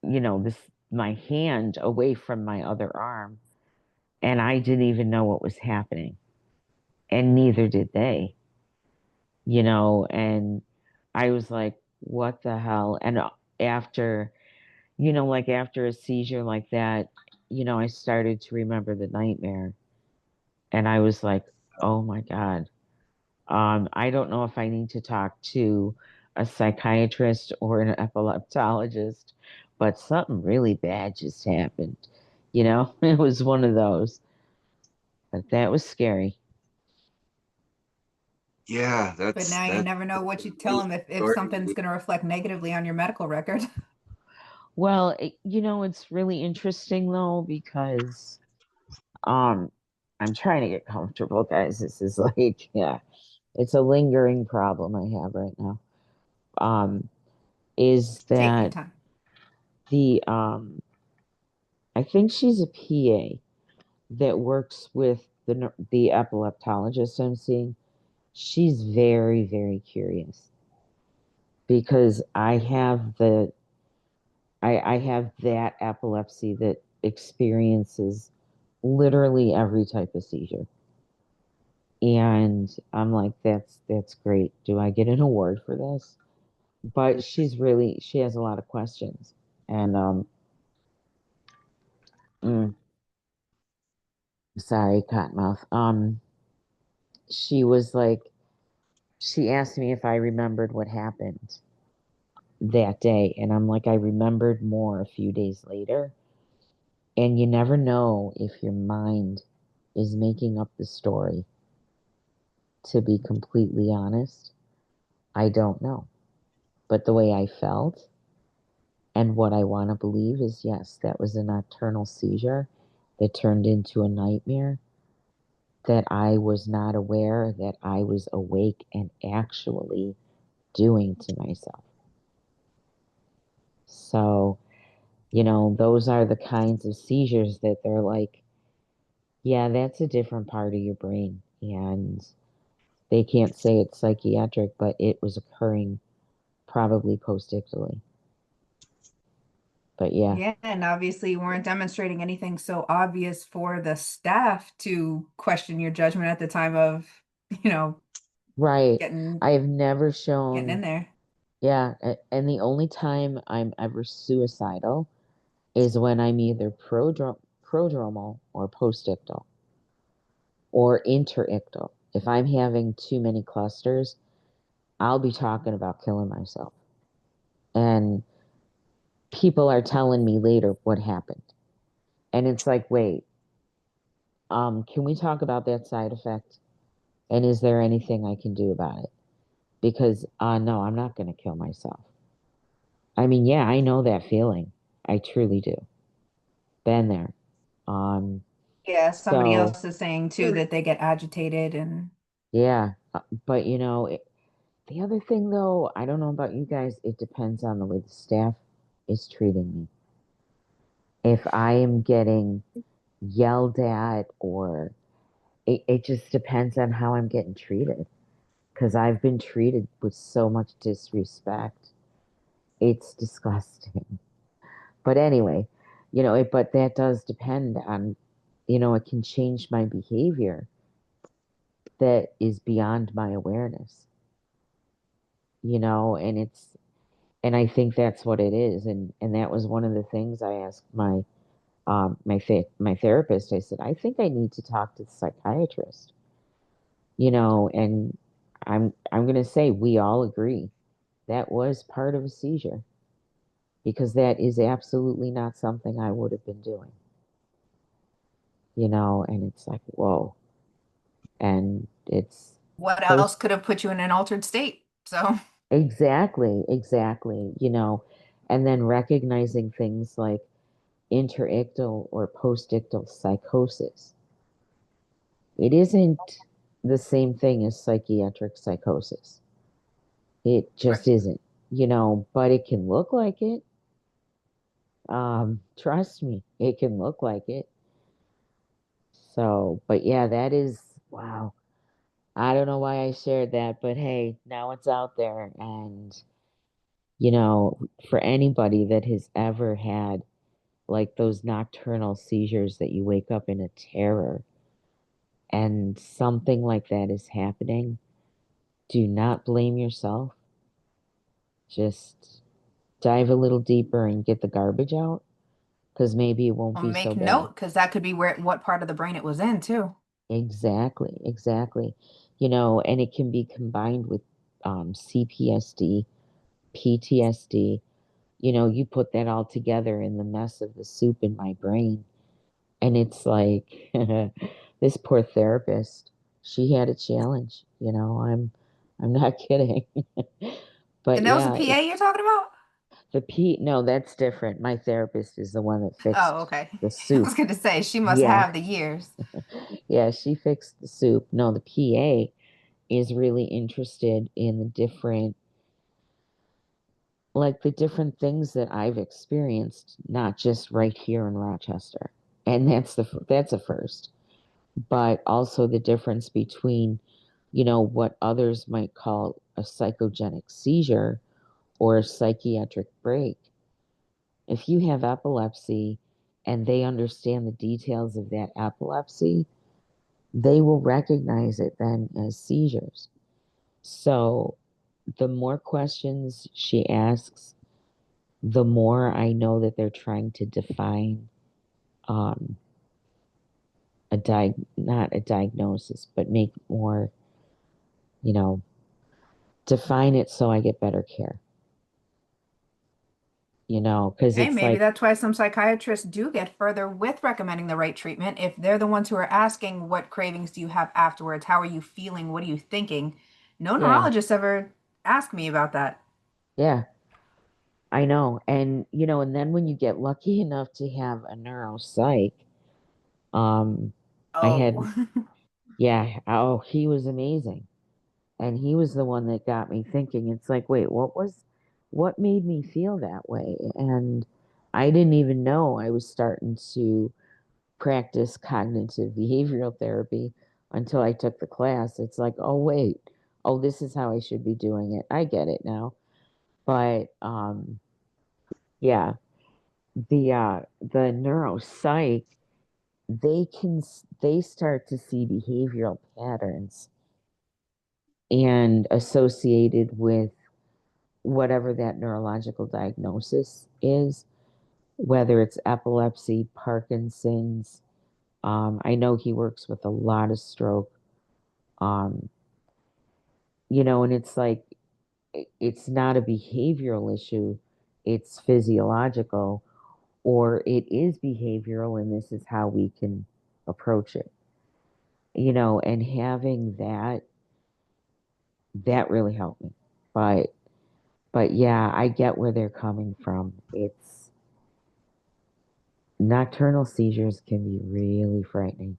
this my hand away from my other arm. And I didn't even know what was happening. And neither did they, and I was like, what the hell? And after, like after a seizure like that, I started to remember the nightmare. And I was like, oh my God. I don't know if I need to talk to a psychiatrist or an epileptologist, but something really bad just happened. It was one of those. But that was scary. Yeah, But that's now you that. never know what you tell them if something's going to reflect negatively on your medical record. Well, it's really interesting though because um I'm trying to get comfortable, guys. This is like, yeah, it's a lingering problem I have right now. Is Take your that time. the I think she's a PA that works with the epileptologist I'm seeing. She's very, very curious because I have that epilepsy that experiences literally every type of seizure. And I'm like, that's great. Do I get an award for this? But she has a lot of questions. And mm, sorry, Cottonmouth. She was like, she asked me if I remembered what happened that day. And I'm like, I remembered more a few days later. And you never know if your mind is making up the story. To be completely honest, I don't know. But the way I felt and what I want to believe is yes, that was a nocturnal seizure that turned into a nightmare that I was not aware that I was awake and actually doing to myself. So, those are the kinds of seizures that they're like, yeah, that's a different part of your brain. And they can't say it's psychiatric, but it was occurring probably post-ictally. But yeah. Yeah, and obviously you weren't demonstrating anything so obvious for the staff to question your judgment at the time of, Right. getting I have never in shown, there. yeah, and the only time I'm ever suicidal is when I'm either prodromal or postictal. or interictal. If I'm having too many clusters, I'll be talking about killing myself. And people are telling me later what happened. And it's like, wait, can we talk about that side effect? And is there anything I can do about it? Because no, I'm not going to kill myself. I mean, yeah, I know that feeling. I truly do. Been there. Um, Yeah, somebody so else is saying too that they get agitated and yeah, but the other thing though, I don't know about you guys, it depends on the way the staff is treating me. If I am getting yelled at or it just depends on how I'm getting treated. Because I've been treated with so much disrespect. It's disgusting. But anyway, but that does depend on, it can change my behavior that is beyond my awareness, and I think that's what it is. And that was one of the things I asked my therapist. I said, I think I need to talk to the psychiatrist, and I'm going to say we all agree that was part of a seizure because that is absolutely not something I would have been doing, and it's like, whoa. And it's what post else could have put you in an altered state? So, exactly, and then recognizing things like interictal or postictal psychosis. It isn't the same thing as psychiatric psychosis. It right. just isn't, but it can look like it. Trust me, it can look like it. So, but yeah, that is wow. I don't know why I shared that, but hey, now it's out there. And, for anybody that has ever had like those nocturnal seizures that you wake up in a terror and something like that is happening, do not blame yourself. Just dive a little deeper and get the garbage out because maybe it won't I'll be so make bad. note because that could be what part of the brain it was in too. Exactly, exactly. And it can be combined with CPSD, PTSD. You put that all together in the mess of the soup in my brain. And it's like this poor therapist, she had a challenge, I'm not kidding. But And that was the yeah, PA you're talking about? no, that's different. My therapist is the one that Oh, fixed okay. the I was soup. going to say she must Yeah. have the years. Yeah, she fixed the soup. No, the PA is really interested in the different things that I've experienced, not just right here in Rochester. And that's a first. But also the difference between, what others might call a psychogenic seizure or a psychiatric break. If you have epilepsy and they understand the details of that epilepsy, they will recognize it then as seizures. So the more questions she asks, the more I know that they're trying to define um, not a diagnosis, but make more, you know, define it so I get better care. Because Hey, it's maybe like, that's why some psychiatrists do get further with recommending the right treatment. If they're the ones who are asking, what cravings do you have afterwards? How are you feeling? What are you thinking? No yeah, neurologist ever asked me about that. yeah, I know. And then when you get lucky enough to have a neuropsych, um, I had, Oh, yeah, oh, he was amazing. And he was the one that got me thinking. It's like, wait, what made me feel that way? And I didn't even know I was starting to practice cognitive behavioral therapy until I took the class. It's like, oh, wait, oh, this is how I should be doing it. I get it now. But yeah, the neuropsych, they start to see behavioral patterns and associated with whatever that neurological diagnosis is, whether it's epilepsy, Parkinson's, I know he works with a lot of stroke. You know, and it's like it's not a behavioral issue, it's physiological, or it is behavioral, and this is how we can approach it. You know, and having that really helped me. But yeah, I get where they're coming from. It's nocturnal seizures can be really frightening,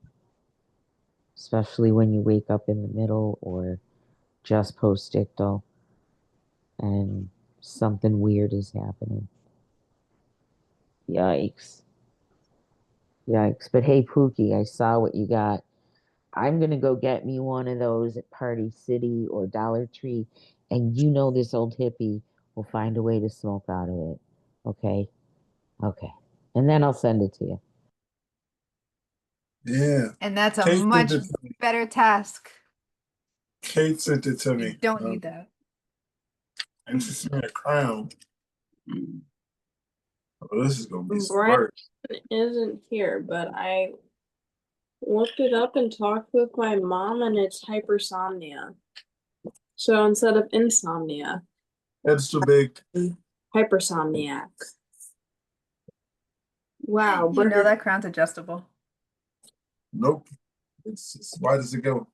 especially when you wake up in the middle or just post-ictal and something weird is happening. Yikes. Yikes. But hey, Pookie, I saw what you got. I'm going to go get me one of those at Party City or Dollar Tree. And you know this old hippie will find a way to smoke out of it. Okay? Okay. And then I'll send it to you. Yeah. And that's a Kate sent much it to me. better task. Kate sent it to You me. don't need that. And she sent me a crown. Oh, this is gonna be some Brent work. isn't here, but I looked it up and talked with my mom, and it's hypersomnia. So instead of insomnia, That's too big. hypersomniac. Wow, You know Bridget, that crown's adjustable. Nope. It's why does it go?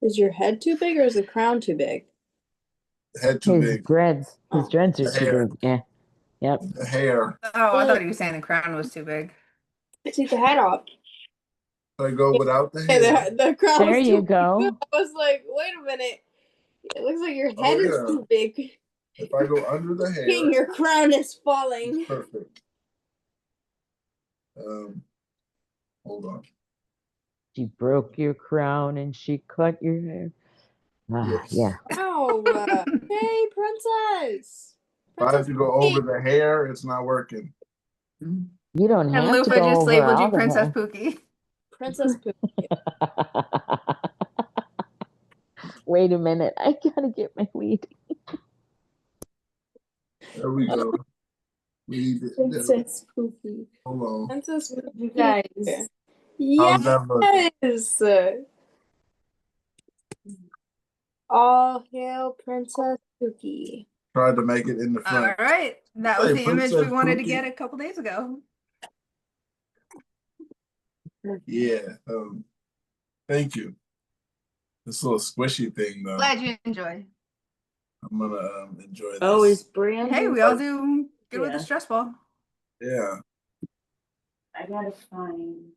is your head too big or is the crown too big? The head too His big. dreads. His Oh. dreads are The too hair. big. Yeah. Yep. The hair. Oh, I thought he was saying the crown was too big. Take the head off. So I go without the Hey, hair. the crown There was you too big. go. I was like, wait a minute. It looks like your Oh, head is yeah. too big. If I go under the hair, King, your crown is it's falling. perfect. Hold on. She broke your crown and she cut your hair. Ah, Yes. yeah. Oh, hey, princess. If I have to go over Pookie. the hair, it's not working. You don't And have to Lupa go just over labeled you all the Princess hair. Pookie. Princess Pookie. Wait a minute. I gotta get my weed. There we go. We need it. Princess Pookie. Hold on. Princess Pookie. You guys. How's that looking? Yes. All hail Princess Pookie. Tried to make it in the All front. right. That was Hey, the image we Princess wanted to Pookie. get a couple days ago. Yeah. Thank you. This little squishy thing, though. Glad you enjoy. I'm gonna enjoy this. Oh, is Brandon? Hey, we all do good with Yeah. the stress ball. Yeah. I gotta find.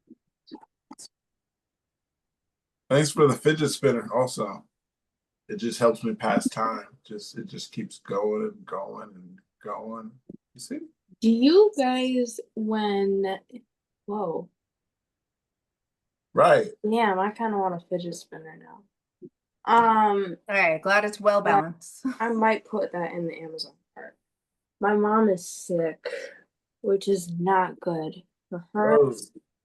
Thanks for the fidget spinner. Also, it just helps me pass time. It just keeps going and going and going. You see? Do you guys whoa. Right. Yeah, I kind of want a fidget spinner now. All right, glad it's well balanced. I might put that in the Amazon cart. My mom is sick, which is not good for her Oh,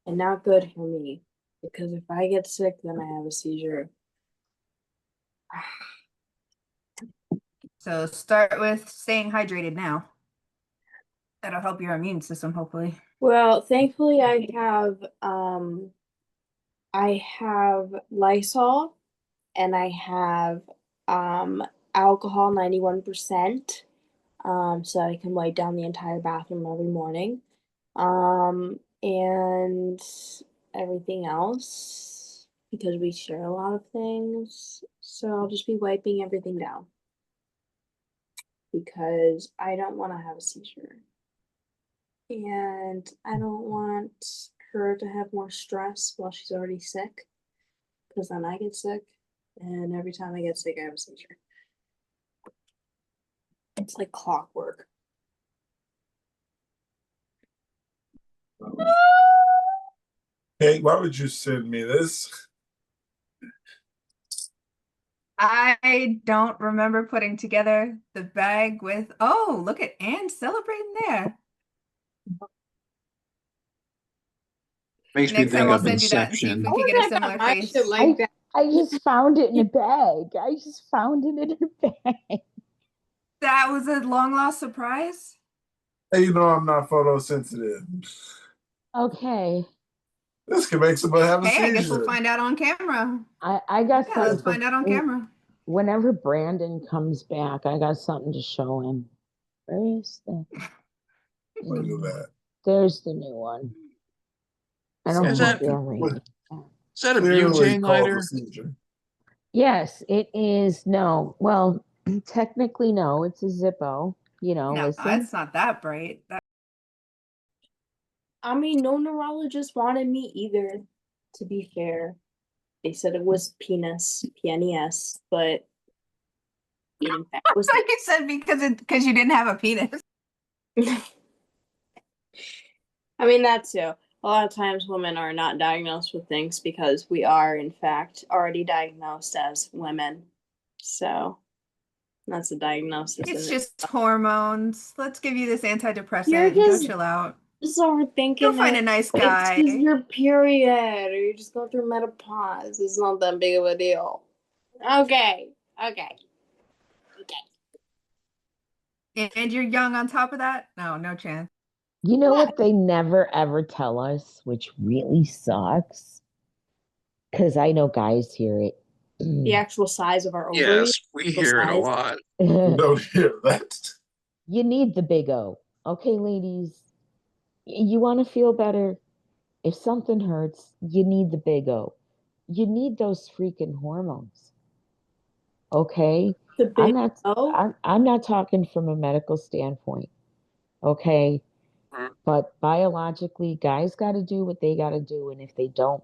and not good for me. Because if I get sick, then I have a seizure. So start with staying hydrated now. That'll help your immune system, hopefully. Well, thankfully I have Lysol and I have alcohol 91%. So I can wipe down the entire bathroom every morning. And everything else because we share a lot of things. So I'll just be wiping everything down because I don't want to have a seizure. And I don't want her to have more stress while she's already sick because then I get sick. And every time I get sick, I have a seizure. It's like clockwork. hey, why would you send me this? I don't remember putting together the bag with, oh, look at Anne celebrating there. Makes me Next time think I'll of send you that and see if Inception. we I could wish get a I got similar my face. shit like that. I just found it in a bag. I just found it in a bag. That was a long lost surprise. Hey, you know I'm not photosensitive. Okay. This could make somebody have a Hey, I guess we'll seizure. find out on camera. I got Yeah, something. let's find out on camera. Whenever Brandon comes back, I got something to show him. Where is the? Look at that. There's the new one. I don't Is think that- they're ready. Is that a Clearly butane cause lighter? a seizure. Yes, it is. No, well, technically no. It's a Zippo. You know, No, listen. it's not that bright. I mean, no neurologist wanted me either, to be fair. They said it was penis, PNES, but it in fact was You said because you didn't have a penis. I mean, that too. A lot of times women are not diagnosed with things because we are, in fact, already diagnosed as women. So that's a diagnosis. It's in just hormones. Let's give you this antidepressant. You're and go just- chill out. Just overthinking. You'll find it. a nice It's guy. because your period, or you just go through menopause. It's not that big of a deal. Okay. And you're young on top of that? No chance. You know what they never ever tell us, which really sucks? Because I know guys hear it. The actual size of our ovaries. Yes, we the hear it a size. lot. You don't hear that. You need the big O. Okay, ladies. You want to feel better? If something hurts, you need the big O. You need those freaking hormones. Okay? The big I'm not O. I'm not talking from a medical standpoint. Okay? But biologically, guys got to do what they got to do, and if they don't,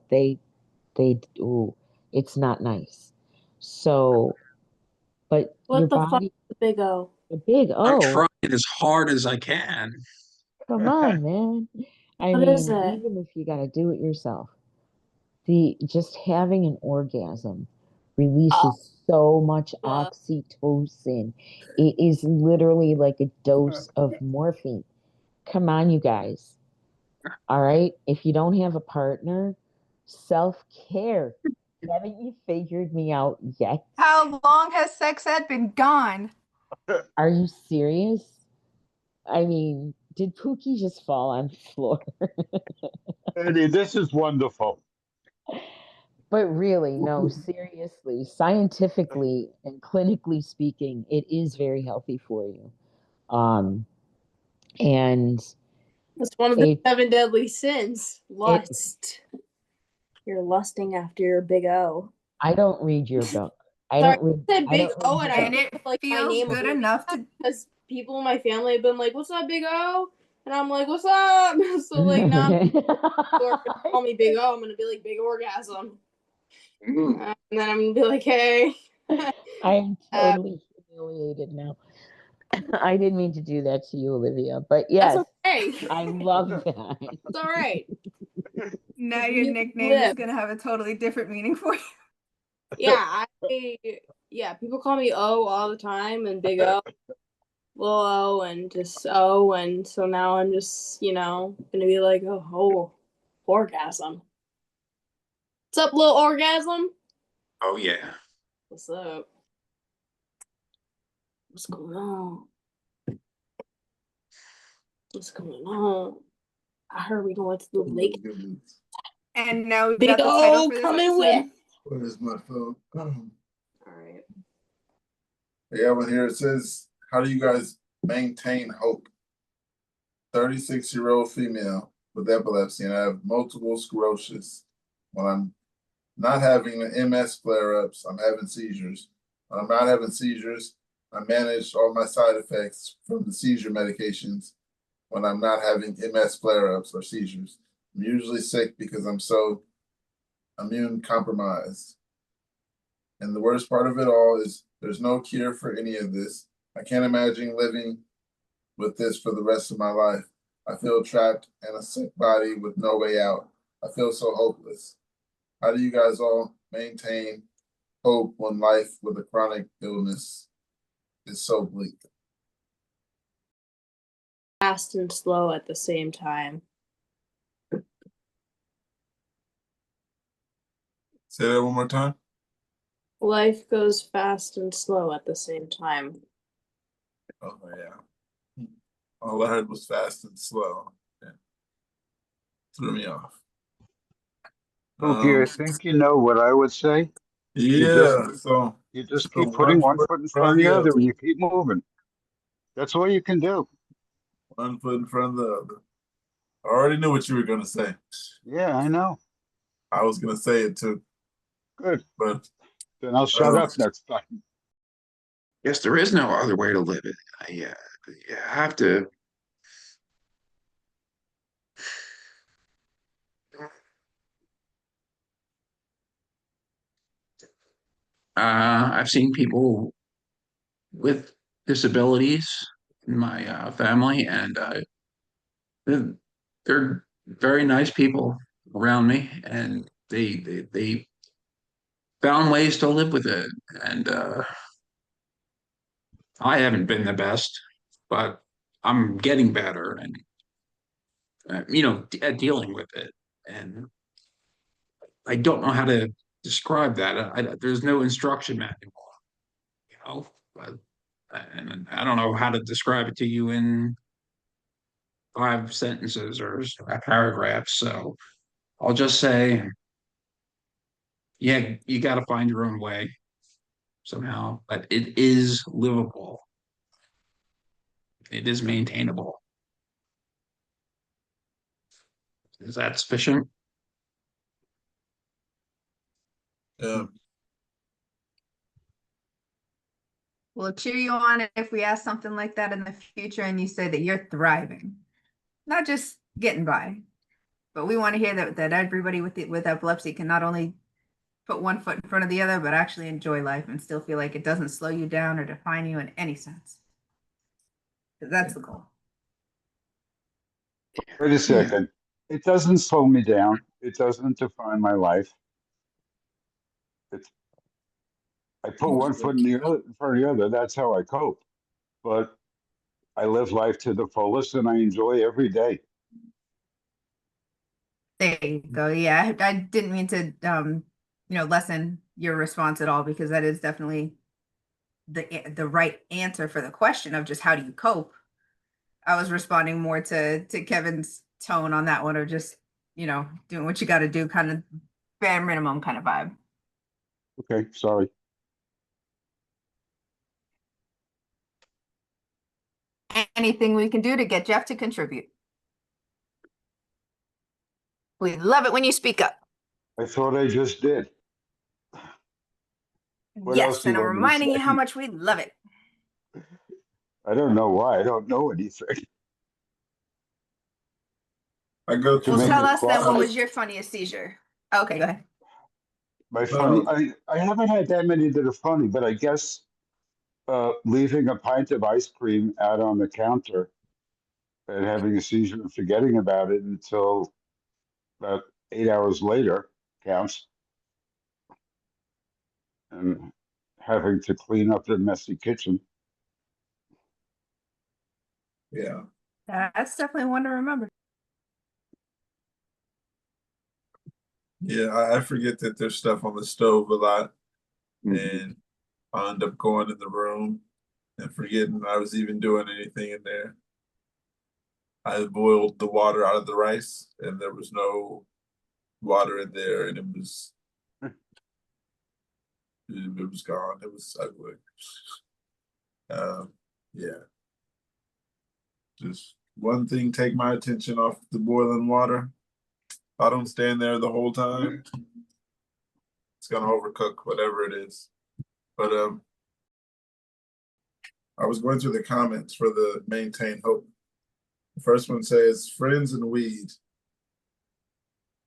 ooh, it's not nice. So, but your What the fuck body, is the big O? the big I'm O. trying as hard as I can. Come on, man. I What mean, is it? even if you got to do it yourself, just having an orgasm releases so much oxytocin. It is literally like a dose of morphine. Come on, you guys. All right. If you don't have a partner, self-care. Haven't you figured me out yet? How long has sex ed been gone? Are you serious? I mean, did Pookie just fall on the floor? Eddie, this is wonderful. But really, no, seriously, scientifically and clinically speaking, it is very healthy for you. And That's one of the 7 deadly sins. Lust. You're lusting after your big O. I don't read your book. I Sorry, don't read. I said I big don't O, read and your I book. it think like my feels name good enough to. because people in my family have been like, "What's up, big O?" And I'm like, "What's up?" So like now, call me big O. I'm gonna be like big orgasm, and then I'm gonna be like, "Hey." I am totally humiliated now. I didn't mean to do that to you, Olivia, but yes, That's okay. I love that. It's all right. Now your You nickname is live. gonna have a totally different meaning for you. Yeah, people call me O all the time, and big O, little O, and just O, and so now I'm just gonna be like, oh, orgasm. What's up, little orgasm? Oh yeah. What's up? What's going on? What's going on? I heard we going to the lake. And now we've Big got the title O for this coming episode. with. Where is my phone? All right. Yeah, well, here it says, how do you guys maintain hope? 36-year-old female with epilepsy, and I have multiple sclerosis. When I'm not having the MS flare-ups, I'm having seizures. When I'm not having seizures, I manage all my side effects from the seizure medications when I'm not having MS flare-ups or seizures. I'm usually sick because I'm so immune compromised. And the worst part of it all is there's no cure for any of this. I can't imagine living with this for the rest of my life. I feel trapped in a sick body with no way out. I feel so hopeless. How do you guys all maintain hope when life with a chronic illness is so bleak? Fast and slow at the same time. Say that one more time. Life goes fast and slow at the same time. Oh yeah. All I heard was fast and slow. Yeah. Threw me off. Okay, I think you know what I would say. Yeah. So You just so keep putting one foot foot in in front of the other and you keep moving. That's all you can do. one foot in front of the other. I already knew what you were gonna say. Yeah, I know. I was gonna say it too, Good. but Then I'll shut up next time. Yes, there is no other way to live it. Yeah, you have to. I've seen people with disabilities in my family, and they're, they're very nice people around me, and they found ways to live with it. And I haven't been the best, but I'm getting better, and at dealing with it. And I don't know how to describe that. There's no instruction manual, but and I don't know how to describe it to you in 5 sentences or a paragraph. So I'll just say, yeah, you got to find your own way somehow, but it is livable. It is maintainable. Is that sufficient? yeah. We'll cheer you on if we ask something like that in the future and you say that you're thriving, not just getting by. But we want to hear that everybody with epilepsy can not only put one foot in front of the other, but actually enjoy life and still feel like it doesn't slow you down or define you in any sense. 'Cause that's the goal. Wait a second. It doesn't slow me down. It doesn't define my life. It's, I put one foot in front of the other. That's how I cope. But I live life to the fullest and I enjoy every day. There you go. Yeah, I didn't mean to lessen your response at all, because that is definitely the right answer for the question of just how do you cope. I was responding more to Kevin's tone on that one, or just doing what you got to do, kind of bare minimum kind of vibe. Okay, sorry. Anything we can do to get Jeff to contribute. We love it when you speak up. I thought I just did. What else Yes, do and you I'm want me to reminding you how say? much we love it. I don't know why. I don't know anything. I go To Well, through make tell me us then, what cry. was your funniest seizure? Okay, go ahead. My funny, I haven't had that many that are funny, but I guess leaving a pint of ice cream out on the counter and having a seizure and forgetting about it until about 8 hours later counts. And having to clean up the messy kitchen. Yeah. That's definitely one to remember. Yeah, I forget that there's stuff on the stove a lot, and I end up going in the room and forgetting I was even doing anything in there. I boiled the water out of the rice, and there was no water in there, and it was gone. It was ugly. Yeah. Just one thing take my attention off the boiling water. I don't stand there the whole time. It's gonna overcook whatever it is. But I was going through the comments for the maintain hope. The first one says friends and weed.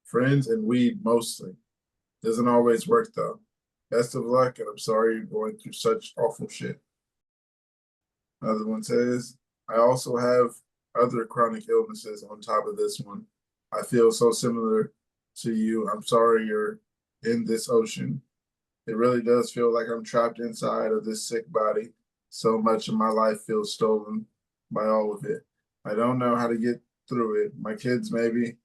Friends and weed mostly. Doesn't always work though. Best of luck, and I'm sorry you're going through such awful shit. Another one says, I also have other chronic illnesses on top of this one. I feel so similar to you. I'm sorry you're in this ocean. It really does feel like I'm trapped inside of this sick body. So much of my life feels stolen by all of it. I don't know how to get through it. My kids, maybe,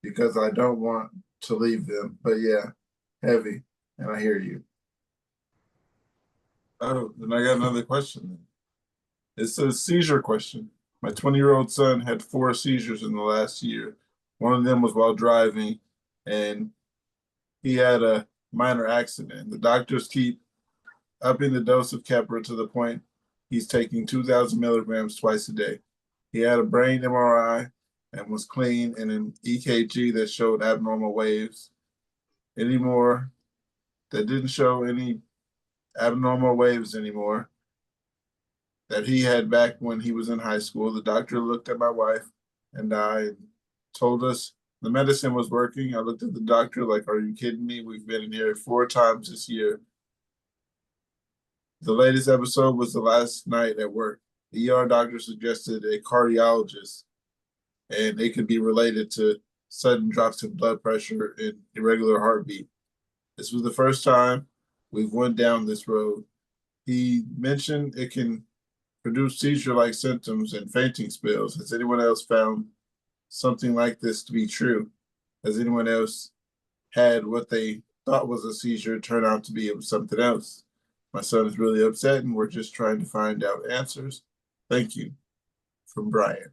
because I don't want to leave them. But yeah, heavy. And I hear you. Oh, then I got another question. It's a seizure question. My 20-year-old son had 4 seizures in the last year. One of them was while driving, and he had a minor accident. The doctors keep upping the dose of Keppra to the point he's taking 2,000 milligrams twice a day. He had a brain MRI and was clean, and an EKG that showed abnormal waves. Anymore, that didn't show any abnormal waves anymore that he had back when he was in high school. The doctor looked at my wife and I and told us the medicine was working. I looked at the doctor like, are you kidding me? We've been in here 4 times this year. The latest episode was the last night at work. The ER doctor suggested a cardiologist, and it could be related to sudden drops in blood pressure and irregular heartbeat. This was the first time we've went down this road. He mentioned it can produce seizure-like symptoms and fainting spells. Has anyone else found something like this to be true? Has anyone else had what they thought was a seizure turn out to be something else? My son is really upset, and we're just trying to find out answers. Thank you. From Brian.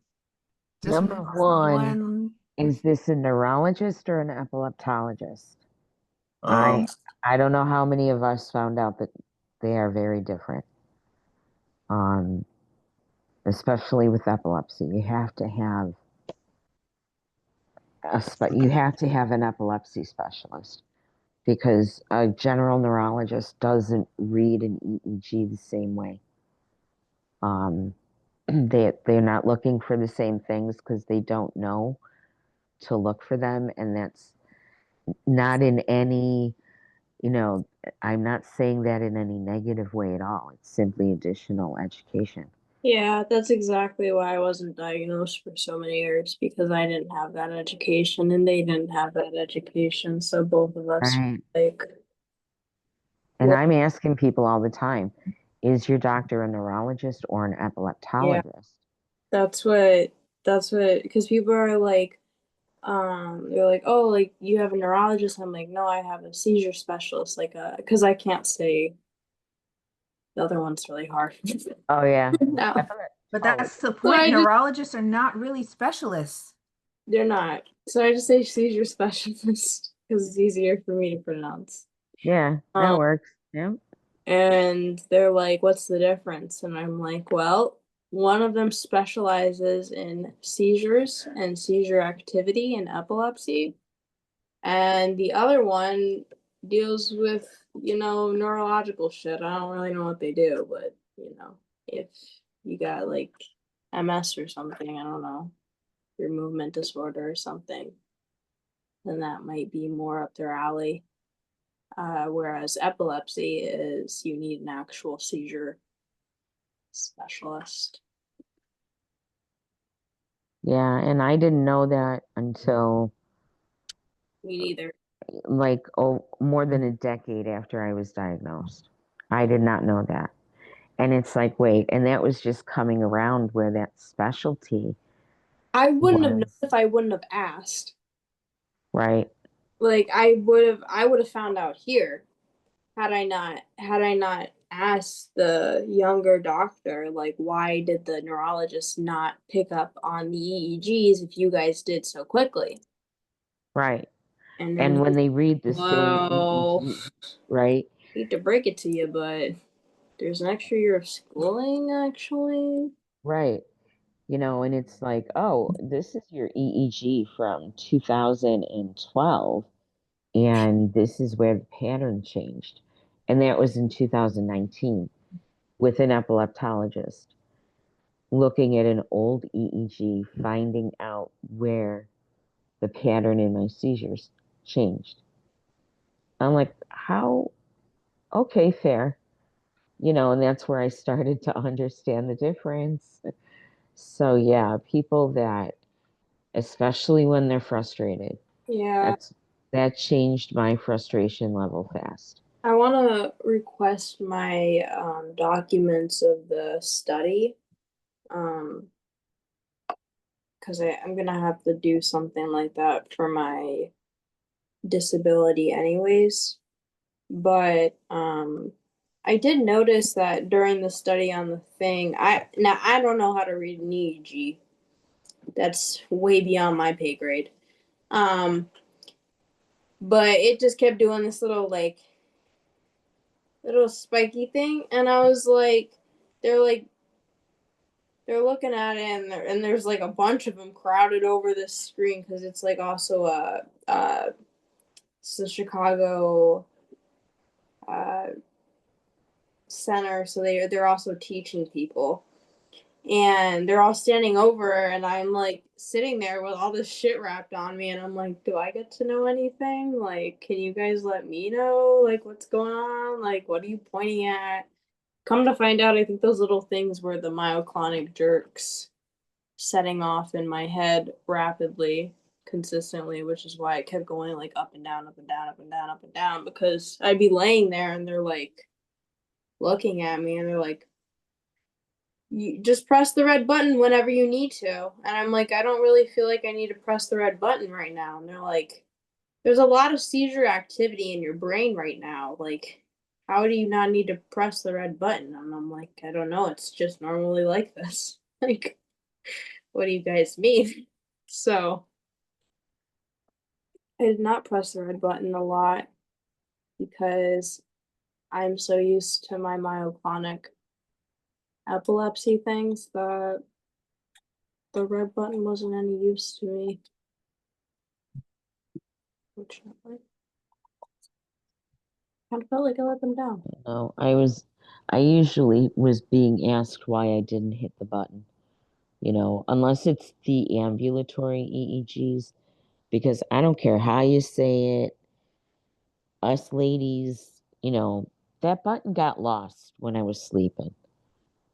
Number one, is this a neurologist or an epileptologist? I don't know how many of us found out that they are very different. Especially with epilepsy, you have to have an epilepsy specialist, because a general neurologist doesn't read an EEG the same way. They're not looking for the same things because they don't know to look for them, and that's not in any, I'm not saying that in any negative way at all. It's simply additional education. Yeah, that's exactly why I wasn't diagnosed for so many years, because I didn't have that education and they didn't have that education. So both of us, Right. like, And what- I'm asking people all the time, is your doctor a neurologist or an epileptologist? that's what, because people are like, they're like, oh, like you have a neurologist. I'm like, no, I have a seizure specialist, like, because I can't say the other one's really hard. Oh, yeah. No, But that's the So point. I just- Neurologists are not really specialists. they're not. So I just say seizure specialist because it's easier for me to pronounce. Yeah, that works. Yeah. And they're like, what's the difference? And I'm like, well, one of them specializes in seizures and seizure activity and epilepsy. And the other one deals with, neurological shit. I don't really know what they do, but, if you got like MS or something, I don't know, your movement disorder or something, then that might be more up their alley. Whereas epilepsy is you need an actual seizure specialist. Yeah, and I didn't know that until Me neither. like more than a decade after I was diagnosed. I did not know that. And it's like, wait, and that was just coming around where that specialty, I wouldn't have known was. if I wouldn't have asked. Right? Like I would have found out here had I not asked the younger doctor, like, why did the neurologist not pick up on the EEGs if you guys did so quickly? Right. And And then when they read the Whoa. same EEG, right? hate to break it to you, but there's an extra year of schooling actually. Right. And it's like, oh, this is your EEG from 2012, and this is where the pattern changed. And that was in 2019 with an epileptologist looking at an old EEG, finding out where the pattern in my seizures changed. I'm like, how? Okay, fair. And that's where I started to understand the difference. So, yeah, people that, especially when they're frustrated, Yeah. that changed my frustration level fast. I want to request my documents of the study, because I'm gonna have to do something like that for my disability anyways. But I did notice that during the study on the thing, I don't know how to read an EEG. That's way beyond my pay grade. Um, but it just kept doing this little little spiky thing, and I was like, they're like they're looking at it, and there's like a bunch of them crowded over this screen because it's like also it's the Chicago uh center, so they're also teaching people, and they're all standing over, and I'm like sitting there with all this shit wrapped on me, and I'm like, do I get to know anything? Like, can you guys let me know like what's going on? Like, what are you pointing at? Come to find out, I think those little things were the myoclonic jerks setting off in my head rapidly, consistently, which is why it kept going like up and down, up and down, up and down, up and down, because I'd be laying there and they're like looking at me and they're like, you just press the red button whenever you need to. And I'm like, I don't really feel like I need to press the red button right now. And they're like, there's a lot of seizure activity in your brain right now. Like, how do you not need to press the red button? And I'm like, I don't know. It's just normally like this. Like, what do you guys mean? So I did not press the red button a lot because I'm so used to my myoclonic epilepsy things that the red button wasn't any use to me. Fortunately. Kind of felt like I let them down. No, I usually was being asked why I didn't hit the button, unless it's the ambulatory EEGs, because I don't care how you say it, us ladies, that button got lost when I was sleeping.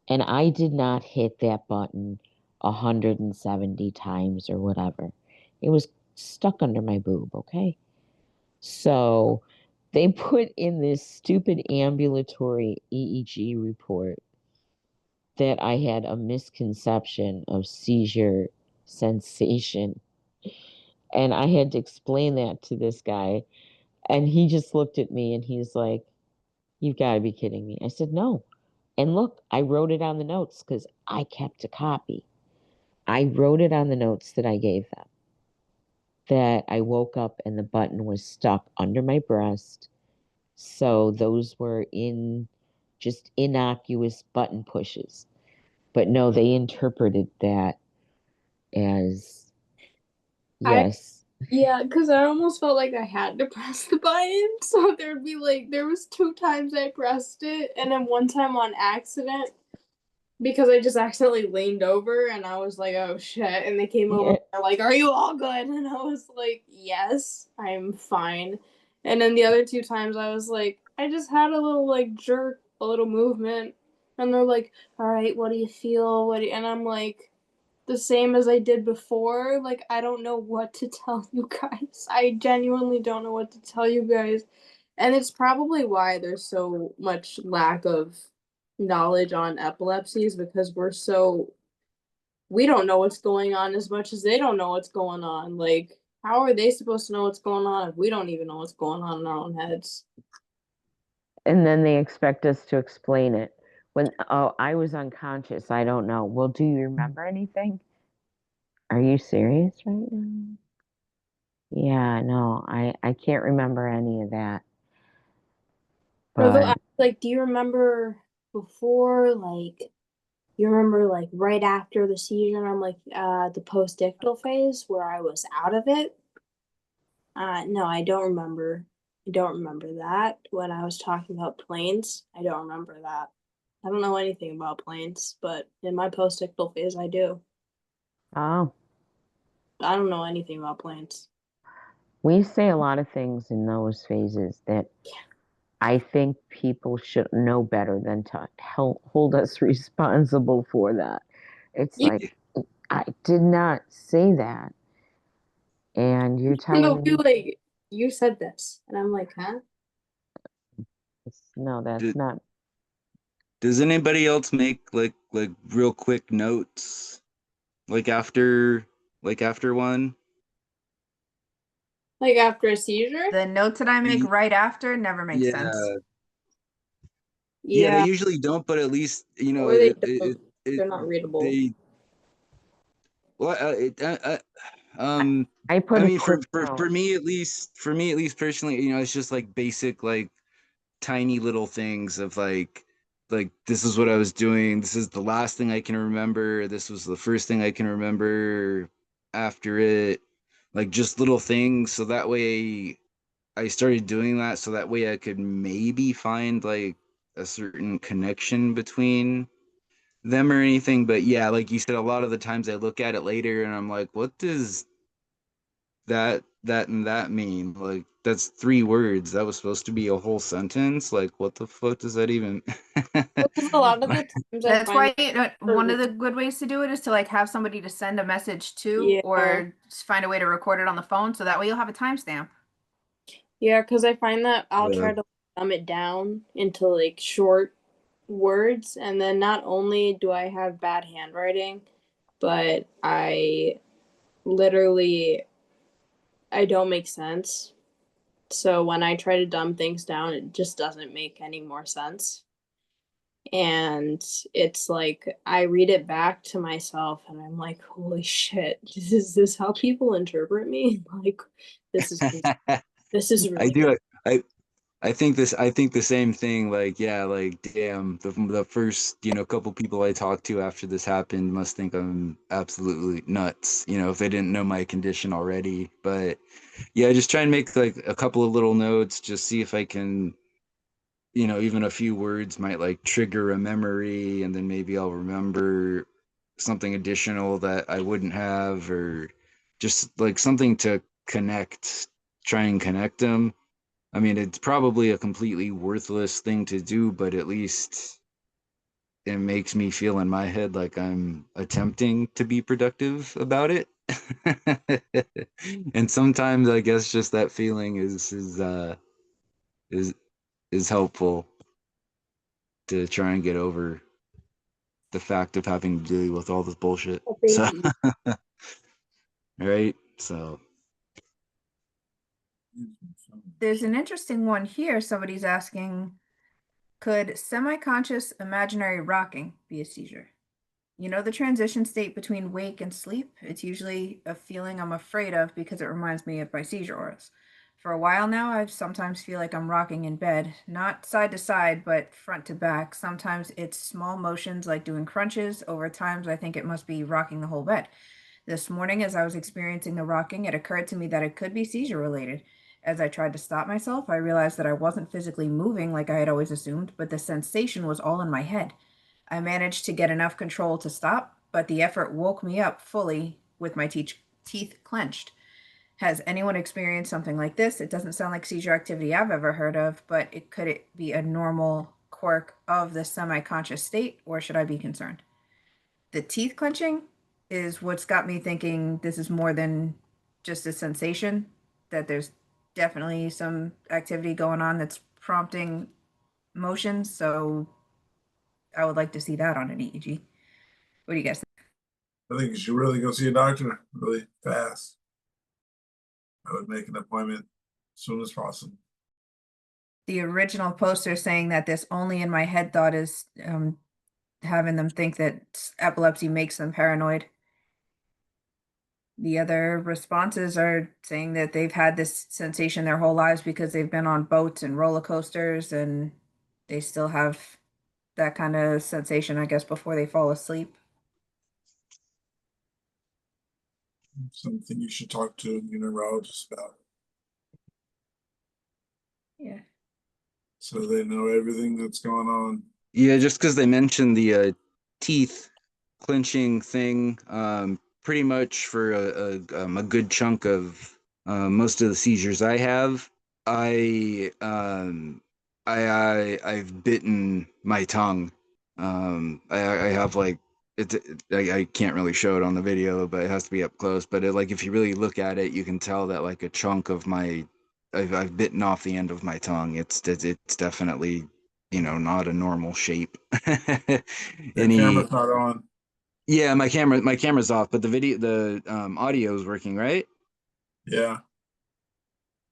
And I did not hit that button 170 times or whatever. It was stuck under my boob, okay? So they put in this stupid ambulatory EEG report that I had a misconception of seizure sensation. And I had to explain that to this guy. And he just looked at me and he's like, "You've got to be kidding me." I said, "No." And look, I wrote it on the notes because I kept a copy. I wrote it on the notes that I gave them that I woke up and the button was stuck under my breast. So those were just innocuous button pushes. But no, they interpreted that as yes. Yeah, because I almost felt like I had to press the button. So there'd be like, there was 2 times I pressed it, and then one time on accident because I just accidentally leaned over and I was like, oh shit. And they came over and they're like, are you all good? And I was like, yes, I'm fine. And then the other 2 times I was like, I just had a little like jerk, a little movement. And they're like, all right, what do you feel? And I'm like, the same as I did before. Like, I don't know what to tell you guys. I genuinely don't know what to tell you guys. And it's probably why there's so much lack of knowledge on epilepsies because we don't know what's going on as much as they don't know what's going on. Like, how are they supposed to know what's going on if we don't even know what's going on in our own heads? And then they expect us to explain it. Oh, I was unconscious. I don't know. Well, do you remember anything? Are you serious right now? Yeah, no, I can't remember any of that. Or they'll But ask, like, do you remember before, like, you remember like right after the seizure? And I'm like, the post-ictal phase where I was out of it. No, I don't remember. I don't remember that. When I was talking about planes, I don't remember that. I don't know anything about planes, but in my post-ictal phase, I do. oh, I don't know anything about planes. we say a lot of things in those phases that I think people should know better than to hold us responsible for that. It's You like, I did not say that. And you're know, telling you me, like you said this, and I'm like, huh? no, that's D- not. Does anybody else make like real quick notes like after one? Like after a seizure? The notes that I make Y- right after never make sense. Yeah. Yeah, they Yeah, usually don't, but at least or they don't. They're not readable. they well I put I a mean, for, quick for note. for me at least, personally, it's just like basic, like tiny little things of like this is what I was doing. This is the last thing I can remember. This was the first thing I can remember after it. Like just little things, so that way I started doing that, so that way I could maybe find like a certain connection between them or anything. But yeah, like you said, a lot of the times I look at it later and I'm like, what does that and that mean? Like that's 3 words. That was supposed to be a whole sentence. Like what the fuck does that even? Because a lot of the times I That's find why one of the good ways to do it is to like have somebody to send a message to, Yeah. or just find a way to record it on the phone, so that way you'll have a timestamp. Yeah, because I find that I'll Yeah. try to dumb it down into like short words, and then not only do I have bad handwriting, but I literally I don't make sense. So when I try to dumb things down, it just doesn't make any more sense. And it's like I read it back to myself and I'm like, holy shit, is this how people interpret me? Like this is this is I really do. I think the same thing. Like, yeah, like, damn, the first, couple people I talked to after this happened must think I'm absolutely nuts, if they didn't know my condition already. But yeah, just try and make like a couple of little notes, just see if I can, even a few words might like trigger a memory, and then maybe I'll remember something additional that I wouldn't have, or just like something to connect, try and connect them. I mean, it's probably a completely worthless thing to do, but at least it makes me feel in my head like I'm attempting to be productive about it. And sometimes I guess just that feeling is is helpful to try and get over the fact of having to deal with all this bullshit. Oh, So, thank you. right? So, There's an interesting one here. Somebody's asking, could semi-conscious imaginary rocking be a seizure? You know, the transition state between wake and sleep? It's usually a feeling I'm afraid of because it reminds me of my seizure auras. For a while now, I sometimes feel like I'm rocking in bed, not side to side, but front to back. Sometimes it's small motions like doing crunches. Over times, I think it must be rocking the whole bed. This morning, as I was experiencing the rocking, it occurred to me that it could be seizure related. As I tried to stop myself, I realized that I wasn't physically moving like I had always assumed, but the sensation was all in my head. I managed to get enough control to stop, but the effort woke me up fully with my teeth clenched. Has anyone experienced something like this? It doesn't sound like seizure activity I've ever heard of, but could it be a normal quirk of the semi-conscious state, or should I be concerned? The teeth clenching is what's got me thinking this is more than just a sensation, that there's definitely some activity going on that's prompting motion. So I would like to see that on an EEG. What do you guys think? I think you should really go see a doctor really fast. I would make an appointment as soon as possible. The original poster saying that this only in my head thought is having them think that epilepsy makes them paranoid. The other responses are saying that they've had this sensation their whole lives because they've been on boats and roller coasters, and they still have that kind of sensation, I guess, before they fall asleep. Something you should talk to your neurologist about, Yeah. so they know everything that's going on. yeah, just because they mentioned the teeth clenching thing, pretty much for a good chunk of most of the seizures I have, I've bitten my tongue. I have like I can't really show it on the video, but it has to be up close. But like if you really look at it, you can tell that like a chunk of my I've bitten off the end of my tongue. It's definitely not a normal shape. Your Any camera's not on. Yeah, my camera's off, but the audio is working, right? Yeah.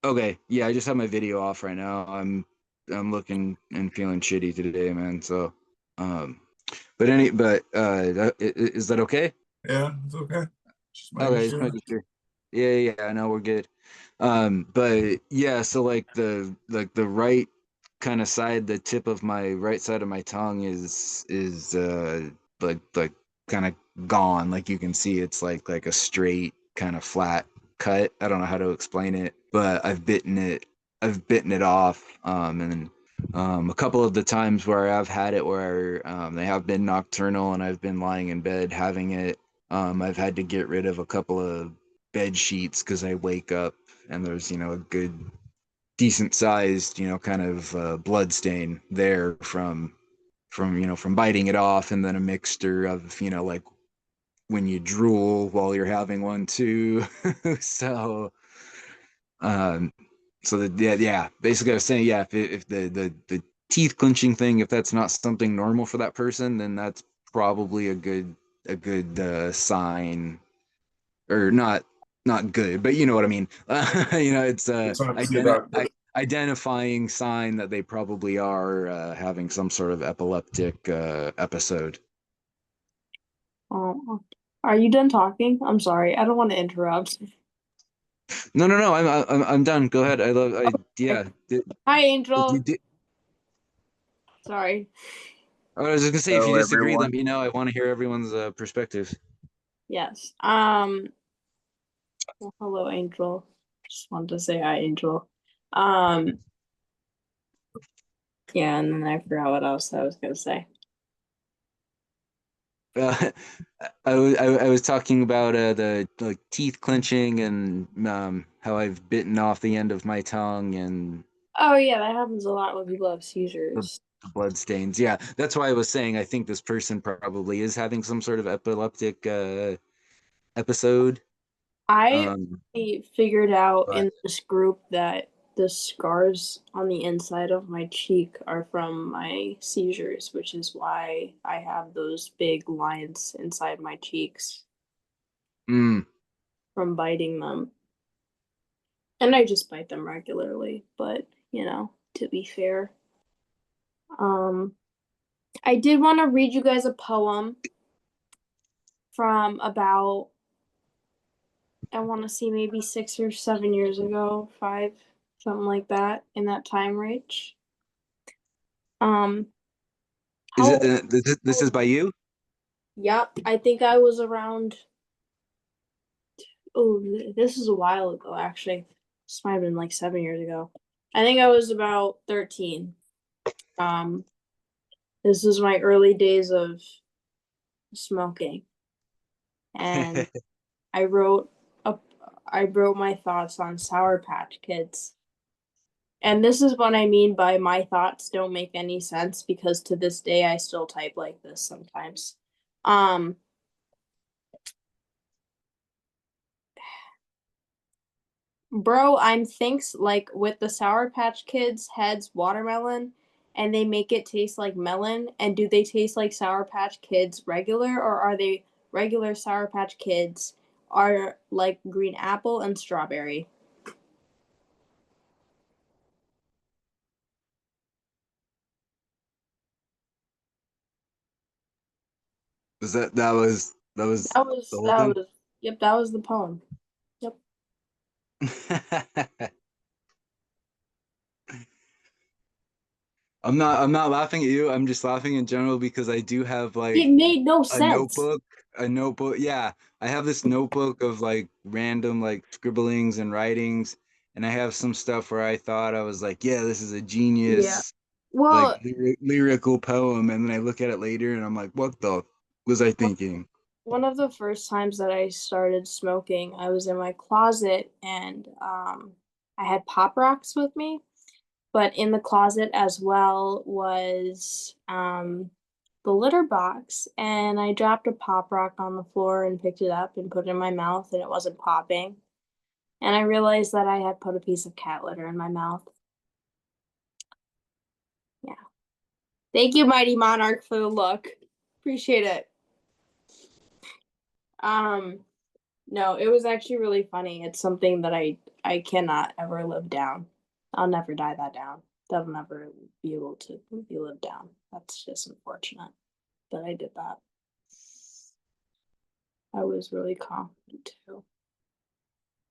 Okay, yeah, I just have my video off right now. I'm looking and feeling shitty today, man. So, um, but is that okay? Yeah, it's okay. Just making Okay, just sure. making sure. Yeah, I know we're good. But yeah, so like the right kind of side, the tip of my right side of my tongue is like kind of gone. Like you can see it's like a straight kind of flat cut. I don't know how to explain it, but I've bitten it off. And a couple of the times where I've had it where they have been nocturnal and I've been lying in bed having it, I've had to get rid of a couple of bed sheets because I wake up and there's a good decent sized kind of blood stain there from biting it off, and then a mixture of like when you drool while you're having one too. So um yeah, basically I was saying, yeah, if the teeth clenching thing, if that's not something normal for that person, then that's probably a good sign, or not good, but you know what I mean. It's Talk to your doctor. identifying sign that they probably are having some sort of epileptic episode. Are you done talking? I'm sorry. I don't want to interrupt. No, I'm done. Go ahead. Yeah. Hi, If you Angel. di- Sorry. I was just gonna say, if you Hello, disagree, let everyone. me know. I want to hear everyone's perspective. Yes. Well, hello, Angel. Just wanted to say hi, Angel. Um. Yeah, and then I forgot what else I was gonna say. Uh, I was talking about the like teeth clenching and how I've bitten off the end of my tongue and Oh yeah, that happens a lot when people have the seizures. blood stains. Yeah, that's why I was saying I think this person probably is having some sort of epileptic episode. I Um, figured out but in this group that the scars on the inside of my cheek are from my seizures, which is why I have those big lines inside my cheeks mm, from biting them. And I just bite them regularly, but to be fair. Um, I did want to read you guys a poem from about, I want to see, maybe 6 or 7 years ago, five, something like that, in that time range. Um, is how it this is by you? Yep, I think I was around. Oh, this is a while ago, actually. This might have been like 7 years ago. I think I was about 13. Um, this is my early days of smoking, and I wrote a, I wrote my thoughts on Sour Patch Kids. And this is what I mean by my thoughts don't make any sense, because to this day I still type like this sometimes. Um, Bro, I'm thinks like with the Sour Patch Kids heads watermelon, and they make it taste like melon. And do they taste like Sour Patch Kids regular, or are they regular Sour Patch Kids are like green apple and strawberry? Was that was That the was whole that thing? was Yep, that was the poem. Yep. I'm not laughing at you. I'm just laughing in general because I do have It like made no a sense. notebook, a notebook. Yeah, I have this notebook of like random like scribblings and writings, and I have some stuff where I thought I was like, yeah, this is a Yeah. genius like Well, lyrical poem, and then I look at it later and I'm like, what the was I thinking? one of the first times that I started smoking, I was in my closet, and I had Pop Rocks with me. But in the closet as well was the litter box, and I dropped a Pop Rock on the floor and picked it up and put it in my mouth, and it wasn't popping. And I realized that I had put a piece of cat litter in my mouth. Yeah. Thank you, Mighty Monarch, for the look. Appreciate it. Um, no, it was actually really funny. It's something that I cannot ever live down. I'll never die that down. That'll never be able to be lived down. That's just unfortunate that I did that. I was really confident too.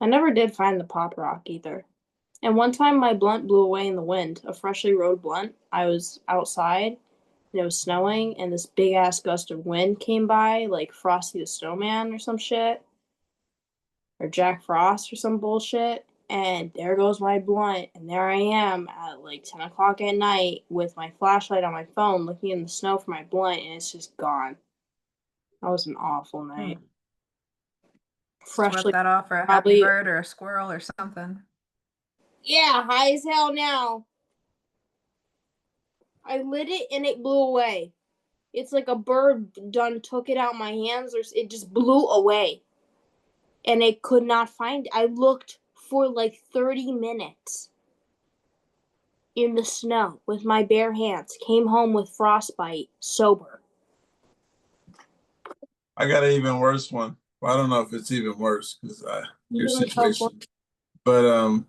I never did find the pop rock either. And one time my blunt blew away in the wind, a freshly rolled blunt. I was outside and it was snowing and this big ass gust of wind came by, like Frosty the Snowman or some shit. Or Jack Frost or some bullshit. And there goes my blunt. And there I am at like 10 o'clock at night with my flashlight on my phone looking in the snow for my blunt and it's just gone. That was an awful night. Swept Freshly that off for a happy probably bird or a squirrel or something. yeah, high as hell now. I lit it and it blew away. It's like a bird done took it out my hands or it just blew away. And I could not find it. I looked for like 30 minutes in the snow with my bare hands. Came home with frostbite, sober. I got an even worse one. Well, I don't know if it's even worse because your situation. But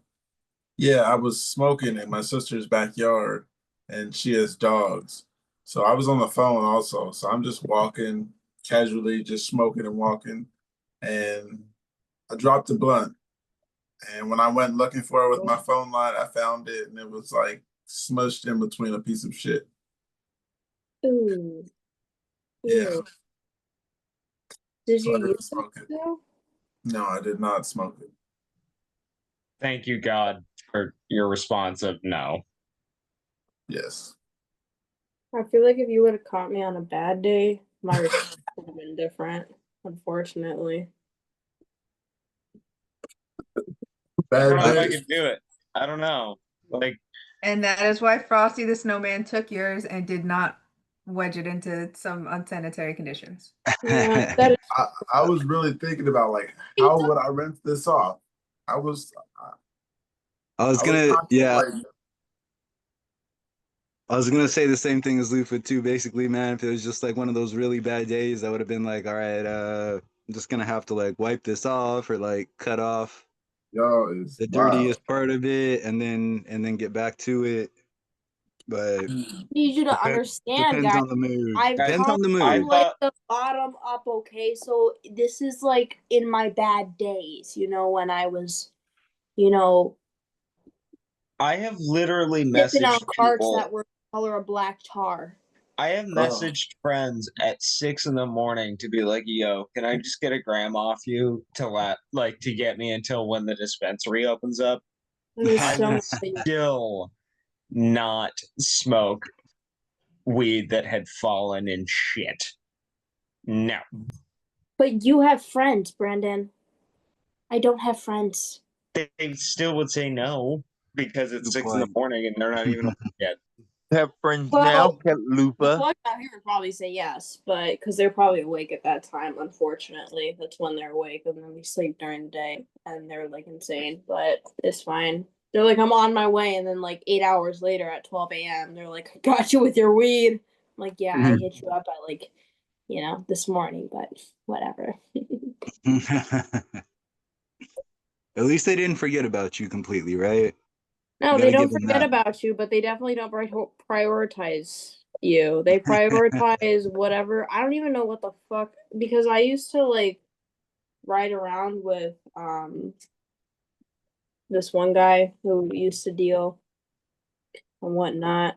yeah, I was smoking in my sister's backyard, and she has dogs. So I was on the phone also. So I'm just walking casually, just smoking and walking, and I dropped the blunt. And when I went looking for it with my phone light, I found it, and it was like smushed in between a piece of shit. Ooh. Yeah. Ew. Did So I you didn't use smoke it it. too? No, I did not smoke it. Thank you, God, for your response of no. Yes. I feel like if you would have caught me on a bad day, my response would have been different, unfortunately. I don't Bad know if I days. could do it. I don't know. Like, And that is why Frosty the Snowman took yours and did not wedge it into some unsanitary conditions. Yeah, that is I was really thinking about like how would I rinse this off? I was I was I was gonna, yeah, contemplating. I was gonna say the same thing as Lufa too. Basically, man, if it was just like one of those really bad days, I would have been like, all right, I'm just gonna have to like wipe this off or like cut off Yo, it's the wild. dirtiest part of it and then get back to it. But need you to depend, understand, depends guys. on the mood. I've guys, Depends come on the I from mood. like thought the bottom up, okay? So this is like in my bad days, when I was, you know, I have literally dipping on messaged carts people. that were the color of black tar. I have Oh, messaged friends at 6 in the morning to be like, "Yo, can I just get a gram off you to get me until when the dispensary opens up?" That is I so would nice. still not smoke weed that had fallen in shit. No. But you have friends, Brandon. I don't have friends. They still would say no because it's Good 6 in the point. morning and they're not even awake yet. Have friends Well, now, the Lupa. ones out here would probably say yes, but because they're probably awake at that time, unfortunately. That's when they're awake, and then we sleep during the day, and they're like insane, but it's fine. They're like, I'm on my way, and then like 8 hours later at 12 a.m., they're like, I got you with your weed. I'm like, yeah, I hit you up at like, this morning, but whatever. At least they didn't forget about you completely, right? No, You they gotta don't give them forget that. about you, but they definitely don't prioritize you. They prioritize whatever. I don't even know what the fuck, because I used to like ride around with this one guy who used to deal and whatnot,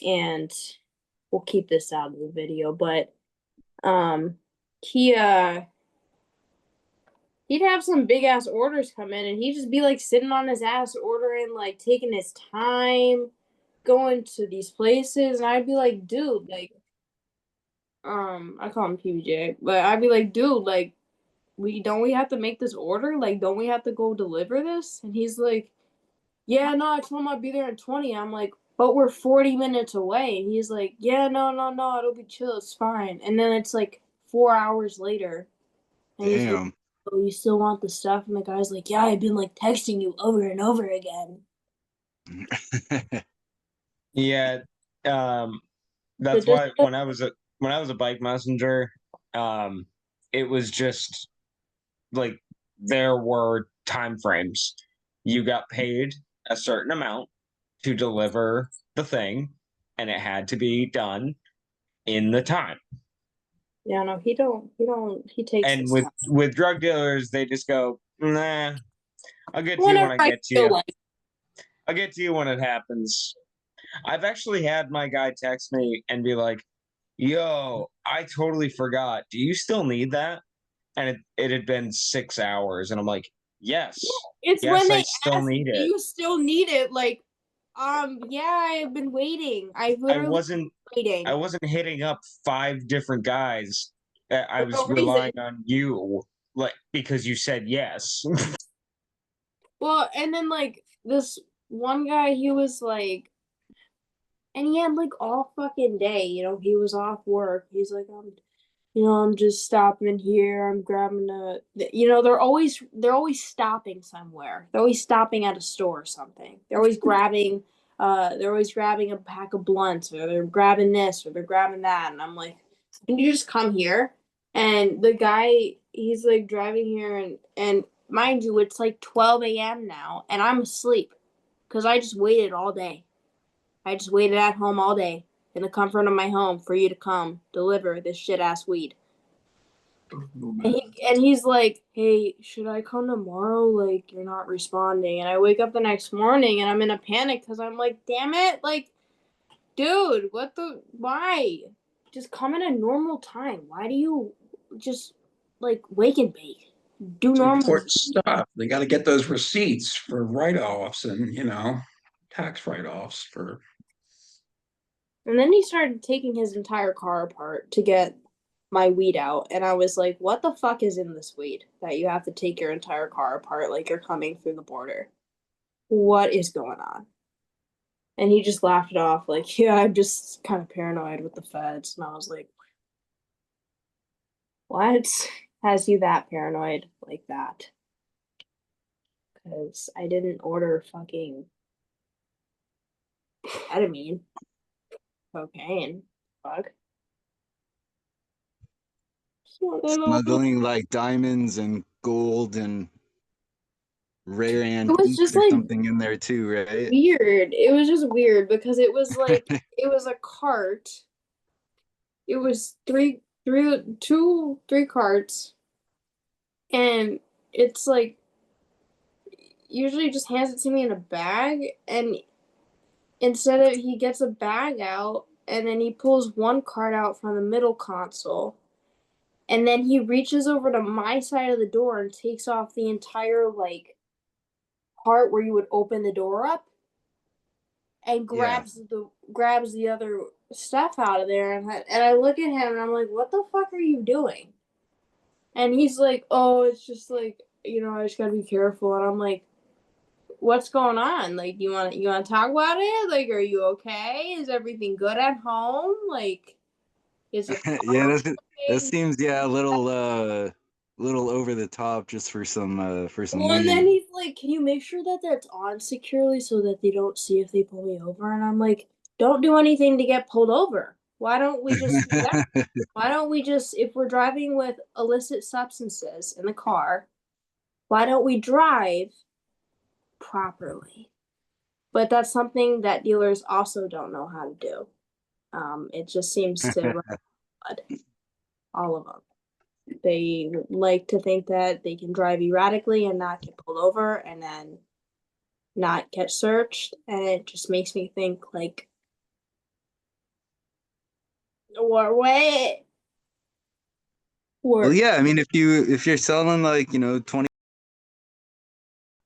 and we'll keep this out of the video, but he he'd have some big ass orders come in and he'd just be like sitting on his ass ordering, like taking his time, going to these places, and I'd be like, dude, like I call him PBJ, but I'd be like, dude, like we have to make this order? Like, don't we have to go deliver this? And he's like, yeah, no, I told him I'd be there in 20. I'm like, but we're 40 minutes away. And he's like, yeah, no, it'll be chill, it's fine. And then it's like 4 hours later, and he's like, Damn. oh, you still want the stuff? And the guy's like, yeah, I've been like texting you over and over again. Yeah. That's why when I was a bike messenger, it was just like there were time frames. You got paid a certain amount to deliver the thing, and it had to be done in the time. Yeah, no, he takes And his with time. with drug dealers, they just go, nah, I'll get to you Whenever when I I get to feel you. like. I'll get to you when it happens. I've actually had my guy text me and be like, yo, I totally forgot. Do you still need that? And it had been 6 hours. And I'm like, yes. It's Yes, when I they still ask, need do it. you still need it? Like, yeah, I've been waiting. I I literally wasn't waiting. I wasn't hitting up 5 different guys. I For was no relying reason. on you, like, because you said yes. Well, and then like this one guy, he was like, and he had like all fucking day, he was off work. He's like, I'm just stopping here. I'm grabbing they're always stopping somewhere. They're always stopping at a store or something. They're always grabbing a pack of blunts, or they're grabbing this, or they're grabbing that. And I'm like, can you just come here? And the guy, he's like driving here, and mind you, it's like 12 a.m. now, and I'm asleep because I just waited all day. I just waited at home all day in the comfort of my home for you to come deliver this shit ass weed. And he's like, hey, should I come tomorrow? Like, you're not responding. And I wake up the next morning and I'm in a panic because I'm like, damn it. Like, dude, why? Just come in a normal time. Why do you just, like, wake and bake? Do It's normal. important stuff. They got to get those receipts for write-offs and, tax write-offs for. And then he started taking his entire car apart to get my weed out. And I was like, what the fuck is in this weed that you have to take your entire car apart like you're coming through the border? What is going on? And he just laughed it off like, yeah, I'm just kind of paranoid with the feds. And I was like, what has you that paranoid like that? Because I didn't order fucking ketamine, cocaine, fuck. Smuggling like diamonds and gold and rare It was antiques just or like something in there too, right? weird. It was just weird because it was like it was a cart. It was three carts, and it's like usually just hands it to me in a bag, and instead of he gets a bag out and then he pulls one cart out from the middle console, and then he reaches over to my side of the door and takes off the entire like part where you would open the door up, and grabs the other stuff out of there, and I look at him and I'm like, what the fuck are you doing? And he's like, oh, it's just like, I just gotta be careful. And I'm like, what's going on? Like, you want to talk about it? Like, are you okay? Is everything good at home? Like, is it Yeah, that seems a little over the top just for some Well, and then weed. he's like, can you make sure that that's on securely so that they don't see if they pull me over? And I'm like, don't do anything to get pulled over. Why don't we just do that? Why don't we just, if we're driving with illicit substances in the car, why don't we drive properly? But that's something that dealers also don't know how to do. It just seems to run blood, all of them. They like to think that they can drive erratically and not get pulled over and then not get searched. And it just makes me think like, what? Well, yeah, I mean, if you're selling like 20.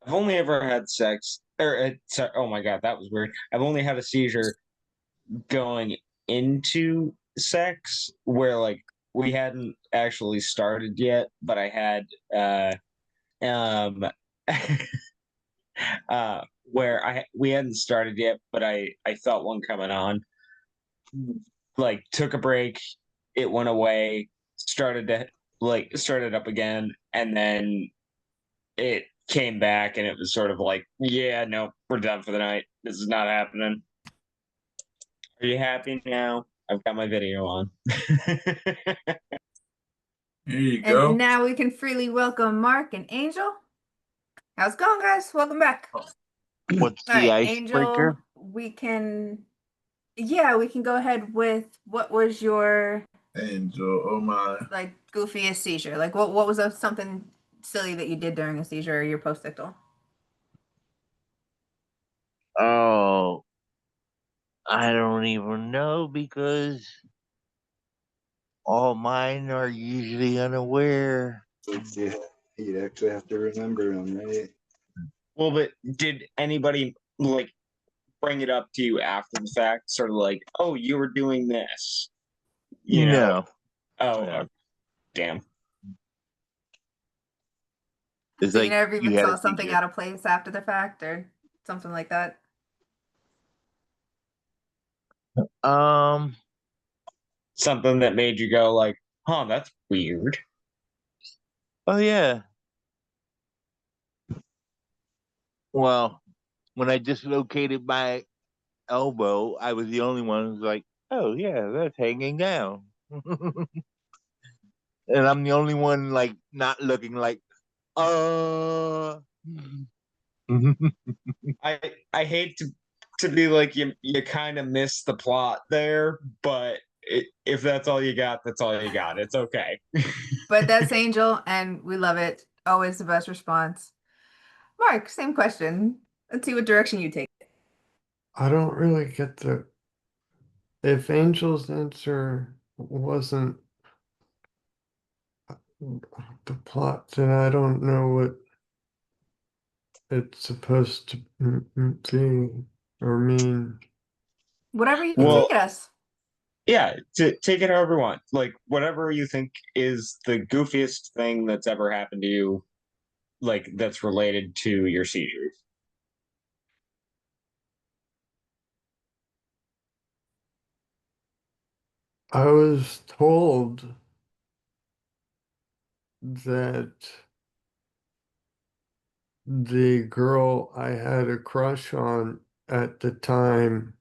I've only ever had sex, oh my god, that was weird. I've only had a seizure going into sex where like we hadn't actually started yet, but I had um where we hadn't started yet, but I felt one coming on. Like took a break, it went away, started up again, and then it came back, and it was sort of like, yeah, no, we're done for the night. This is not happening. Are you happy now? I've got my video on. Here you And go. now we can freely welcome Mark and Angel. How's it going, guys? Welcome back. What's All the right, Angel, icebreaker? we can go ahead with what was your Angel, oh my. like goofiest seizure? Like what was something silly that you did during a seizure or your post-ictal? Oh, I don't even know because all mine are usually unaware. Yeah, you'd actually have to remember them, right? Well, but did anybody like bring it up to you after the fact? Sort of like, oh, you were doing this, you know? No, Oh, no. damn. It's So you like never you even had saw a something teacher. out of place after the fact or something like that? Um, Something that made you go like, huh, that's weird. oh yeah. Well, when I dislocated my elbow, I was the only one who's like, oh yeah, that's hanging down. And I'm the only one like not looking like, uh I hate to be like you kind of missed the plot there, but if that's all you got, that's all you got. It's okay. But that's Angel, and we love it. Always the best response. Mark, same question. Let's see what direction you take. I don't really get the. If Angel's answer wasn't the plot, then I don't know what it's supposed to be or mean. Whatever you Well, take it as. yeah, take it however you want. Like whatever you think is the goofiest thing that's ever happened to you, like that's related to your seizures. I was told that the girl I had a crush on at the time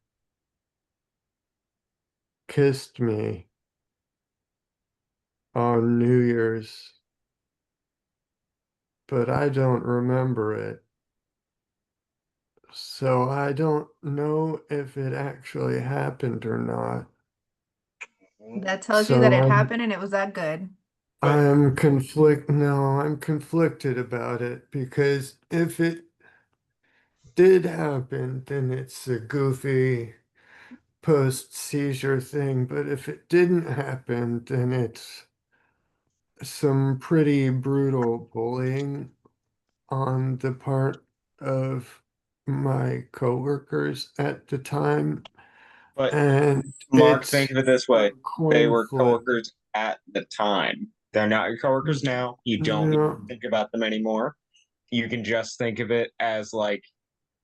kissed me on New Year's, but I don't remember it. So I don't know if it actually happened or not. That tells you that So it happened and it was that good. I'm no, I'm conflicted about it because if it did happen, then it's a goofy post-seizure thing. But if it didn't happen, then it's some pretty brutal bullying on the part of my coworkers at the time. But And Mark, think it's of it this a way: they coin were flip. coworkers at the time. They're not your coworkers now. You don't need Yeah, to think about them anymore. You can just think of it as like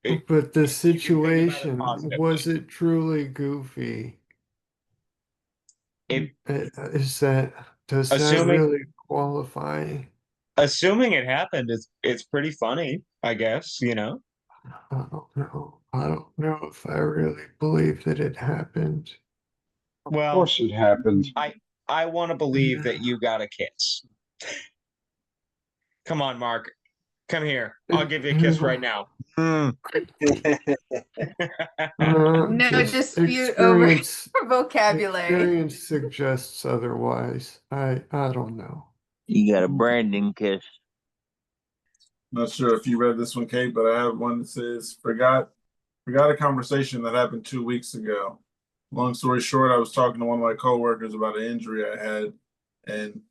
but the you can think about it situation, positively. was it truly goofy? If Does that assuming really qualify? assuming it happened, it's pretty funny, I guess, you know. I don't know. I don't know if I really believe that it happened. Of Well, course it happened. I want to believe that you got a kiss. Come on, Mark. Come here. I'll give you a kiss right now. No Just dispute over experience vocabulary. experience suggests otherwise. I don't know. You got a Brandon kiss. Not sure if you read this one, Kate, but I have one that says, forgot a conversation that happened 2 weeks ago. Long story short, I was talking to one of my coworkers about an injury I had, and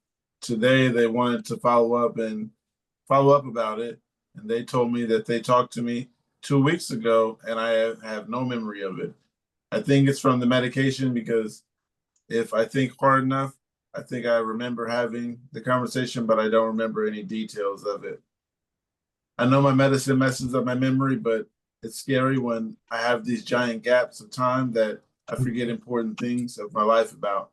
today they wanted to follow up about it. And they told me that they talked to me 2 weeks ago, and I have no memory of it. I think it's from the medication because if I think hard enough, I think I remember having the conversation, but I don't remember any details of it. I know my medicine messes up my memory, but it's scary when I have these giant gaps of time that I forget important things of my life about.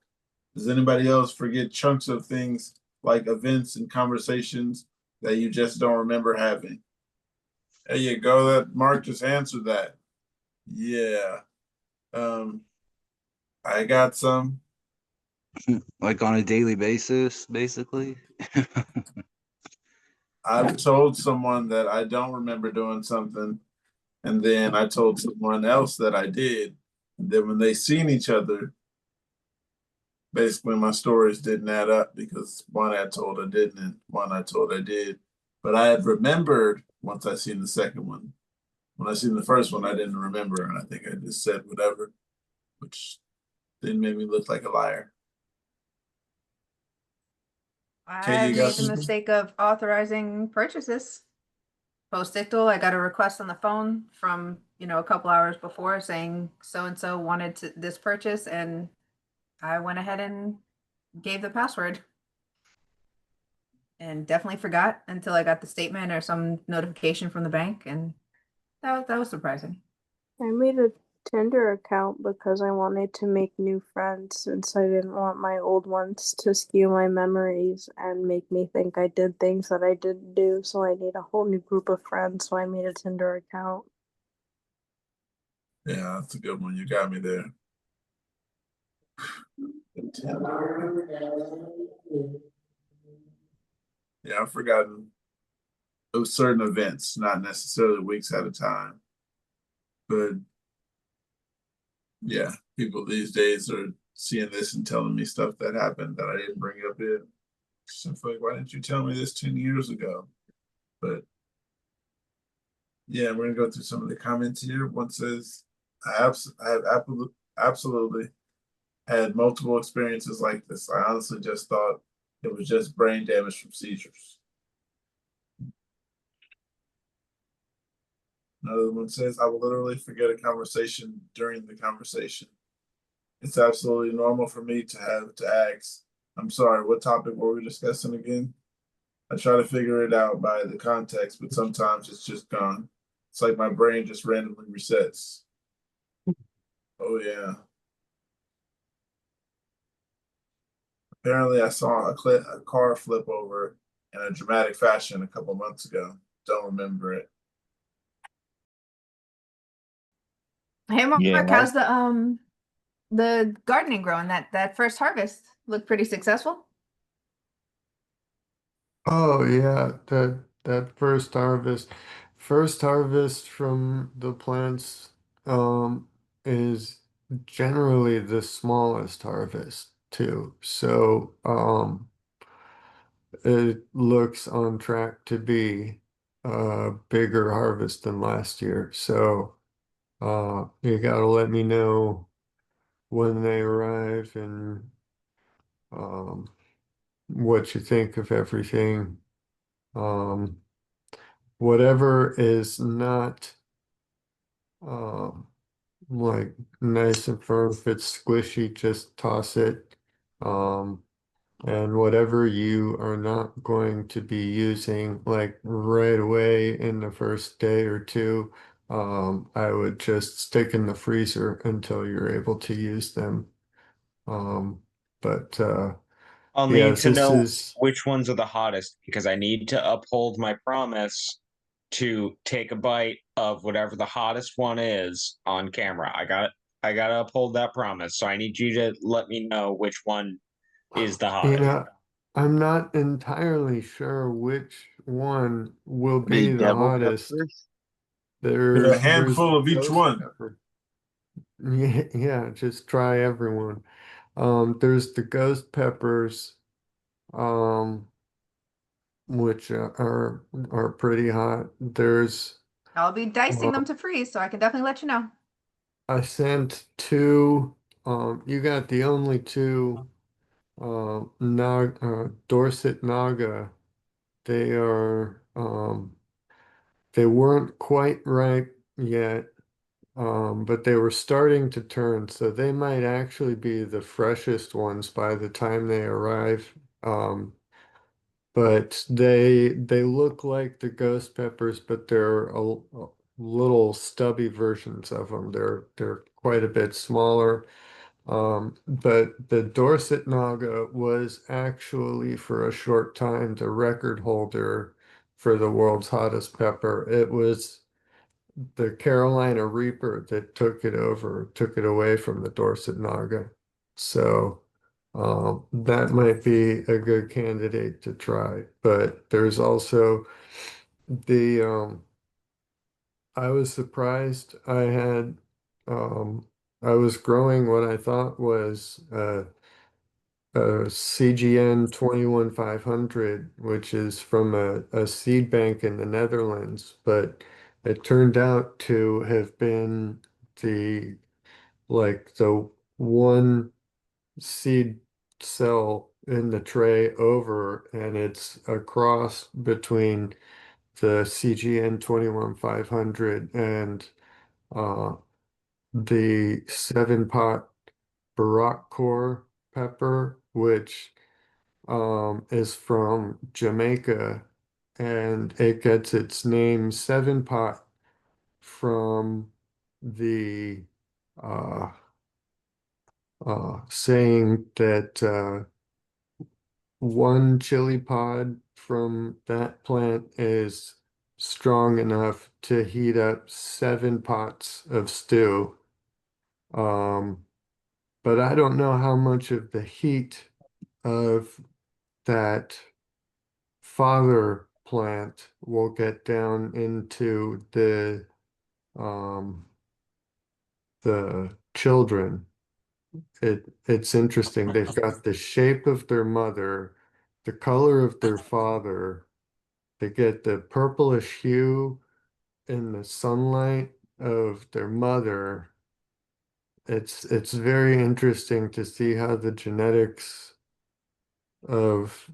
Does anybody else forget chunks of things like events and conversations that you just don't remember having? There you go. That Mark just answered that. Yeah. Um, I got some. Like on a daily basis, basically. I've told someone that I don't remember doing something, and then I told someone else that I did. And then when they seen each other, basically my stories didn't add up because one I told I didn't, and one I told I did. But I had remembered once I seen the second one. When I seen the first one, I didn't remember, and I think I just said whatever, which then made me look like a liar. Kate, I you got made the something? mistake of authorizing purchases. Post-ictal, I got a request on the phone from, a couple hours before saying so-and-so wanted this purchase, and I went ahead and gave the password. And definitely forgot until I got the statement or some notification from the bank, and that was surprising. I made a Tinder account because I wanted to make new friends since I didn't want my old ones to skew my memories and make me think I did things that I didn't do. So I need a whole new group of friends. So I made a Tinder account. Yeah, that's a good one. You got me there. Yeah, I've forgotten of certain events, not necessarily weeks at a time. But yeah, people these days are seeing this and telling me stuff that happened that I didn't bring up yet. So I feel like, why didn't you tell me this 10 years ago? But yeah, we're gonna go through some of the comments here. One says, I have absolutely had multiple experiences like this. I honestly just thought it was just brain damage from seizures. Another one says, I will literally forget a conversation during the conversation. It's absolutely normal for me to have to ask, I'm sorry, what topic were we discussing again? I try to figure it out by the context, but sometimes it's just gone. It's like my brain just randomly resets. Oh, yeah. Apparently, I saw a car flip over in a dramatic fashion a couple months ago. Don't remember it. Hey Mark, Yeah. how's the gardening growing? That first harvest looked pretty successful. Oh yeah, that first harvest from the plants is generally the smallest harvest too. So it looks on track to be a bigger harvest than last year. So you gotta let me know when they arrive and um what you think of everything. Um Whatever is not um like nice and firm, if it's squishy, just toss it. Um and whatever you are not going to be using like right away in the first day or two, I would just stick in the freezer until you're able to use them. Um but I'll need yes, to this know is which ones are the hottest because I need to uphold my promise to take a bite of whatever the hottest one is on camera. I gotta uphold that promise. So I need you to let me know which one is the You hottest. know, I'm not entirely sure which one will The be the devil hottest. peppers. Get a There's handful the of each ghost one. pepper. Yeah, yeah, just try everyone. There's the ghost peppers, um, which are pretty hot. There's I'll be dicing uh, them to freeze, so I can definitely let you know. I sent two. You got the only two. Dorset Naga. They are they weren't quite ripe yet, but they were starting to turn, so they might actually be the freshest ones by the time they arrive. But they look like the ghost peppers, but they're a little stubby versions of them. They're quite a bit smaller. But the Dorset Naga was actually for a short time the record holder for the world's hottest pepper. It was the Carolina Reaper that took it away from the Dorset Naga. So that might be a good candidate to try. But there's also the I was surprised I was growing what I thought was CGN 21500, which is from a seed bank in the Netherlands, but it turned out to have been the the one seed cell in the tray over, and it's a cross between the CGN 21500 and uh, the 7-pot Barak core pepper, which is from Jamaica, and it gets its name 7-pot from the uh, saying that one chili pod from that plant is strong enough to heat up 7 pots of stew. But I don't know how much of the heat of that father plant will get down into um, the children. It's interesting. They've got the shape of their mother, the color of their father. They get the purplish hue in the sunlight of their mother. It's very interesting to see how the genetics of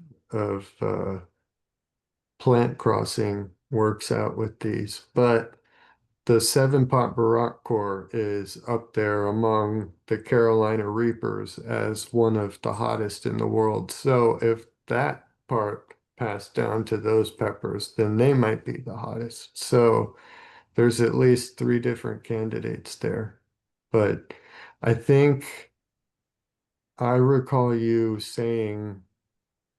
plant crossing works out with these. But the 7-pot Barak core is up there among the Carolina Reapers as one of the hottest in the world. So if that part passed down to those peppers, then they might be the hottest. So there's at least 3 different candidates there. But I think I recall you saying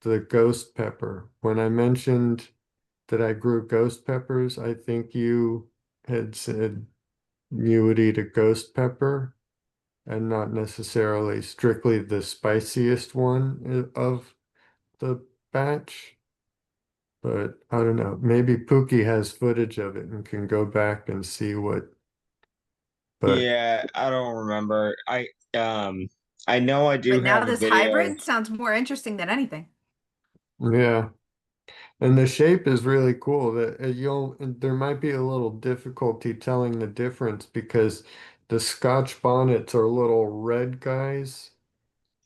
the ghost pepper. When I mentioned that I grew ghost peppers, I think you had said you would eat a ghost pepper and not necessarily strictly the spiciest one of the batch. But I don't know. Maybe Pookie has footage of it and can go back and see what. But Yeah, I don't remember. I know I do But now have a this video. hybrid sounds more interesting than anything. yeah, and the shape is really cool. That there might be a little difficulty telling the difference because the Scotch bonnets are little red guys,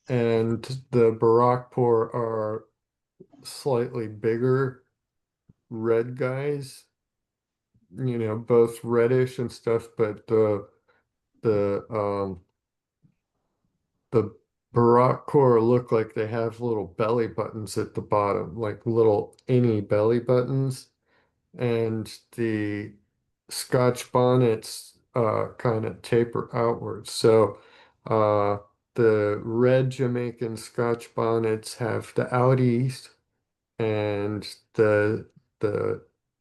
and the Barakpur are slightly bigger red guys. Both reddish and stuff, but the the Barakpur look like they have little belly buttons at the bottom, like little innie belly buttons. And the Scotch bonnets kind of taper outwards. So the red Jamaican Scotch bonnets have the outies, and the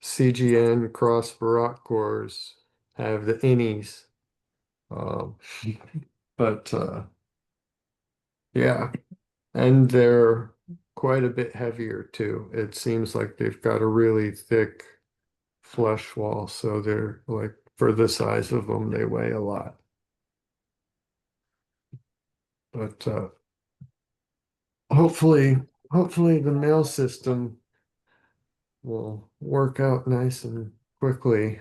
CGN cross Barak cores have the innies. Um, but yeah, and they're quite a bit heavier too. It seems like they've got a really thick flesh wall, so they're like for the size of them, they weigh a lot. But hopefully, hopefully the mail system will work out nice and quickly.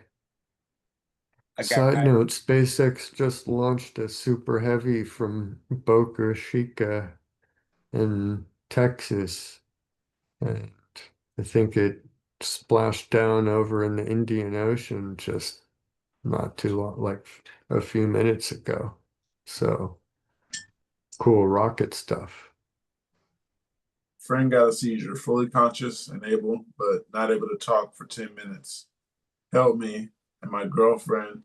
I got Side guy. note, SpaceX just launched a super heavy from Boca Chica in Texas, and I think it splashed down over in the Indian Ocean just not too long, like a few minutes ago. So cool rocket stuff. Friend got a seizure, fully conscious and able, but not able to talk for 10 minutes. Help me and my girlfriend.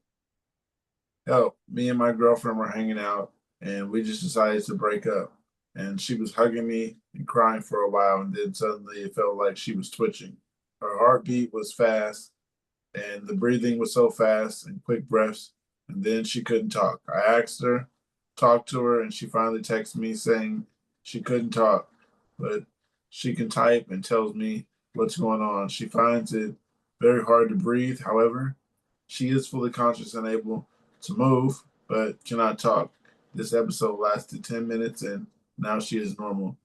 Help. Me and my girlfriend were hanging out and we just decided to break up. And she was hugging me and crying for a while. And then suddenly it felt like she was twitching. Her heartbeat was fast and the breathing was so fast and quick breaths. And then she couldn't talk. I asked her, talked to her, and she finally texted me saying she couldn't talk, but she can type and tells me what's going on. She finds it very hard to breathe. However, she is fully conscious and able to move, but cannot talk. This episode lasted 10 minutes and now she is normal.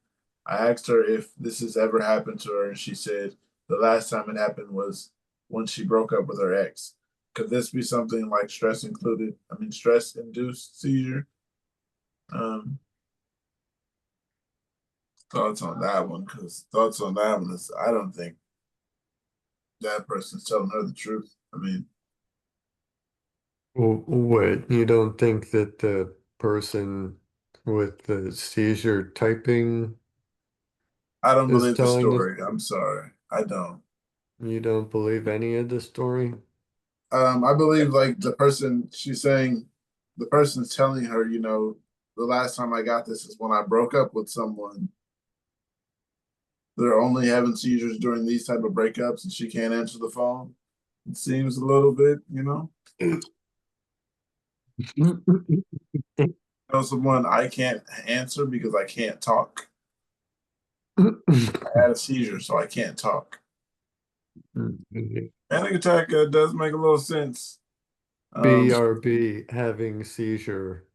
I asked her if this has ever happened to her, and she said the last time it happened was when she broke up with her ex. could this be something like stress included? I mean, stress induced seizure. Um, thoughts on that one? Because thoughts on that one is I don't think that person's telling her the truth. I mean, What, you don't think that the person with the seizure typing I don't is believe the telling this? story. I'm sorry, I don't. You don't believe any of the story? I believe like the person she's saying, the person's telling her, the last time I got this is when I broke up with someone. They're only having seizures during these type of breakups, and she can't answer the phone. It seems a little bit. Someone I can't answer because I can't talk. I had a seizure, so I can't talk. Panic attack does make a little sense. BRB having seizure.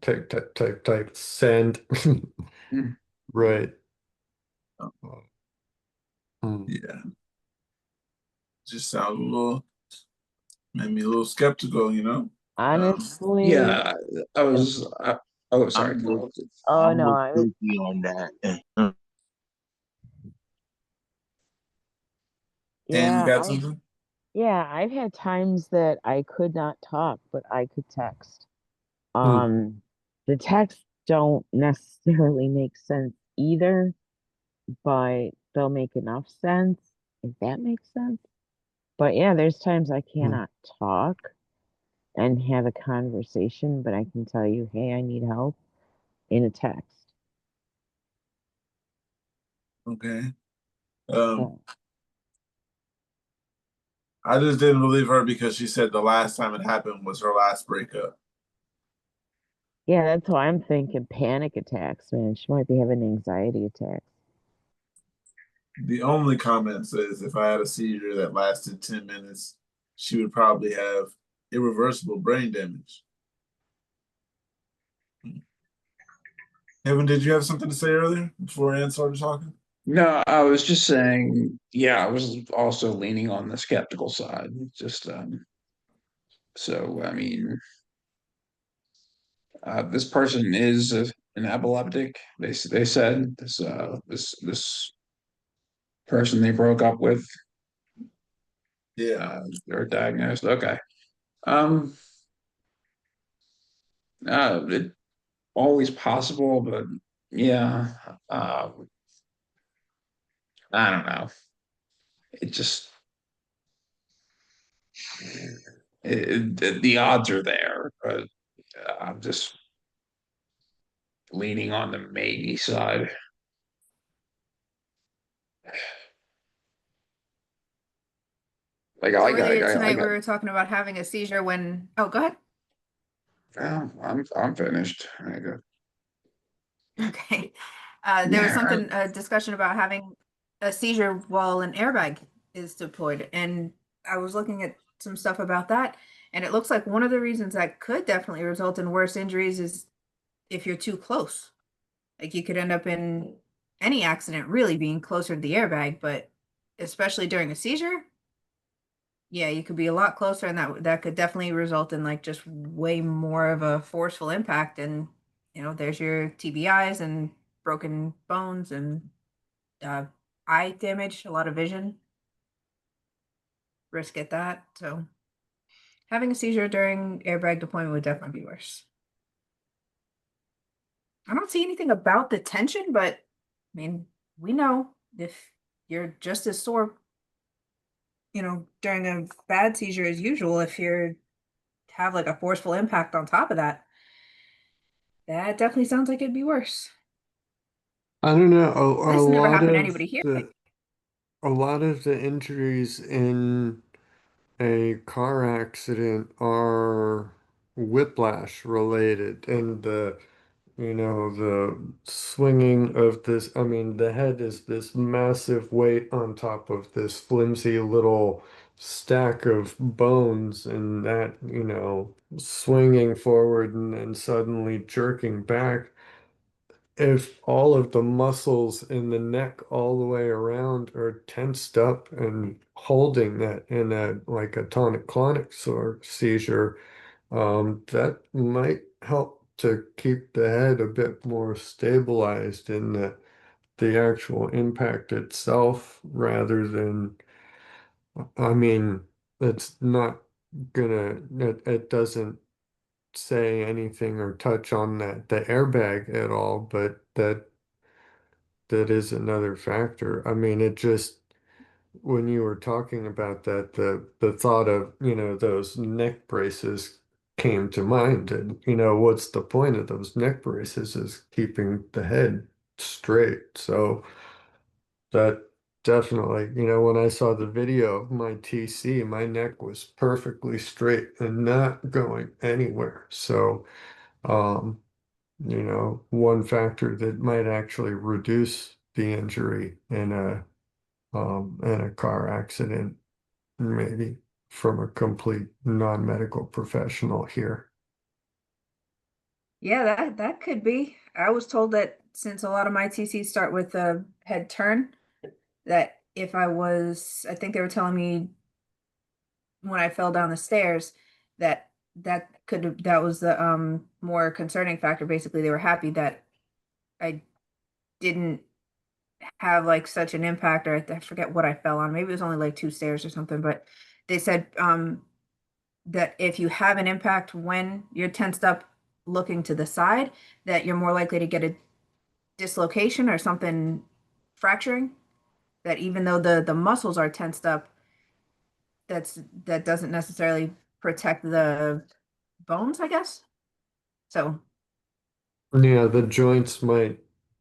Type, send. Right. Yeah. Just sounds a little, made me a little skeptical. Honestly, Yeah, I was. Oh, sorry. oh I'm no, with I was, Pookie on that. And you yeah, got something? yeah, I've had times that I could not talk, but I could text. Hmm. The texts don't necessarily make sense either, but they'll make enough sense, if that makes sense. But yeah, there's times I Hmm. cannot talk and have a conversation, but I can tell you, hey, I need help in a text. Okay. So, I just didn't believe her because she said the last time it happened was her last breakup. yeah, that's why I'm thinking panic attacks, man. She might be having anxiety attacks. The only comment says if I had a seizure that lasted 10 minutes, she would probably have irreversible brain damage. Evan, did you have something to say earlier before Ann started talking? No, I was just saying, yeah, I was also leaning on the skeptical side. Just so I mean, this person is an epileptic. They said this person they broke up with, Yeah. they're diagnosed. Okay. It always possible, but yeah, I don't know. It just the odds are there, but I'm just leaning on the maybe side. Like So I got, earlier I tonight, we got. were talking about having a seizure when. Oh, go ahead. Well, I'm finished. I got. Okay. There was Yeah. something, a discussion about having a seizure while an airbag is deployed. And I was looking at some stuff about that. And it looks like one of the reasons that could definitely result in worse injuries is if you're too close. Like you could end up in any accident really being closer to the airbag, but especially during a seizure, yeah, you could be a lot closer, and that could definitely result in like just way more of a forceful impact. And there's your TBIs and broken bones and uh, eye damage, a lot of vision risk at that. So having a seizure during airbag deployment would definitely be worse. I don't see anything about the tension, but I mean, we know if you're just as sore, during a bad seizure as usual, if you're have like a forceful impact on top of that, that definitely sounds like it'd be worse. I don't know. This has never happened to anybody here. A lot of the injuries in a car accident are whiplash related, and the swinging of this, I mean, the head is this massive weight on top of this flimsy little stack of bones, and that, swinging forward and then suddenly jerking back. if all of the muscles in the neck all the way around are tensed up and holding that in a like a tonic-clonic sort of seizure, that might help to keep the head a bit more stabilized in the actual impact itself rather than, I mean, it's not it doesn't say anything or touch on the airbag at all, but that is another factor. I mean, it just when you were talking about that, the thought of, those neck braces came to mind. And, what's the point of those neck braces is keeping the head straight. So that definitely, when I saw the video of my TC, my neck was perfectly straight and not going anywhere. So, um, one factor that might actually reduce the injury in a car accident, maybe from a complete non-medical professional here. Yeah, that could be. I was told that since a lot of my TCs start with a head turn, that if I think they were telling me when I fell down the stairs that that was the more concerning factor. Basically, they were happy that I didn't have like such an impact, or I forget what I fell on. Maybe it was only like 2 stairs or something, but they said that if you have an impact when you're tensed up looking to the side, that you're more likely to get a dislocation or something fracturing. That even though the muscles are tensed up, that doesn't necessarily protect the bones, I guess. So Yeah, the joints might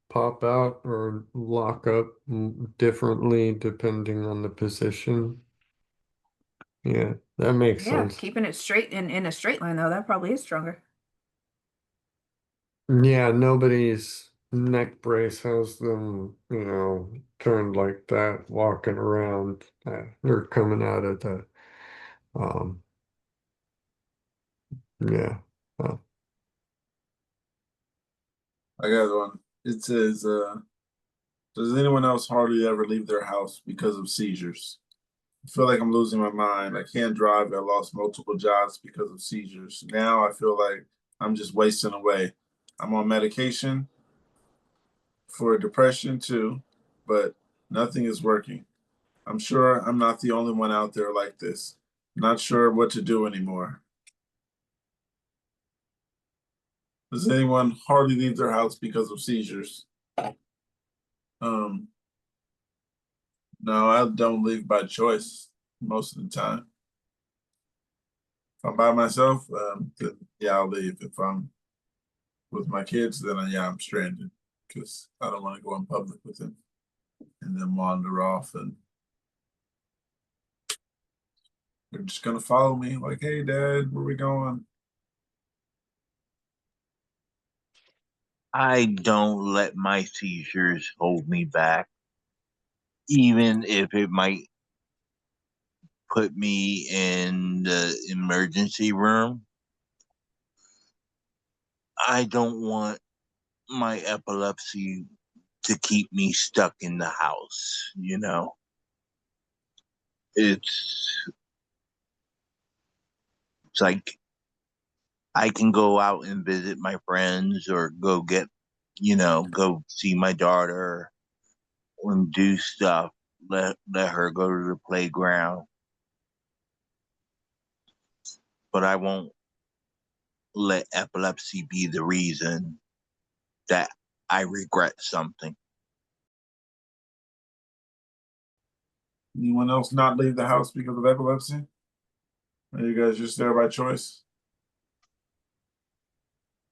pop out or lock up differently depending on the position. Yeah, that makes yeah, sense. keeping it straight in a straight line though, that probably is stronger. Yeah, nobody's neck brace has them, turned like that, walking around. They're coming out of um, yeah. Uh, I got one. It says, does anyone else hardly ever leave their house because of seizures? I feel like I'm losing my mind. I can't drive. I lost multiple jobs because of seizures. Now I feel like I'm just wasting away. I'm on medication for depression too, but nothing is working. I'm sure I'm not the only one out there like this. Not sure what to do anymore. Does anyone hardly leave their house because of seizures? Um, no, I don't leave by choice most of the time. If I'm by myself, then yeah, I'll leave. If I'm with my kids, then yeah, I'm stranded because I don't want to go in public with them and then wander off and they're just gonna follow me like, hey, Dad, where we going? I don't let my seizures hold me back, even if it might put me in the emergency room. I don't want my epilepsy to keep me stuck in the house, you know. It's it's like I can go out and visit my friends or go get, go see my daughter and do stuff. Let her go to the playground, but I won't let epilepsy be the reason that I regret something. Anyone else not leave the house because of epilepsy? Are you guys just there by choice?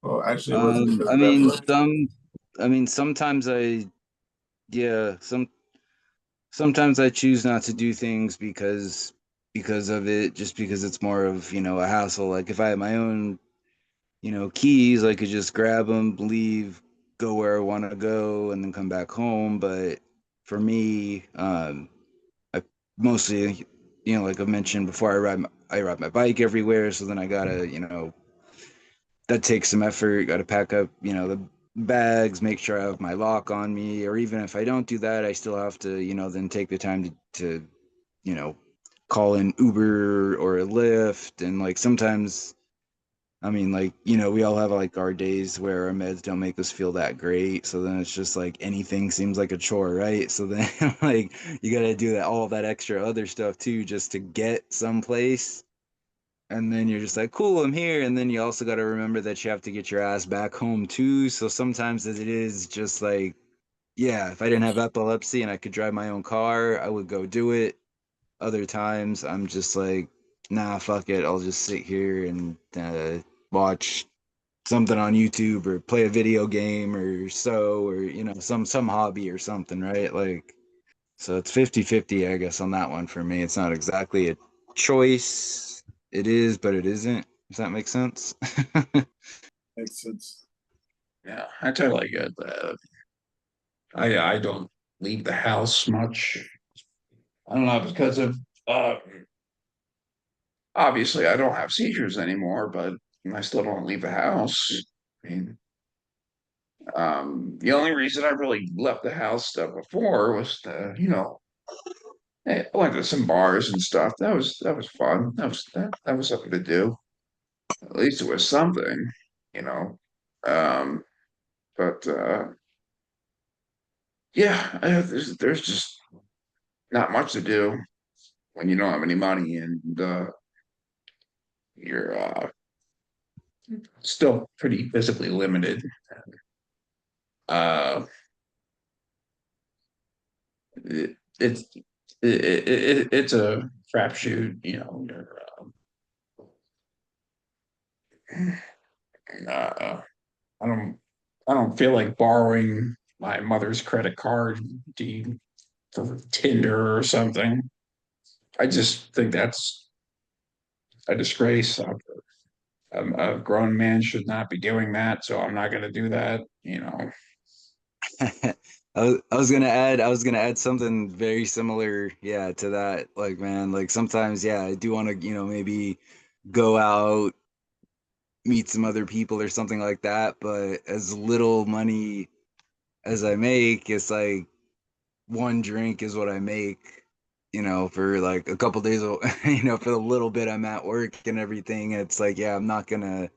Well, actually, it wasn't because I of mean, epilepsy. sometimes yeah, sometimes I choose not to do things because of it, just because it's more of, a hassle. Like if I had my own, keys, I could just grab them, leave, go where I want to go, and then come back home. But for me, I mostly, like I mentioned before, I ride my bike everywhere. So then I gotta, that takes some effort. Got to pack up, the bags, make sure I have my lock on me, or even if I don't do that, I still have to, then take the time to call in Uber or a Lyft. And like sometimes, I mean, like, we all have like our days where our meds don't make us feel that great. So then it's just like anything seems like a chore, right? So then like you got to do all that extra other stuff too, just to get someplace. And then you're just like, cool, I'm here. And then you also got to remember that you have to get your ass back home too. So sometimes it is just like, yeah, if I didn't have epilepsy and I could drive my own car, I would go do it. Other times I'm just like, nah, fuck it. I'll just sit here and watch something on YouTube or play a video game or so, or, some hobby or something, right? Like, so it's 50-50, I guess, on that one for me. It's not exactly a choice. It is, but it isn't. Does that make sense? Makes sense. Yeah, I totally get that. I don't leave the house much. I don't know because of obviously I don't have seizures anymore, but I still don't leave the house. I mean, the only reason I really left the house before was I went to some bars and stuff. That was fun. That was something to do. At least it was something, you know. Um, but yeah, there's just not much to do when you don't have any money and you're still pretty physically limited. Uh, it's it's a crapshoot, uh, I don't I don't feel like borrowing my mother's credit card for Tinder or something. I just think that's a disgrace. A grown man should not be doing that, so I'm not going to do that. I was gonna add something very similar, yeah, to that. Like, man, like sometimes, yeah, I do want to, maybe go out, meet some other people or something like that. But as little money as I make, it's like one drink is what I make, for like a couple days, for the little bit I'm at work and everything. It's like, yeah, I'm not gonna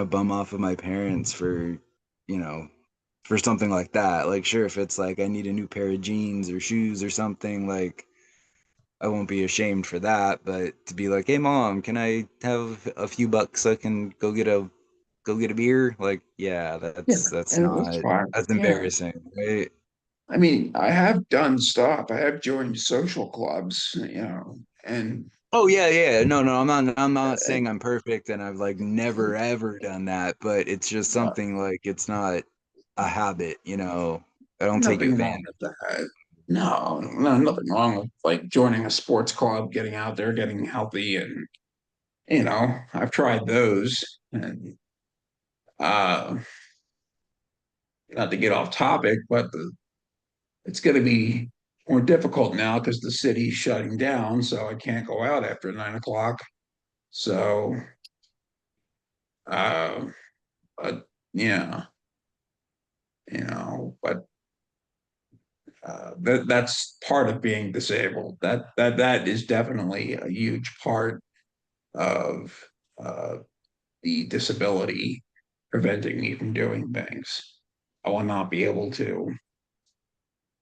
bum off of my parents you know, for something like that. Like, sure, if it's like I need a new pair of jeans or shoes or something, like I won't be ashamed for that. But to be like, hey mom, can I have a few bucks so I can go get a beer? Like, yeah, Yeah, that's and that's not fine. that's Yeah. embarrassing, right? I mean, I have done stuff. I have joined social clubs, and Oh yeah, yeah. No, no, I'm not uh, saying I'm perfect and I've like never ever done that, but it's just uh, something like it's not a habit. I don't take nothing wrong advantage. with that. No, no, nothing wrong with like joining a sports club, getting out there, getting healthy, and I've tried those, and uh, not to get off topic, but it's going to be more difficult now because the city's shutting down, so I can't go out after 9 o'clock. So, uh, but yeah, but that's part of being disabled. That is definitely a huge part of uh, the disability preventing me from doing things. I will not be able to,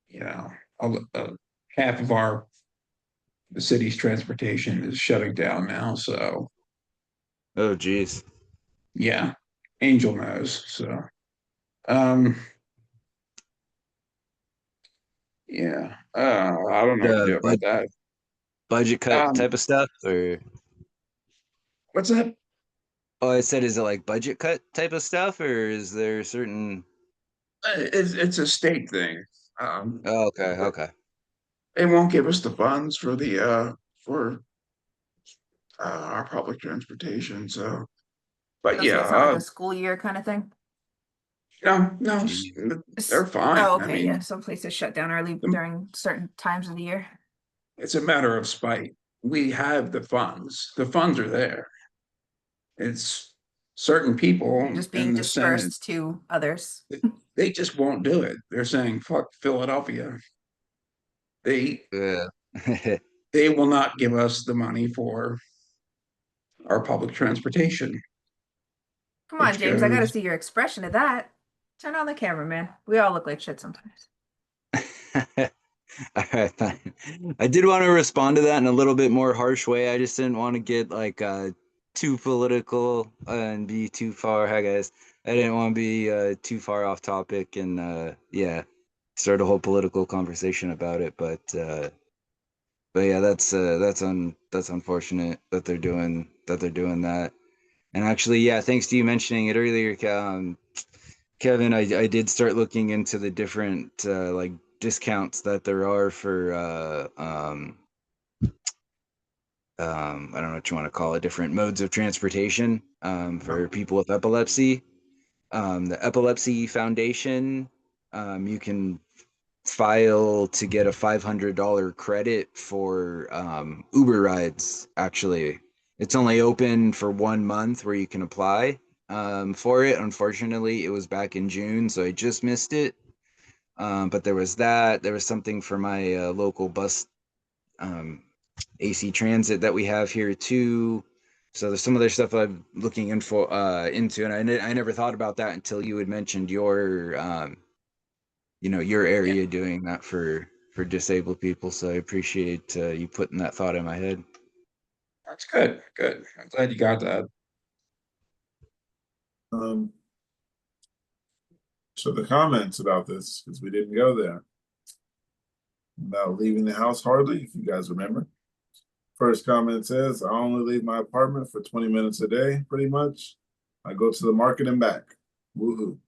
you know, half of the city's transportation is shutting down now. So Oh geez. yeah, Angel knows. So um, yeah, I don't know what to The do about that. budget cut Um, type of stuff, or what's that? oh, I said, is it like budget cut type of stuff, or is there certain? It's a state thing. Um, Oh, okay, okay. they won't give us the funds for our public transportation. So, but Oh, so yeah, it's not like a school year kind of thing? no, no, Jeez. they're fine. Oh, I okay, yeah. mean, Some places shut down early the- during certain times of the year. it's a matter of spite. We have the funds. The funds are there. It's certain people Just in being the Senate, dispersed to others. they just won't do it. They're saying, fuck Philadelphia. They Yeah. they will not give us the money for our public transportation, Come on, which James. I got to goes, see your expression of that. Turn on the camera, man. We all look like shit sometimes. All right, fine. I did want to respond to that in a little bit more harsh way. I just didn't want to get like too political and be too far. Hi guys. I didn't want to be too far off topic and yeah, start a whole political conversation about it. But yeah, that's unfortunate that they're doing that. And actually, yeah, thanks to you mentioning it earlier, Kevin, I did start looking into the different like discounts that there are for I don't know what you want to call it, different modes of transportation for people with epilepsy. The Epilepsy Foundation, you can file to get a $500 credit for Uber rides. Actually, it's only open for 1 month where you can apply for it. Unfortunately, it was back in June, so I just missed it. But there was that. There was something for my local bus um, AC Transit that we have here too. So there's some other stuff I'm looking into, and I never thought about that until you had mentioned your your area doing that for disabled people. So I appreciate you putting that thought in my head. that's good. Good. I'm glad you got that. So the comments about this, because we didn't go there, about leaving the house hardly, if you guys remember. First comment says, I only leave my apartment for 20 minutes a day, pretty much. I go to the market and back. Woohoo.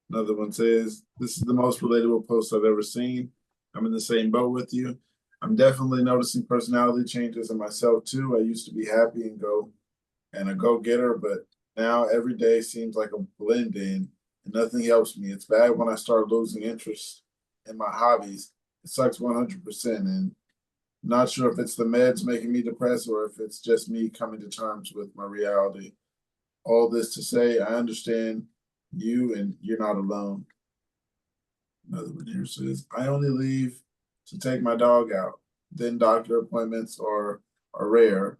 Another one says, this is the most relatable post I've ever seen. I'm in the same boat with you. I'm definitely noticing personality changes in myself too. I used to be happy and a go-getter, but now every day seems like a blend in and nothing helps me. It's bad when I start losing interest in my hobbies. It sucks 100%, and not sure if it's the meds making me depressed or if it's just me coming to terms with my reality. All this to say, I understand you and you're not alone. Another one here says, I only leave to take my dog out. Then doctor appointments are rare,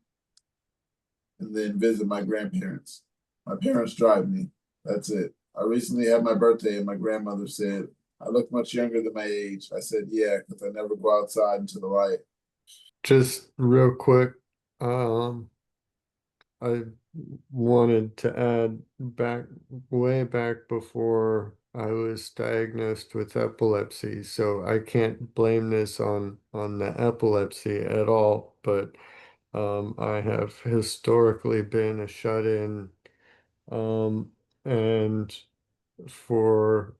and then visit my grandparents. My parents drive me. That's it. I recently had my birthday, and my grandmother said, I look much younger than my age. I said, yeah, because I never go outside into the light. Just real quick, I wanted to add back way back before I was diagnosed with epilepsy, so I can't blame this on the epilepsy at all, but I have historically been a shut-in, and for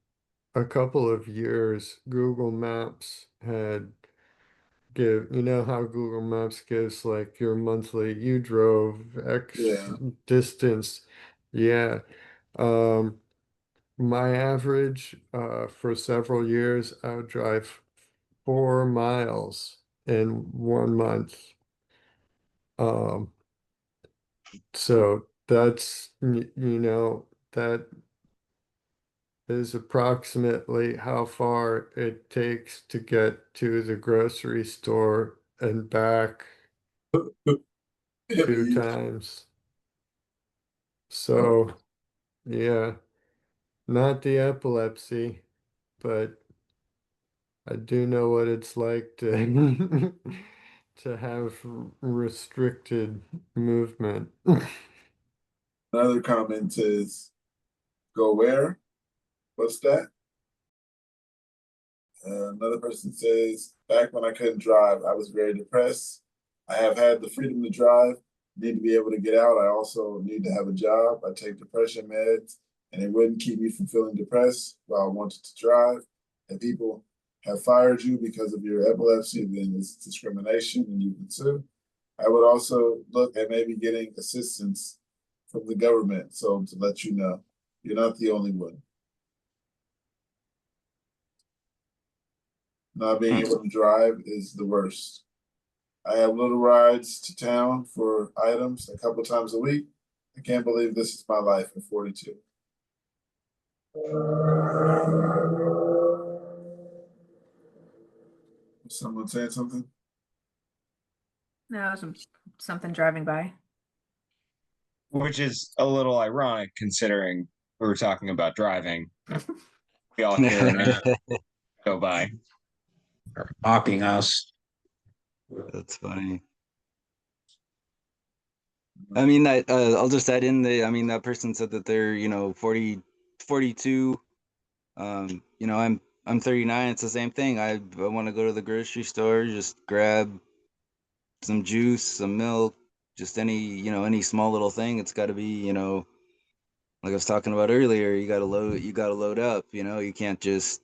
a couple of years, Google Maps had you know how Google Maps gives like your monthly, you drove X Yeah. distance. Yeah. Um, my average for several years, I would drive 4 miles in 1 month. Um, so that is approximately how far it takes to get to the grocery store and back 2 times. So, yeah, not the epilepsy, but I do know what it's like to to have restricted movement. Another comment is, go where? What's that? Another person says, back when I couldn't drive, I was very depressed. I have had the freedom to drive, need to be able to get out. I also need to have a job. I take depression meds, and it wouldn't keep me from feeling depressed while I wanted to drive. And people have fired you because of your epilepsy, then it's discrimination and you can sue. I would also look at maybe getting assistance from the government. So to let you know, you're not the only one. Not being able to drive is the worst. I have little rides to town for items a couple times a week. I can't believe this is my life at 42. Someone saying something? No, something driving by. Which is a little ironic considering we were talking about driving. We all hear an go by. Or mocking us. That's funny. I mean, I'll just add in I mean, that person said that they're, 42. I'm 39. It's the same thing. I want to go to the grocery store, just grab some juice, some milk, just any small little thing. It's got to be, like I was talking about earlier, you got to load up, you can't just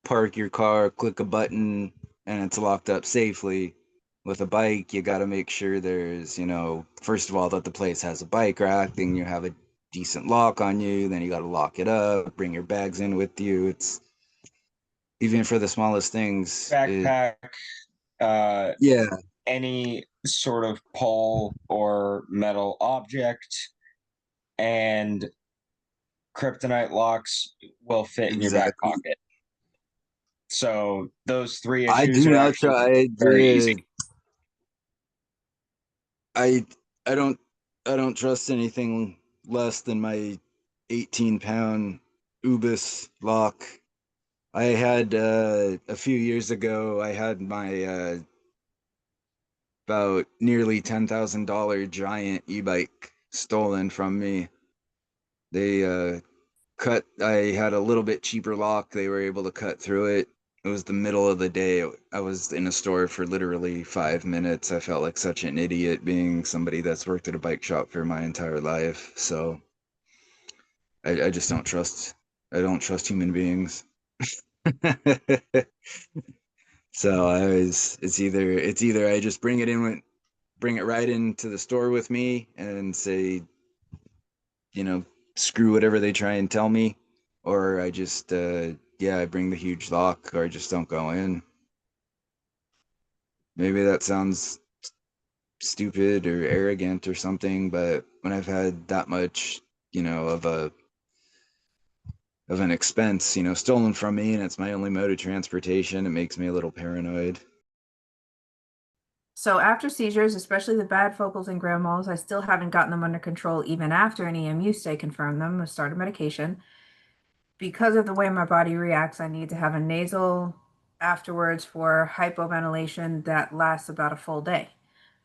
park your car, click a button, and it's locked up safely. With a bike, you got to make sure there's, first of all, that the place has a bike rack, then you have a decent lock on you, then you got to lock it up, bring your bags in with you. It's even for the smallest things. Backpack, Yeah, any sort of pole or metal object, and kryptonite locks will fit in your back exactly. pocket. So those three I issues do are not actually try. very easy. I don't trust anything less than my 18-pound Ubis lock. I had a few years ago, I had my about nearly $10,000 giant e-bike stolen from me. They I had a little bit cheaper lock. They were able to cut through it. It was the middle of the day. I was in a store for literally 5 minutes. I felt like such an idiot being somebody that's worked at a bike shop for my entire life. So I just don't trust. I don't trust human beings. So it's either I just bring it right into the store with me and say, screw whatever they try and tell me, or I just I bring the huge lock, or I just don't go in. Maybe that sounds stupid or arrogant or something, but when I've had that much, of an expense, stolen from me, and it's my only mode of transportation, it makes me a little paranoid. So after seizures, especially the bad focals and grand mals, I still haven't gotten them under control even after an EMU stay confirmed them, I started medication. Because of the way my body reacts, I need to have a nasal afterwards for hypoventilation that lasts about a full day.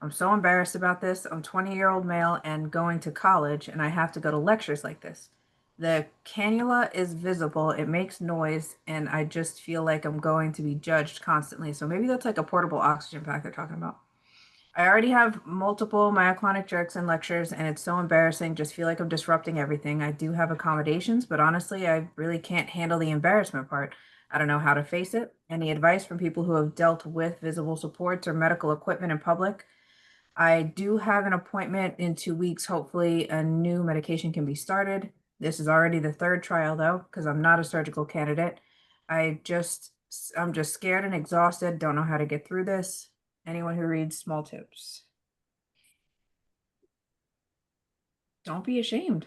I'm so embarrassed about this. I'm a 20-year-old male and going to college, and I have to go to lectures like this. The cannula is visible, it makes noise, and I just feel like I'm going to be judged constantly. So maybe that's like a portable oxygen pack they're talking about. I already have multiple myoclonic jerks and lectures, and it's so embarrassing. Just feel like I'm disrupting everything. I do have accommodations, but honestly, I really can't handle the embarrassment part. I don't know how to face it. Any advice from people who have dealt with visible supports or medical equipment in public? I do have an appointment in 2 weeks. Hopefully, a new medication can be started. This is already the third trial, though, because I'm not a surgical candidate. I'm just scared and exhausted. Don't know how to get through this. Anyone who reads small tips. Don't be ashamed.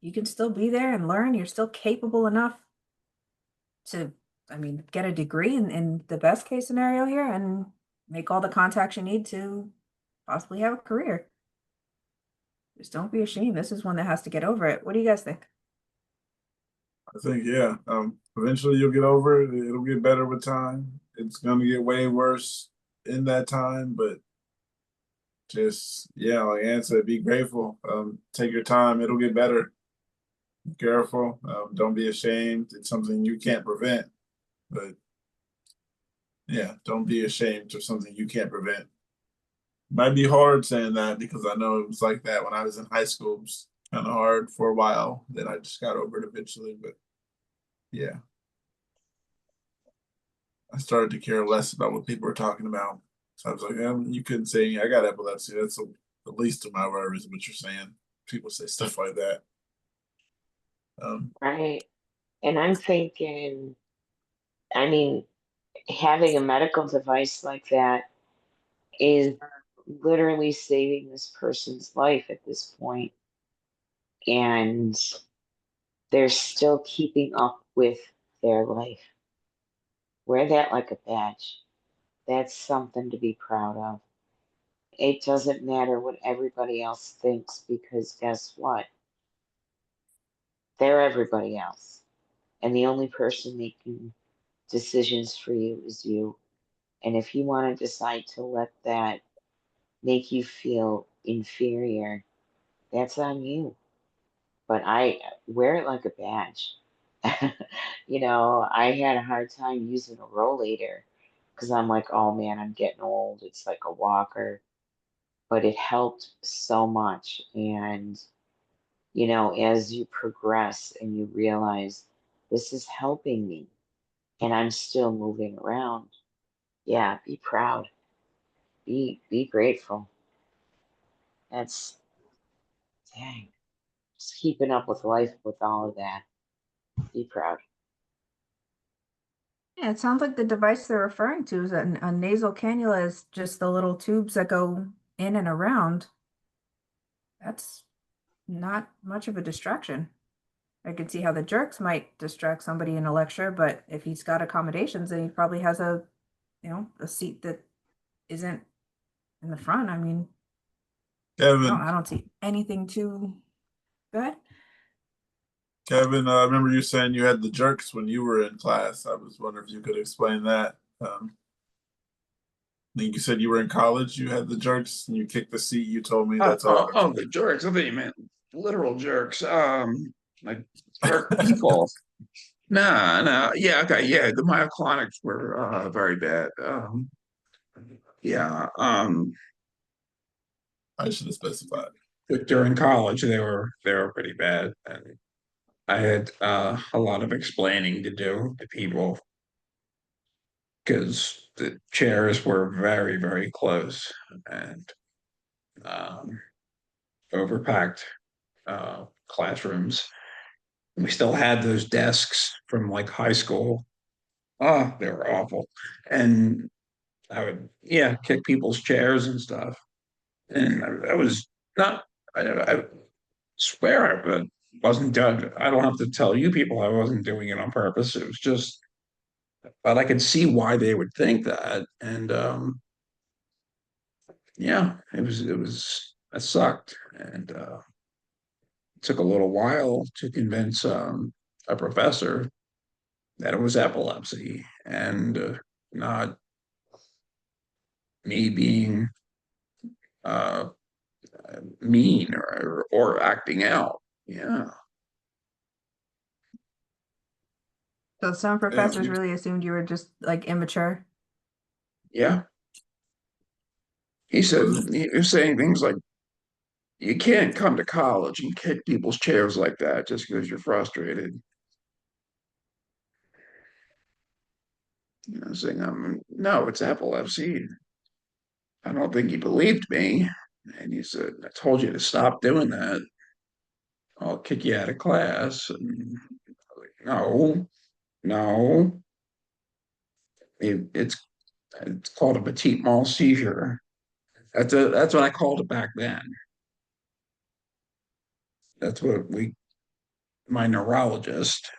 You can still be there and learn. You're still capable enough to, get a degree in the best case scenario here and make all the contacts you need to possibly have a career. Just don't be ashamed. This is one that has to get over it. What do you guys think? I think, yeah. Eventually you'll get over it. It'll get better with time. It's gonna get way worse in that time, but just, yeah, like Ann said, be grateful. Take your time. It'll get better. Be careful. Don't be ashamed. It's something you can't prevent, but yeah, don't be ashamed of something you can't prevent. Might be hard saying that because I know it was like that when I was in high school. It was kind of hard for a while. Then I just got over it eventually, but yeah. I started to care less about what people were talking about. So I was like, you couldn't say I got epilepsy. That's the least of my worries. What you're saying? People say stuff like that. Right. And I'm thinking, I mean, having a medical device like that is literally saving this person's life at this point, and they're still keeping up with their life. Wear that like a badge. That's something to be proud of. It doesn't matter what everybody else thinks, because guess what? They're everybody else. And the only person making decisions for you is you. And if you want to decide to let that make you feel inferior, that's on you. But I wear it like a badge. I had a hard time using a rollator because I'm like, oh man, I'm getting old. It's like a walker. But it helped so much. And, as you progress and you realize this is helping me and I'm still moving around, yeah, be proud. Be grateful. That's dang. Just keeping up with life with all of that. Be proud. Yeah, it sounds like the device they're referring to is a nasal cannula is just the little tubes that go in and around. That's not much of a distraction. I can see how the jerks might distract somebody in a lecture, but if he's got accommodations, then he probably has a seat that isn't in the front. I mean, Kevin, I don't see anything too good. Kevin, I remember you saying you had the jerks when you were in class. I was wondering if you could explain that. I think you said you were in college, you had the jerks, and you kicked the seat. You told me that's all. The jerks. I think you meant literal jerks. Like jerk people. No. Yeah, okay. Yeah, the myoclonics were very bad. Yeah. I should have specified. During college, they were pretty bad, and I had a lot of explaining to do to people because the chairs were very, very close and um, overpacked classrooms. We still had those desks from like high school. Oh, they were awful. And I would, yeah, kick people's chairs and stuff. And I was not, I swear I wasn't done. I don't have to tell you people I wasn't doing it on purpose. It was just, but I could see why they would think that. And yeah, that sucked. And it took a little while to convince a professor that it was epilepsy and not me being uh, mean or acting out. Yeah. So some professors really assumed you were just like immature. Yeah. He was saying things like, you can't come to college and kick people's chairs like that just because you're frustrated. Saying, no, it's epilepsy. I don't think he believed me. And he said, I told you to stop doing that. I'll kick you out of class. And I was like, no. It's called a petite mal seizure. That's what I called it back then. That's what my neurologist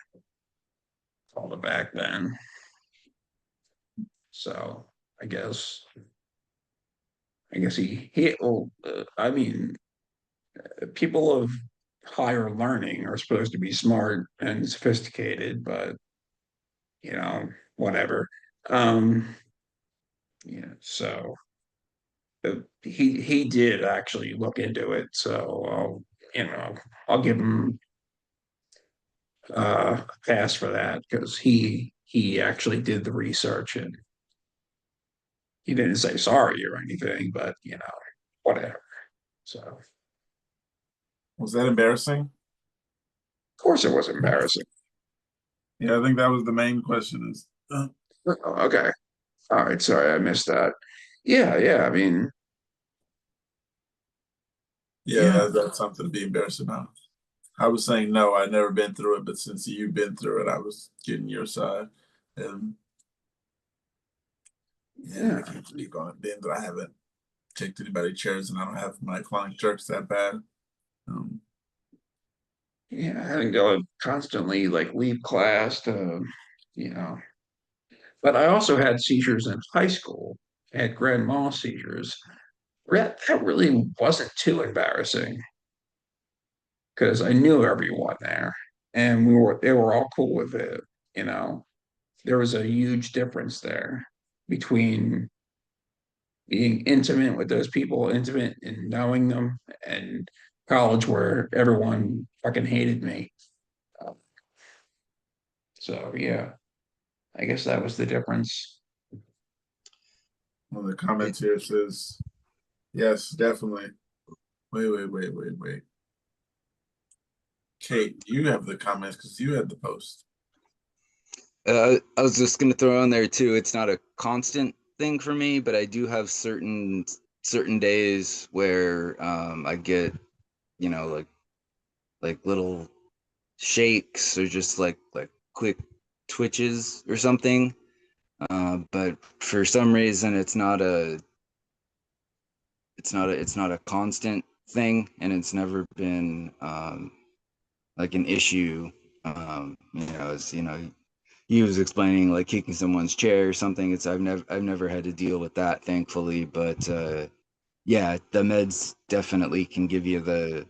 called it back then. So I guess I mean, people of higher learning are supposed to be smart and sophisticated, but whatever. Yeah, so he did actually look into it, so I'll give him a pass for that because he actually did the research and he didn't say sorry or anything, but whatever. So of Was that embarrassing? course it was embarrassing. Yeah, I think that was the main question is Okay. All right, sorry, I missed that. Yeah, I mean, that's something to be embarrassed about. I was saying no, I'd never been through it, but since you've been through it, I was getting your side. And Yeah, I can't believe on a bend that I haven't kicked anybody's chairs and I don't have my flying jerks that bad. Yeah, having to constantly like leave class to, you know. But I also had seizures in high school. I had grand mal seizures. That really wasn't too embarrassing because I knew everyone there and they were all cool with it, you know. There was a huge difference there between being intimate with those people, intimate in knowing them, and college where everyone fucking hated me. So yeah, I guess that was the difference. One of the comments here says, yes, definitely. Wait. Kate, you have the comments because you had the post. I was just gonna throw on there too. It's not a constant thing for me, but I do have certain days where I get, you know, like little shakes or just like quick twitches or something. But for some reason, it's not a constant thing, and it's never been like an issue. As he was explaining, like kicking someone's chair or something. I've never had to deal with that, thankfully. But yeah, the meds definitely can give you the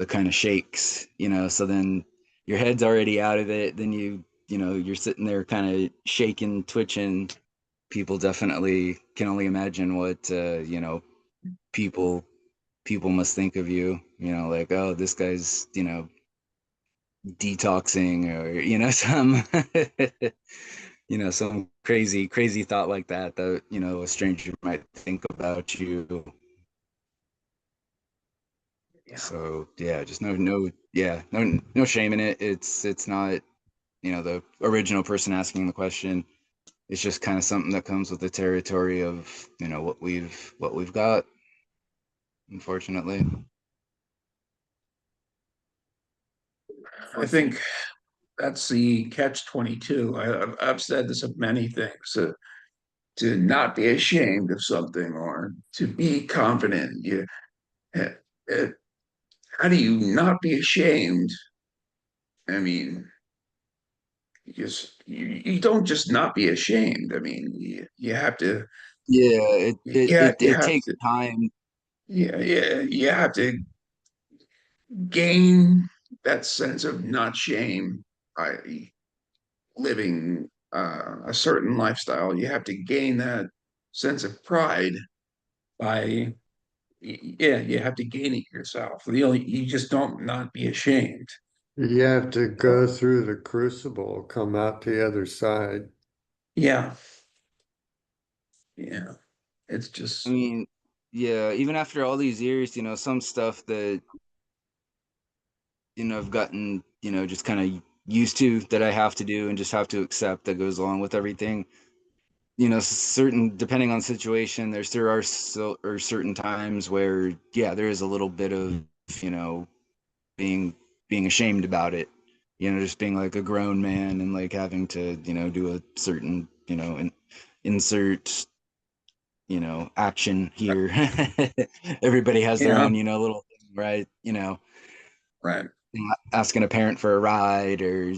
kind of shakes, so then your head's already out of it, then you're sitting there kind of shaking, twitching. People definitely can only imagine what people people must think of you, like, oh, this guy's detoxing, or some some crazy thought like that a stranger might think about you. Yeah. So yeah, just no shame in it. It's not, the original person asking the question. It's just kind of something that comes with the territory of, what we've got, unfortunately. I think that's the catch 22. I've said this of many things. To not be ashamed of something or to be confident. Uh, uh, how do you not be ashamed? I mean, you don't just not be ashamed. I mean, you have to. Yeah, You it have takes to. time. Yeah, you have to gain that sense of not shame by living a certain lifestyle. You have to gain that sense of pride by, yeah, you have to gain it yourself. You just don't not be ashamed. You have to go through the crucible, come out the other side. Yeah, yeah. It's I just mean, yeah, even after all these years, some stuff that, I've gotten, just kind of used to, that I have to do and just have to accept, that goes along with everything. Certain, depending on situation, there are certain times where, yeah, there is a little bit of, you know, being being ashamed about it. Just being like a grown man and like having to, do a certain, insert, action here. Everybody has their yeah, own, little thing, right? right. Asking a parent for a ride, or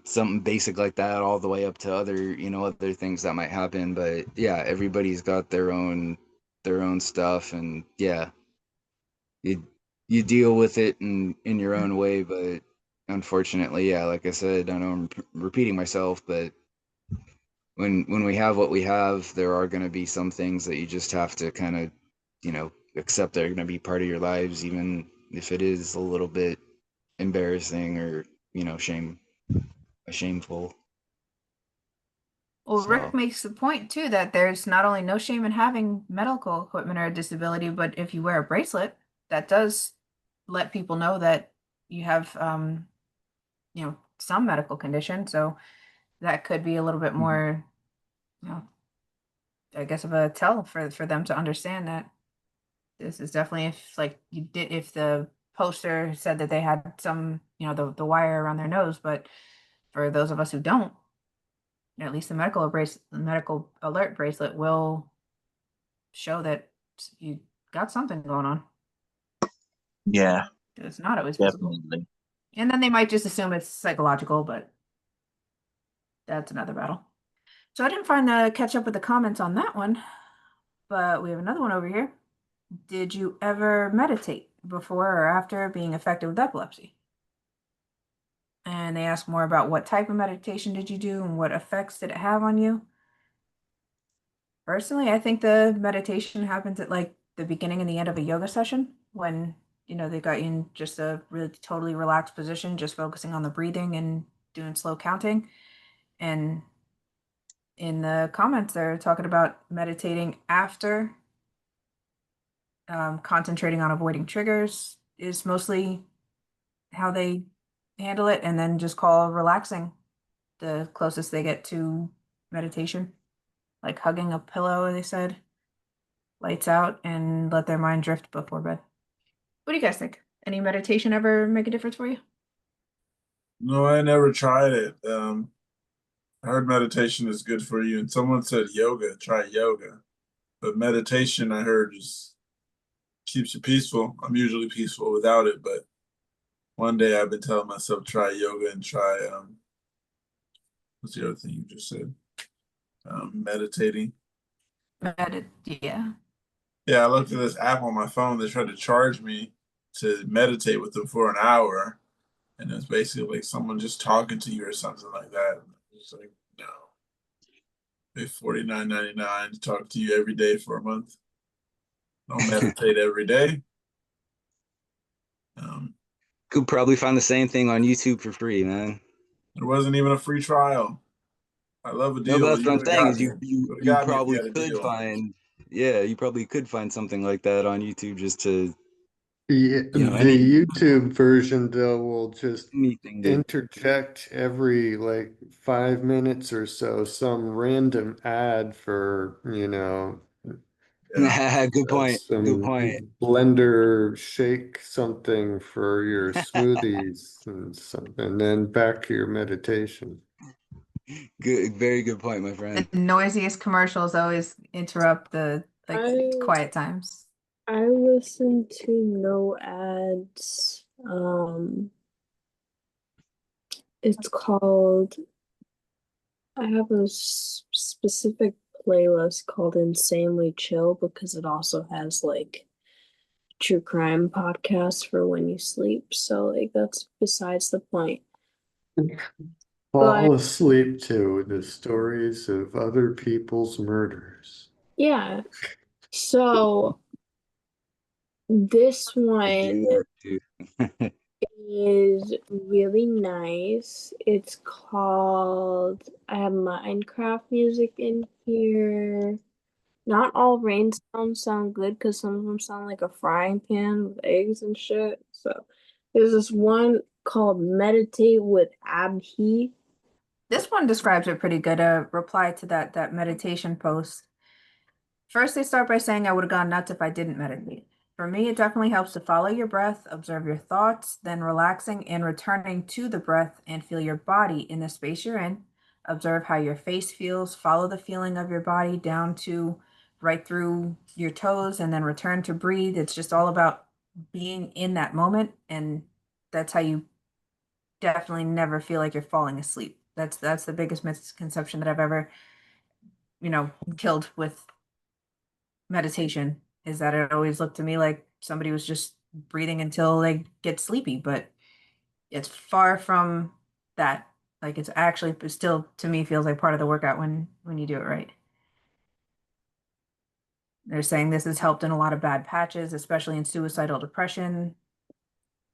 something basic like that, all the way up to other things that might happen. But yeah, everybody's got their own stuff, and yeah, you deal with it in your own way. But unfortunately, yeah, like I said, I know I'm repeating myself, but when we have what we have, there are going to be some things that you just have to kind of accept that are going to be part of your lives, even if it is a little bit embarrassing, or shameful. Well, Rick So makes the point too that there's not only no shame in having medical equipment or a disability, but if you wear a bracelet, that does let people know that you have, some medical condition. So that could be a little bit more, you know, I guess of a tell for them to understand that this is definitely, if the poster said that they had some, the wire around their nose, but for those of us who don't, at least the medical alert bracelet will show that you got something going on. Yeah, It's not always visible. definitely. And then they might just assume it's psychological, but that's another battle. So I didn't find the catch up with the comments on that one, but we have another one over here. Did you ever meditate before or after being affected with epilepsy? And they ask more about what type of meditation did you do and what effects did it have on you. Personally, I think the meditation happens at like the beginning and the end of a yoga session when, they got you in just a really totally relaxed position, just focusing on the breathing and doing slow counting. And in the comments, they're talking about meditating after, concentrating on avoiding triggers is mostly how they handle it, and then just call relaxing the closest they get to meditation, like hugging a pillow, they said, lights out, and let their mind drift before bed. What do you guys think? Any meditation ever make a difference for you? No, I never tried it. I heard meditation is good for you, and someone said yoga. Try yoga, but meditation I heard just keeps you peaceful. I'm usually peaceful without it, but one day I've been telling myself try yoga and try what's the other thing you just said? Meditating. Yeah. Yeah, I looked at this app on my phone. They tried to charge me to meditate with them for an hour, and it's basically like someone just talking to you or something like that. It's like, no, pay $49.99 to talk to you every day for a month. Don't meditate every day. Could probably find the same thing on YouTube for free, man. There wasn't even a free trial. I love a No, deal. but that's You what I'm would have saying got is me. Would have got me if you had a deal. you probably could find something like that on YouTube just to, The any YouTube version though will just anything to interject every like 5 minutes or so some random ad for, Yeah. good point. Good some point. blender shake something for your smoothies and something, and then back to your meditation. Good, very good point, my friend. The noisiest commercials always interrupt the quiet times. I listen to no ads. It's called. I have a specific playlist called Insanely Chill because it also has like true crime podcasts for when you sleep. So like that's besides the point. Fall asleep to the stories of other people's murders. Yeah. So this one is really nice. It's called, I have Minecraft music in here. Not all rain sounds sound good because some of them sound like a frying pan with eggs and shit. So there's this one called Meditate with Abhi. This one describes it pretty good. A reply to that meditation post. First, they start by saying, I would have gone nuts if I didn't meditate. For me, it definitely helps to follow your breath, observe your thoughts, then relaxing and returning to the breath and feel your body in the space you're in. Observe how your face feels, follow the feeling of your body down to right through your toes, and then return to breathe. It's just all about being in that moment, and that's how you definitely never feel like you're falling asleep. That's the biggest misconception that I've ever, killed with meditation, is that it always looked to me like somebody was just breathing until they get sleepy, but it's far from that. Like it's actually still to me feels like part of the workout when you do it right. They're saying this has helped in a lot of bad patches, especially in suicidal depression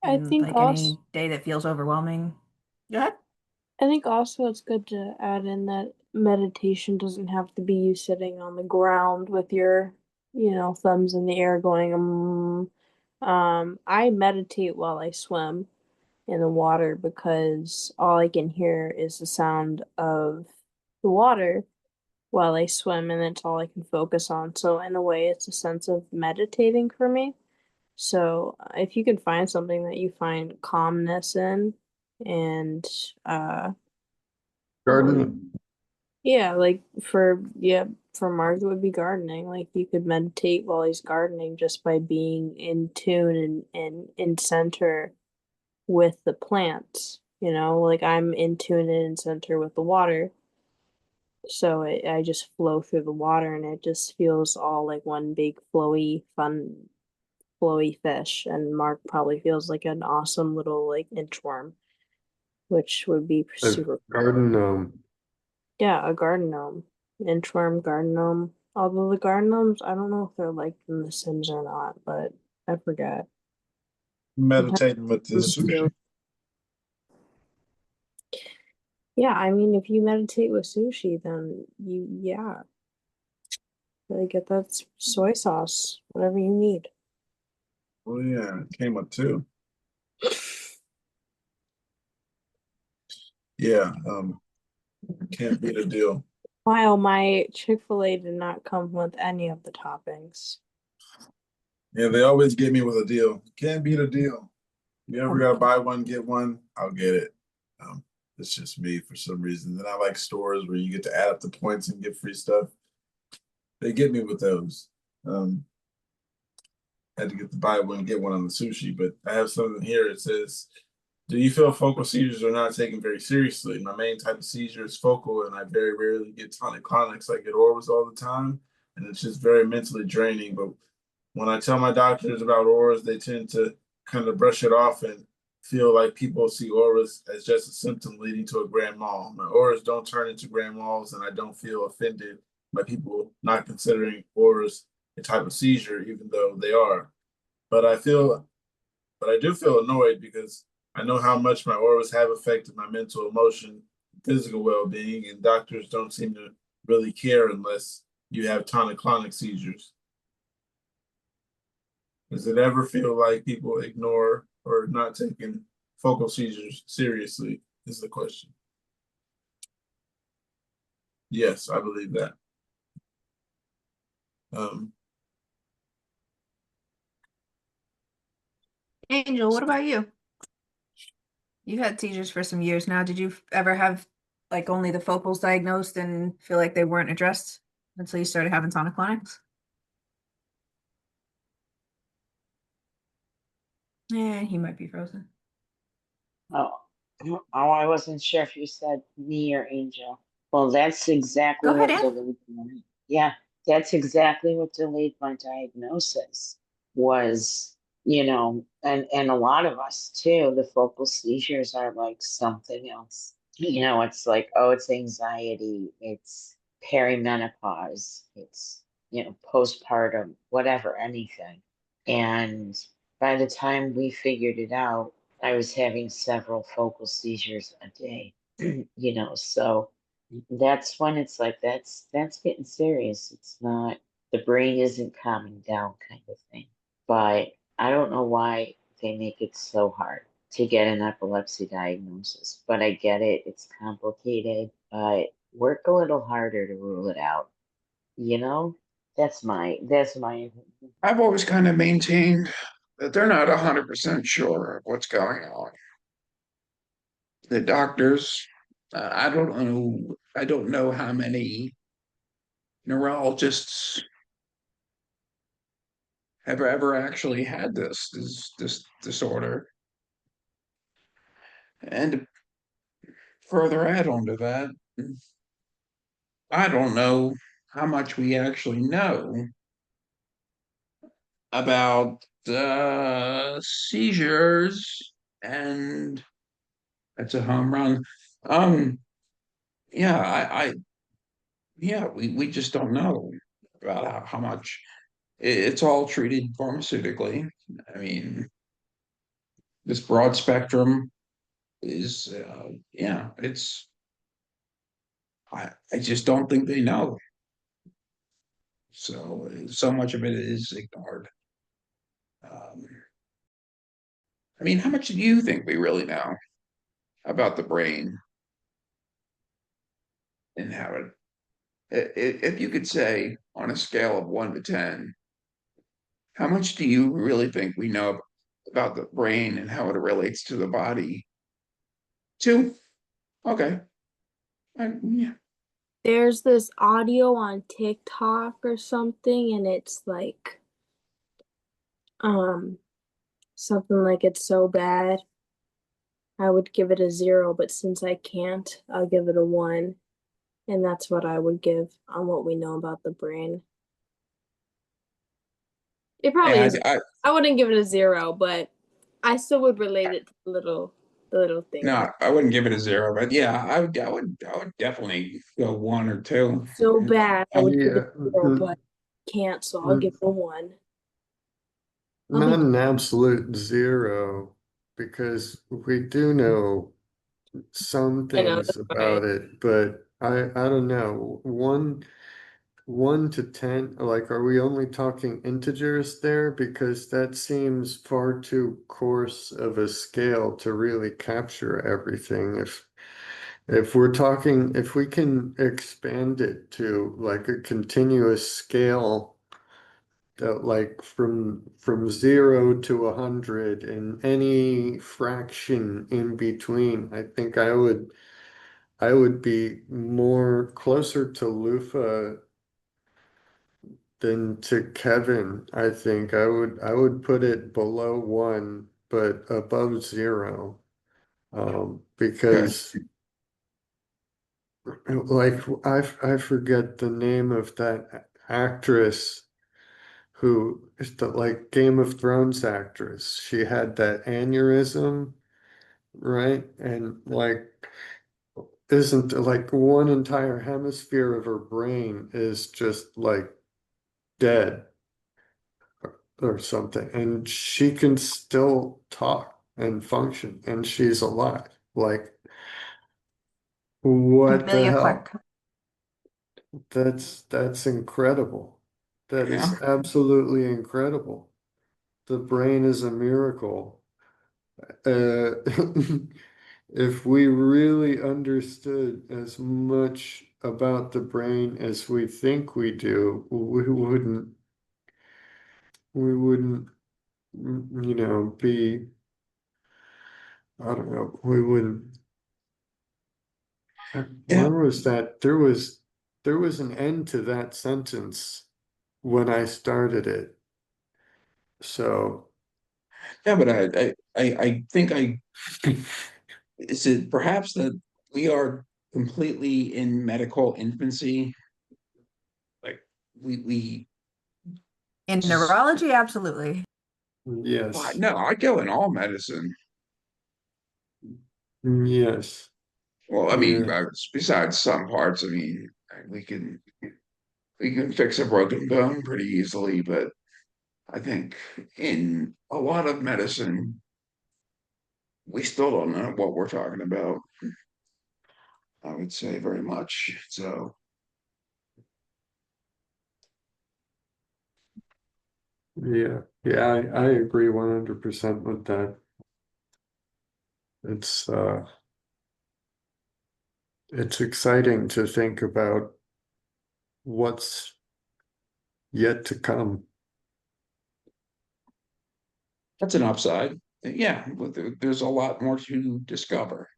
I and think like also any day that feels overwhelming. Go ahead. I think also it's good to add in that meditation doesn't have to be you sitting on the ground with your, thumbs in the air going. I meditate while I swim in the water because all I can hear is the sound of the water while I swim, and it's all I can focus on. So in a way, it's a sense of meditating for me. So if you can find something that you find calmness in, and Gardening. Yeah, like for Mark it would be gardening. Like you could meditate while he's gardening just by being in tune and in center with the plants. You know, like I'm in tune and in center with the water. So I just flow through the water and it just feels all like one big flowy, fun, flowy fish. And Mark probably feels like an awesome little like inchworm, which would be A super cool. garden gnome. Yeah, a garden gnome. Inchworm, garden gnome. Although the garden gnomes, I don't know if they're like in The Sims or not, but I forget. Meditating with the Depends too. sushi. Yeah, I mean, if you meditate with sushi, then yeah, really get that soy sauce, whatever you need. Oh yeah, it came up too. Yeah, can't beat a deal. While my Chick-fil-A did not come with any of the toppings. Yeah, they always get me with a deal. Can't beat a deal. You ever gotta buy one, get one, I'll get it. Um, it's just me for some reason. Then I like stores where you get to add up the points and get free stuff. They get me with those. Had to get the buy one, get one on the sushi, but I have something here. It says, do you feel focal seizures are not taken very seriously? My main type of seizure is focal, and I very rarely get tonic-clonics. I get auras all the time, and it's just very mentally draining. But when I tell my doctors about auras, they tend to kind of brush it off and feel like people see auras as just a symptom leading to a grand mal. My auras don't turn into grand mals, and I don't feel offended by people not considering auras a type of seizure, even though they are. But I do feel annoyed because I know how much my auras have affected my mental, emotion, physical well-being, and doctors don't seem to really care unless you have tonic-clonic seizures. Does it ever feel like people ignore or not taking focal seizures seriously? Is the question. Yes, I believe that. Angel, what about you? You've had seizures for some years now. Did you ever have like only the focals diagnosed and feel like they weren't addressed until you started having tonic-clonics? Yeah, he might be frozen. Oh, I wasn't sure if you said me or Angel. Well, that's exactly Go ahead, what Ann. delayed my, yeah, that's exactly what delayed my diagnosis was, and a lot of us too, the focal seizures are like something else. It's like, oh, it's anxiety, it's perimenopause, it's, postpartum, whatever, anything. And by the time we figured it out, I was having several focal seizures a day, so that's when it's like that's getting serious. It's not, the brain isn't calming down kind of thing. But I don't know why they make it so hard to get an epilepsy diagnosis. But I get it, it's complicated, but work a little harder to rule it out. You know? That's my opinion. I've always kind of maintained that they're not 100% sure of what's going on. The doctors, I don't know how many neurologists have ever actually had this disorder. And further add on to that, I don't know how much we actually know about seizures, and that's a home run. Um, yeah, yeah, we just don't know about how much it's all treated pharmaceutically. I mean, this broad spectrum is, yeah, I just don't think they know. So much of it is ignored. Um, I mean, how much do you think we really know about the brain and how if you could say on a scale of 1 to 10, how much do you really think we know about the brain and how it relates to the body? 2? Okay. Yeah. there's this audio on TikTok or something, and it's like something like it's so bad I would give it a 0, but since I can't, I'll give it a 1. And that's what I would give on what we know about the brain. It probably is. I wouldn't give it a 0, but I still would relate it to the little thing. No, I wouldn't give it a 0, but yeah, I would definitely go 1 or 2. So bad I would give it Yeah, a 0, but can't, so I'll give it a 1. not an absolute 0, because we do know some I know, things that's about right. it, but I don't know. 1 to 10, like, are we only talking integers there? Because that seems far too coarse of a scale to really capture everything. If we're talking, if we can expand it to like a continuous scale, that like from 0 to 100 and any fraction in between, I think I would be more closer to Lufa than to Kevin. I think I would put it below 1, but above 0. Because like I forget the name of that actress who is the like Game of Thrones actress. She had that aneurysm, right? And like isn't like one entire hemisphere of her brain is just like dead or something, and she can still talk and function, and she's alive. Like, what the Amelia hell? Clark. That's incredible. That Yeah. is absolutely incredible. The brain is a miracle. Uh, if we really understood as much about the brain as we think we do, we wouldn't, be, I don't know, we wouldn't. Yeah. Where was that? There was an end to that sentence when I started it. So Yeah, but I think is it perhaps that we are completely in medical infancy? Like we In just neurology, absolutely. yes, no, I go in all medicine. yes, Well, I mean, yeah, besides some parts, I mean, we can fix a broken bone pretty easily, but I think in a lot of medicine, we still don't know what we're talking about. I would say very much. So yeah. I agree 100% with that. It's it's exciting to think about what's yet to come. that's an upside. Yeah, but there's a lot more to discover.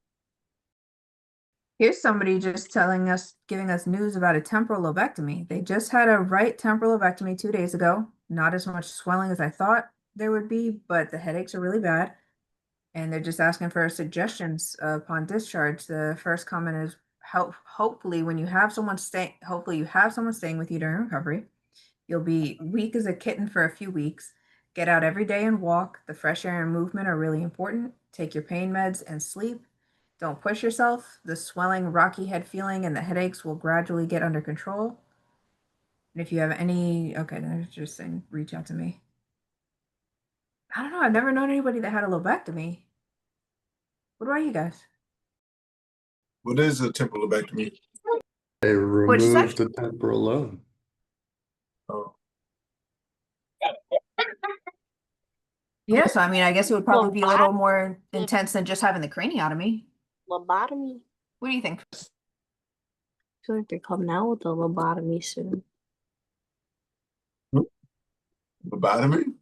Here's somebody just giving us news about a temporal lobectomy. They just had a right temporal lobectomy 2 days ago. Not as much swelling as I thought there would be, but the headaches are really bad. And they're just asking for suggestions upon discharge. The first comment is hopefully you have someone staying with you during recovery. You'll be weak as a kitten for a few weeks. Get out every day and walk. The fresh air and movement are really important. Take your pain meds and sleep. Don't push yourself. The swelling, rocky head feeling, and the headaches will gradually get under control. And if you have okay, they're just saying reach out to me. I don't know. I've never known anybody that had a lobectomy. What about you guys? What is a temporal lobectomy? They What'd you say? remove the temporal lobe. Oh, Yeah, so I mean, I guess it would probably be a little more intense than just having the craniotomy. Lobotomy. What do you think? I feel like they're coming out with a lobotomy soon. lobotomy?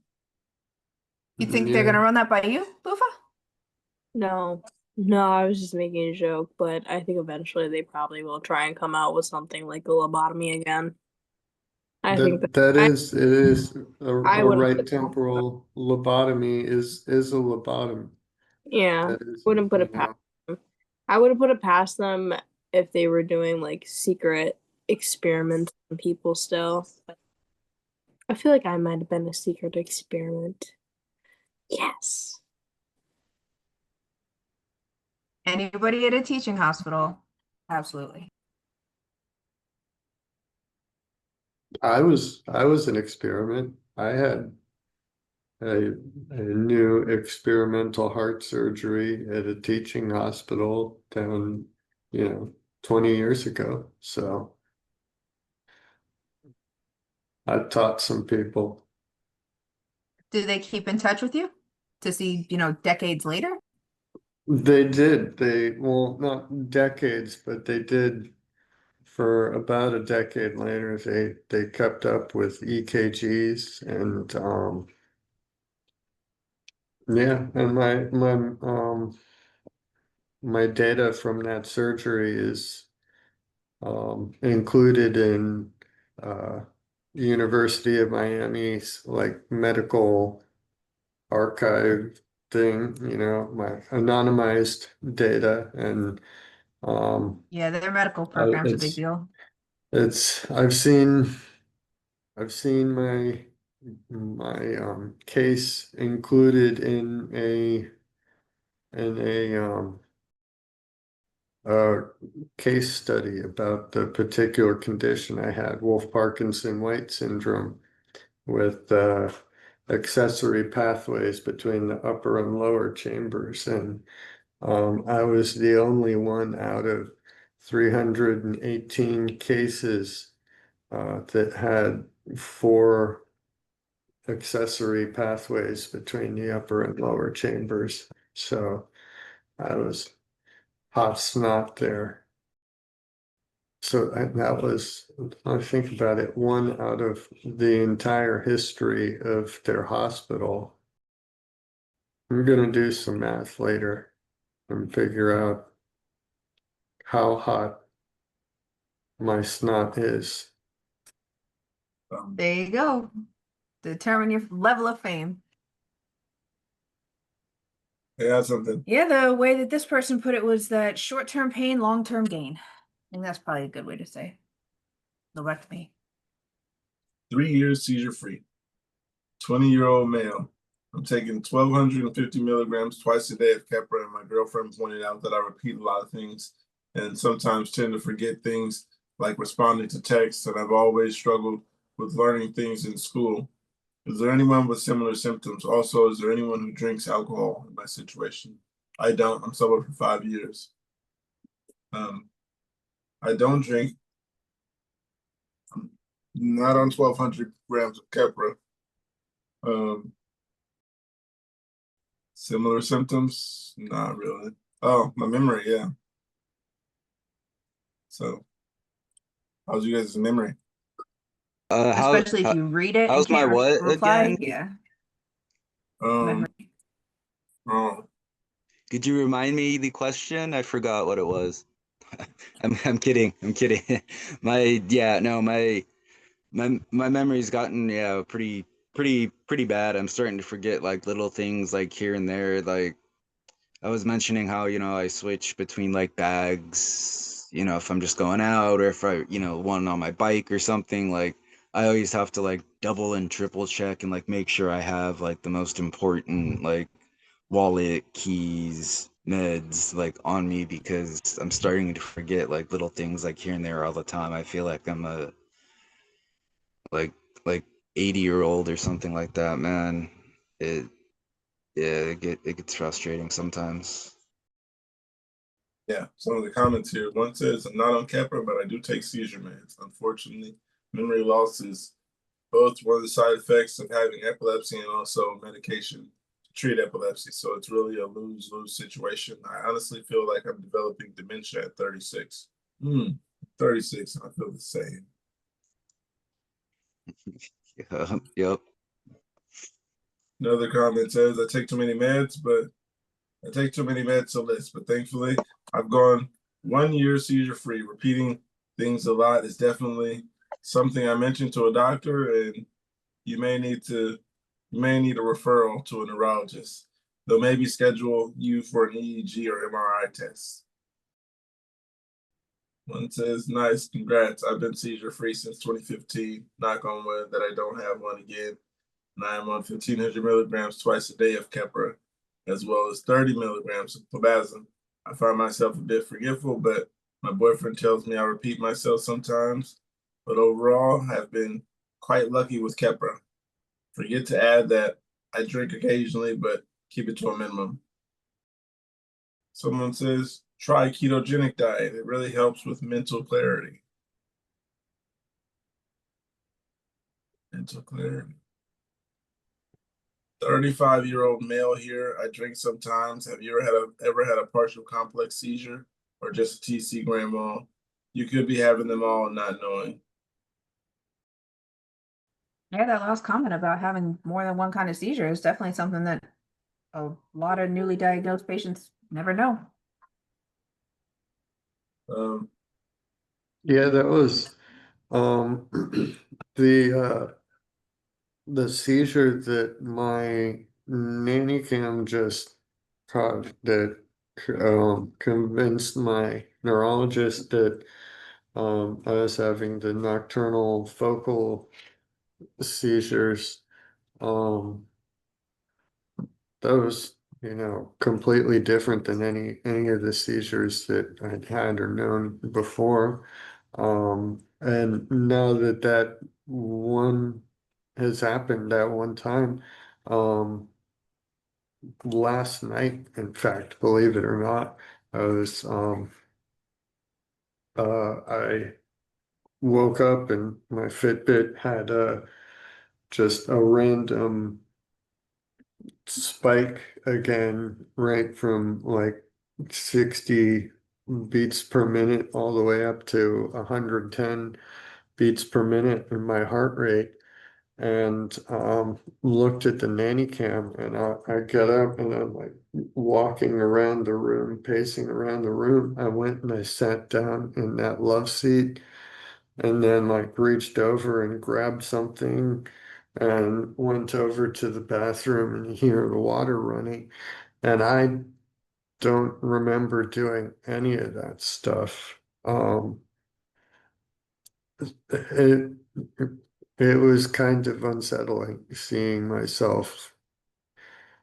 You think Yeah. they're gonna run that by you, Lufa? No, No, I was just making a joke, but I think eventually they probably will try and come out with something like a lobotomy again. I think that That is it is I a wouldn't right put temporal lobotomy is a lobotomy. yeah, That is, wouldn't put you it past know, them. I wouldn't put it past them if they were doing like secret experiments on people still. But I feel like I might have been a secret experiment. Yes. Anybody at a teaching hospital? Absolutely. I was an experiment. I had a new experimental heart surgery at a teaching hospital down, 20 years ago. So I taught some people. Do they keep in touch with you to see, decades later? They did. Well, not decades, but they did for about a decade later. They kept up with EKGs and yeah, and my data from that surgery is included in University of Miami's like medical archive thing, my anonymized data, and Yeah, their medical program's a big it's deal. I've seen my case included in a case study about the particular condition I had, Wolff-Parkinson-White syndrome, with accessory pathways between the upper and lower chambers. And I was the only one out of 318 cases that had 4 accessory pathways between the upper and lower chambers. So I was hot snot there. So that was, I think about it, 1 out of the entire history of their hospital. I'm gonna do some math later and figure out how hot my snot is. There you go. Determine your level of fame. Yeah, something. Yeah, the way that this person put it was that short-term pain, long-term gain. I think that's probably a good way to say lobectomy. 3 years seizure free. 20-year-old male. I'm taking 1,250 milligrams twice a day of Keppra, and my girlfriend pointed out that I repeat a lot of things and sometimes tend to forget things like responding to texts, and I've always struggled with learning things in school. Is there anyone with similar symptoms? Also, is there anyone who drinks alcohol in my situation? I don't. I'm sober for 5 years. I don't drink. I'm not on 1,200 grams of Keppra. Similar symptoms? Not really. Oh, my memory, yeah. So, how's you guys' memory? Especially if you read it and how's my can't what reply. again? Yeah. Oh, Could you remind me the question? I forgot what it was. I'm kidding. I'm kidding. My memory's gotten pretty bad. I'm starting to forget like little things like here and there. Like I was mentioning how, I switch between like bags, if I'm just going out or if I, one on my bike or something, like I always have to like double and triple check and like make sure I have like the most important like wallet, keys, meds like on me because I'm starting to forget like little things like here and there all the time. I feel like I'm a like like 80-year-old or something like that, man. It yeah, it gets frustrating sometimes. yeah. Some of the comments here. One says, I'm not on Keppra, but I do take seizure meds. Unfortunately, memory loss is both one of the side effects of having epilepsy and also medication to treat epilepsy. So it's really a lose-lose situation. I honestly feel like I'm developing dementia at 36. 36, and I feel the same. Yep. Another comment says, I take too many meds, but I take too many meds to list, but thankfully I've gone 1 year seizure free. Repeating things a lot is definitely something I mentioned to a doctor, and you may need to you may need a referral to a neurologist. They'll maybe schedule you for an EEG or MRI test. One says, nice, congrats. I've been seizure free since 2015. Knock on wood that I don't have one again. And I am on 1,500 milligrams twice a day of Keppra, as well as 30 milligrams of clobazam. I find myself a bit forgetful, but my boyfriend tells me I repeat myself sometimes. But overall, I've been quite lucky with Keppra. Forget to add that I drink occasionally, but keep it to a minimum. Someone says, try ketogenic diet. It really helps with mental clarity. Mental clarity. 35-year-old male here. I drink sometimes. Have you ever had a partial complex seizure or just a TC grand mal? You could be having them all and not knowing. Yeah, that last comment about having more than one kind of seizure is definitely something that a lot of newly diagnosed patients never know. Yeah, that was um the seizure that my nanny cam just caught that convinced my neurologist that I was having the nocturnal focal seizures. Um, that was, completely different than any of the seizures that I'd had or known before. And now that that one has happened at one time, last night, in fact, believe it or not, I woke up and my Fitbit had just a random spike again, right from like 60 beats per minute all the way up to 110 beats per minute in my heart rate. And looked at the nanny cam, and I get up and I'm like walking around the room, pacing around the room. I went and I sat down in that love seat and then like reached over and grabbed something and went over to the bathroom and hear the water running. And I don't remember doing any of that stuff. It it was kind of unsettling seeing myself.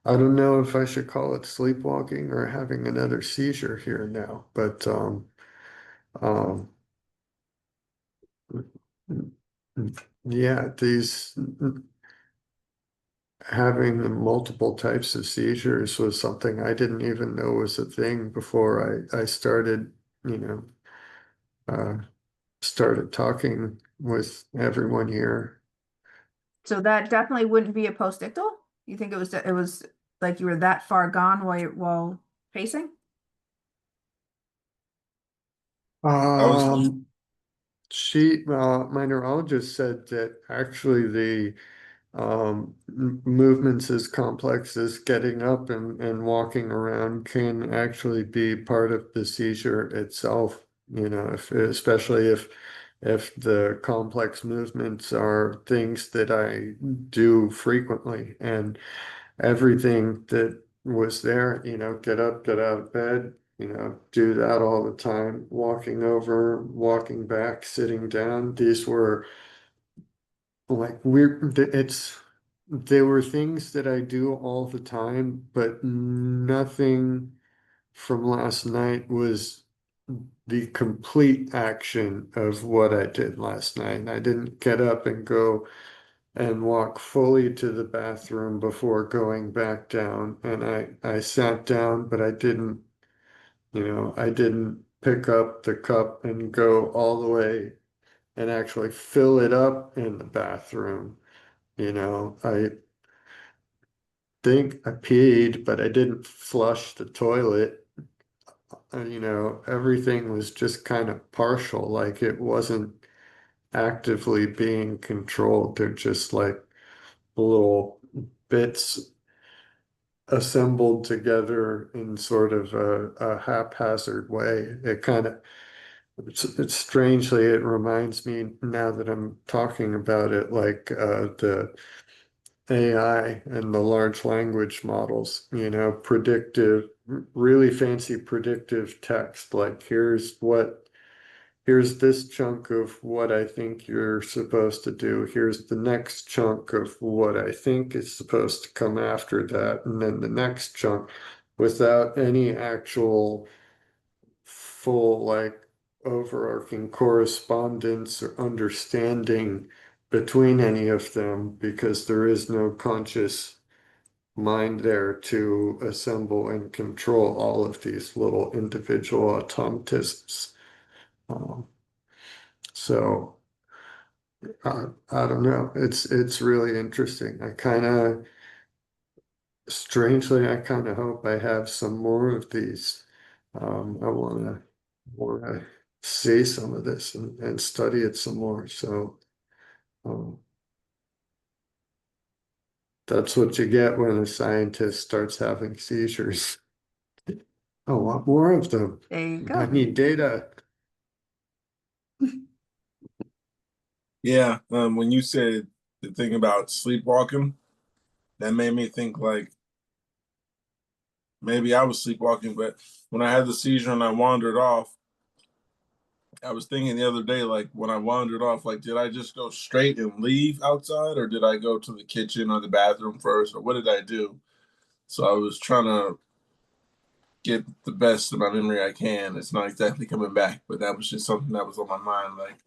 I don't know if I should call it sleepwalking or having another seizure here now, but um yeah, these having multiple types of seizures was something I didn't even know was a thing before I started, you know, started talking with everyone here. So that definitely wouldn't be a postictal? You think it was like you were that far gone while pacing? Um, my neurologist said that actually the movements as complex as getting up and walking around can actually be part of the seizure itself, especially if the complex movements are things that I do frequently and everything that was there, get up, get out of bed, do that all the time, walking over, walking back, sitting down. These were like weird, they were things that I do all the time, but nothing from last night was the complete action of what I did last night. I didn't get up and go and walk fully to the bathroom before going back down. And I sat down, but I didn't pick up the cup and go all the way and actually fill it up in the bathroom. I think I peed, but I didn't flush the toilet. Everything was just kind of partial, like it wasn't actively being controlled. They're just like little bits assembled together in sort of a haphazard way. It kind of, it's strangely, it reminds me now that I'm talking about it, like the AI and the large language models, you know, predictive, really fancy predictive text, like here's this chunk of what I think you're supposed to do. Here's the next chunk of what I think is supposed to come after that. And then the next chunk without any actual full, like, overarching correspondence or understanding between any of them because there is no conscious mind there to assemble and control all of these little individual automatisms. Um, so I don't know. It's really interesting. I kind of strangely I kind of hope I have some more of these. I wanna see some of this and study it some more. So um, that's what you get when a scientist starts having seizures. I want more of them. There you I go. need data. Yeah, when you said the thing about sleepwalking, that made me think like maybe I was sleepwalking, but when I had the seizure and I wandered off, I was thinking the other day, like when I wandered off, like did I just go straight and leave outside, or did I go to the kitchen or the bathroom first, or what did I do? So I was trying to get the best of my memory I can. It's not exactly coming back, but that was just something that was on my mind. Like,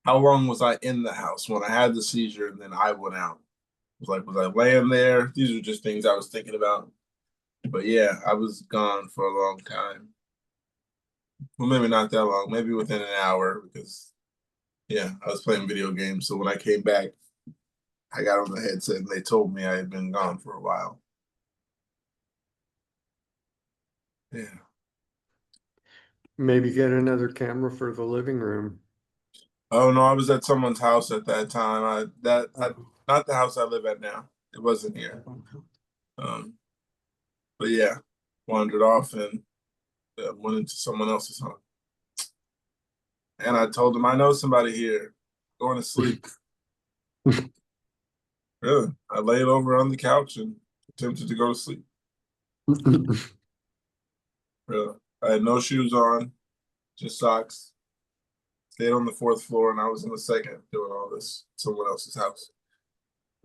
how long was I in the house when I had the seizure and then I went out? Was I laying there? These are just things I was thinking about. But yeah, I was gone for a long time. Well, maybe not that long, maybe within an hour because yeah, I was playing video games. So when I came back, I got on the headset and they told me I had been gone for a while. Yeah. Maybe get another camera for the living room. Oh no, I was at someone's house at that time. Not the house I live at now. It wasn't here. Um, but yeah, wandered off and went into someone else's home. And I told them I know somebody here. Going to sleep. Really, I laid over on the couch and attempted to go to sleep. Really, I had no shoes on, just socks. Stayed on the fourth floor, and I was in the second doing all this at someone else's house.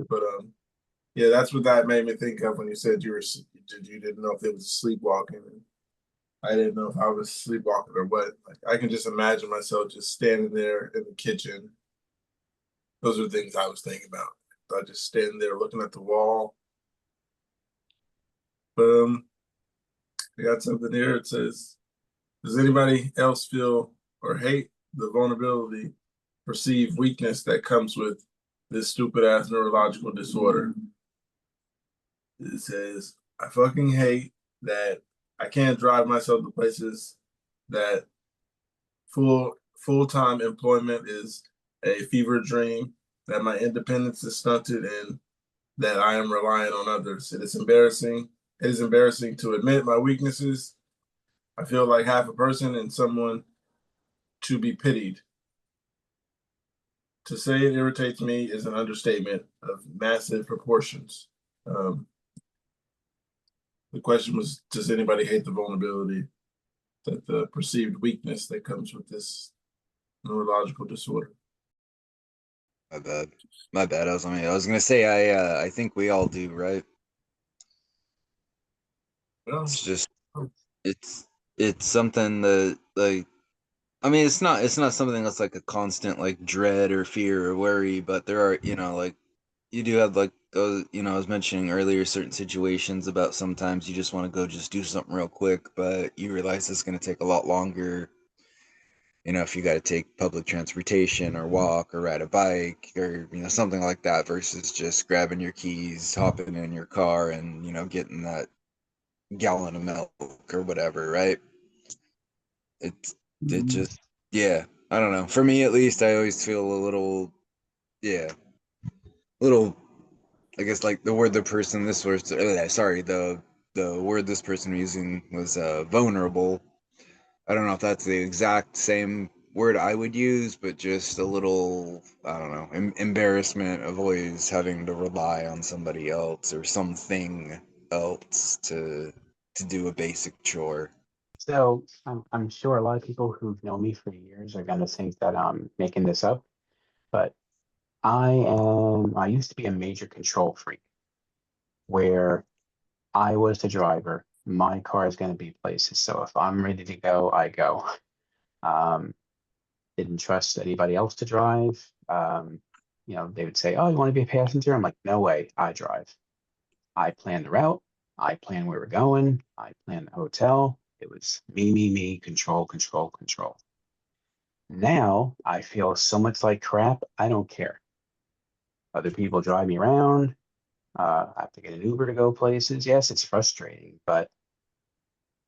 But yeah, that's what that made me think of when you said you didn't know if it was sleepwalking. I didn't know if I was sleepwalking or what. Like I can just imagine myself just standing there in the kitchen. Those are things I was thinking about. I just standing there looking at the wall. Boom. I got something here. It says, does anybody else feel or hate the vulnerability, perceived weakness that comes with this stupid ass neurological disorder? It says, I fucking hate that I can't drive myself to places, that full-time employment is a fever dream, that my independence is stunted, and that I am relying on others. It is embarrassing. It is embarrassing to admit my weaknesses. I feel like half a person and someone to be pitied. To say it irritates me is an understatement of massive proportions. The question was, does anybody hate the vulnerability, that the perceived weakness that comes with this neurological disorder? My bad. My bad. I was gonna say I think we all do, right? Well, It's just it's it's something that, like, I mean, it's not something that's like a constant like dread or fear or worry, but there are, like, you do have like those, I was mentioning earlier certain situations about sometimes you just want to go just do something real quick, but you realize it's going to take a lot longer, if you got to take public transportation or walk or ride a bike or, something like that versus just grabbing your keys, hopping in your car and, getting that gallon of milk or whatever, right? It just, yeah, I don't know. For me, at least, I always feel a little, yeah, little I guess like the word the person this was sorry, the word this person using was vulnerable. I don't know if that's the exact same word I would use, but just a little, I don't know, embarrassment of always having to rely on somebody else or something else to do a basic chore. So I'm sure a lot of people who've known me for years are gonna think that I'm making this up, but I used to be a major control freak where I was the driver. My car is gonna be places. So if I'm ready to go, I go. Um, didn't trust anybody else to drive. They would say, "Oh, you want to be a passenger?" I'm like, "No way, I drive. I plan the route. I plan where we're going. I plan the hotel." It was me, me, me, control, control, control. Now I feel so much like crap. I don't care. Other people drive me around. I have to get an Uber to go places. Yes, it's frustrating, but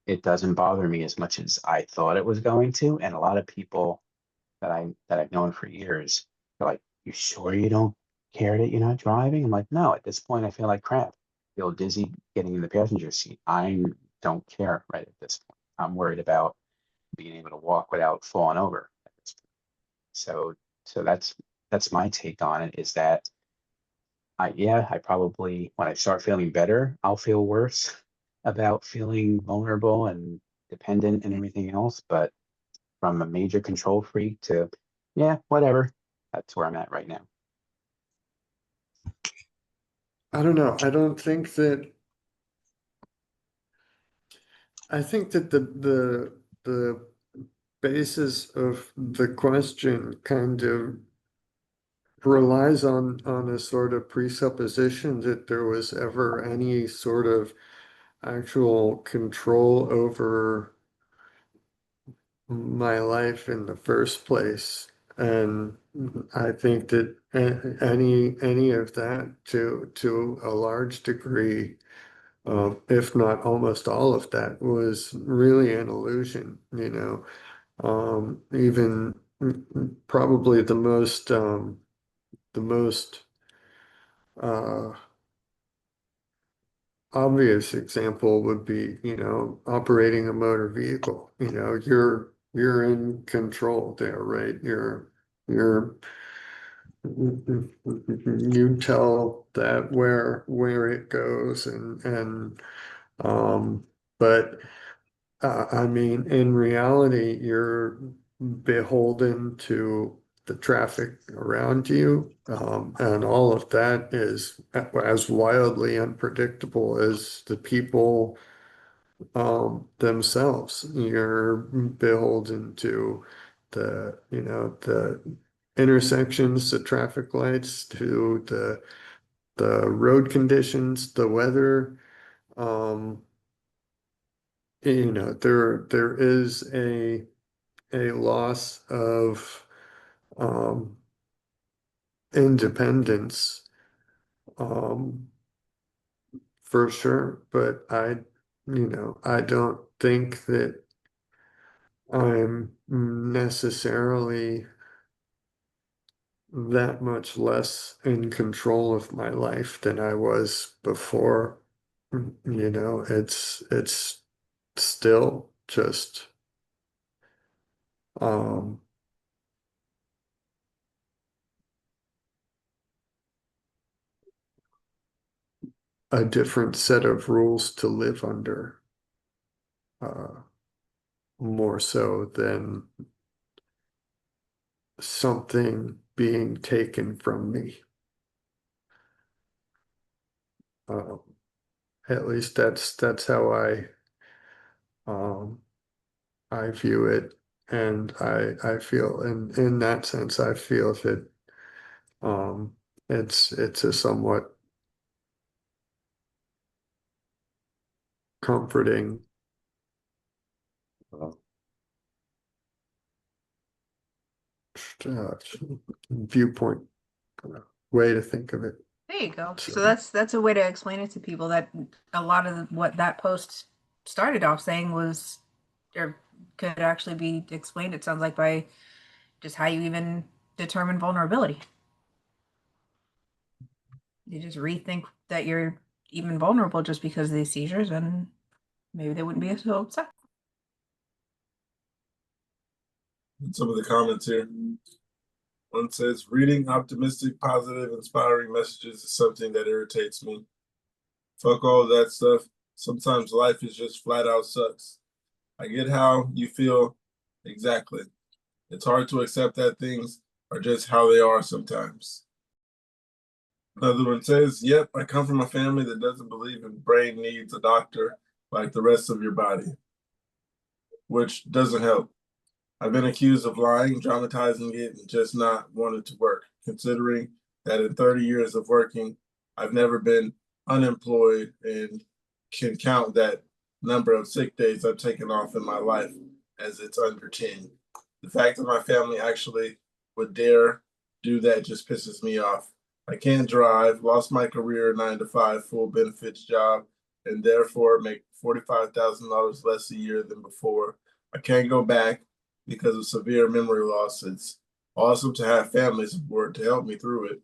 it doesn't bother me as much as I thought it was going to. And a lot of people that I've known for years, they're like, "You sure you don't care that you're not driving?" I'm like, "No, at this point I feel like crap. I feel dizzy getting in the passenger seat. I don't care right at this point. I'm worried about being able to walk without falling over at this point." So that's my take on it, is that I probably, when I start feeling better, I'll feel worse about feeling vulnerable and dependent and everything else. But from a major control freak to, yeah, whatever. That's where I'm at right now. I don't know. I think that the basis of the question kind of relies on a sort of presupposition that there was ever any sort of actual control over my life in the first place. And I think that any of that to a large degree, if not almost all of that, was really an illusion, you know. Even probably the most uh, obvious example would be, you know, operating a motor vehicle. You know, you're in control there, right? You're you tell that where it goes and but I mean, in reality, you're beholden to the traffic around you, and all of that is as wildly unpredictable as the people themselves. You're beholden to the intersections, the traffic lights, to the road conditions, the weather. Um, there is a loss of um, independence, um, for sure. But I don't think that I'm necessarily that much less in control of my life than I was before. It's still just um a different set of rules to live under, uh, more so than something being taken from me. Uh, at least that's how um, I view it, and I feel in that sense I feel that um, it's a somewhat comforting uh, uh, viewpoint, way to think of it. There you go. So So, that's a way to explain it to people, that a lot of what that post started off saying was, or could actually be explained, it sounds like, by just how you even determine vulnerability. you just rethink that you're even vulnerable just because of these seizures, and maybe they wouldn't be so upset. Some of the comments here. One says, reading optimistic, positive, inspiring messages is something that irritates me. Fuck all that stuff. Sometimes life is just flat out sucks. I get how you feel exactly. It's hard to accept that things are just how they are sometimes. Another one says, yep, I come from a family that doesn't believe in brain needs a doctor like the rest of your body, which doesn't help. I've been accused of lying, dramatizing it, and just not wanting to work, considering that in 30 years of working, I've never been unemployed and can count that number of sick days I've taken off in my life as it's under 10. The fact that my family actually would dare do that just pisses me off. I can't drive, lost my career 9 to 5 full benefits job, and therefore make $45,000 less a year than before. I can't go back because of severe memory loss. It's awesome to have family support to help me through it.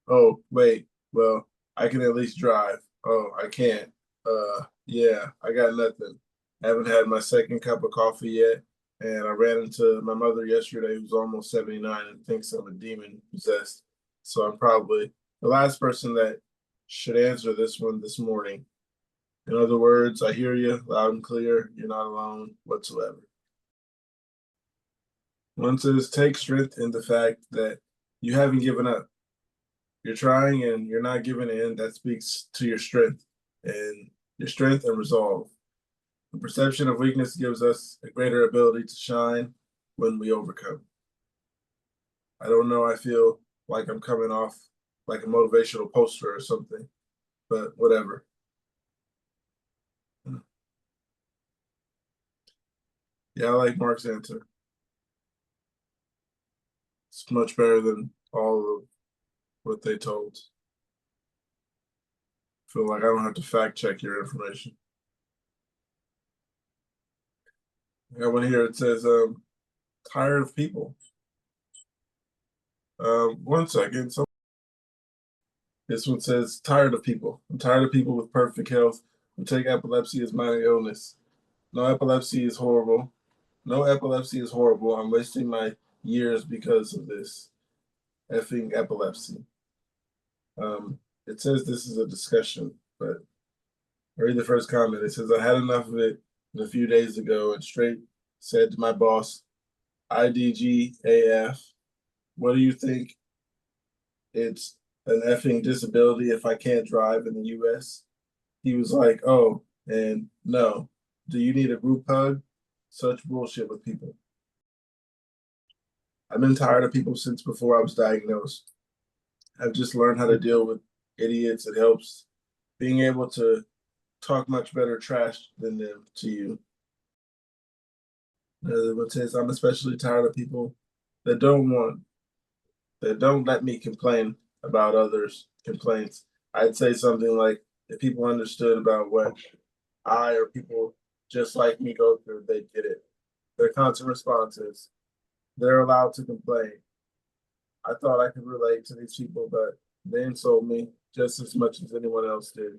Oh, wait, well, I can at least drive. Oh, I can't. Yeah, I got nothing. Haven't had my second cup of coffee yet. And I ran into my mother yesterday, who's almost 79 and thinks I'm a demon possessed. So I'm probably the last person that should answer this one this morning. In other words, I hear you loud and clear. You're not alone whatsoever. One says, take strength in the fact that you haven't given up. You're trying and you're not giving in. That speaks to your strength and resolve. The perception of weakness gives us a greater ability to shine when we overcome. I don't know. I feel like I'm coming off like a motivational poster or something, but whatever. Yeah, I like Mark's answer. It's much better than all of what they told. Feel like I don't have to fact check your information. I got one here. It says, tired of people. One second. So this one says, tired of people. I'm tired of people with perfect health who take epilepsy as minor illness. No, epilepsy is horrible. No, epilepsy is horrible. I'm wasting my years because of this effing epilepsy. It says this is a discussion, but I read the first comment. It says, I had enough of it a few days ago and straight said to my boss, IDGAF, what do you think? It's an effing disability if I can't drive in the US? He was like, oh, and no. Do you need a group hug? Such bullshit with people. I've been tired of people since before I was diagnosed. I've just learned how to deal with idiots. It helps being able to talk much better trash than them to you. It says, I'm especially tired of people that don't let me complain about others' complaints. I'd say something like, if people understood about what I or people just like me go through, they'd get it. Their constant responses, they're allowed to complain. I thought I could relate to these people, but they insult me just as much as anyone else did.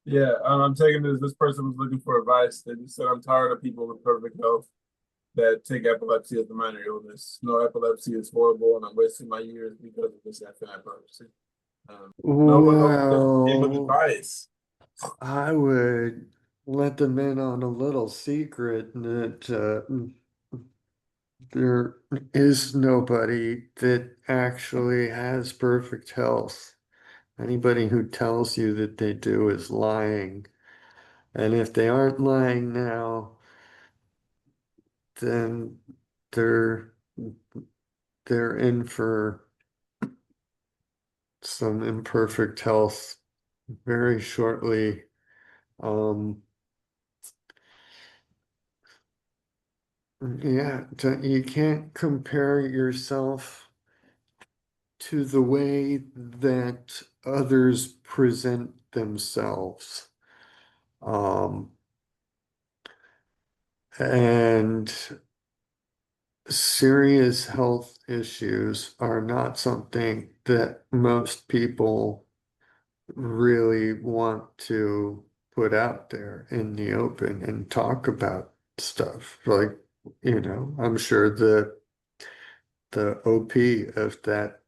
Yeah, I'm taking this person was looking for advice. They just said, I'm tired of people with perfect health that take epilepsy as a minor illness. No, epilepsy is horrible, and I'm wasting my years because of this epilepsy. No one else came with Well, advice. I would let them in on a little secret that there is nobody that actually has perfect health. Anybody who tells you that they do is lying. And if they aren't lying now, then they're they're in for some imperfect health very shortly. Um, yeah, you can't compare yourself to the way that others present themselves. Um, and serious health issues are not something that most people really want to put out there in the open and talk about stuff. Like, I'm sure the OP of that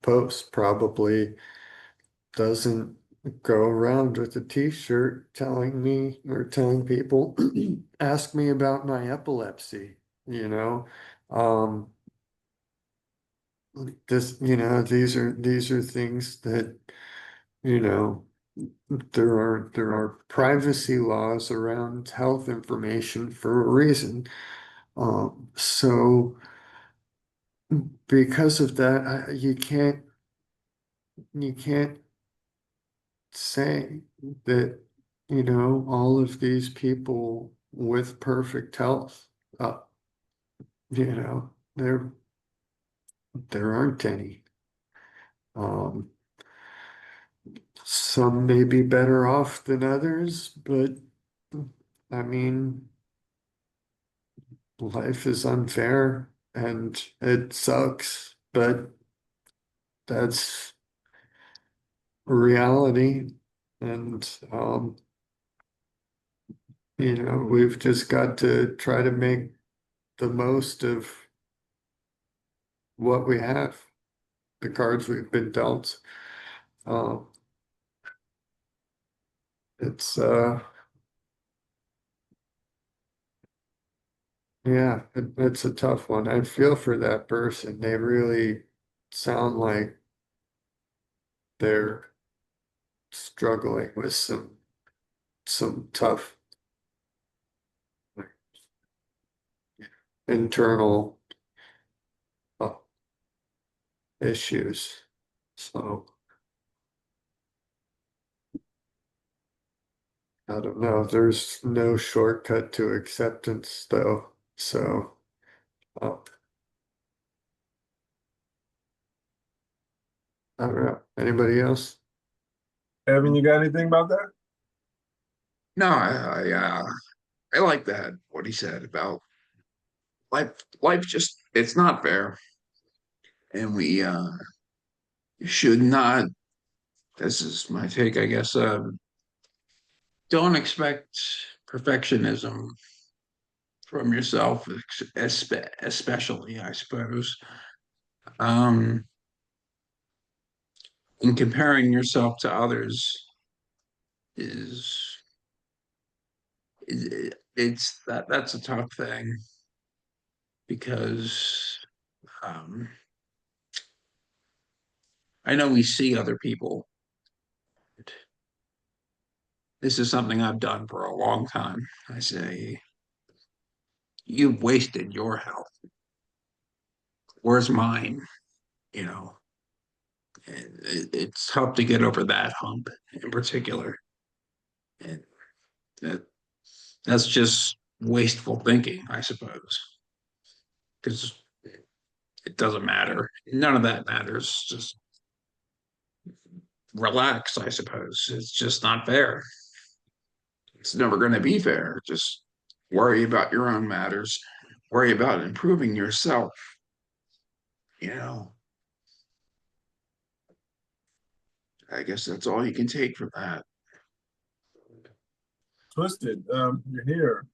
post probably doesn't go around with a t-shirt telling me or telling people, ask me about my epilepsy, you know? Um, these are things that, you know, there are privacy laws around health information for a reason. So because of that, you can't say that, all of these people with perfect health, uh, there aren't any. Um, some may be better off than others, but I mean, life is unfair and it sucks, but that's reality. And, we've just got to try to make the most of what we have, the cards we've been dealt. Um, it's, yeah, it's a tough one. I feel for that person. They really sound like they're struggling with some tough internal uh, issues. So I don't know. There's no shortcut to acceptance though. So uh, I don't know. Anybody else? Evan, you got anything about that? No, I like that, what he said about life. Life just, it's not fair. And we should not, this is my take, I guess, don't expect perfectionism from yourself, especially, I suppose. Um, and comparing yourself to others is, it's that's a tough thing because um, I know we see other people. This is something I've done for a long time. I say, you've wasted your health. Where's mine? You know, and it's tough to get over that hump in particular. And that that's just wasteful thinking, I suppose, because it doesn't matter. None of that matters. Just relax, I suppose. It's just not fair. It's never going to be fair. Just worry about your own matters. Worry about improving yourself. You know, I guess that's all you can take from that. Twisted, you're here.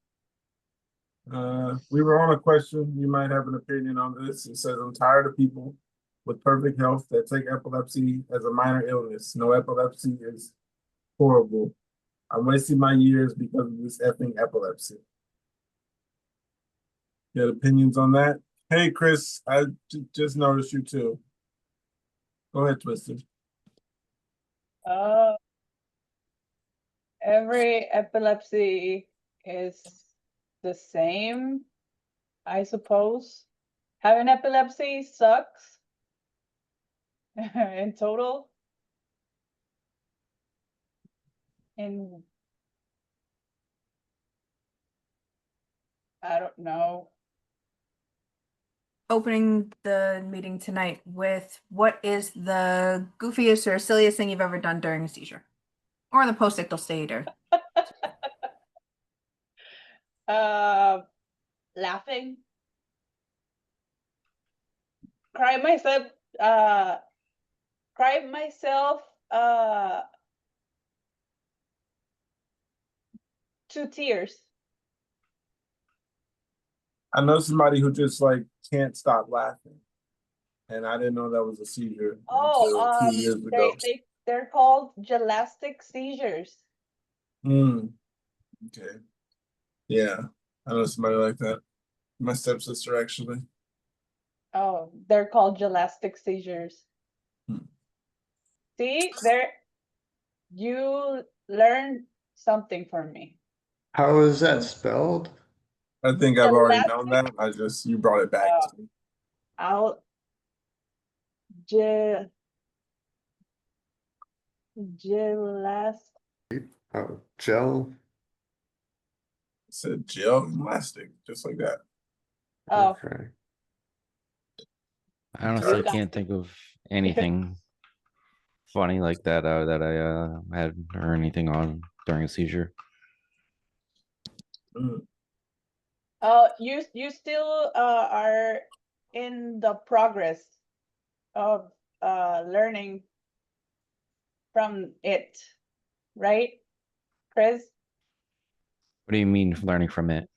We were on a question. You might have an opinion on this. It says, I'm tired of people with perfect health that take epilepsy as a minor illness. No, epilepsy is horrible. I'm wasting my years because of this effing epilepsy. You had opinions on that? Hey, Chris, I just noticed you too. Go ahead, Twisted. Uh, every epilepsy is the same, I suppose. Having epilepsy sucks in total. And I don't know. Opening the meeting tonight with what is the goofiest or silliest thing you've ever done during a seizure? Or in the post-ictal state or Laughing. Cry myself cried myself to tears. I know somebody who just like can't stop laughing, and I didn't know that was a seizure until a few years ago. They're called gelastic seizures. Okay. Yeah, I know somebody like that. My stepsister actually. Oh, they're called gelastic seizures. See, you learned something from me. How is that spelled? I think I've already known that. You brought it back to me. I'll gelastic. Oh, gel. It said gel and elastic, just like that. Oh, Okay. I honestly can't think of anything funny like that that I had or anything on during a seizure. You still are in the progress of learning from it, right, Chris? What do you mean learning from it?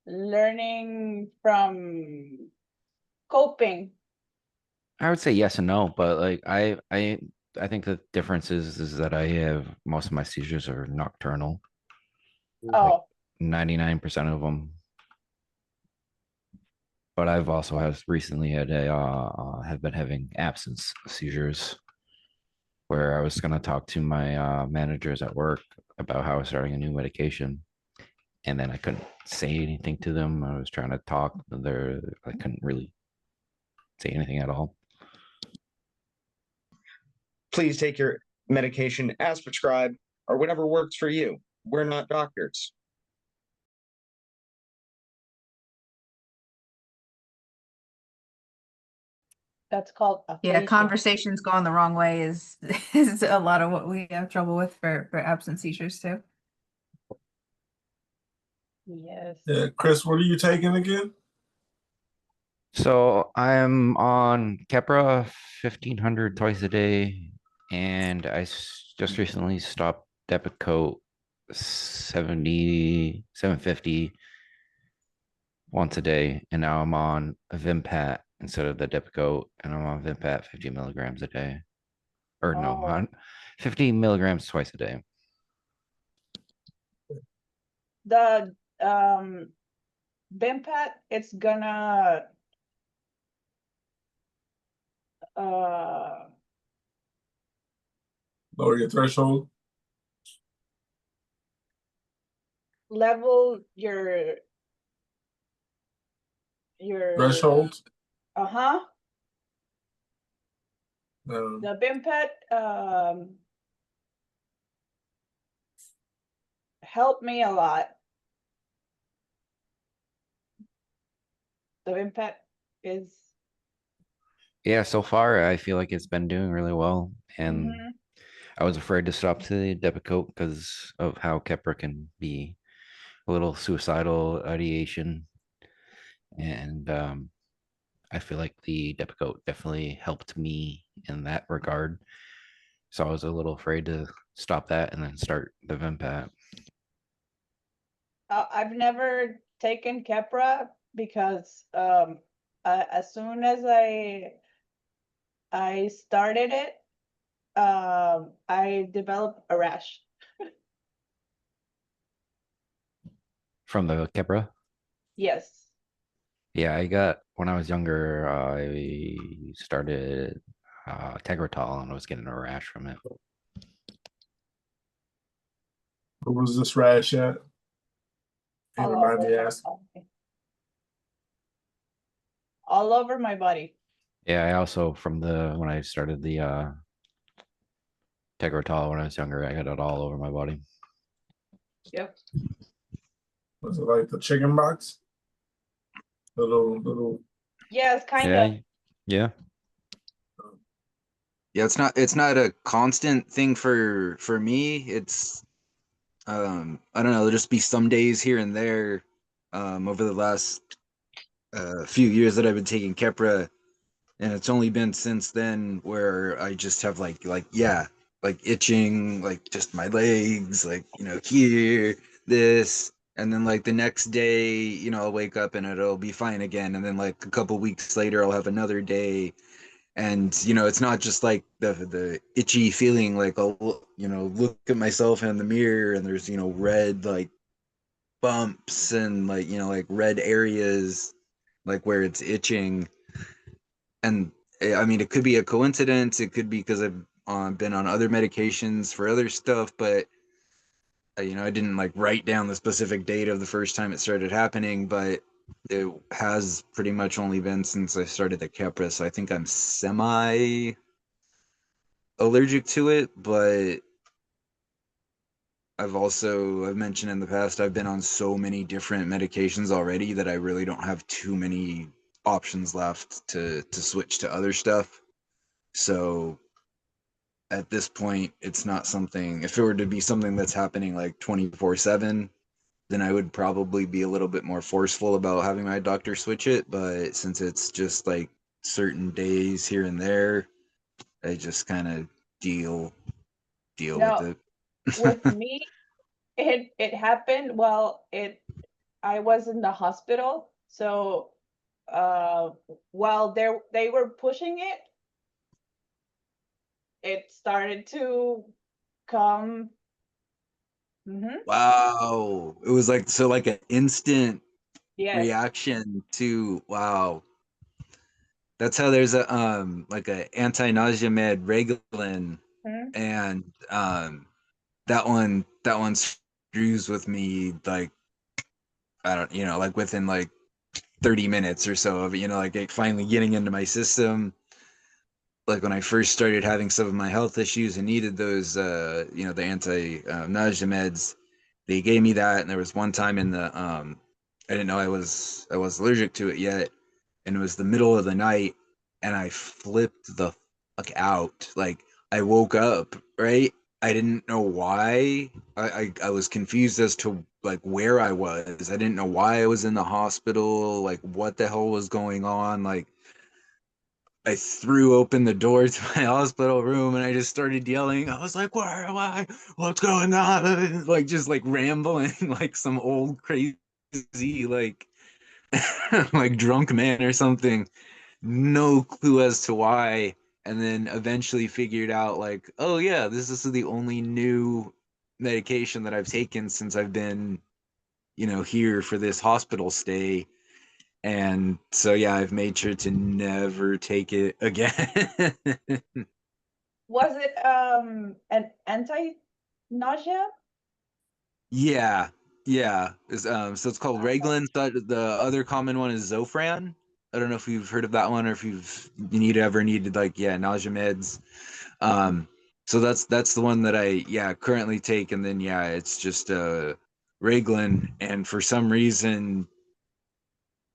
Learning from coping. I would say yes and no, but like I think the difference is that I have most of my seizures are nocturnal. Oh, 99% of them. But I've also recently had have been having absence seizures where I was going to talk to my managers at work about how I was starting a new medication, and then I couldn't say anything to them. I was trying to talk, but I couldn't really say anything at all. Please take your medication as prescribed or whatever works for you. We're not doctors. that's called Yeah, aphasia. conversations going the wrong way is is a lot of what we have trouble with for absent seizures too. Yes. Yeah, Chris, what are you taking again? So I'm on Keppra 1500 twice a day, and just recently stopped Depakote 750 once a day, and now I'm on a Vimpat instead of the Depakote, and I'm on Vimpat 50 milligrams a day, or no, 50 milligrams twice a day. The Bimpat, it's gonna Lower your threshold. level your Threshold. The Bimpat helped me a lot. The Bimpat is Yeah, so far I feel like it's been doing really well, and I was afraid to stop to the Depakote because of how Keppra can be a little suicidal ideation, and I feel like the Depakote definitely helped me in that regard. So I was a little afraid to stop that and then start the Vimpat. I've never taken Keppra because as soon as I started it, I developed a rash. From the Keppra? Yes. Yeah, I got when I was younger, I started Tegretol and I was getting a rash from it. What was this rash at? Can you remind me asking? All over my body. Yeah, I also when I started the Tegretol when I was younger, I got it all over my body. Yep. Was it like the chicken box? Little. Yes, kind Yeah, of. yeah. Yeah, it's not a constant thing for me. It's I don't know, there'll just be some days here and there over the last few years that I've been taking Keppra. and it's only been since then where I just have like itching, like just my legs, like here, this, and then like the next day, I'll wake up and it'll be fine again, and then like a couple weeks later I'll have another day, and it's not just like the itchy feeling, like I'll look at myself in the mirror and there's red like bumps and like red areas like where it's itching, and I mean it could be a coincidence, it could be because I've been on other medications for other stuff, but I didn't like write down the specific date of the first time it started happening, but it has pretty much only been since I started the Keppra, so I think I'm semi allergic to it, but I've mentioned in the past I've been on so many different medications already that I really don't have too many options left to switch to other stuff. So at this point, it's not something, if it were to be something that's happening like 24/7, then I would probably be a little bit more forceful about having my doctor switch it. But since it's just like certain days here and there, I just kind of deal with No, it. with me, it happened while I was in the hospital. So while they were pushing it, it started to come. Wow. It was like, so like an instant Yes. reaction to, wow. That's how there's a like a anti-nausea med Reglan, Mhm. and that one screws with me like, I don't, like within like 30 minutes or so of like it finally getting into my system. Like when I first started having some of my health issues and needed those the anti nausea meds, they gave me that, and there was one time in the I didn't know I was allergic to it yet, and it was the middle of the night, and I flipped the fuck out. Like I woke up, right? I didn't know why. I was confused as to like where I was. I didn't know why I was in the hospital, like what the hell was going on. Like I threw open the door to my hospital room and I just started yelling. I was like, "Where am I? What's going on?" Like just like rambling like some old crazy like like drunk man or something. No clue as to why. And then eventually figured out like, oh yeah, this is the only new medication that I've taken since I've been, here for this hospital stay. And so yeah, I've made sure to never take it again. Was it an anti-nausea? Yeah, yeah. So it's called Reglan. So the other common one is Zofran. I don't know if you've heard of that one or if ever needed like, yeah, nausea meds. Um, so that's the one that I, yeah, currently take, and then yeah, it's just Reglan, and for some reason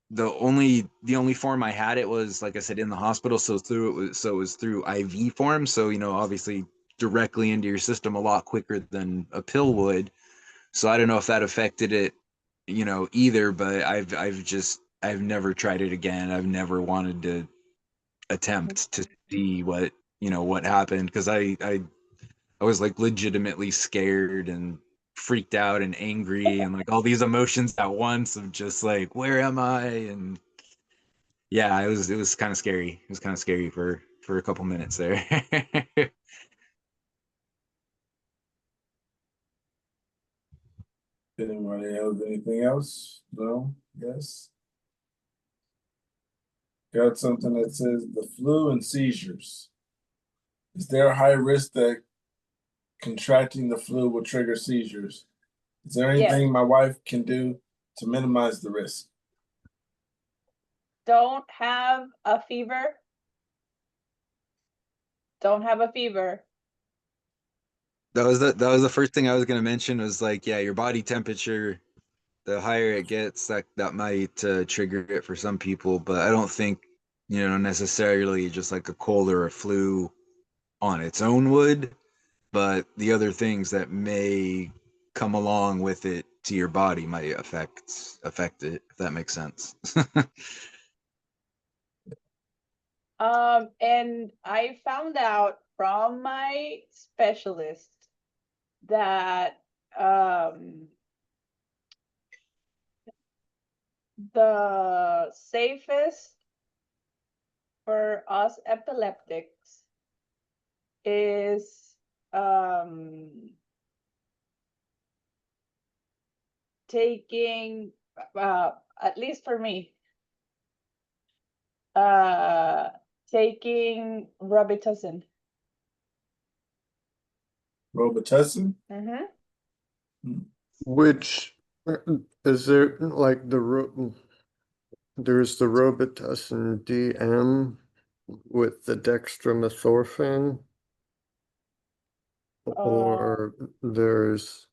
the only form I had it was, like I said, in the hospital. So it was through IV form. So obviously directly into your system a lot quicker than a pill would. So I don't know if that affected it, either. But I've never tried it again. I've never wanted to attempt to see what happened, because I was like legitimately scared and freaked out and angry and like all these emotions at once of just like, where am I? And yeah, it was kind of scary. It was kind of scary for a couple minutes there. Anybody have anything else? No? Yes? Got something that says the flu and seizures. Is there a high risk that contracting the flu will trigger seizures? Is there Yes. anything my wife can do to minimize the risk? Don't have a fever. Don't have a fever. That was the first thing I was gonna mention, was like, yeah, your body temperature, the higher it gets, that might trigger it for some people, but I don't think necessarily just like a cold or a flu on its own would, but the other things that may come along with it to your body might affect it, if that makes sense. And I found out from my specialist that the safest for us epileptics is taking, at least for me, taking Robitussin. Robitussin? Mm-hmm. Which is there like there's the Robitussin DM with the dextromethorphan, or there's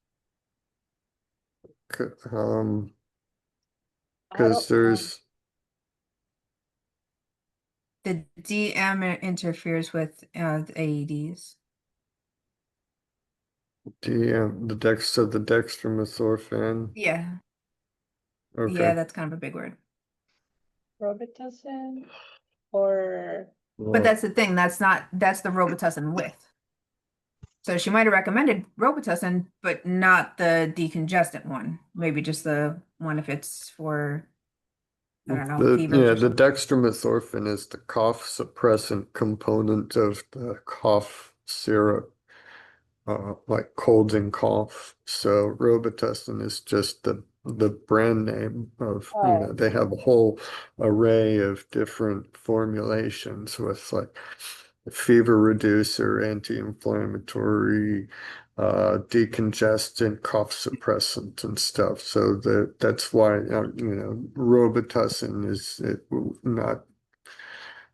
because there's The DM interferes with the AEDs. the dextromethorphan. Yeah. Okay. Yeah, that's kind of a big word. Robitussin or But that's the thing. That's the Robitussin with. So she might have recommended Robitussin, but not the decongestant one. Maybe just the one if it's for, I don't know, fevers or the something. dextromethorphan is the cough suppressant component of the cough syrup, like cold and cough. So Robitussin is just the brand name of, they have a whole array of different formulations with like fever reducer, anti-inflammatory, decongestant, cough suppressant and stuff. So that's why, Robitussin is not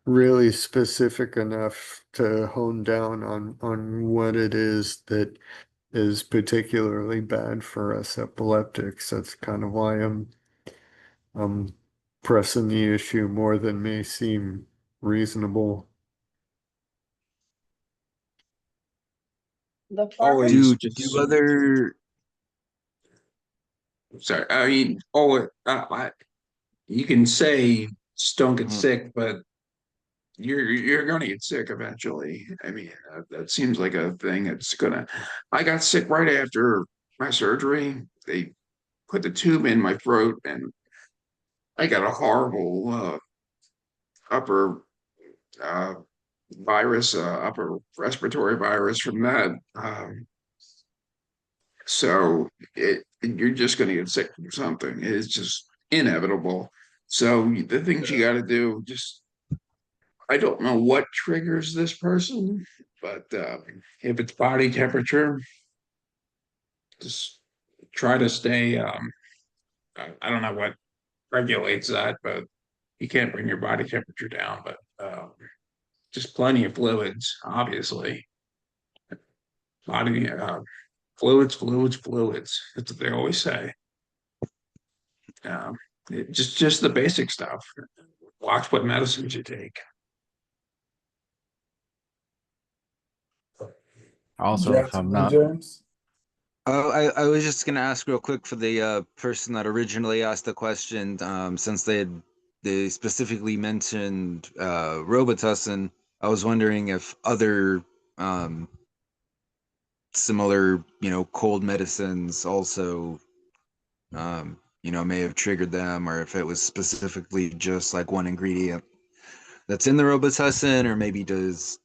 really specific enough to hone down on what it is that is particularly bad for us epileptics. That's kind of why I'm pressing the issue more than may seem reasonable. the Always Do just other sorry. I mean, you can say just don't get sick, but you're going to get sick eventually. I mean, that seems like a thing that's gonna. I got sick right after my surgery. They put the tube in my throat, and I got a horrible upper uh, virus, upper respiratory virus from that. So you're just going to get sick from something. It's just inevitable. So the things you got to do, just I don't know what triggers this person, but if it's body temperature, just try to stay. I don't know what regulates that, but you can't bring your body temperature down. But just plenty of fluids, obviously. Body fluids, fluids, fluids. That's what they always say. Um, just the basic stuff. Watch what medicines you take. Also, if I'm Jackson and not James. Oh, I was just gonna ask real quick for the person that originally asked the question, since they specifically mentioned Robitussin. I was wondering if other similar, cold medicines also may have triggered them, or if it was specifically just like one ingredient that's in the Robitussin, or maybe does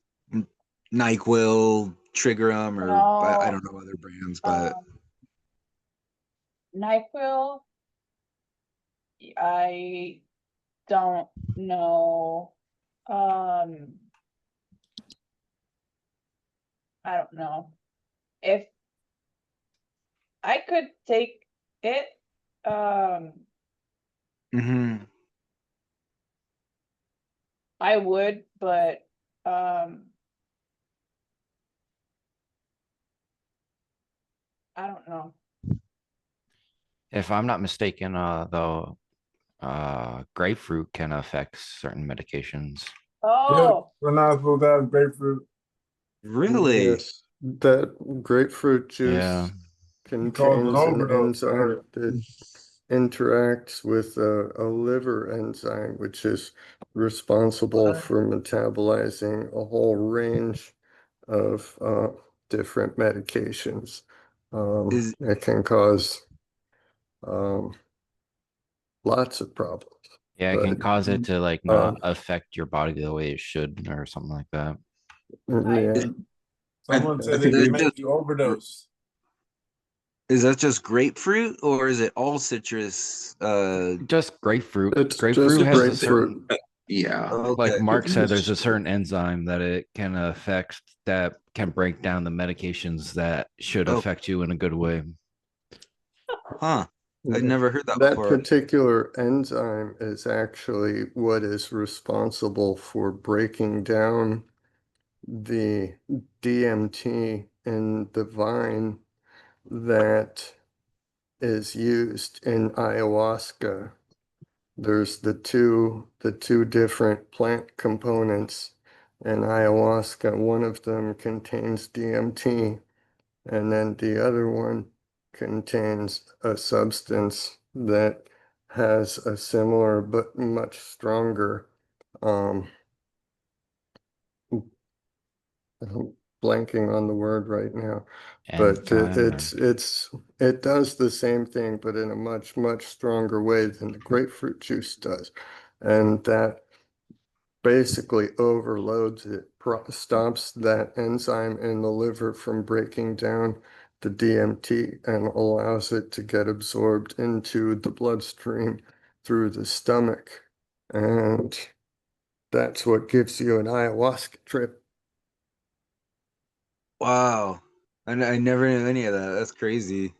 NyQuil trigger them, or I no, don't know other brands, but NyQuil, I don't know. I don't know if I could take it. Mhm. I would, but I don't know. if I'm not mistaken, though, grapefruit can affect certain medications. Yep, Oh, we're not supposed to have grapefruit. Really? Yes, that grapefruit Yeah. juice It causes an contains an overdose. enzyme that interacts with a liver enzyme, which is responsible for metabolizing a whole range of different medications. Is It can cause lots of problems. Yeah, it can But cause it to like not um, affect your body the way it should or something like that. yeah, Someone I said think it can that make you overdose. is that just grapefruit or is it all citrus? Just grapefruit. it's Grapefruit just has a certain, grapefruit. Yeah. like Okay. Mark said, there's a certain enzyme that it can affect that can break down the medications that should Oh, affect you in a good way. huh. I'd Yeah. never heard that That before. particular enzyme is actually what is responsible for breaking down the DMT in the vine that is used in ayahuasca. There's the two different plant components in ayahuasca. One of them contains DMT, and then the other one contains a substance that has a similar but much stronger um, I'm blanking on the word right now, but Enzyme or it does the same thing, but in a much stronger way than the grapefruit juice does, and that basically overloads it, stops that enzyme in the liver from breaking down the DMT and allows it to get absorbed into the bloodstream through the stomach, and that's what gives you an ayahuasca trip. Wow. I never knew any of that. That's crazy.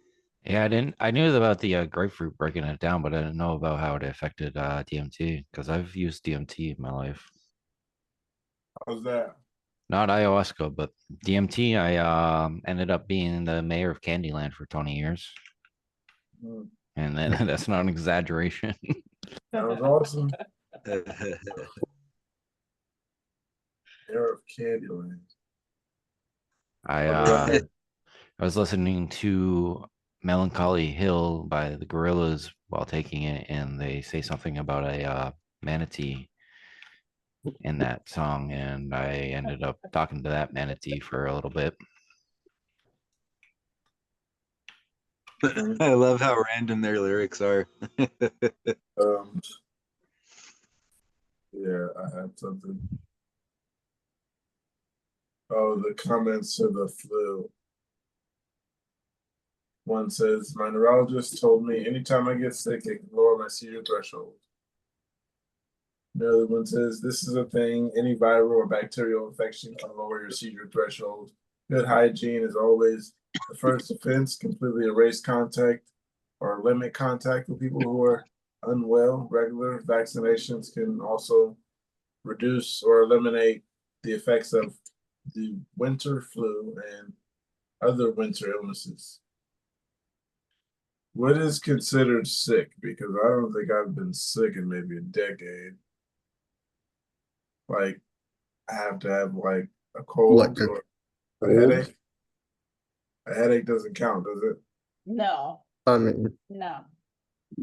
Yeah, I knew about the grapefruit breaking it down, but I didn't know about how it affected DMT because I've used DMT in my life. How's that? Not ayahuasca, but DMT. I ended up being the mayor of Candyland for 20 years. Mm, And then that's not an exaggeration. that was awesome. Air of Candyland. I I'll be right there. I was listening to Melancholy Hill by the Gorillas while taking it, and they say something about a manatee in that song, and I ended up talking to that manatee for a little bit. I love how random their lyrics are. Um, yeah, I had something. Oh, the comments to the flu. One says, my neurologist told me anytime I get sick, it can lower my seizure threshold. The other one says, this is a thing, any viral or bacterial infection can lower your seizure threshold. Good hygiene is always the first offense. Completely erase contact or limit contact with people who are unwell. Regular vaccinations can also reduce or eliminate the effects of the winter flu and other winter illnesses. What is considered sick? Because I don't think I've been sick in maybe a decade. Like, I have to have like a cold Like a or a cold. headache. A headache doesn't count, does it? No, I mean, no.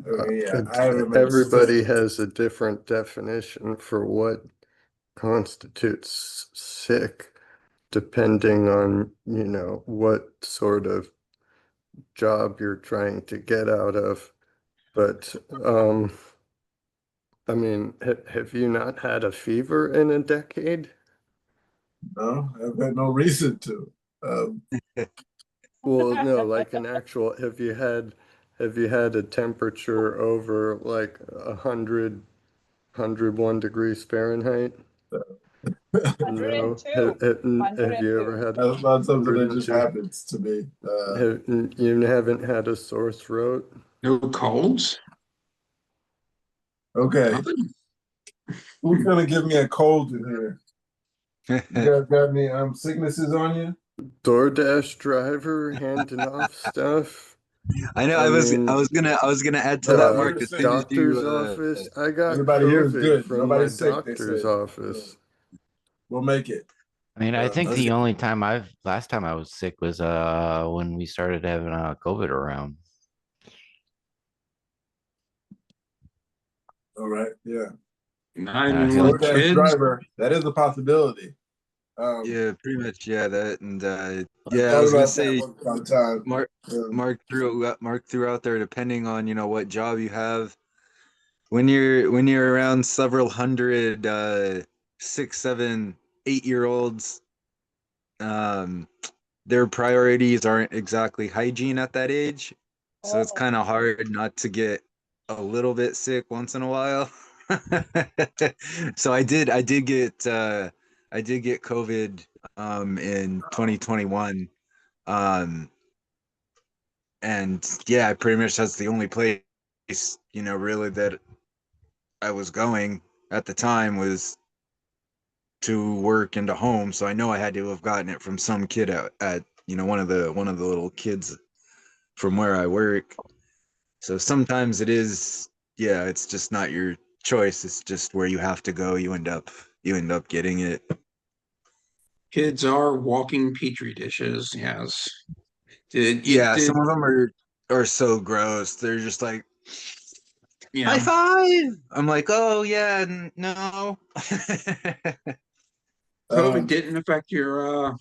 Okay, yeah, I it, haven't been everybody sick. has a different definition for what constitutes sick, depending on, what sort of job you're trying to get out of. But, I mean, have you not had a fever in a decade? No, I've had no reason to. Well, no, like an actual, have you had a temperature over like 101 degrees Fahrenheit? No. 102. Have you ever 102. had That's not something that just 102? happens to me. You haven't had a sore throat? No colds? Okay, Nothing? who's gonna give me a cold in here? You guys got any sicknesses on you? DoorDash driver handing off stuff? I know. I I was mean, gonna add to that, Mark. You're As soon sick. as you doctor's office. I got Everybody here is COVID good. from my Nobody's sick, they doctor's said. office. We'll make it. I mean, I think Okay. the only time last time I was sick was when we started having COVID around. All right. Yeah. Not I even feel like with DoorDash kids. driver, that is a possibility. Yeah, pretty much. Yeah, that and I yeah, I thought was gonna about that say, once upon a time. Mark, Mark threw out there, depending on what job you have. When you're around several hundred 6, 7, 8 year olds, um, their priorities aren't exactly hygiene at that age, so it's Oh, kind of hard not to get a little bit sick once in a while. So I did get COVID in 2021. Um and yeah, pretty much that's the only place, really that I was going at the time was to work and to home. So I know I had to have gotten it from some kid at one of the little kids from where I work. So sometimes it is, yeah, it's just not your choice. It's just where you have to go. You end up getting it. Kids are walking petri dishes. Yes. Did you Yeah, did some of them are so gross. They're just like, high yeah? five. I'm like, oh yeah, no. COVID Um, didn't affect your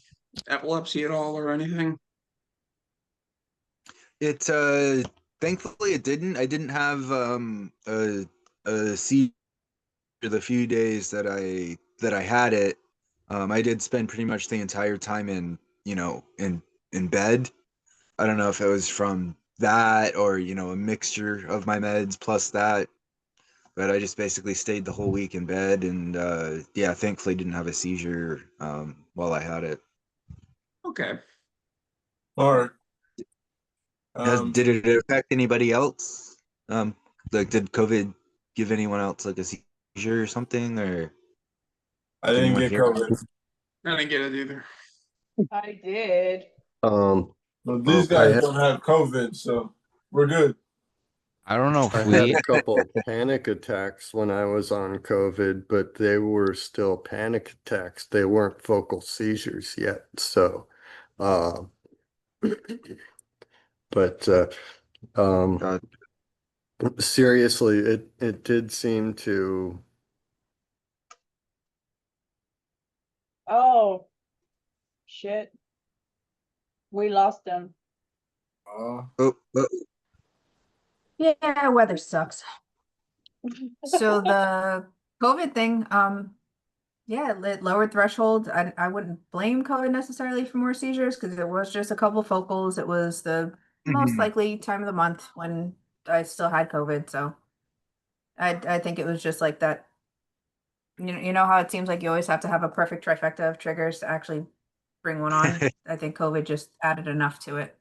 epilepsy at all or anything? It thankfully it didn't. I didn't have a seizure the few days that I had it. I did spend pretty much the entire time in bed. I don't know if it was from that or a mixture of my meds plus that, but I just basically stayed the whole week in bed and yeah, thankfully didn't have a seizure while I had it. Okay. Mark, Did it affect anybody else? Um, like, did COVID give anyone else like a seizure or something, or I did didn't anyone get hear? COVID. I didn't get it either. I did. Um, But these I guys had don't have COVID, so we're good. I don't know I if had a we. couple of panic attacks when I was on COVID, but they were still panic attacks. They weren't focal seizures yet. So, uh, but Uh, seriously, it did seem to. Oh, shit. We lost them. oh, Yeah, weather sucks. So the COVID thing, yeah, it lowered threshold. I wouldn't blame COVID necessarily for more seizures because it was just a couple focals. It was the most mhm. likely time of the month when I still had COVID. So I think it was just like that. You know how it seems like you always have to have a perfect trifecta of triggers to actually bring one on. I think COVID just added enough to it.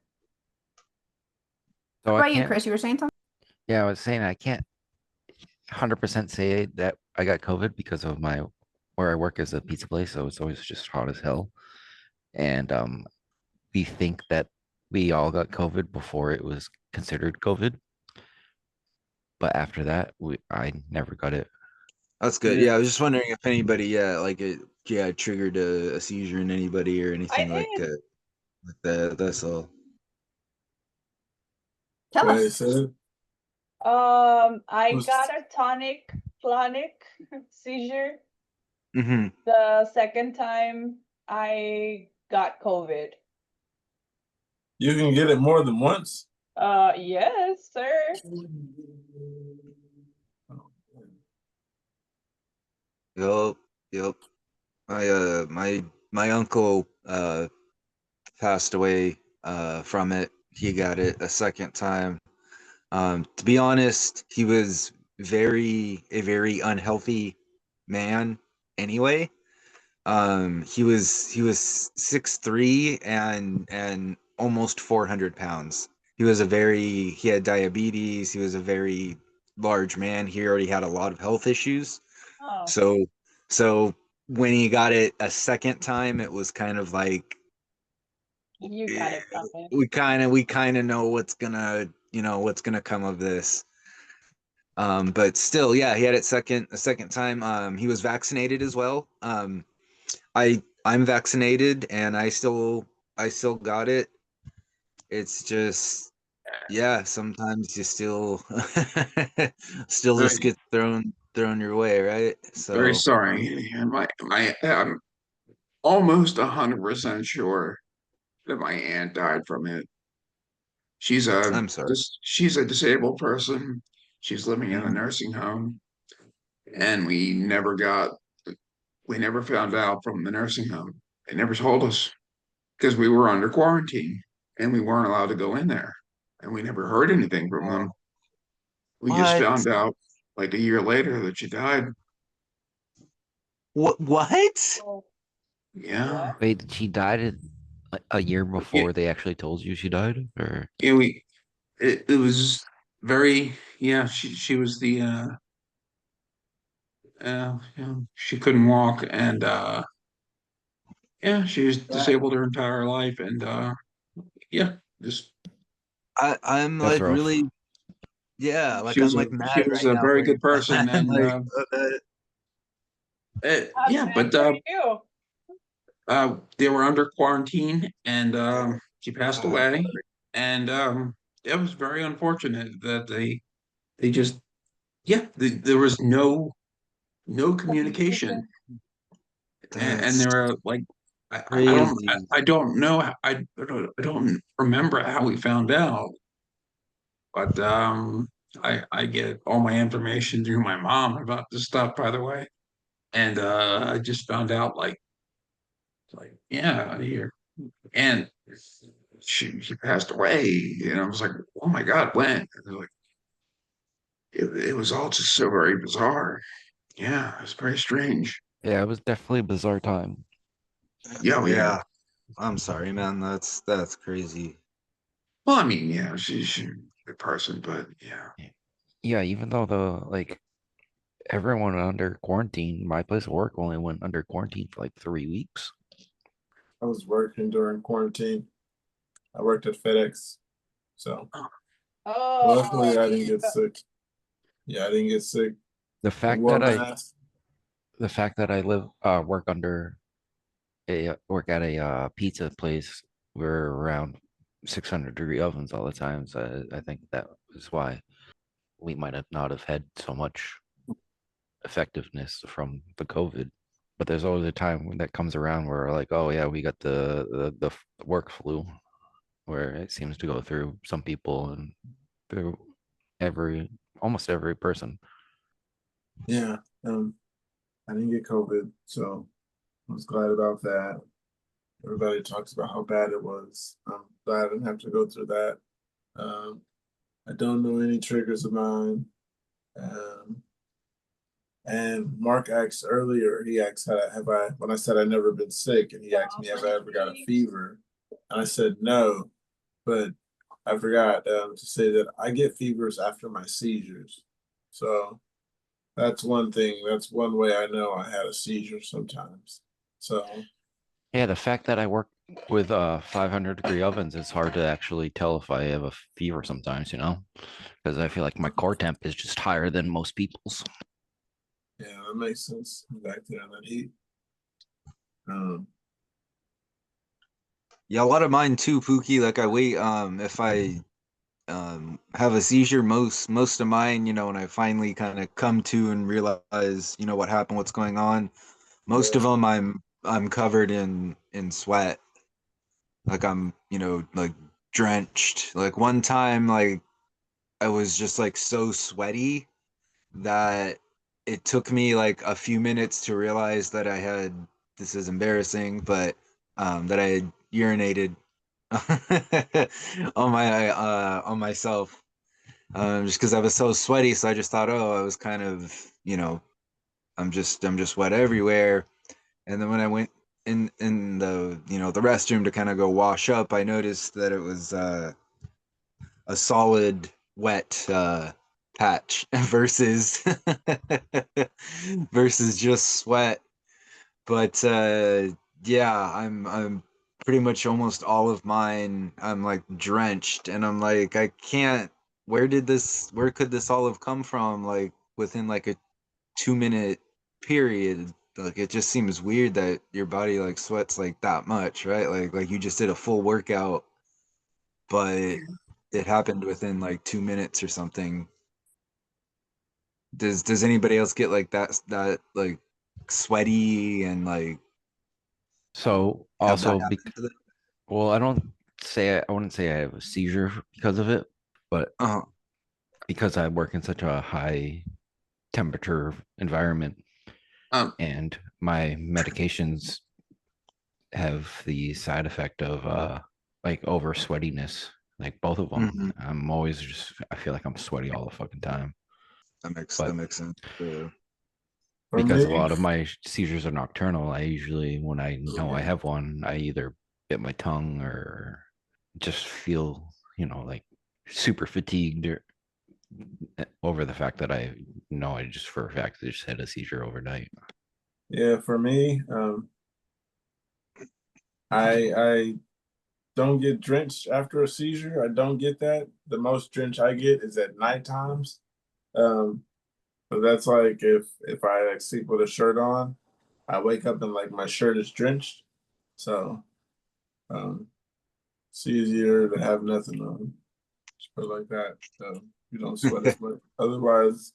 So What I about you, can't. Chris? You were saying something? Yeah, I was saying I can't 100% say that I got COVID because of my where I work as a pizza place, so it's always just hot as hell. And we think that we all got COVID before it was considered COVID, but after that, I never got it. That's good. Yeah. Yeah, I was just wondering if anybody, triggered a seizure in anybody or I anything like did. like that. That's all. Tell Wait, us. said I was got a tonic-clonic seizure Hmm. the second time I got COVID. you can get it more than once. Yes, sir. Yep, yep. My uncle passed away from it. He got it a second time. To be honest, he was a very unhealthy man anyway. He was 6'3" and almost 400 pounds. He had diabetes. He was a very large man. He already had a lot of health issues. Oh, So so when he got it a second time, it was kind of like you got eh, it coming. we kind of know what's gonna come of this. But still, yeah, he had it a second time. He was vaccinated as well. I'm vaccinated and I still got it. It's just, yeah, sometimes you still still Uh, just get thrown your way, right? Very So sorry. I'm almost 100% sure that my aunt died from it. I'm sorry. She's a disabled person. She's living in a Mhm. nursing home, and we never found out from the nursing home. They never told us because we were under quarantine and we weren't allowed to go in there, and we never heard anything from them. We just What? found out like a year later that she died. What? Oh, Yeah. what? Wait, she died a year Yeah, before they actually told you she died, or yeah, it was very, yeah, she was the she couldn't walk, and yeah, she was disabled her entire life, and yeah, just I'm that's like rough. really, yeah, like I'm like she mad was right a now very for you. good person, I'm and like, I'm yeah, mad but for you. they were under quarantine, and she passed I'm away, sorry. and it was very unfortunate that they just yeah, there was no communication, and That's there are like crazy. I don't know I don't remember how we found out, but I get all my information through my mom about this stuff, by the way, and I just found out yeah, here, and she passed away, and I was like, oh my God, when? And they're like it was all just so very bizarre. Yeah, it was very strange. Yeah, it was definitely a bizarre time. Yeah, yeah. Yeah, I'm sorry, man. That's crazy. Well, I mean, yeah, she's a good person, but yeah. Yeah, even though everyone under quarantine, my place of work only went under quarantine for like 3 weeks. I was working during quarantine. I worked at FedEx, so Oh, luckily I didn't get sick. Yeah, I didn't get sick. The I fact wore a that mask. I work at a pizza place, we're around 600-degree ovens all the time. So I think that is why we might have not have had so much effectiveness from the COVID. But there's always a time when that comes around where we're like, oh yeah, we got the work flu, where it seems to go through some people and through every almost every person. Yeah, I didn't get COVID, so I was glad about that. Everybody talks about how bad it was. I'm glad I didn't have to go through that. Um, I don't know any triggers of mine. Um, and Mark asked earlier, he asked, have I, when I said I'd never been sick, and he asked me, have I ever got a fever? And I said no, but I forgot to say that I get fevers after my seizures. So that's one thing. That's one way I know I had a seizure sometimes. So Yeah, the fact that I work with 500-degree ovens, it's hard to actually tell if I have a fever sometimes, because I feel like my core temp is just higher than most people's. yeah, that makes sense. Back there in that heat. Um, Yeah, a lot of mine too, Pookie. Like I wait, if I have a seizure, most of mine, when I finally kind of come to and realize, what happened, what's going on. Most yeah, of them I'm covered in sweat. Like I'm, like drenched. Like one time, like I was just like so sweaty that it took me like a few minutes to realize that I had, this is embarrassing, but that I had urinated on myself, just because I was so sweaty. So I just thought, oh, I was kind of, I'm just wet everywhere. And then when I went in the the restroom to kind of go wash up, I noticed that it was a solid wet patch versus versus just sweat. But yeah, I'm pretty much almost all of mine. I'm like drenched, and I'm like, I can't. Where could this all have come from? Like within like a 2 minute period. Like it just seems weird that your body like sweats like that much, right? Like you just did a full workout, but it happened within like 2 minutes or something. Does anybody else get like that like sweaty and like So have that also, happen to them? well, I wouldn't say I have a seizure because of it, but Uh-huh. because I work in such a high temperature environment and my medications have the side effect of like over sweatiness, like both of them. Mhm. I'm always just I feel like I'm sweaty all the fucking time. That makes But sense. Yeah. For because a me, lot of my seizures are nocturnal, I usually when I know I have one, I either bit my tongue or just feel, like super fatigued over the fact that I know I just for a fact I just had a seizure overnight. yeah, for me, I don't get drenched after a seizure. I don't get that. The most drench I get is at night times. Um, but that's like if I like sleep with a shirt on, I wake up and like my shirt is drenched. So um, it's easier to have nothing on. Just put it like that. So you don't sweat as much. Otherwise,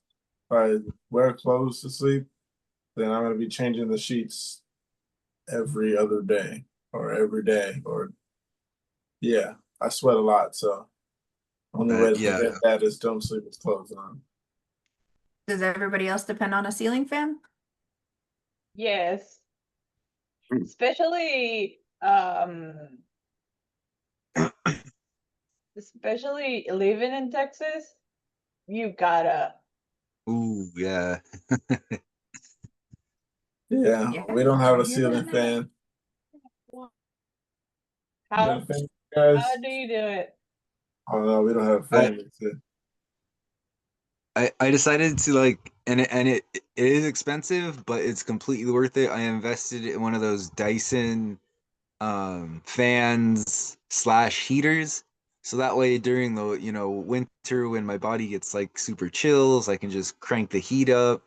if I wear clothes to sleep, then I'm gonna be changing the sheets every other day or every day or yeah. I sweat a lot, so only way to Yeah. prevent that is don't sleep with clothes on. Does everybody else depend on a ceiling fan? Yes. Especially especially living in Texas, you gotta. Ooh, yeah. Yeah, Yeah, we don't have I a hear ceiling that. fan. You got How a fan, how guys? do you do it? Oh no, we don't have a I fan. That's it. I decided to like it is expensive, but it's completely worth it. I invested in one of those Dyson fans slash heaters. So that way during the, winter when my body gets like super chills, I can just crank the heat up.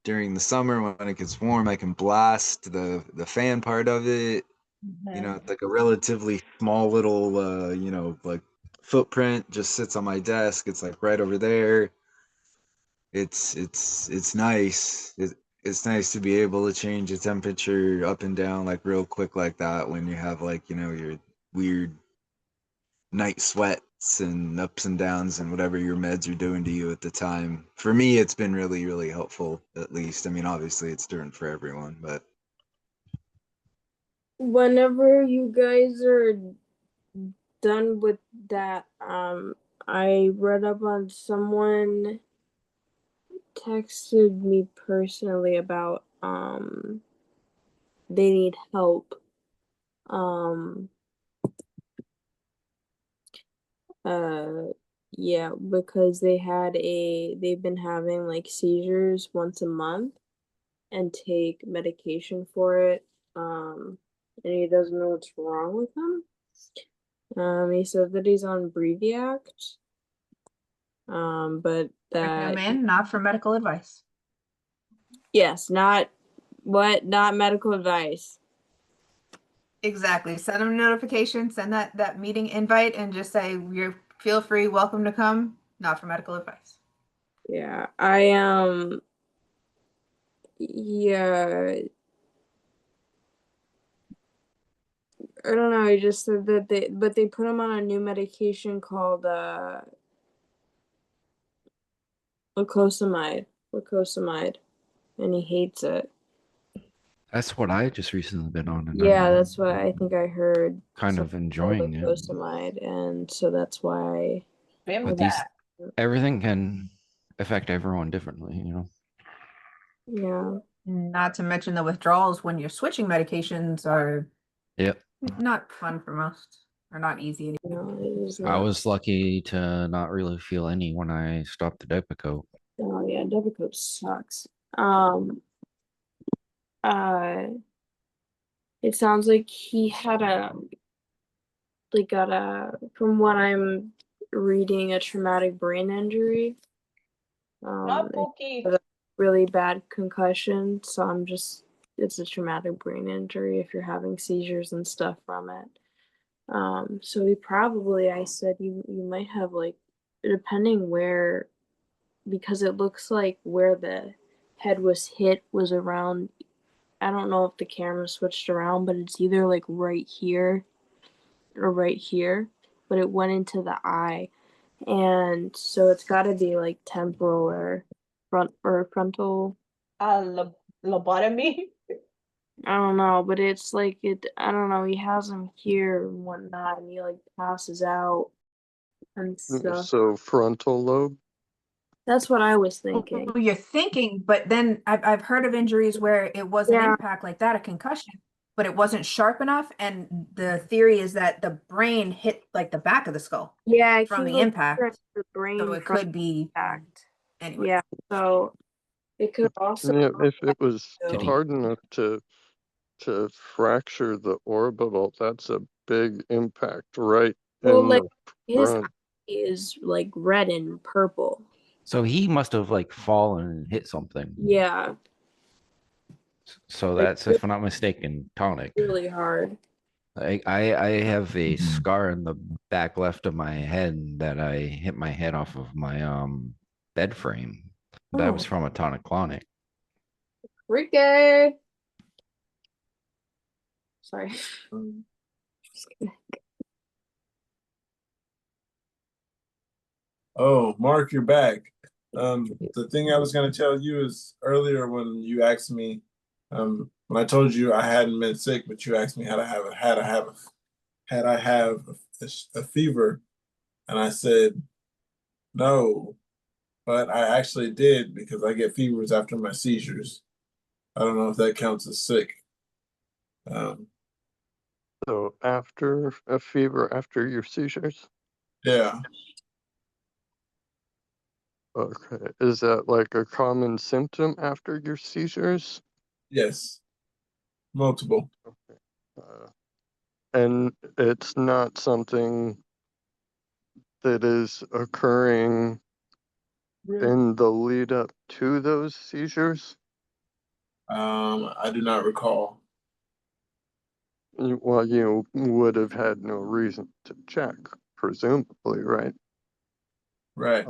During the summer when it gets warm, I can blast the fan part of it. It's like a relatively small little like footprint, just sits on my desk. It's like right over there. It's nice. It's nice to be able to change the temperature up and down like real quick like that when you have like, your weird night sweats and ups and downs and whatever your meds are doing to you at the time. For me, it's been really, really helpful, at least. I mean, obviously it's different for everyone, but Whenever you guys are done with that, I read up on someone texted me personally about they need help. Um yeah, because they've been having like seizures once a month and take medication for it. And he doesn't know what's wrong with him. He said that he's on Breviact. But Bring them that in, not for medical advice. yes, not medical advice. Exactly. Send them a notification, send that meeting invite, and just say you're feel free, welcome to come, not for medical advice. Yeah, yeah, I don't know. I just said that they put him on a new medication called lacosamide, and he hates it. That's what I just recently been on, and Yeah, I'm that's what I think I heard. kind of Something called enjoying it. lacosamide, and so that's why. But everything can affect everyone differently. Yeah. Not to mention the withdrawals when you're switching medications are Yep. not fun for most, or not easy. No, it is I not. was lucky to not really feel any when I stopped the Depakote. Oh yeah, Depakote sucks. Uh, it sounds like he had from what I'm reading, a traumatic brain injury. Pookie. A really bad concussion. So it's a traumatic brain injury if you're having seizures and stuff from it. So I said you might have like, depending where because it looks like where the head was hit was around. I don't know if the camera switched around, but it's either like right here or right here, but it went into the eye. And so it's got to be like temporal or frontal. Lobotomy. I don't know, but it's like it. I don't know. He has him here and whatnot, and he like passes out and stuff. So frontal lobe. That's what I was thinking. Well, you're thinking, but then I've heard of injuries where it was an Yeah. impact like that, a concussion, but it wasn't sharp enough. And the theory is that the brain hit like the back of the skull Yeah, I from think the impact. the brain So it from could be impact. anyway. Yeah, so it could also. Yeah, if it was Did he- hard enough to fracture the orbital, that's a big impact right Well, in like the his front. eye is like red and purple. So he must have like fallen and hit something. Yeah, So like that's, if I'm not mistaken, tonic. really hard. I have a scar in the back left of my head that I hit my head off of my bed frame. That was Oh. from a tonic-clonic. Ricky. Sorry. Oh, Mark, you're back. The thing I was going to tell you is earlier when you asked me, when I told you I hadn't been sick, but you asked me had I have a fever, and I said no, but I actually did because I get fevers after my seizures. I don't know if that counts as sick. So after a fever, after your seizures? Yeah. Okay. Is that like a common symptom after your seizures? Yes. Multiple. And it's not something that is occurring in the lead up to those seizures? I do not recall. Well, you would have had no reason to check, presumably, right? Right.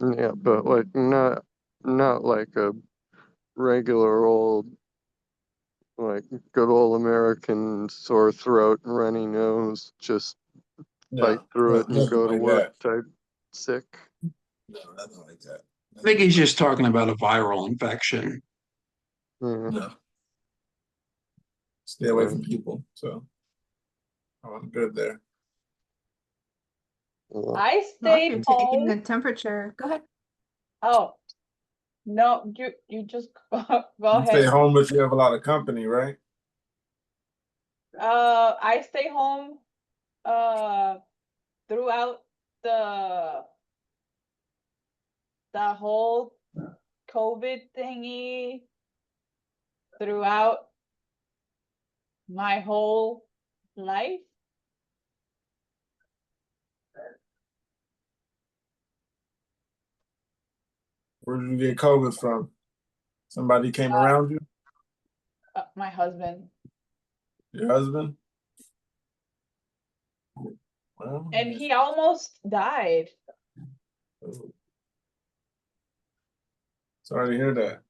Yeah, but like not like a regular old, like good old American sore throat and runny nose, just fight through it and nothing go to like work type sick. No, nothing like that. I think he's just talking about a viral infection. No. Stay away from people. So I'm good there. I Mark, stayed you're taking home. a temperature. Go ahead. Oh, no, you just go You stay ahead. home, but you have a lot of company, right? I stay home throughout the whole COVID thingy, throughout my whole life. Where did you get COVID from? Somebody came around you? My husband. Your husband? Well, And he almost died. sorry to hear that.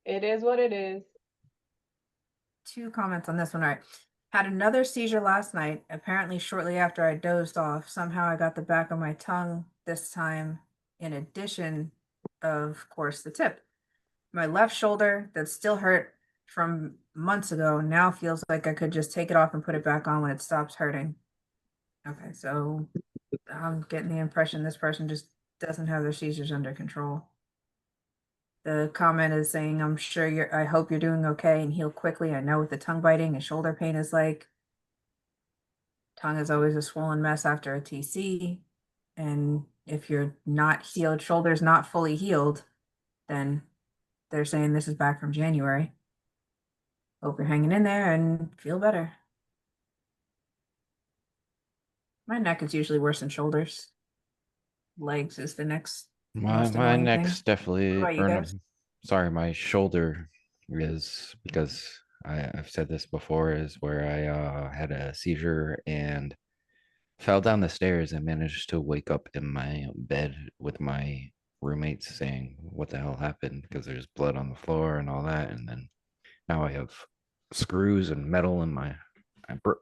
It is what it is. 2 comments on this one. All right. Had another seizure last night. Apparently, shortly after I dozed off, somehow I got the back of my tongue this time, in addition, of course, the tip. My left shoulder that still hurt from months ago now feels like I could just take it off and put it back on when it stops hurting. Okay, so I'm getting the impression this person just doesn't have their seizures under control. The comment is saying, I hope you're doing okay and heal quickly. I know what the tongue biting and shoulder pain is like. Tongue is always a swollen mess after a TC. And if you're not healed, shoulder's not fully healed, then they're saying this is back from January. Hope you're hanging in there and feel better. My neck is usually worse than shoulders. Legs is the next most My annoying neck's thing. definitely, What about you or no, guys? sorry, my shoulder is, because I've said this before, is where I had a seizure and fell down the stairs and managed to wake up in my bed with my roommates saying, "What the hell happened?" Because there's blood on the floor and all that. And then now I have screws and metal in my.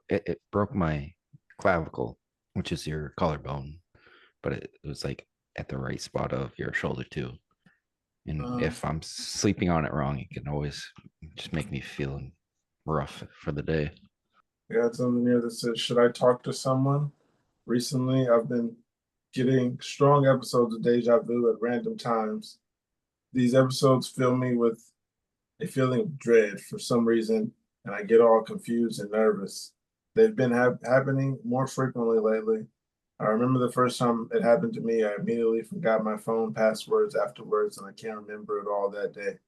It broke my clavicle, which is your collarbone, but it was like at the right spot of your shoulder too. And if I'm sleeping on it wrong, it can always just make me feel rough for the day. I got something here that says, should I talk to someone? Recently, I've been getting strong episodes of deja vu at random times. These episodes fill me with a feeling of dread for some reason, and I get all confused and nervous. They've been happening more frequently lately. I remember the first time it happened to me, I immediately forgot my phone passwords afterwards, and I can't remember it all that day.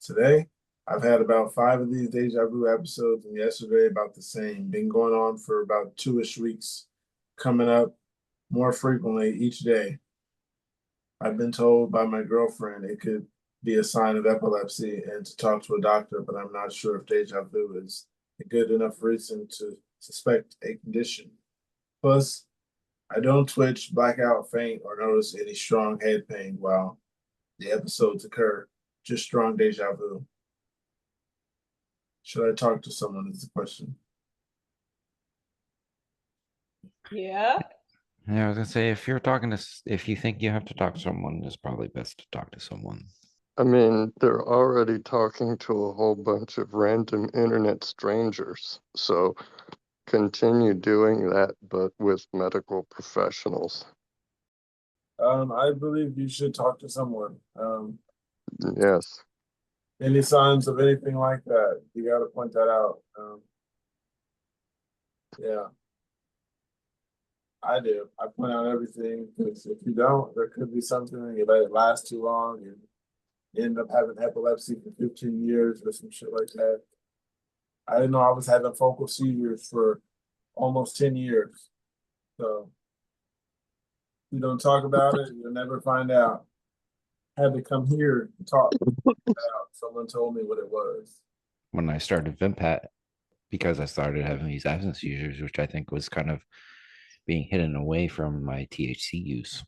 Today, I've had about 5 of these deja vu episodes, and yesterday about the same. Been going on for about 2-ish weeks, coming up more frequently each day. I've been told by my girlfriend it could be a sign of epilepsy and to talk to a doctor, but I'm not sure if deja vu is a good enough reason to suspect a condition. Plus, I don't twitch, black out, faint, or notice any strong head pain while the episodes occur. Just strong deja vu. Should I talk to someone is the question. Yeah. Yeah, I was gonna say if you're talking to, if you think you have to talk to someone, it's probably best to talk to someone. I mean, they're already talking to a whole bunch of random internet strangers. So continue doing that, but with medical professionals. I believe you should talk to someone. Yes. Any signs of anything like that, you got to point that out. Yeah, I do. I point out everything because if you don't, there could be something and you let it last too long and you end up having epilepsy for 15 years or some shit like that. I didn't know I was having focal seizures for almost 10 years. So if you don't talk about it, you'll never find out. I had to come here to talk about. Someone told me what it was. When I started Vimpat, because I started having these absence seizures, which I think was kind of being hidden away from my THC use.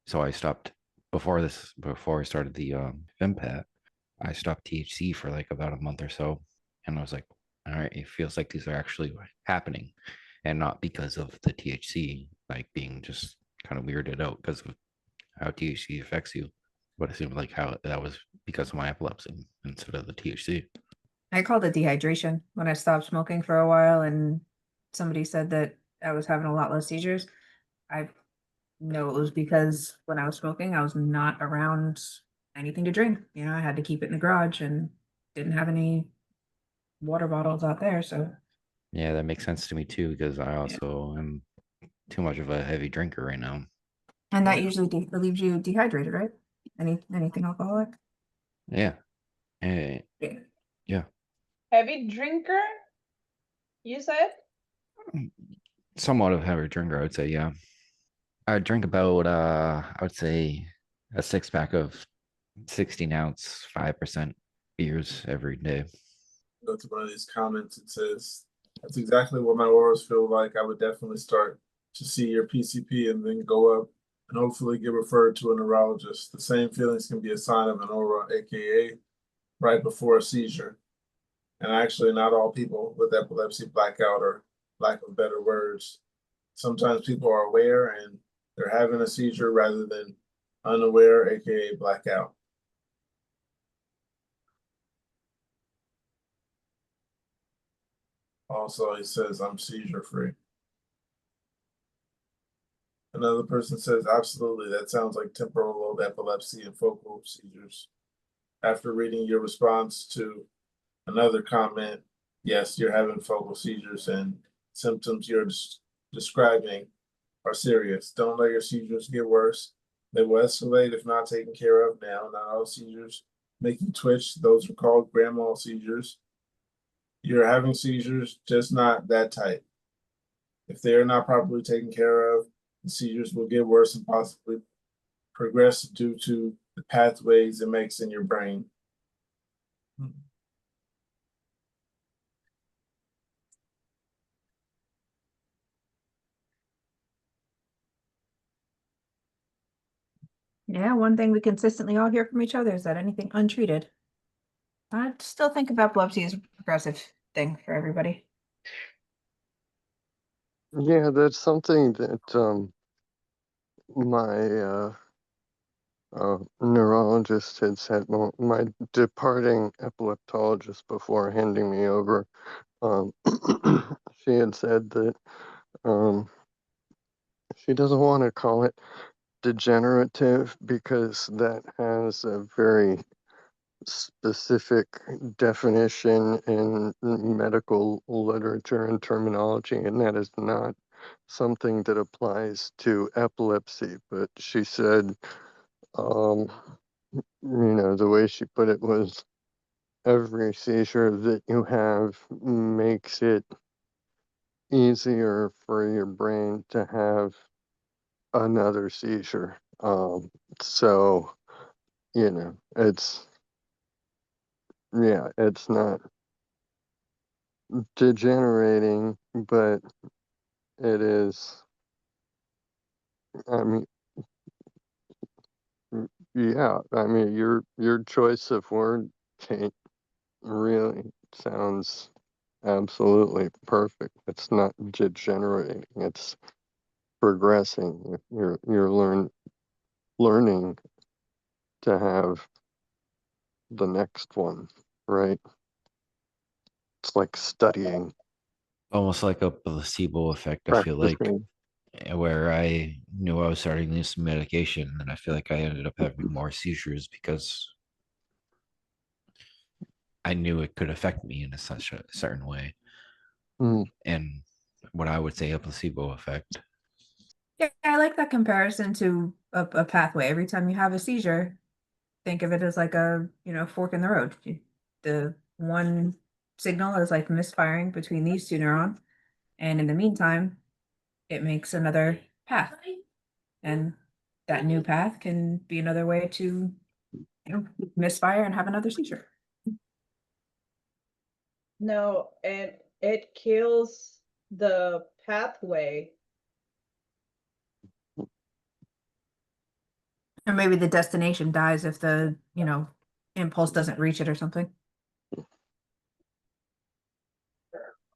So I stopped before I started the Vimpat. I stopped THC for like about a month or so, and I was like, all right, it feels like these are actually happening, and not because of the THC, like being just kind of weirded out because of how THC affects you. But it seemed like how that was because of my epilepsy instead of the THC. I called it dehydration when I stopped smoking for a while, and somebody said that I was having a lot less seizures. I know it was because when I was smoking, I was not around anything to drink. You know, I had to keep it in the garage and didn't have any water bottles out there. So, Yeah, that makes sense to me too, because I also am too much of a heavy drinker right now. and that usually leaves you dehydrated, right? Anything alcoholic? Yeah. Yeah. Heavy drinker, you said? Somewhat of a heavy drinker, I would say, yeah. I drink about I would say a 6 pack of 16-ounce 5% beers every day. Go to one of these comments. It says, that's exactly what my auras feel like. I would definitely start to see your PCP and then go up and hopefully get referred to a neurologist. The same feelings can be a sign of an aura, aka right before a seizure. And actually, not all people with epilepsy black out, or lack of better words. Sometimes people are aware and they're having a seizure rather than unaware, aka blackout. Also, he says, I'm seizure free. Another person says, absolutely, that sounds like temporal lobe epilepsy and focal seizures. After reading your response to another comment, yes, you're having focal seizures and symptoms you're describing are serious. Don't let your seizures get worse. They will escalate if not taken care of now. Not all seizures make you twitch. Those are called grand mal seizures. You're having seizures, just not that type. If they are not properly taken care of, the seizures will get worse and possibly progress due to the pathways it makes in your brain. Yeah, one thing we consistently all hear from each other is that anything untreated. I still think of epilepsy as a progressive thing for everybody. Yeah, that's something that my neurologist had said. Well, my departing epileptologist before handing me over, she had said that she doesn't want to call it degenerative because that has a very specific definition in medical literature and terminology, and that is not something that applies to epilepsy. But she said, um, the way she put it was every seizure that you have makes it easier for your brain to have another seizure. So, it's, yeah, it's not degenerating, but it is, I mean, yeah, I mean, your choice of word, Kate, really sounds absolutely perfect. It's not degenerating, it's progressing. You're learning to have the next one, right? It's like studying. Almost like a placebo effect, I feel like, Practicing. where I knew I was starting to use some medication, and I feel like I ended up having more seizures because I knew it could affect me in such a certain way. Mm. And what I would say a placebo effect. Yeah, I like that comparison to a pathway. Every time you have a seizure, think of it as like a, fork in the road. The one signal is like misfiring between these two neurons, and in the meantime, it makes another path. And that new path can be another way to, misfire and have another seizure. No, and it kills the pathway. Or maybe the destination dies if the, impulse doesn't reach it or something.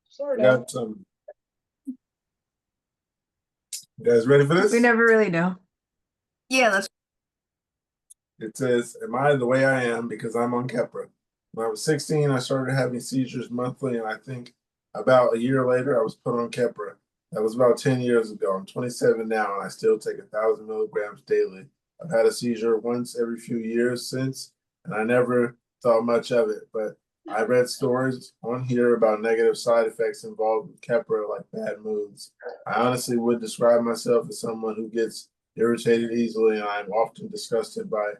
Sort I of. got some. You guys ready for this? We never really know. Yeah, let's. It says, "Am I the way I am because I'm on Keppra?" When I was 16, I started having seizures monthly, and I think about a year later, I was put on Keppra. That was about 10 years ago. I'm 27 now, and I still take 1,000 milligrams daily. I've had a seizure once every few years since, and I never thought much of it. But I read stories on here about negative side effects involved with Keppra, like bad moods. I honestly would describe myself as someone who gets irritated easily, and I'm often disgusted by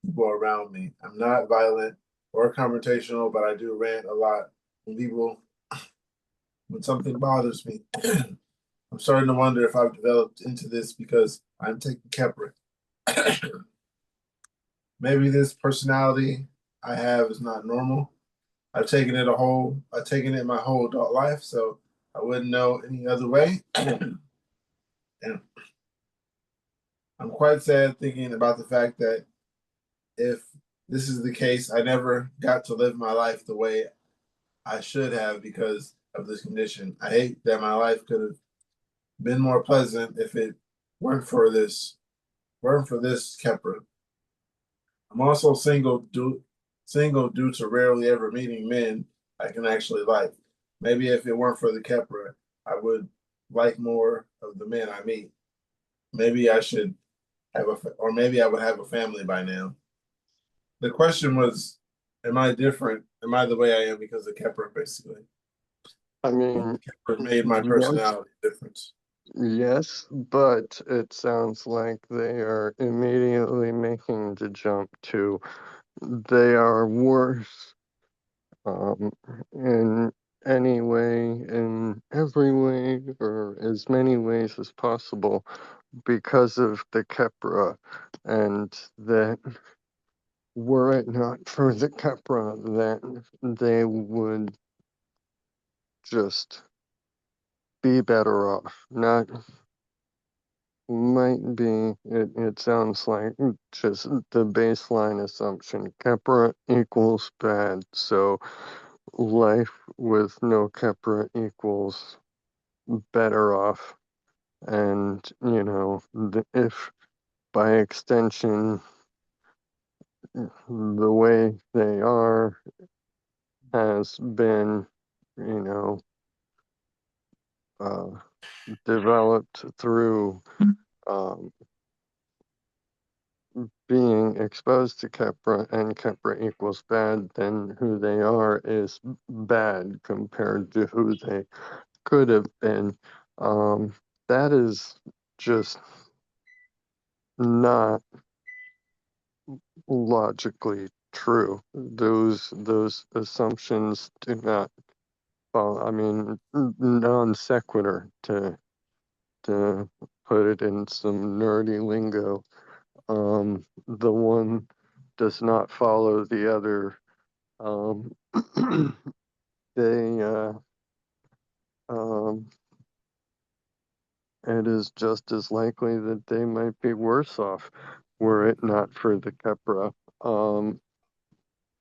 people around me. I'm not violent or confrontational, but I do rant a lot when something bothers me. I'm starting to wonder if I've developed into this because I'm taking Keppra. Maybe this personality I have is not normal. I've taken it my whole adult life, so I wouldn't know any other way. And I'm quite sad thinking about the fact that if this is the case, I never got to live my life the way I should have because of this condition. I hate that my life could have been more pleasant if it weren't for this Keppra. I'm also single due to rarely ever meeting men I can actually like. Maybe if it weren't for the Keppra, I would like more of the men I meet. Maybe I should or maybe I would have a family by now. The question was, am I different? Am I the way I am because of Keppra, basically? I mean, Keppra made my yes, personality different. yes, but it sounds like they are immediately making the jump to they are worse in any way, in every way, or as many ways as possible because of the Keppra, and that were it not for the Keppra, that they would just be better off. Not might be, it sounds like just the baseline assumption. Kepra equals bad, so life with no Kepra equals better off. And, you know, if by extension, the way they are has been, you know, uh, developed through um, being exposed to Kepra and Kepra equals bad, then who they are is bad compared to who they could have been. That is just not logically true. Those assumptions do not follow. I mean, non sequitur to put it in some nerdy lingo. The one does not follow the other. Um, they um, it is just as likely that they might be worse off were it not for the Kepra.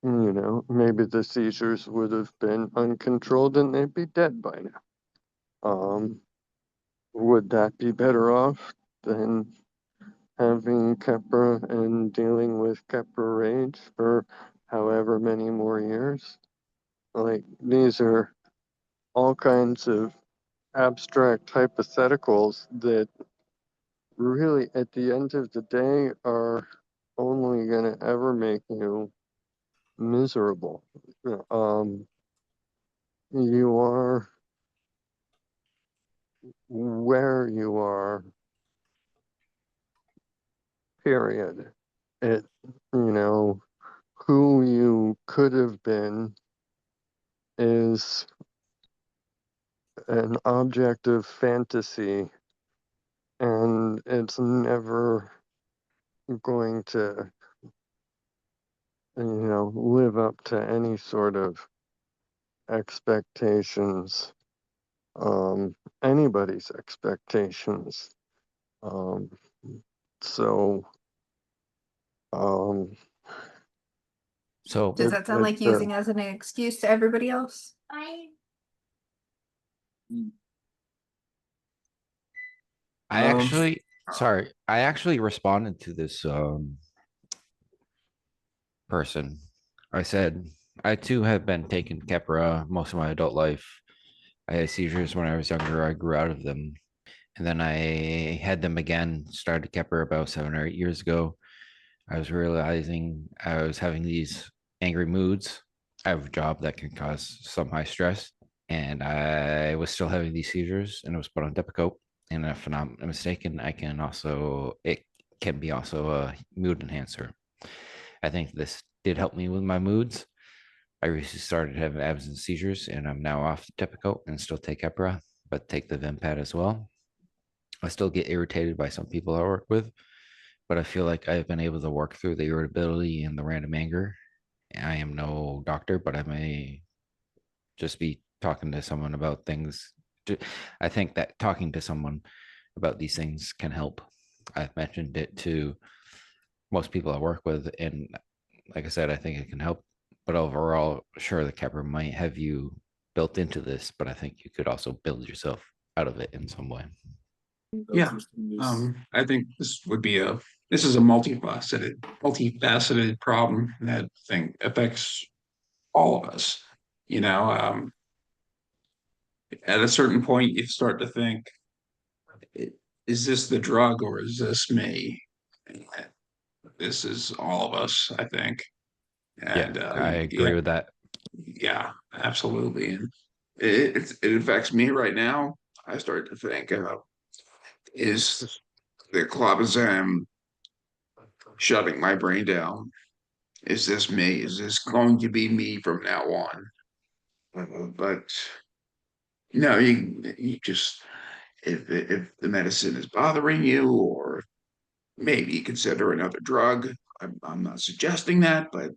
You know, maybe the seizures would have been uncontrolled and they'd be dead by now. Would that be better off than having Kepra and dealing with Kepra rage for however many more years? Like, these are all kinds of abstract hypotheticals that really, at the end of the day, are only going to ever make you miserable. You are where you are, period. It, you know, who you could have been is an object of fantasy, and it's never going to, you know, live up to any sort of expectations, anybody's expectations. Um, so, um, So Does that sound like using as an excuse to everybody else? I actually, sorry, I actually responded to this person. I said, I too have been taking Keppra most of my adult life. I had seizures when I was younger. I grew out of them. And then I had them again, started Keppra about 7 or 8 years ago. I was realizing I was having these angry moods. I have a job that can cause some high stress, and I was still having these seizures, and it was put on Depakote. And if I'm not mistaken, it can be also a mood enhancer. I think this did help me with my moods. I recently started having absence seizures, and I'm now off the Depakote and still take Epra, but take the Vimpat as well. I still get irritated by some people I work with, but I feel like I've been able to work through the irritability and the random anger. I am no doctor, but I may just be talking to someone about things. I think that talking to someone about these things can help. I've mentioned it to most people I work with, and like I said, I think it can help. But overall, sure, the Kepra might have you built into this, but I think you could also build yourself out of it in some way. Yeah, I think this is a multifaceted problem that I think affects all of us. You know, at a certain point, you start to think, is this the drug or is this me? This is all of us, I think. And I agree with that. yeah, absolutely. And it affects me right now. I start to think, is the clobazam shutting my brain down? Is this me? Is this going to be me from now on? But no, you just if the medicine is bothering you, or maybe consider another drug. I'm not suggesting that, but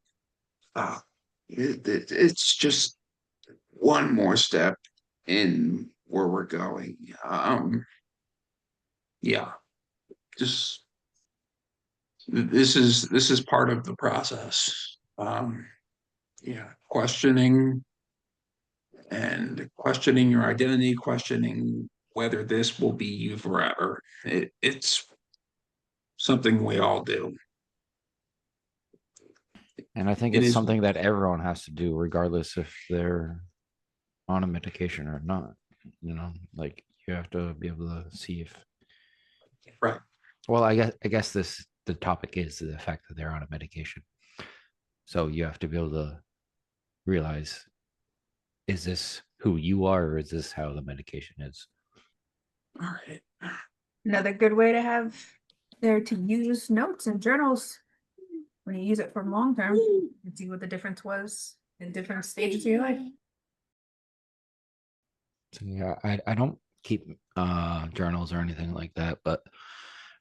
it's just one more step in where we're going. Yeah, just this is part of the process. Yeah, questioning your identity, questioning whether this will be you forever. It's something we all do. And I think It it's is. something that everyone has to do, regardless if they're on a medication or not. You know, like you have to be able to see if. Right. Well, I guess the topic is the fact that they're on a medication. So you have to be able to realize, is this who you are, or is this how the medication is? All right. Another good way to have there to use notes and journals when you use it for long term and see what the difference was in different stages of your life. So yeah, I don't keep journals or anything like that, but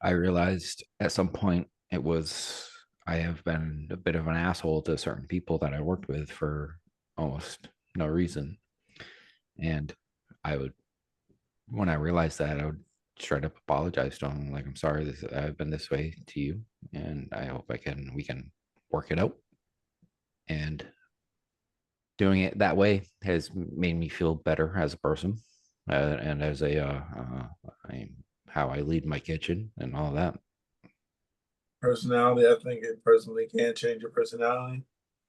I realized at some point I have been a bit of an asshole to certain people that I worked with for almost no reason. And I would, when I realized that, I would straight up apologize to them. Like, I'm sorry, I've been this way to you, and I hope we can work it out. And doing it that way has made me feel better as a person, and as how I lead my kitchen and all that. Personality, I think it personally can change your personality.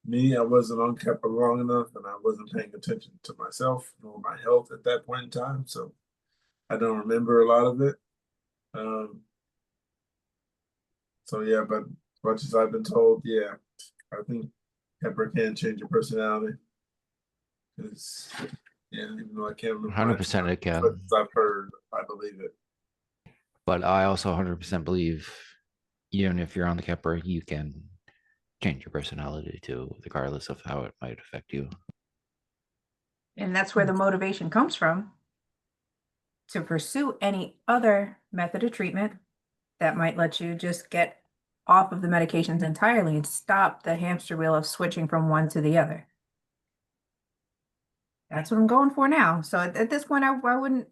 Me, I wasn't on Kepler long enough, and I wasn't paying attention to myself nor my health at that point in time, so I don't remember a lot of it. So yeah, but as much as I've been told, yeah, I think Kepler can change your personality. It's, yeah, even though I can't remember 100% it can. but I've heard, I believe it. But I also 100% believe, even if you're on the Kepler, you can change your personality too, regardless of how it might affect you. And that's where the motivation comes from to pursue any other method of treatment that might let you just get off of the medications entirely and stop the hamster wheel of switching from one to the other. That's what I'm going for now. So at this point, I wouldn't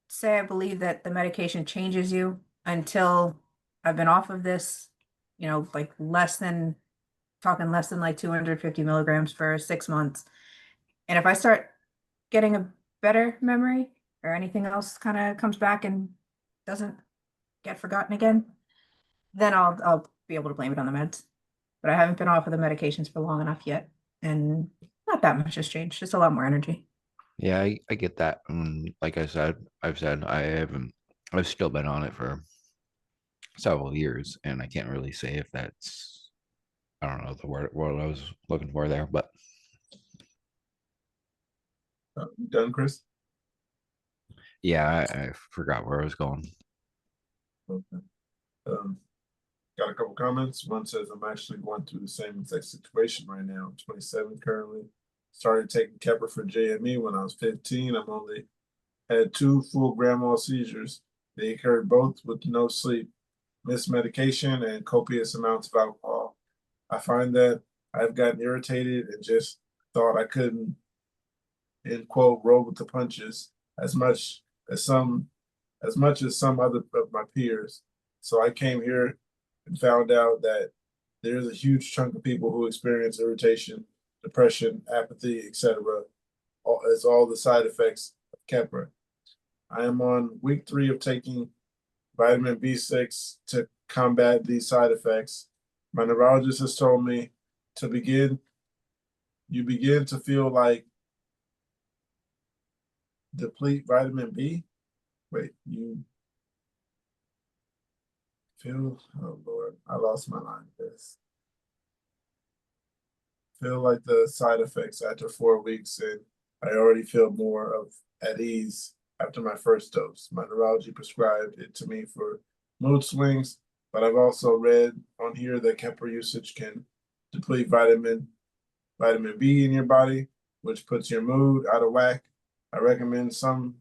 say I believe that the medication changes you until I've been off of this, like less than like 250 milligrams for 6 months. And if I start getting a better memory or anything else kind of comes back and doesn't get forgotten again, then I'll be able to blame it on the meds. But I haven't been off of the medications for long enough yet, and not that much has changed, just a lot more energy. Yeah, I get that. Like I've said I've still been on it for several years, and I can't really say if that's, I don't know the word what I was looking for there, but Done, Chris? yeah, I forgot where I was going. Okay. Got a couple comments. One says, I'm actually going through the same exact situation right now. I'm 27 currently. Started taking Kepler for JME when I was 15. I've only had 2 full grand mal seizures. They occurred both with no sleep, missed medication, and copious amounts of alcohol. I find that I've gotten irritated and just thought I couldn't, end quote, roll with the punches as much as some other of my peers. So I came here and found out that there's a huge chunk of people who experience irritation, depression, apathy, etc. As all the side effects of Kepler. I am on week 3 of taking vitamin B6 to combat these side effects. My neurologist has told me you begin to feel like deplete vitamin B. Wait, you feel, oh Lord, I lost my line. This feel like the side effects after 4 weeks, and I already feel more of at ease after my first dose. My neurology prescribed it to me for mood swings, but I've also read on here that Kepler usage can deplete vitamin B in your body, which puts your mood out of whack. I recommend some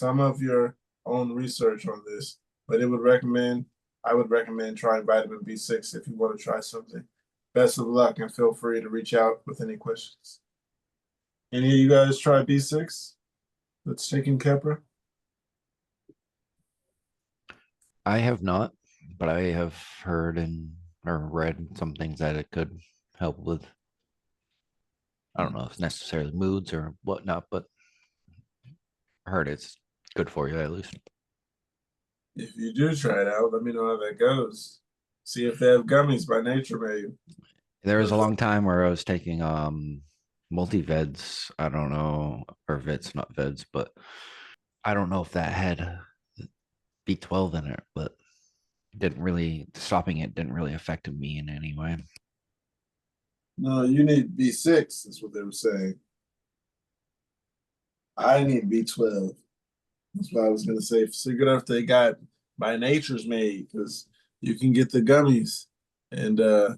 of your own research on this, but I would recommend trying vitamin B6 if you want to try something. Best of luck, and feel free to reach out with any questions. Any of you guys try B6 that's taking Kepler? I have not, but I have heard and or read some things that it could help with. I don't know if it's necessarily moods or whatnot, but I heard it's good for you at least. If you do try it out, let me know how that goes. See if they have gummies by Nature Made. There was a long time where I was taking multiveds. I don't know, or vets, not veds, but I don't know if that had B12 in it, but didn't really stopping it didn't really affect me in any way. No, you need B6, is what they were saying. I need B12. That's what I was gonna say. So good if they got by Nature's Made, because you can get the gummies. And Oh,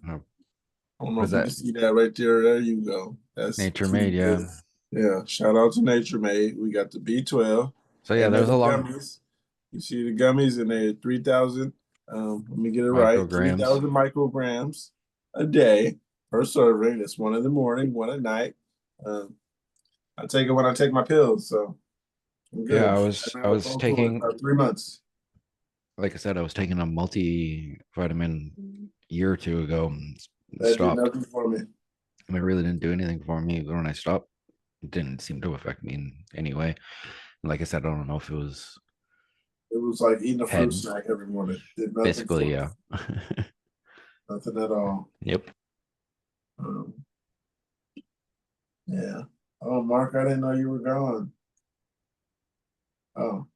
I don't know what if is you that? can see that right there. There you go. That's Nature pretty Made, yeah. good. Yeah, shout out to Nature Made. We got the B12. So yeah, And there then was the a long gummies. You see the gummies, and they're 3,000. Let me get it right. micrograms. 3,000 micrograms a day per serving. That's one in the morning, one at night. I take it when I take my pills, so I'm good. Yeah, I've I had a was phone for taking, about 3 months. like I said, I was taking a multivitamin a year or two ago and That did stopped. nothing for me. And it really didn't do anything for me. But when I stopped, it didn't seem to affect me in any way. And like I said, I don't know if it was It was like eating a fruit head, snack every morning. Did nothing for basically, me. yeah. Nothing at all. Yep. Um, yeah. Oh, Mark, I didn't know you were gone. Oh,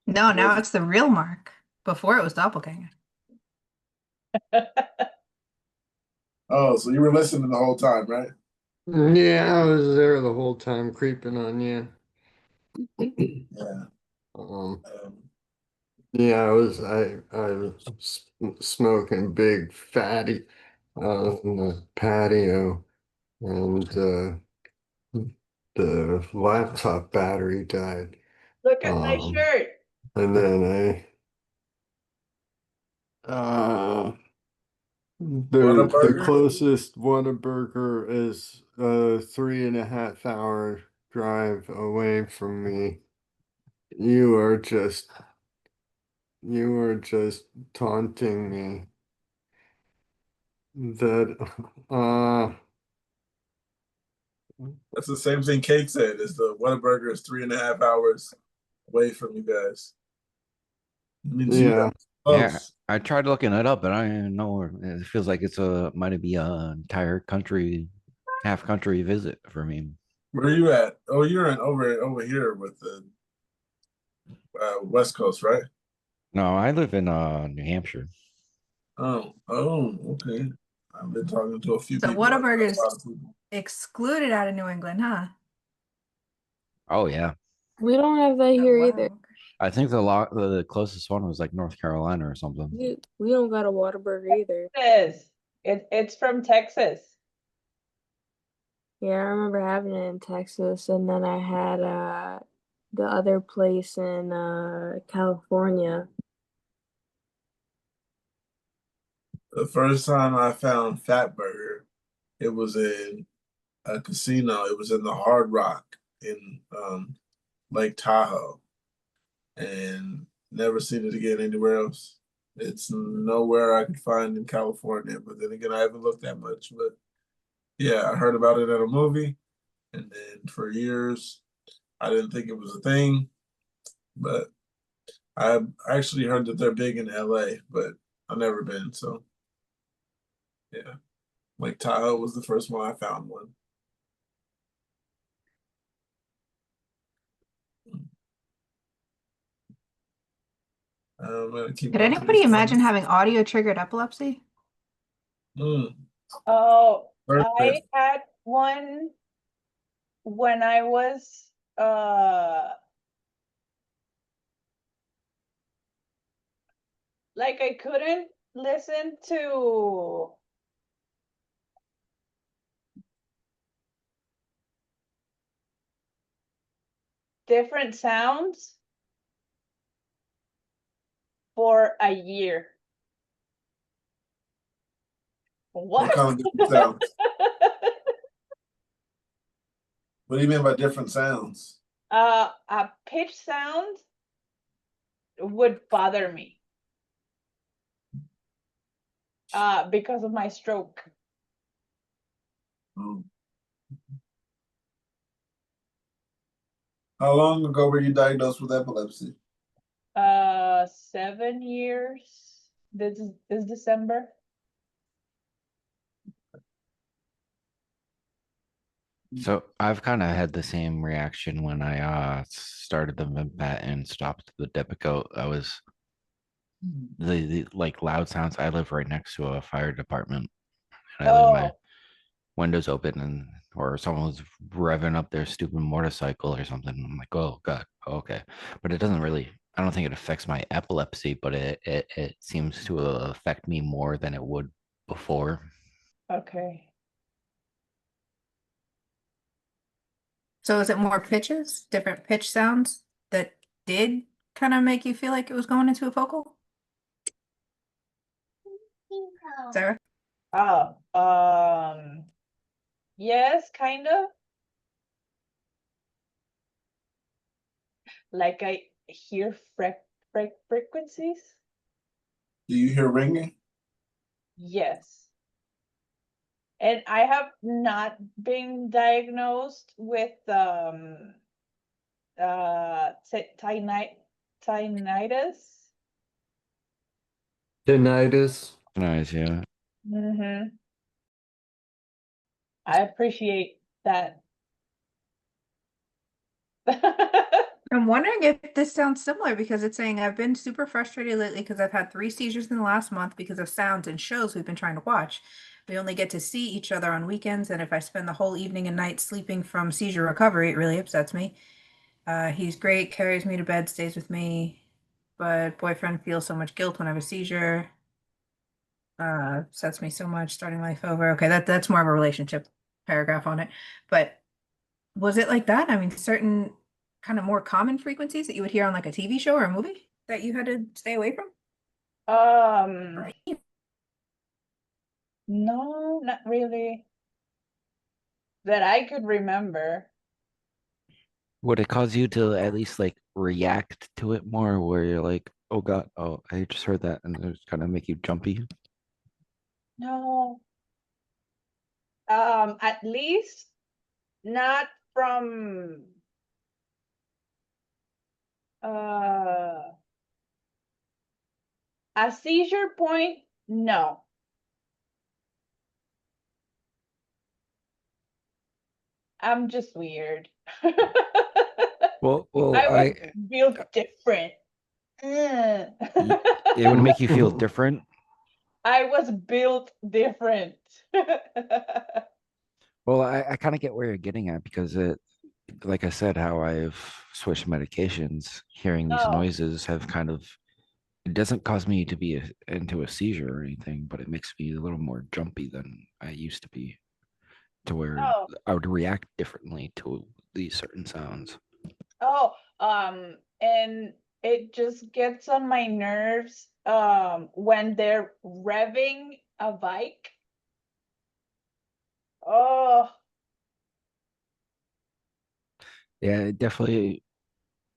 No, now Was- it's the real Mark. Before it was doppelganger. oh, so you were listening the whole time, right? Yeah, I was there the whole time creeping on you. Yeah. Um, Um, yeah, I was smoking big fatty on the patio, and the laptop battery died. Look at my shirt. And then the Whataburger? closest Whataburger is a 3.5 hour drive away from me. You are just taunting me. That That's the same thing Kate said. Is the Whataburger is 3.5 hours away from you guys. It means you yeah. guys Yeah, close. I tried looking it up, but I don't know where it feels like it's a might be a entire country, half country visit for me. Where are you at? Oh, you're in over here with the West Coast, right? No, I live in New Hampshire. Oh, okay. I've been talking to a few So people. I've met a Whataburger's lot of people. excluded out of New England, huh? Oh yeah. We don't have that Oh, here wow. either. I think the closest one was like North Carolina or something. We don't got a Whataburger either. Texas. It's from Texas. Yeah, I remember having it in Texas, and then I had the other place in California. The first time I found Fat Burger, it was in a casino. It was in the Hard Rock in Lake Tahoe, and never seen it again anywhere else. It's nowhere I could find in California. But then again, I haven't looked that much. But yeah, I heard about it in a movie, and then for years I didn't think it was a thing. But I actually heard that they're big in LA, but I've never been. So yeah, Lake Tahoe was the first one I found one. I'm gonna keep Could going through anybody these imagine comments. having audio triggered epilepsy? Oh, I Perfect. had one when I was like I couldn't listen to different sounds for a year. What What? kind of different sounds? What do you mean by different sounds? A pitch sound would bother me. Because of my stroke. Oh. How long ago were you diagnosed with epilepsy? 7 years. This December. So I've kind of had the same reaction when I started the Vimpat and stopped the Depakote. I was the like loud sounds. I live right next to a fire department, and I leave my windows open, and or someone was revving up their stupid motorcycle or something. I'm like, oh god, okay. But it doesn't really. I don't think it affects my epilepsy, but it seems to affect me more than it would before. Okay. So is it more pitches, different pitch sounds that did kind of make you feel like it was going into a focal? Sarah? Oh, yes, kind of. Like I hear frequencies. Do you hear ringing? Yes. And I have not been diagnosed with tinnitus. Tinnitus. Nice, yeah. Mm-hmm. I appreciate that. I'm wondering if this sounds similar because it's saying I've been super frustrated lately because I've had 3 seizures in the last month because of sounds and shows we've been trying to watch. We only get to see each other on weekends, and if I spend the whole evening and night sleeping from seizure recovery, it really upsets me. He's great, carries me to bed, stays with me, but boyfriend feels so much guilt when I have a seizure. Upsets me so much, starting life over. Okay, that's more of a relationship paragraph on it. But was it like that? I mean, certain kind of more common frequencies that you would hear on like a TV show or a movie that you had to stay away from? No, not really. That I could remember. Would it cause you to at least like react to it more where you're like, oh God, oh, I just heard that, and it's kind of make you jumpy? No. At least not from a seizure point, no. I'm just weird. Well, I was built different. it would make you feel different. I was built different. Well, I kind of get where you're getting at because like I said, how I've switched medications, hearing these noises have kind of, it doesn't cause me to be into a seizure or anything, but it makes me a little more jumpy than I used to be, to where I would react differently to these certain sounds. And it just gets on my nerves when they're revving a bike. Oh, Yeah, it definitely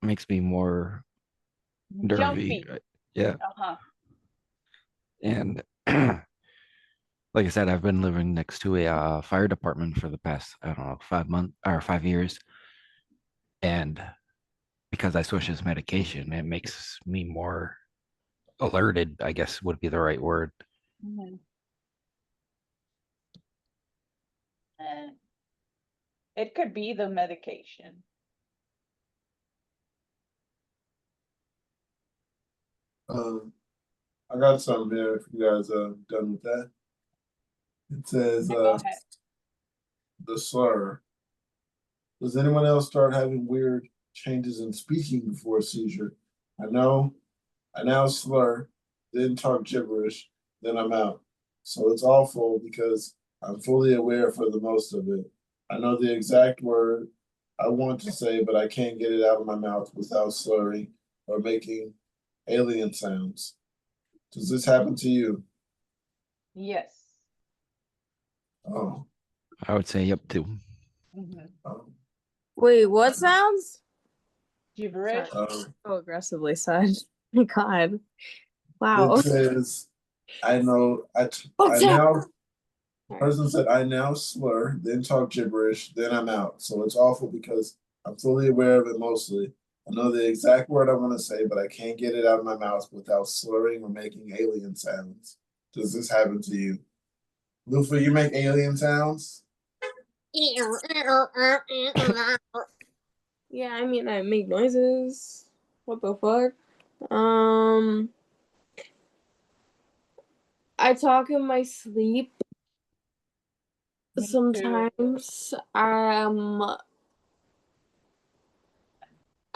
makes me more nervy. jumpy. Yeah. Uh-huh. And like I said, I've been living next to a fire department for the past, I don't know, 5 months or 5 years. And because I switched this medication, it makes me more alerted, I guess would be the right word. Mm-hmm. It could be the medication. I got something here if you guys are done with that. It says Go ahead. the slur. Does anyone else start having weird changes in speaking before a seizure? I now slur, then talk gibberish, then I'm out. So it's awful because I'm fully aware for the most of it. I know the exact word I want to say, but I can't get it out of my mouth without slurring or making alien sounds. Does this happen to you? Yes. Oh. I would say yep too. Wait, what sounds? Gibberish. So aggressively said. My God. Wow. It says I know. I now. The person said I now slur, then talk gibberish, then I'm out. So it's awful because I'm fully aware of it mostly. I know the exact word I want to say, but I can't get it out of my mouth without slurring or making alien sounds. Does this happen to you? Lufa, you make alien sounds? Yeah, I mean, I make noises. What the fuck? I talk in my sleep. Me too. Sometimes I You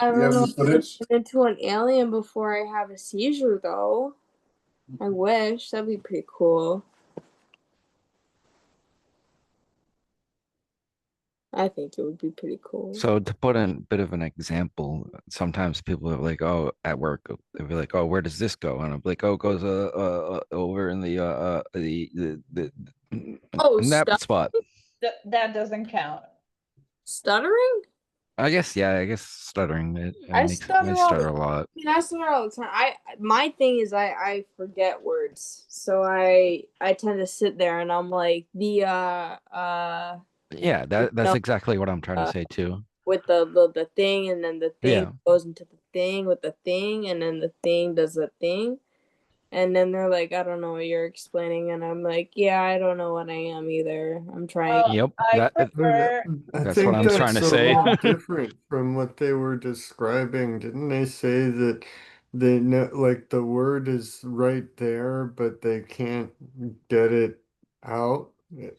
don't have know the if I can footage? turn into an alien before I have a seizure, though. I wish. That'd be pretty cool. I think it would be pretty cool. So to put in a bit of an example, sometimes people are like, "Oh, at work, they'll be like, oh, where does this go?" And I'm like, "Oh, it goes over in the Oh, in that spot." That doesn't count. Stuttering? I guess, yeah, I guess stuttering it I makes I stutter all stutter the a lot. I stutter all the time. My thing is I forget words. So I tend to sit there and I'm like Yeah, that's no, exactly what I'm trying to say too. with the thing, and then the thing Yeah. goes into the thing with the thing, and then the thing does the thing. And then they're like, I don't know what you're explaining. And I'm like, yeah, I don't know what I am either. I'm trying. Yep. I prefer. I That's what think I'm trying that's to a say. little different from what they were describing. Didn't they say that they know, like the word is right there, but they can't get it out?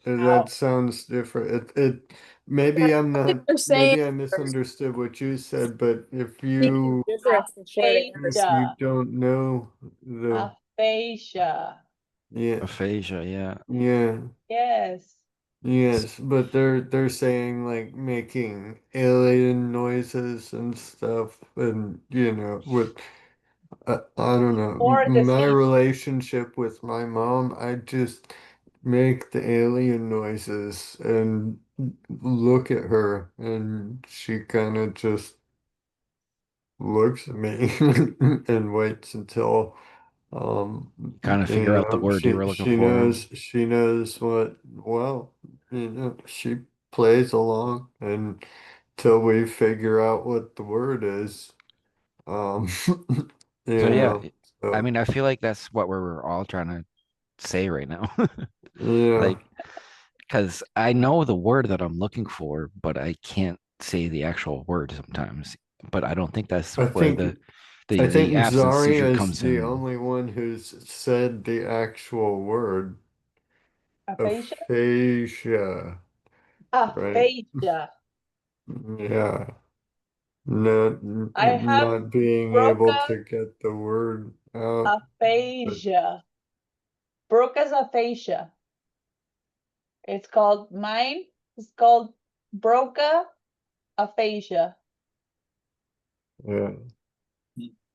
That sounds different. Maybe I'm not, They're saying maybe I misunderstood what you said, but if you Aphasia. don't know the, Aphasia. yeah, Aphasia, yeah. yeah. Yes. Yes, but they're saying like making alien noises and stuff, and with I don't know, Or the my seizure. relationship with my mom, I just make the alien noises and look at her, and she kind of just looks at me and waits until Kind of figure out the word you were looking for. she knows what, well, she plays along and till we figure out what the word is. Um So yeah, I so mean, I feel like that's what we're all trying to say right now. yeah. Like, because I know the word that I'm looking for, but I can't say the actual word sometimes. But I don't think that's I where think the absence seizure Zarya is comes the in. only one who's said the actual word Aphasia. aphasia, right? Aphasia. Yeah. Not I have not being able Broca's to get the word out. But aphasia. Broca's aphasia. It's called mine. It's called Broca aphasia. yeah.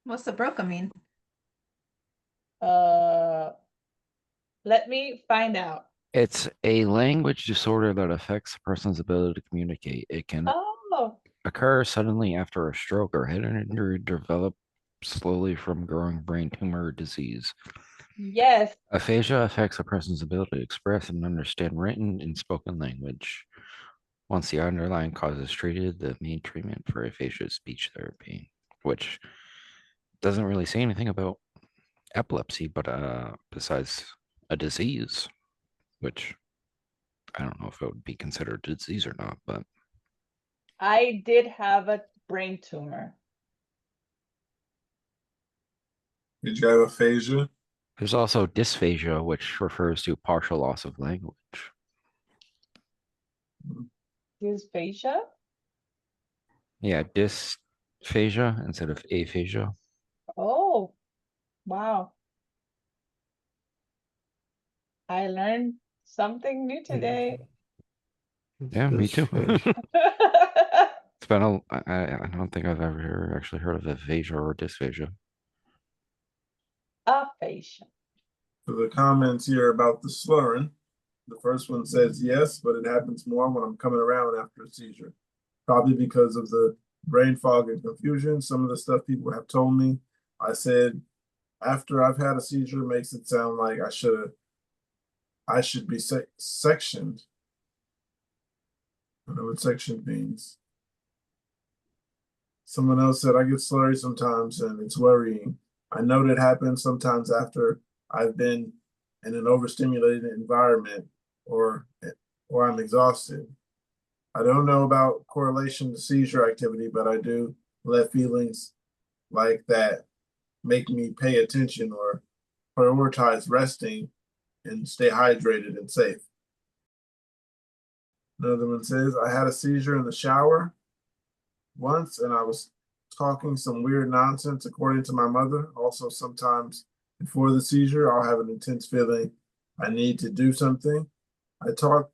What's the broca mean? Let me find out. It's a language disorder that affects a person's ability to communicate. It can Oh, occur suddenly after a stroke or head injury, develop slowly from growing brain tumor or disease. yes. Aphasia affects a person's ability to express and understand written and spoken language. Once the underlying cause is treated, the main treatment for aphasia is speech therapy, which doesn't really say anything about epilepsy, but besides a disease, which I don't know if it would be considered a disease or not, but I did have a brain tumor. Did you have aphasia? there's also dysphagia, which refers to partial loss of language. Dysphagia? Yeah, dysphagia instead of aphasia. Oh, wow. I learned something new today. Yeah, me too. Dysphagia. It's been I don't think I've ever actually heard of aphasia or dysphagia. Aphasia. So the comments here about the slurring. The first one says yes, but it happens more when I'm coming around after a seizure. Probably because of the brain fog and confusion. Some of the stuff people have told me. after I've had a seizure makes it sound like I should be sectioned. I don't know what sectioned means. Someone else said I get slurry sometimes and it's worrying. I know that happens sometimes after I've been in an overstimulated environment or I'm exhausted. I don't know about correlation to seizure activity, but I do let feelings like that make me pay attention or prioritize resting and stay hydrated and safe. Another one says, I had a seizure in the shower once and I was talking some weird nonsense according to my mother. Also, sometimes before the seizure, I'll have an intense feeling I need to do something. I talk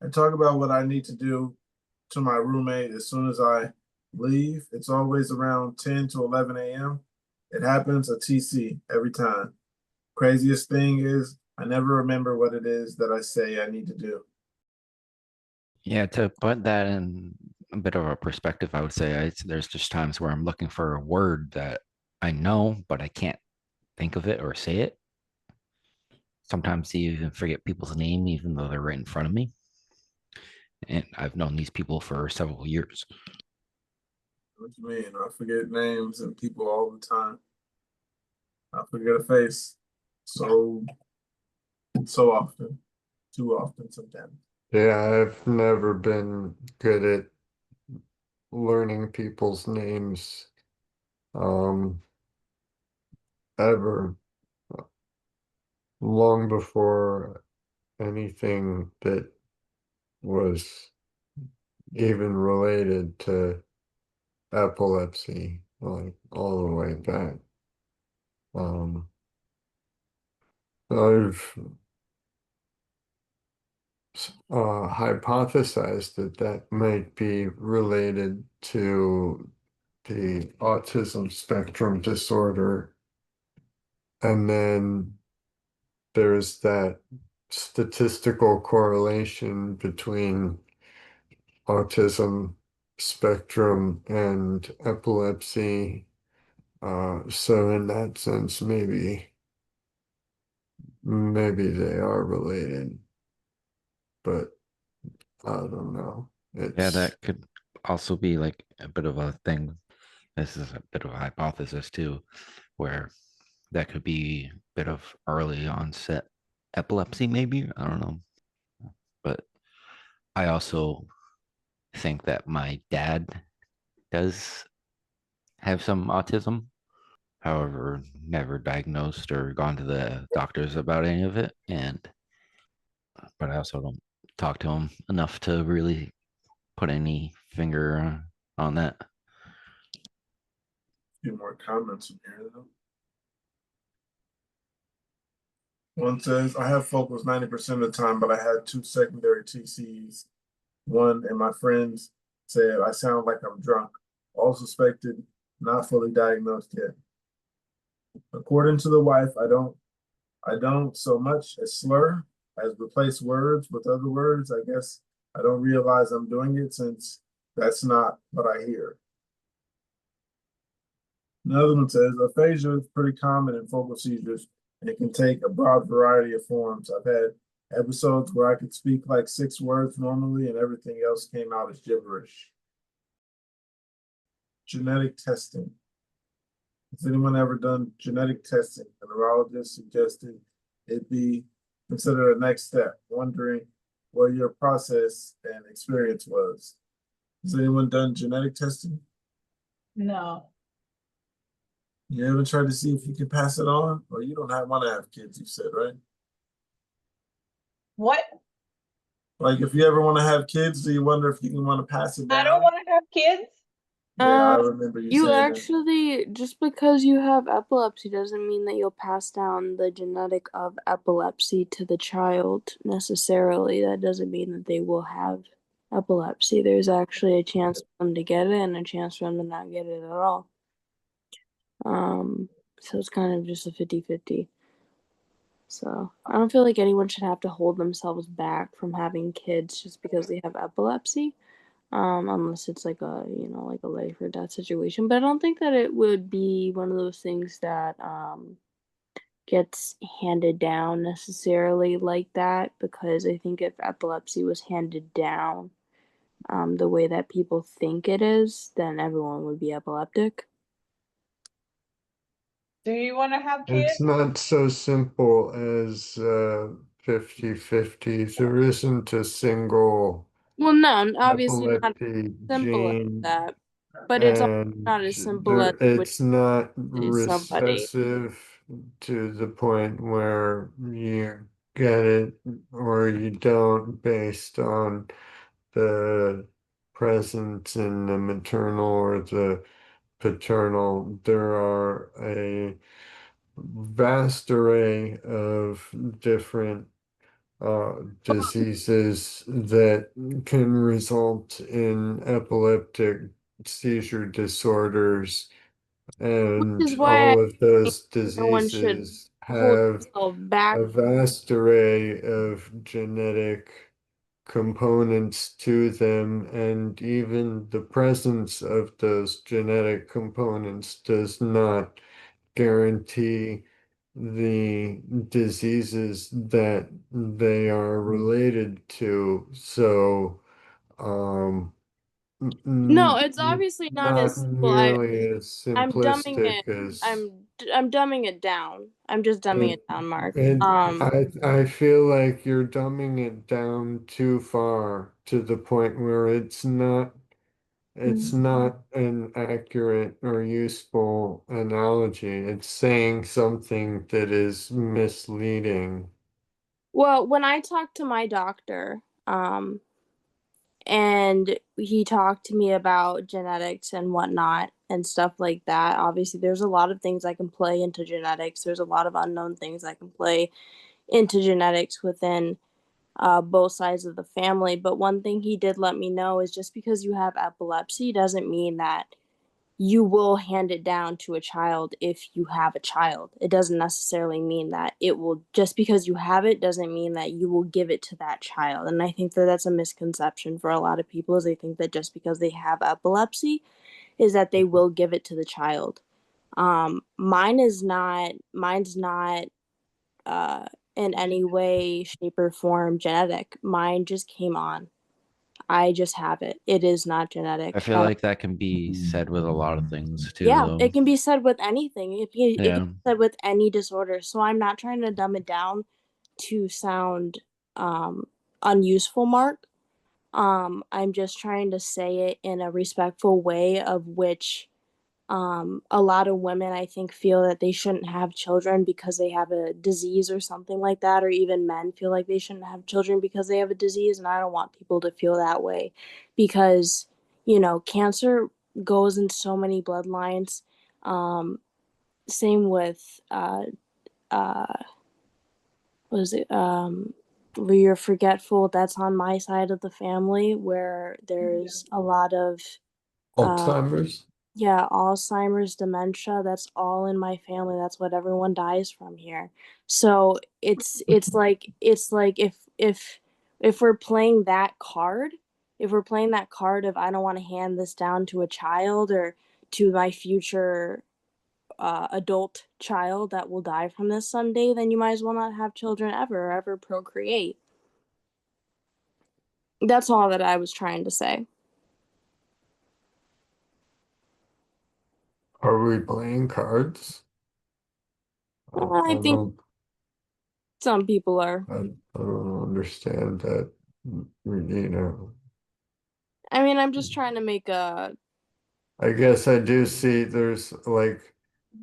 about what I need to do to my roommate as soon as I leave. It's always around 10 to 11 a.m. It happens a TC every time. Craziest thing is I never remember what it is that I say I need to do. Yeah, to put that in a bit of a perspective, I would say there's just times where I'm looking for a word that I know, but I can't think of it or say it. Sometimes you even forget people's name, even though they're right in front of me. And I've known these people for several years. What you mean? I forget names and people all the time. I forget a face so often, too often sometimes. Yeah, I've never been good at learning people's names ever. Long before anything that was even related to epilepsy, like all the way back. I've hypothesized that might be related to the autism spectrum disorder. And then there's that statistical correlation between autism spectrum and epilepsy. So in that sense, maybe they are related, but I don't know. Yeah, that could also be like a bit of a thing. This is a bit of a hypothesis too, where that could be a bit of early onset epilepsy, maybe. I don't know. But I also think that my dad does have some autism. However, never diagnosed or gone to the doctors about any of it. But I also don't talk to him enough to really put any finger on that. A few more comments in here though. One says, I have focus 90% of the time, but I had 2 secondary TCs. One, and my friends said I sound like I'm drunk. All suspected, not fully diagnosed yet. According to the wife, I don't so much as slur as replace words with other words. I guess I don't realize I'm doing it since that's not what I hear. Another one says, aphasia is pretty common in focal seizures and it can take a broad variety of forms. I've had episodes where I could speak like 6 words normally and everything else came out as gibberish. Genetic testing. Has anyone ever done genetic testing? The neurologist suggested it be considered a next step, wondering what your process and experience was. Has anyone done genetic testing? No. You ever tried to see if you can pass it on? Or you don't want to have kids, you said, right? What? Like if you ever want to have kids, do you wonder if you can want to pass it down? I don't want to have kids. Yeah, I remember you You saying actually, just because you have epilepsy doesn't mean that you'll pass down the genetic of epilepsy to the child necessarily. That doesn't mean that they will have epilepsy. There's actually a chance for them to get it and a chance for them to not get it at all. So it's kind of just a 50-50. So I don't feel like anyone should have to hold themselves back from having kids just because they have epilepsy. unless it's like a, like a life or death situation. But I don't think that it would be one of those things that gets handed down necessarily like that, because I think if epilepsy was handed down the way that people think it is, then everyone would be epileptic. Do you want to have It's kids? not so simple as 50-50. There isn't a single Well, no, obviously not as epilepsy simple as gene, that, but it's also and not as simple as would it's not say somebody. recessive to the point where you get it or you don't based on the presence in the maternal or the paternal. There are a vast array of different diseases that can result in epileptic seizure disorders, Which is and why I all of think those no one should diseases hold have themselves back. a vast array of genetic components to them, and even the presence of those genetic components does not guarantee the diseases that they are related to. So, No, it's obviously not as not simple. nearly as I'm dumbing simplistic it. as I'm dumbing it down. I'm just dumbing it, it down, Mark. I feel like you're dumbing it down too far to the point where it's not an accurate or useful analogy. It's saying something that is misleading. Well, when I talked to my doctor, and he talked to me about genetics and whatnot and stuff like that. Obviously, there's a lot of things I can play into genetics. There's a lot of unknown things I can play into genetics within both sides of the family. But one thing he did let me know is just because you have epilepsy doesn't mean that you will hand it down to a child if you have a child. It doesn't necessarily mean that it will, just because you have it doesn't mean that you will give it to that child. And I think that that's a misconception for a lot of people, is they think that just because they have epilepsy is that they will give it to the child. Mine's not in any way, shape, or form genetic. Mine just came on. I just have it. It is not genetic I feel at all. like that can be said with a lot of things too, Yeah, though. it can be said with anything. It can Yeah. be said with any disorder. So I'm not trying to dumb it down to sound unuseful, Mark. I'm just trying to say it in a respectful way, of which a lot of women, I think, feel that they shouldn't have children because they have a disease or something like that, or even men feel like they shouldn't have children because they have a disease, and I don't want people to feel that way, because cancer goes in so many bloodlines. Same with uh was it where you're forgetful, that's on my side of the family, where there's a lot of Alzheimer's. yeah, Alzheimer's, dementia, that's all in my family. That's what everyone dies from here. So it's like if we're playing that card, if we're playing that card of I don't want to hand this down to a child or to my future adult child that will die from this someday, then you might as well not have children ever, or ever procreate. That's all that I was trying to say. Are we playing cards? I I think don't, some people are. I don't understand that, you know. I mean, I'm just trying to make I guess I do see there's like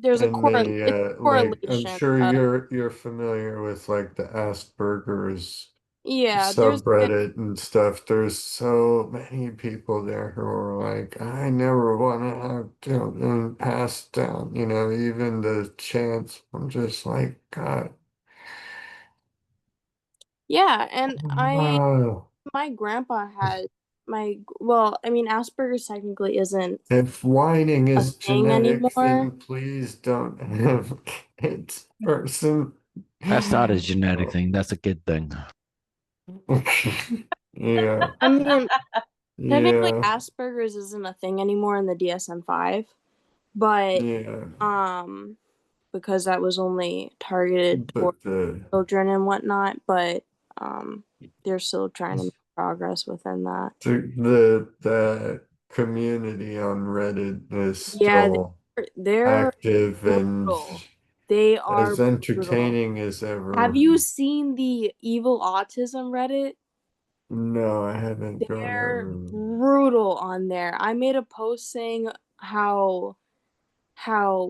there's a in the like I'm correlation sure of, you're familiar with like the Asperger's yeah, subreddit and stuff. There's so many people there who are like, I never want to have children passed down, even the chance. I'm just like, God. yeah, and Oh, my grandpa had well, I mean, Asperger's technically isn't if whining a is thing genetic, anymore. then please don't have kids, person. That's not a genetic Oh. thing. That's a kid thing. Yeah. I mean, Technically, Yeah, Asperger's isn't a thing anymore in the DSM-5, but yeah. because that was only targeted toward But the children and whatnot, but they're still trying to make progress within that. the community on Reddit is Yeah, still they're active and brutal. They are as brutal. entertaining as Have ever. you seen the evil autism Reddit? No, I haven't They're gone brutal on there. I made a post saying how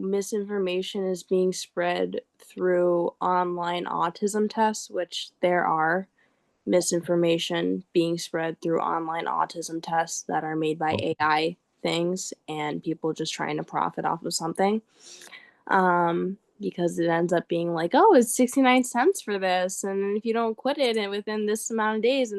misinformation is being spread through online autism tests, which there are misinformation being spread through online autism tests that are made by AI things and people just trying to profit off of something. Because it ends up being like, oh, it's 69 cents for this, and if you don't quit it and within this amount of days,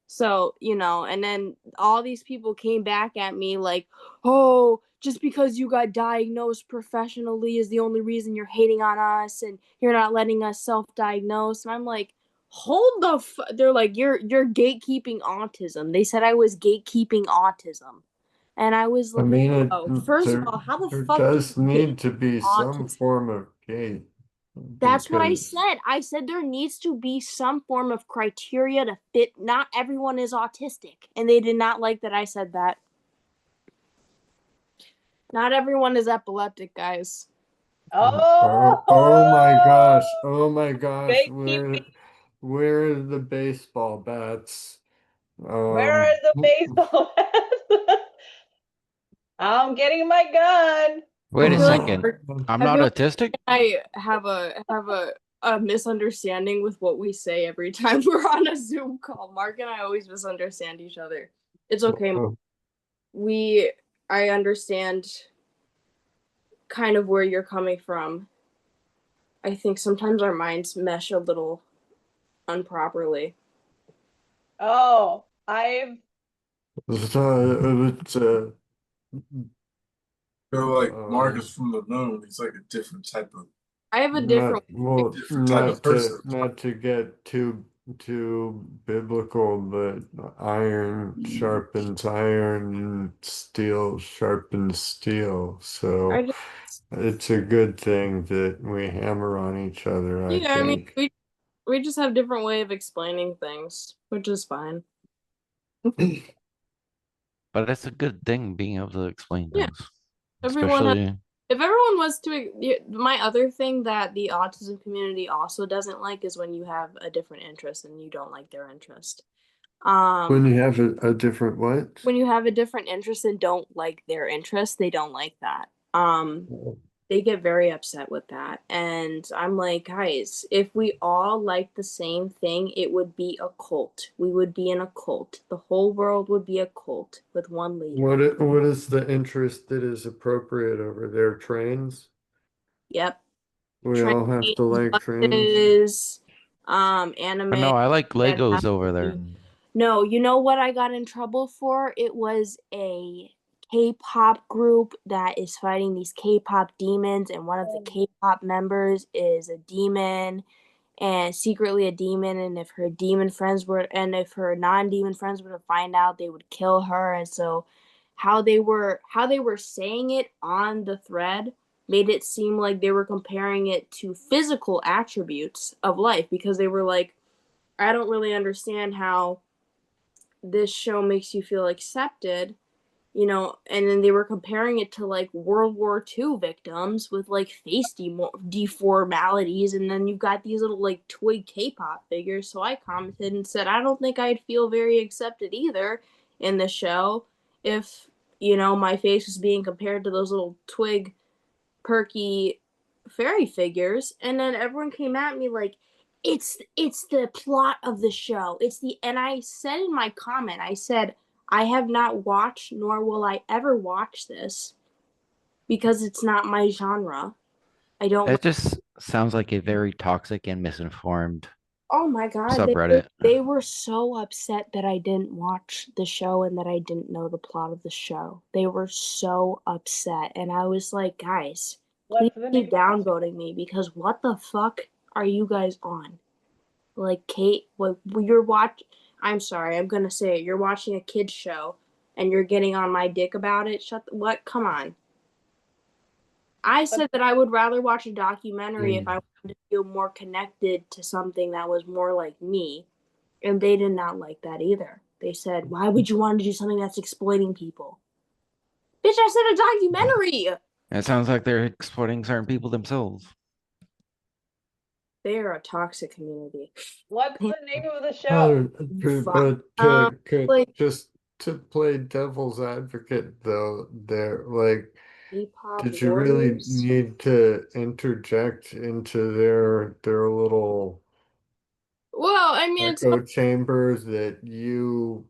so, and then all these people came back at me like, oh, just because you got diagnosed professionally is the only reason you're hating on us and you're not letting us self-diagnose. And I'm like, hold the they're like, you're gatekeeping autism. They said I was gatekeeping autism. And I was I like, mean, oh, first of there all, how the there fuck do does you need to gatekeep be some autism? form of gate That's what I because said. I said there needs to be some form of criteria to fit. Not everyone is autistic. And they did not like that I said that. Not everyone is epileptic, guys. oh my gosh, oh my gosh, Gatekeeping. where are the baseball bats? Where are the baseball bats? I'm getting my gun. Wait I a feel like second. I'm I not feel like autistic? I have a misunderstanding with what we say every time we're on a Zoom call. Mark and I always misunderstand each other. It's okay. I understand kind of where you're coming from. I think sometimes our minds mesh a little improperly. Oh, I've It's feel like Marcus from the moon. He's like a different type of I have a different different type of person. not to get too biblical, but iron sharpens iron and steel sharpens steel. So it's a good thing that we hammer on each other, I yeah, I mean think. we just have different way of explaining things, which is fine. But it's a good thing being able to explain Yeah. things. Everyone has, Especially if everyone was to, my other thing that the autism community also doesn't like is when you have a different interest and you don't like their interest. When you have a different what? When you have a different interest and don't like their interest, they don't like that. They get very upset with that. And I'm like, guys, if we all like the same thing, it would be a cult. We would be in a cult. The whole world would be a cult with one leader. What is the interest that is appropriate over there? Trains? Yep. We all have to like trains. Buses, anime. no, I like that Legos have over there. to- No, you know what I got in trouble for? It was a K-pop group that is fighting these K-pop demons, and one of the K-pop members is a demon and secretly a demon, and if her non-demon friends were to find out, they would kill her. And so how they were saying it on the thread made it seem like they were comparing it to physical attributes of life, because they were like, I don't really understand how this show makes you feel accepted, and then they were comparing it to like World War II victims with like face deformalities, and then you've got these little like toy K-pop figures. So I commented and said, I don't think I'd feel very accepted either in the show if, my face was being compared to those little twig perky fairy figures. And then everyone came at me like, it's the plot of the show. And I said in my comment, I said, I have not watched nor will I ever watch this because it's not my genre. I don't. That just sounds like a very toxic and misinformed Oh my god, subreddit. they were so upset that I didn't watch the show and that I didn't know the plot of the show. They were so upset, and I was like, guys, please keep downvoting me, because what the fuck are you guys on? Like, Kate, what you're watching? I'm sorry, I'm gonna say it. You're watching a kids show and you're getting on my dick about it. What? Come on. I said that I would rather watch a documentary if I wanted to feel more connected to something that was more like me. And they did not like that either. They said, why would you want to do something that's exploiting people? Bitch, I said a documentary. It sounds like they're exploiting certain people themselves. They are a toxic community. What's the name of the show? But just to play devil's advocate though, there like K-pop did you really warriors. need to interject into their little Well, I mean, it's echo chambers that you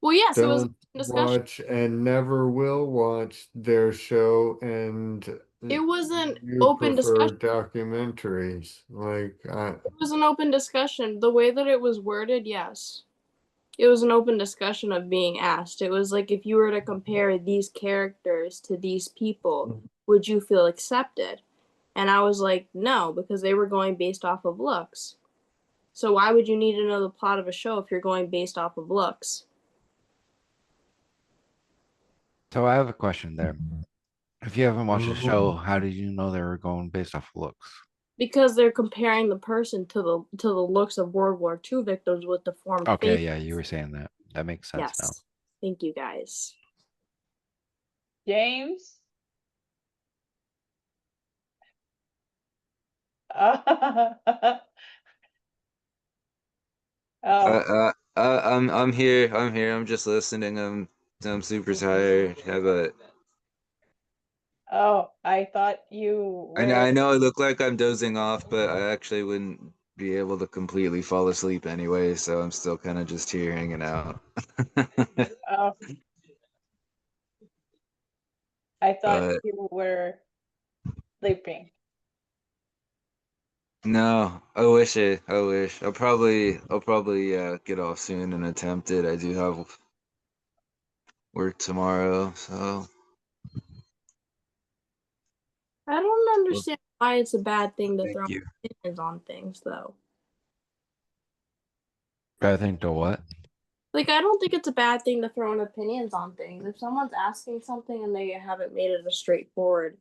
well, yes, it was a don't discussion. watch and never will watch their show, and It was an you open prefer discussion. documentaries? Like, It was an open discussion. The way that it was worded, yes. It was an open discussion of being asked. It was like, if you were to compare these characters to these people, would you feel accepted? And I was like, no, because they were going based off of looks. So why would you need to know the plot of a show if you're going based off of looks? So I have a question there. If you haven't watched the show, how did you know they were going based off of looks? Because they're comparing the person to the looks of World War II victims with deformed Okay, faces. yeah, you were saying that. That makes sense now. Yes. Thank you, guys. James? Oh, I'm here. I'm here. I'm just listening. I'm super tired. How about? oh, I thought you I know, were. I know it looked like I'm dozing off, but I actually wouldn't be able to completely fall asleep anyway, so I'm still kind of just here hanging out. Oh, I thought But you were sleeping. no, I wish it. I wish. I'll probably get off soon and attempt it. I do have work tomorrow, so I don't understand why it's a bad thing to thank throw you. opinions on things, though. I think the what? Like, I don't think it's a bad thing to throw in opinions on things. If someone's asking something and they haven't made it a straightforward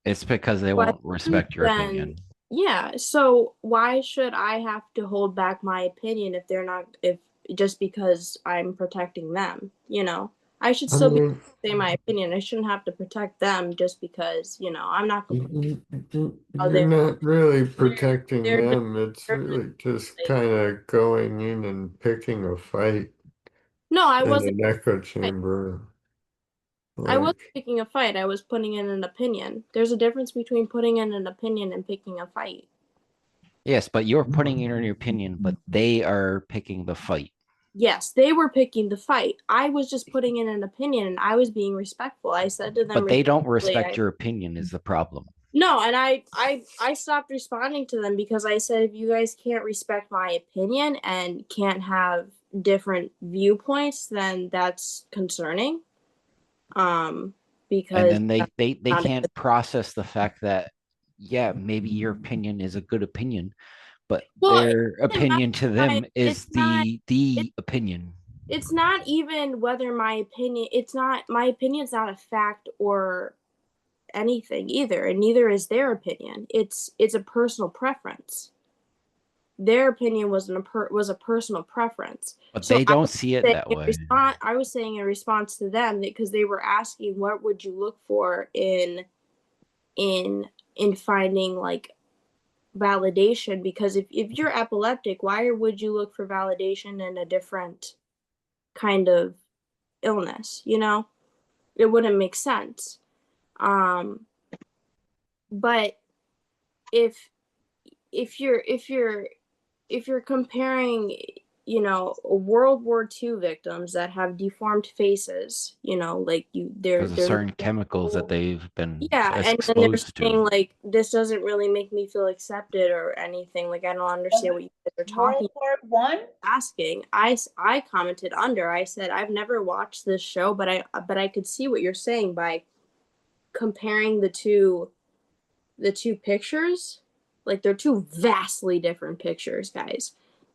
It's because they won't respect your then opinion. yeah. So why should I have to hold back my opinion if they're not if just because I'm protecting them? You know, I should I still be able mean, to say my opinion. I shouldn't have to protect them just because I'm not complaining. Oh, you're not really protecting they're them. It's they're really just like, kind of going in and picking a fight no, I in wasn't. an echo chamber. I wasn't Like, picking a fight. I was putting in an opinion. There's a difference between putting in an opinion and picking a fight. Yes, but you're putting in your opinion, but they are picking the fight. Yes, they were picking the fight. I was just putting in an opinion and I was being respectful. I said to them But they don't respectfully, respect your opinion is the problem. no, and I stopped responding to them because I said, if you guys can't respect my opinion and can't have different viewpoints, then that's concerning. And Because then they not a can't process the fact that, yeah, maybe your opinion is a good opinion, but well, their opinion to them is the opinion. it's not even whether my opinion. It's not my opinion's not a fact or anything either, and neither is their opinion. It's a personal preference. Their opinion was a personal preference. But So they don't see it that way. I was saying in response to them that because they were asking what would you look for in finding like validation, because if you're epileptic, why would you look for validation in a different kind of illness? It wouldn't make sense. But if you're comparing, World War II victims that have deformed faces, like Because of they're certain chemicals that they've been yeah, and then they're exposed saying to. like this doesn't really make me feel accepted or anything. Like I don't understand what you guys are talking World War I? asking. I commented under. I said I've never watched this show, but I could see what you're saying by comparing the two pictures. Like they're two vastly different pictures, guys.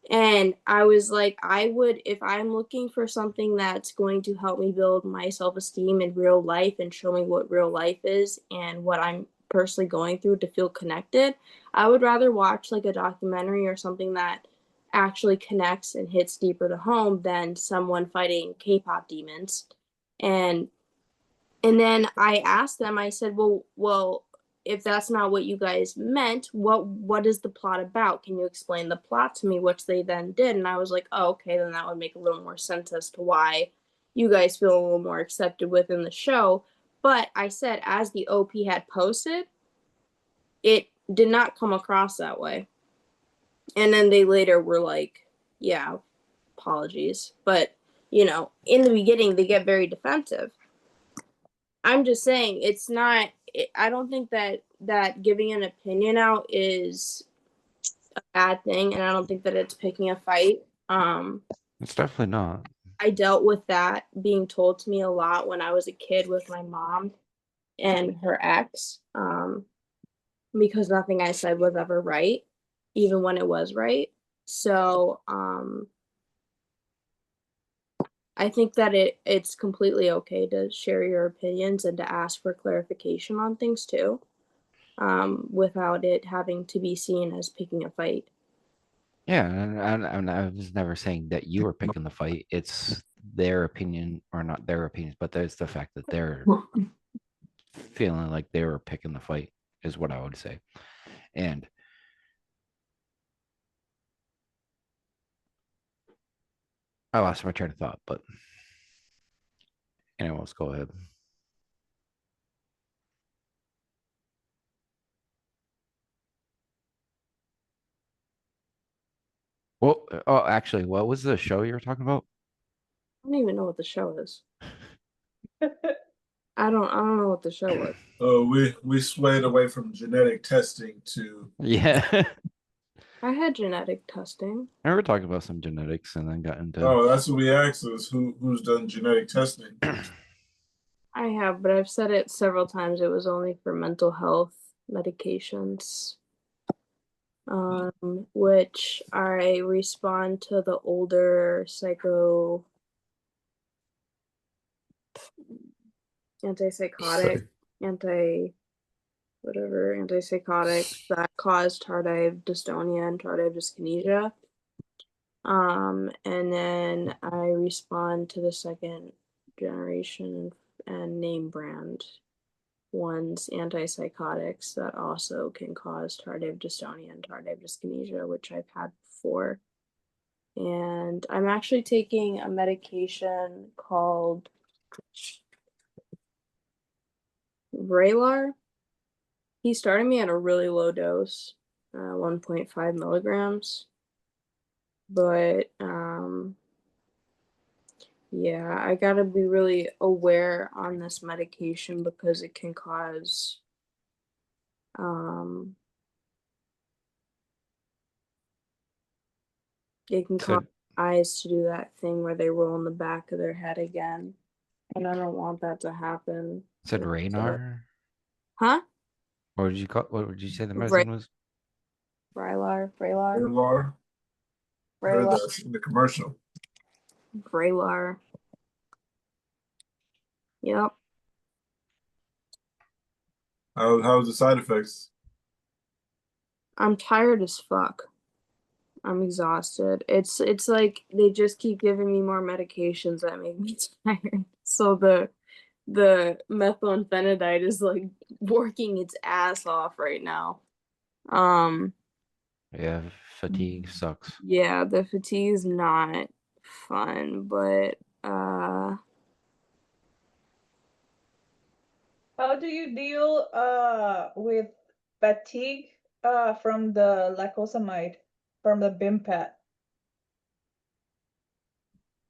And I was like, I would, if I'm looking for something that's going to help me build my self-esteem in real life and show me what real life is and what I'm personally going through to feel connected, I would rather watch like a documentary or something that actually connects and hits deeper to home than someone fighting K-pop demons. And then I asked them, I said, well, if that's not what you guys meant, what is the plot about? Can you explain the plot to me? Which they then did. And I was like, oh, okay, then that would make a little more sense as to why you guys feel a little more accepted within the show. But I said, as the OP had posted, it did not come across that way. And then they later were like, yeah, apologies. But, you know, in the beginning, they get very defensive. I'm just saying it's not, I don't think that giving an opinion out is a bad thing, and I don't think that it's picking a fight. It's definitely not. I dealt with that being told to me a lot when I was a kid with my mom and her ex, because nothing I said was ever right, even when it was right. So I think that it's completely okay to share your opinions and to ask for clarification on things too, without it having to be seen as picking a fight. Yeah, and I was never saying that you were picking the fight. It's their opinion, or not their opinions, but there's the fact that they're feeling like they were picking the fight is what I would say. And I lost my train of thought, but anyways, go ahead. Well, oh, actually, what was the show you were talking about? I don't even know what the show is. I don't know what the show was. We swayed away from genetic testing to Yeah. I had genetic testing. I were talking about some genetics and then got into. Oh, that's what we asked is who's done genetic testing. I have, but I've said it several times. It was only for mental health medications, which I respond to the older antipsychotics that cause tardive dystonia and tardive dyskinesia. And then I respond to the second generation and name brand ones antipsychotics that also can cause tardive dystonia and tardive dyskinesia, which I've had before. And I'm actually taking a medication called Vraylar. He started me at a really low dose, 1.5 milligrams. But yeah, I gotta be really aware on this medication because it can cause eyes to do that thing where they roll in the back of their head again. And I don't want that to happen. Said Raynar? Huh? What did you call? What did you say the medicine was? Vraylar. Vraylar. I heard that in the commercial. Vraylar. Yep. How's the side effects? I'm tired as fuck. I'm exhausted. It's like they just keep giving me more medications that make me tired. So the methylphenidate is like working its ass off right now. Yeah, fatigue sucks. Yeah, the fatigue is not fun, but How do you deal with fatigue from the lacosamide, from the Bimpat?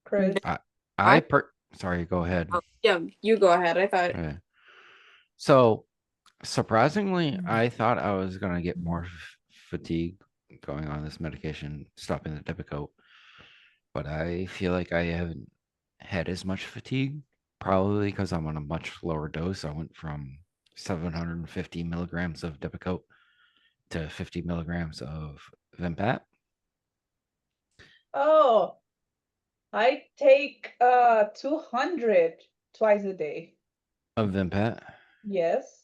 Chris. Sorry, go ahead. Oh, yeah, you go ahead. I thought. Okay. So surprisingly, I thought I was gonna get more fatigue going on this medication, stopping the Depakote, but I feel like I haven't had as much fatigue, probably because I'm on a much lower dose. I went from 750 milligrams of Depakote to 50 milligrams of Vimpat. Oh, I take 200 twice a day. Of Vimpat. Yes.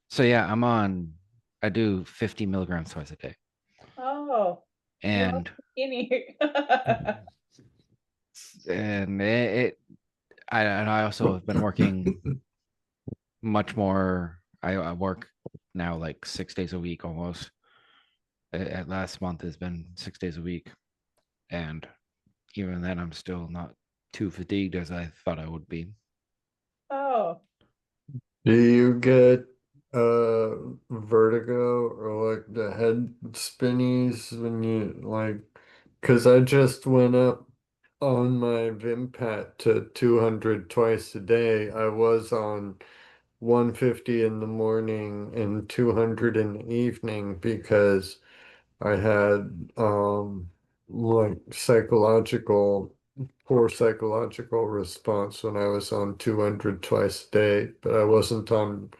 So yeah, I do 50 milligrams twice a day. Oh, you're And skinny. and I also have been working much more. I work now like 6 days a week almost. At last month has been 6 days a week, and even then I'm still not too fatigued as I thought I would be. Oh, Do you get vertigo or like the head spinnies when you like? Because I just went up on my Vimpat to 200 twice a day. I was on 150 in the morning and 200 in the evening because I had like poor psychological response when I was on 200 twice a day, but I wasn't on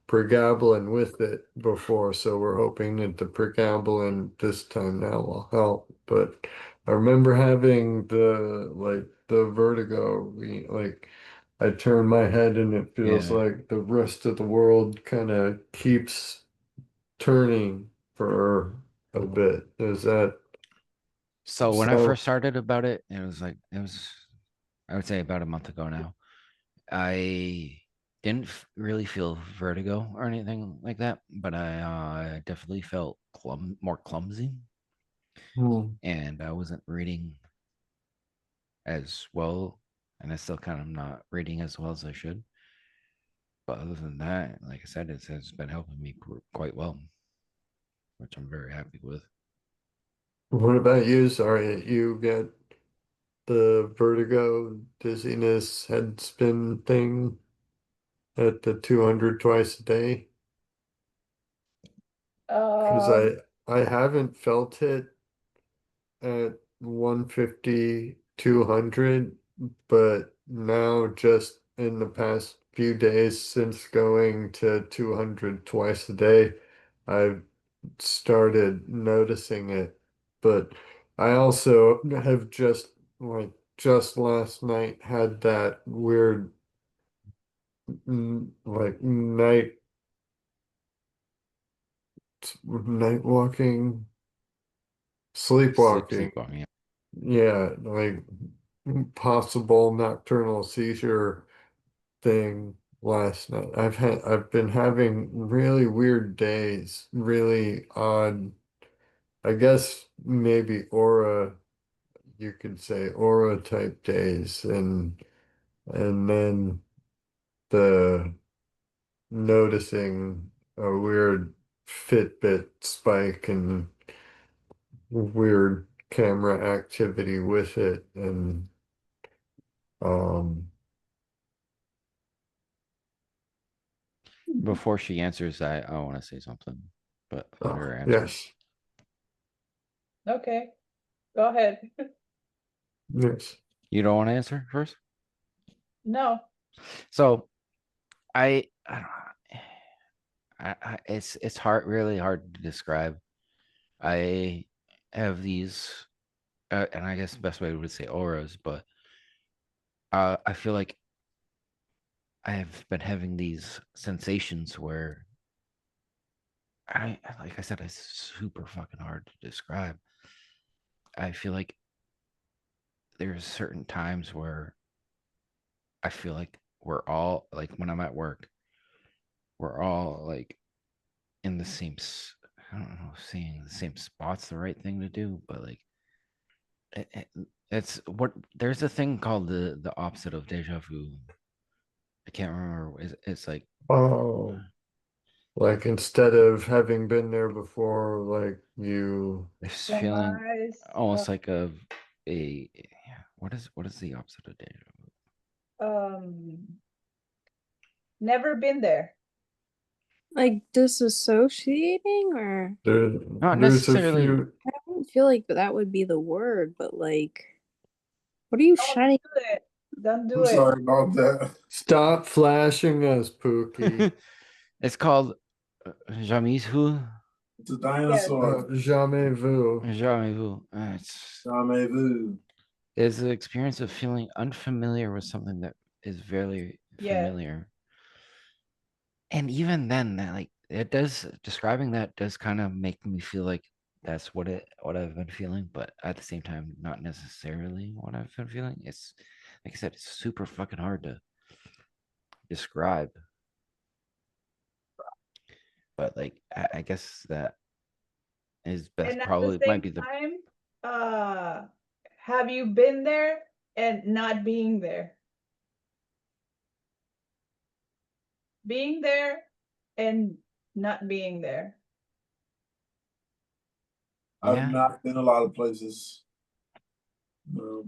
pregabalin with it before, so we're hoping that the pregabalin this time now will help. But I remember having the vertigo, like I turn my head and it feels Yeah. like the rest of the world kind of keeps turning for a bit. Is that So when I so? first started about it, I would say about a month ago now. I didn't really feel vertigo or anything like that, but I definitely felt more clumsy, Hmm. and I wasn't reading as well, and I still kind of not reading as well as I should. But other than that, like I said, it has been helping me quite well, which I'm very happy with. What about you? Sorry, you get the vertigo, dizziness, head spin thing at the 200 twice a day? Because um, I haven't felt it at 150, 200, but now just in the past few days since going to 200 twice a day, I've started noticing it. But I also have just last night had that weird like night walking, sleepwalking. Sleepwalking. Yeah, like possible nocturnal seizure thing last night. I've been having really weird days, really odd, I guess maybe aura, you could say aura type days, and then the noticing a weird Fitbit spike and weird camera activity with it, and um Before she answers, I want to say something, but let her answer. yes, okay, go ahead. yes. You don't want to answer first? No. So I don't know. It's really hard to describe. I have these, and I guess the best way would say auras, but I feel like I have been having these sensations where like I said, it's super fucking hard to describe. I feel like there's certain times where I feel like we're all like when I'm at work, we're all like in the same. I don't know if seeing the same spot's the right thing to do, but like it's what there's a thing called the opposite of deja vu. I can't remember. It's like Oh, like instead of having been there before, like you, this feeling Surmise, almost like a what is the opposite of deja vu? never been there. Like disassociating, or Not there's a necessarily. few. I don't feel like that would be the word, but like, what are you Don't shining? do it. Don't do I'm it. sorry about that. Stop flashing us, Pookie. It's called Jamishu. It's a dinosaur. Jamais vu. Jamais vu. It's Jamais vu. is the experience of feeling unfamiliar with something that is very Yeah. familiar. And even then, that like it does describing that does kind of make me feel like that's what I've been feeling, but at the same time, not necessarily what I've been feeling. It's like I said, it's super fucking hard to describe. But like I guess that is best And at the probably might same be the time, have you been there and not being there? Being there and not being there. I've yeah. not been a lot of places. No.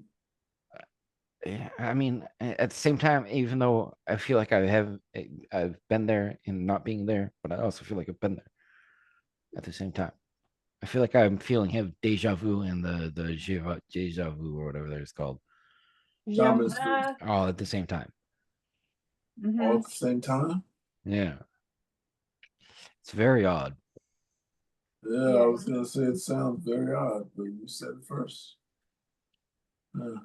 Yeah, I mean, at the same time, even though I feel like I've been there and not being there, but I also feel like I've been there at the same time. I feel like I'm feeling have deja vu and the deja vu or whatever it's called Thomas, Yamaha. all at the same time. all Mhm. at the same time. Yeah, it's very odd. Yeah, I was gonna say it sounds very odd, but you said it first. Yeah.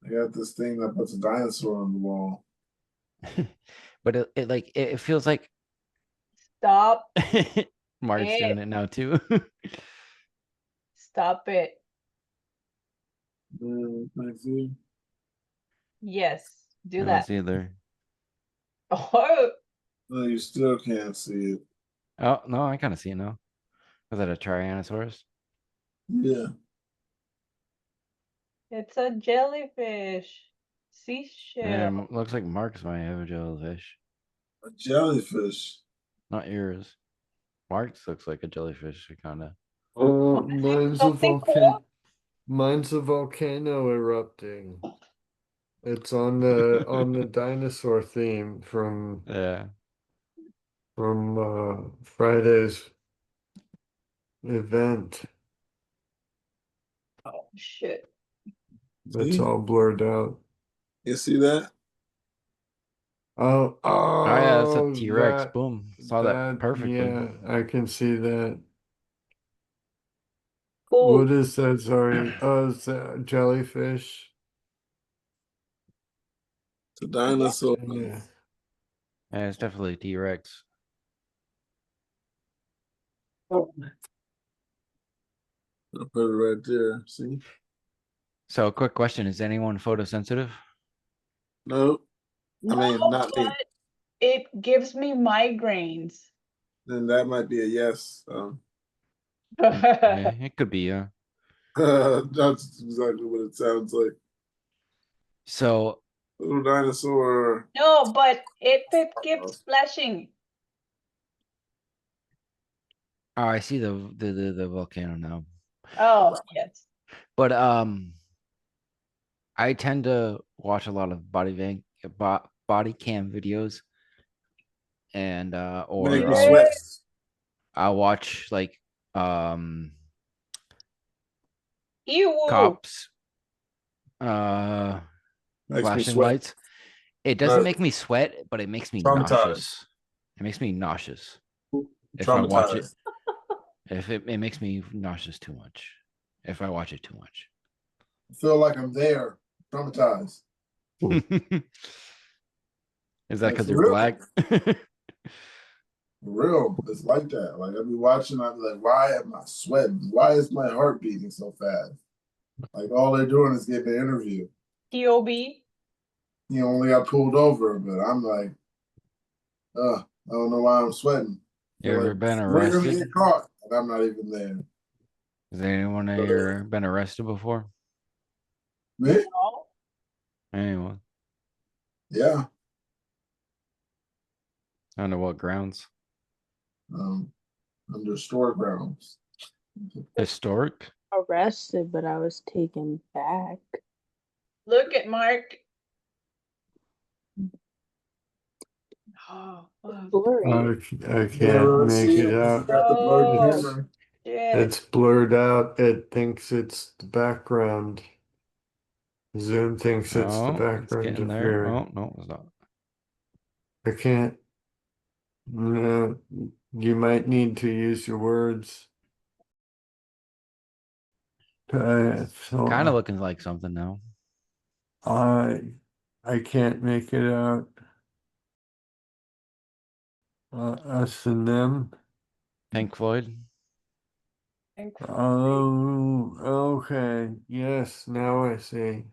I got this thing that puts a dinosaur on the wall. But it feels like Stop Mark's doing it. it now too. Stop it. Thank you. Yes, do I don't that. see either. Oh, No, you still can't see it. Oh no, I kind of see it now. Was that a Tyrannosaurus? Yeah. it's a jellyfish. Seashell. Yeah, looks like Mark's might have a jellyfish, A jellyfish. not yours. Mark's looks like a jellyfish, kind of. Mine's a Something volcano. cool? Mine's a volcano erupting. It's on the dinosaur theme from Yeah. Friday's event. Oh shit. It's See? all blurred out. You see that? Oh, Oh yeah, that's a oh, T-Rex. Boom. Saw that perfectly. yeah, I can see that. Cool. What is that? Sorry. Oh, it's a jellyfish. It's a dinosaur. Yeah. Yeah, it's definitely a T-Rex. I'll put it right there. See? So, quick question: is anyone photosensitive? No. I No, mean, not me. but it gives me migraines. Then that might be a yes. Yeah, it could be. That's exactly what it sounds like. So, Little dinosaur. No, but it keeps flashing. oh, I see the volcano now. Oh, yes. But I tend to watch a lot of body cam videos, and Make me or sweat. I'll watch like Ew. cops Makes me flashing sweat. lights. It doesn't make me sweat, but it makes me Traumatized. nauseous. It makes me nauseous if I watch it. Traumatized. If it makes me nauseous too much, if I watch it too much. I feel like I'm there. Traumatized. Is that Like, because for you're real. black? For real. It's like that. Like I'll be watching, I'll be like, why am I sweating? Why is my heart beating so fast? Like all they're doing is getting an interview. TOB. He only got pulled over, but I'm like, I don't know why I'm sweating. You ever been We're gonna arrested? get caught, and I'm not even there. Has anyone ever been arrested before? Me? No. Anyone? Yeah. Under what grounds? Under store grounds. Historic? Arrested, but I was taken back. Look at Mark. Oh, Blurry. I can't make it out. Got the blurred Oh, camera. shit. It's blurred out. It thinks it's the background. Zoom thinks it's the Oh, it's background getting there. appearing. Oh, no, it's not. I can't. No, You might need to use your words. So Kind of looking like something now. I can't make it out. Us and them. Pink Floyd. Oh, okay. Yes, now I see.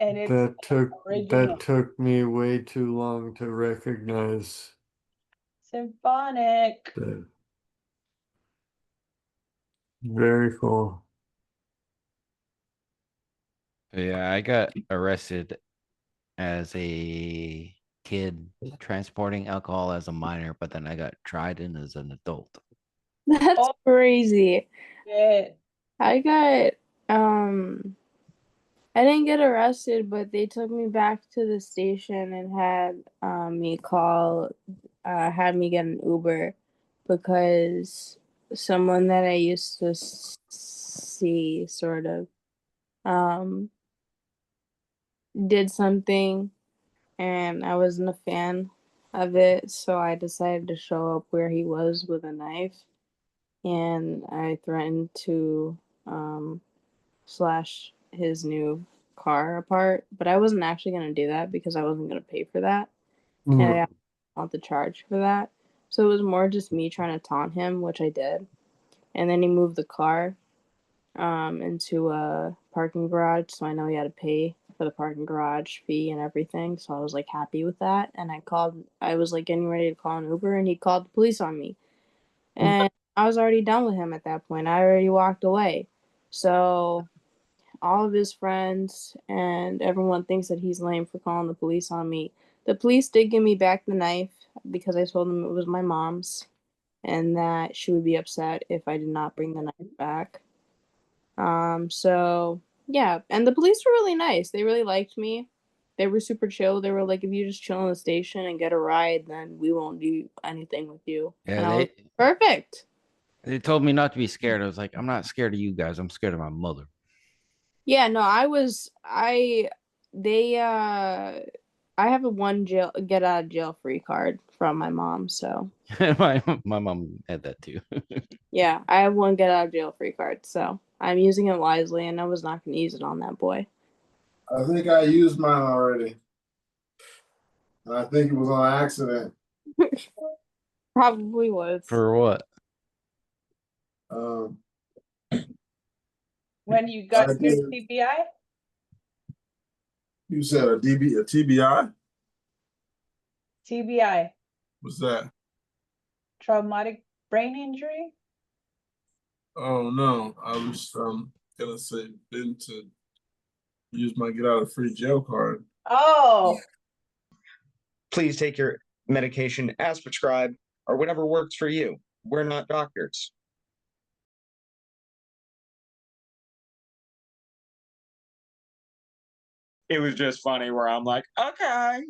And it's original. That took me way too long to recognize. Symphonic. That. Very cool. Yeah, I got arrested as a kid transporting alcohol as a minor, but then I got tried in as an adult. That's crazy. Yeah. I got I didn't get arrested, but they took me back to the station and had me had me get an Uber because someone that I used to see sort of um did something and I wasn't a fan of it, so I decided to show up where he was with a knife and I threatened to slash his new car apart, but I wasn't actually going to do that because I wasn't going to pay for that. And I didn't want the charge for that. So it was more just me trying to taunt him, which I did. And then he moved the car into a parking garage, so I know he had to pay for the parking garage fee and everything. So I was like happy with that. And I was like getting ready to call an Uber, and he called the police on me. And I was already done with him at that point. I already walked away. So all of his friends and everyone thinks that he's lame for calling the police on me. The police did give me back the knife because I told them it was my mom's and that she would be upset if I did not bring the knife back. So yeah, and the police were really nice. They really liked me. They were super chill. They were like, if you just chill in the station and get a ride, then we won't do anything with you. Yeah, and I was perfect. They told me not to be scared. I was like, I'm not scared of you guys. I'm scared of my mother. Yeah, no, I have a get out of jail free card from my mom, so my mom had that too. yeah, I have one get out of jail free card, so I'm using it wisely and I was not gonna use it on that boy. I think I used mine already. And I think it was on accident. Probably was. For what? When you got I your did. TBI? You said a TBI? TBI, What's that? traumatic brain injury? Oh no, I was gonna say been to use my get out of free jail card. Oh, Please take your medication as prescribed or whatever works for you. We're not doctors. It was just funny where I'm like, okay.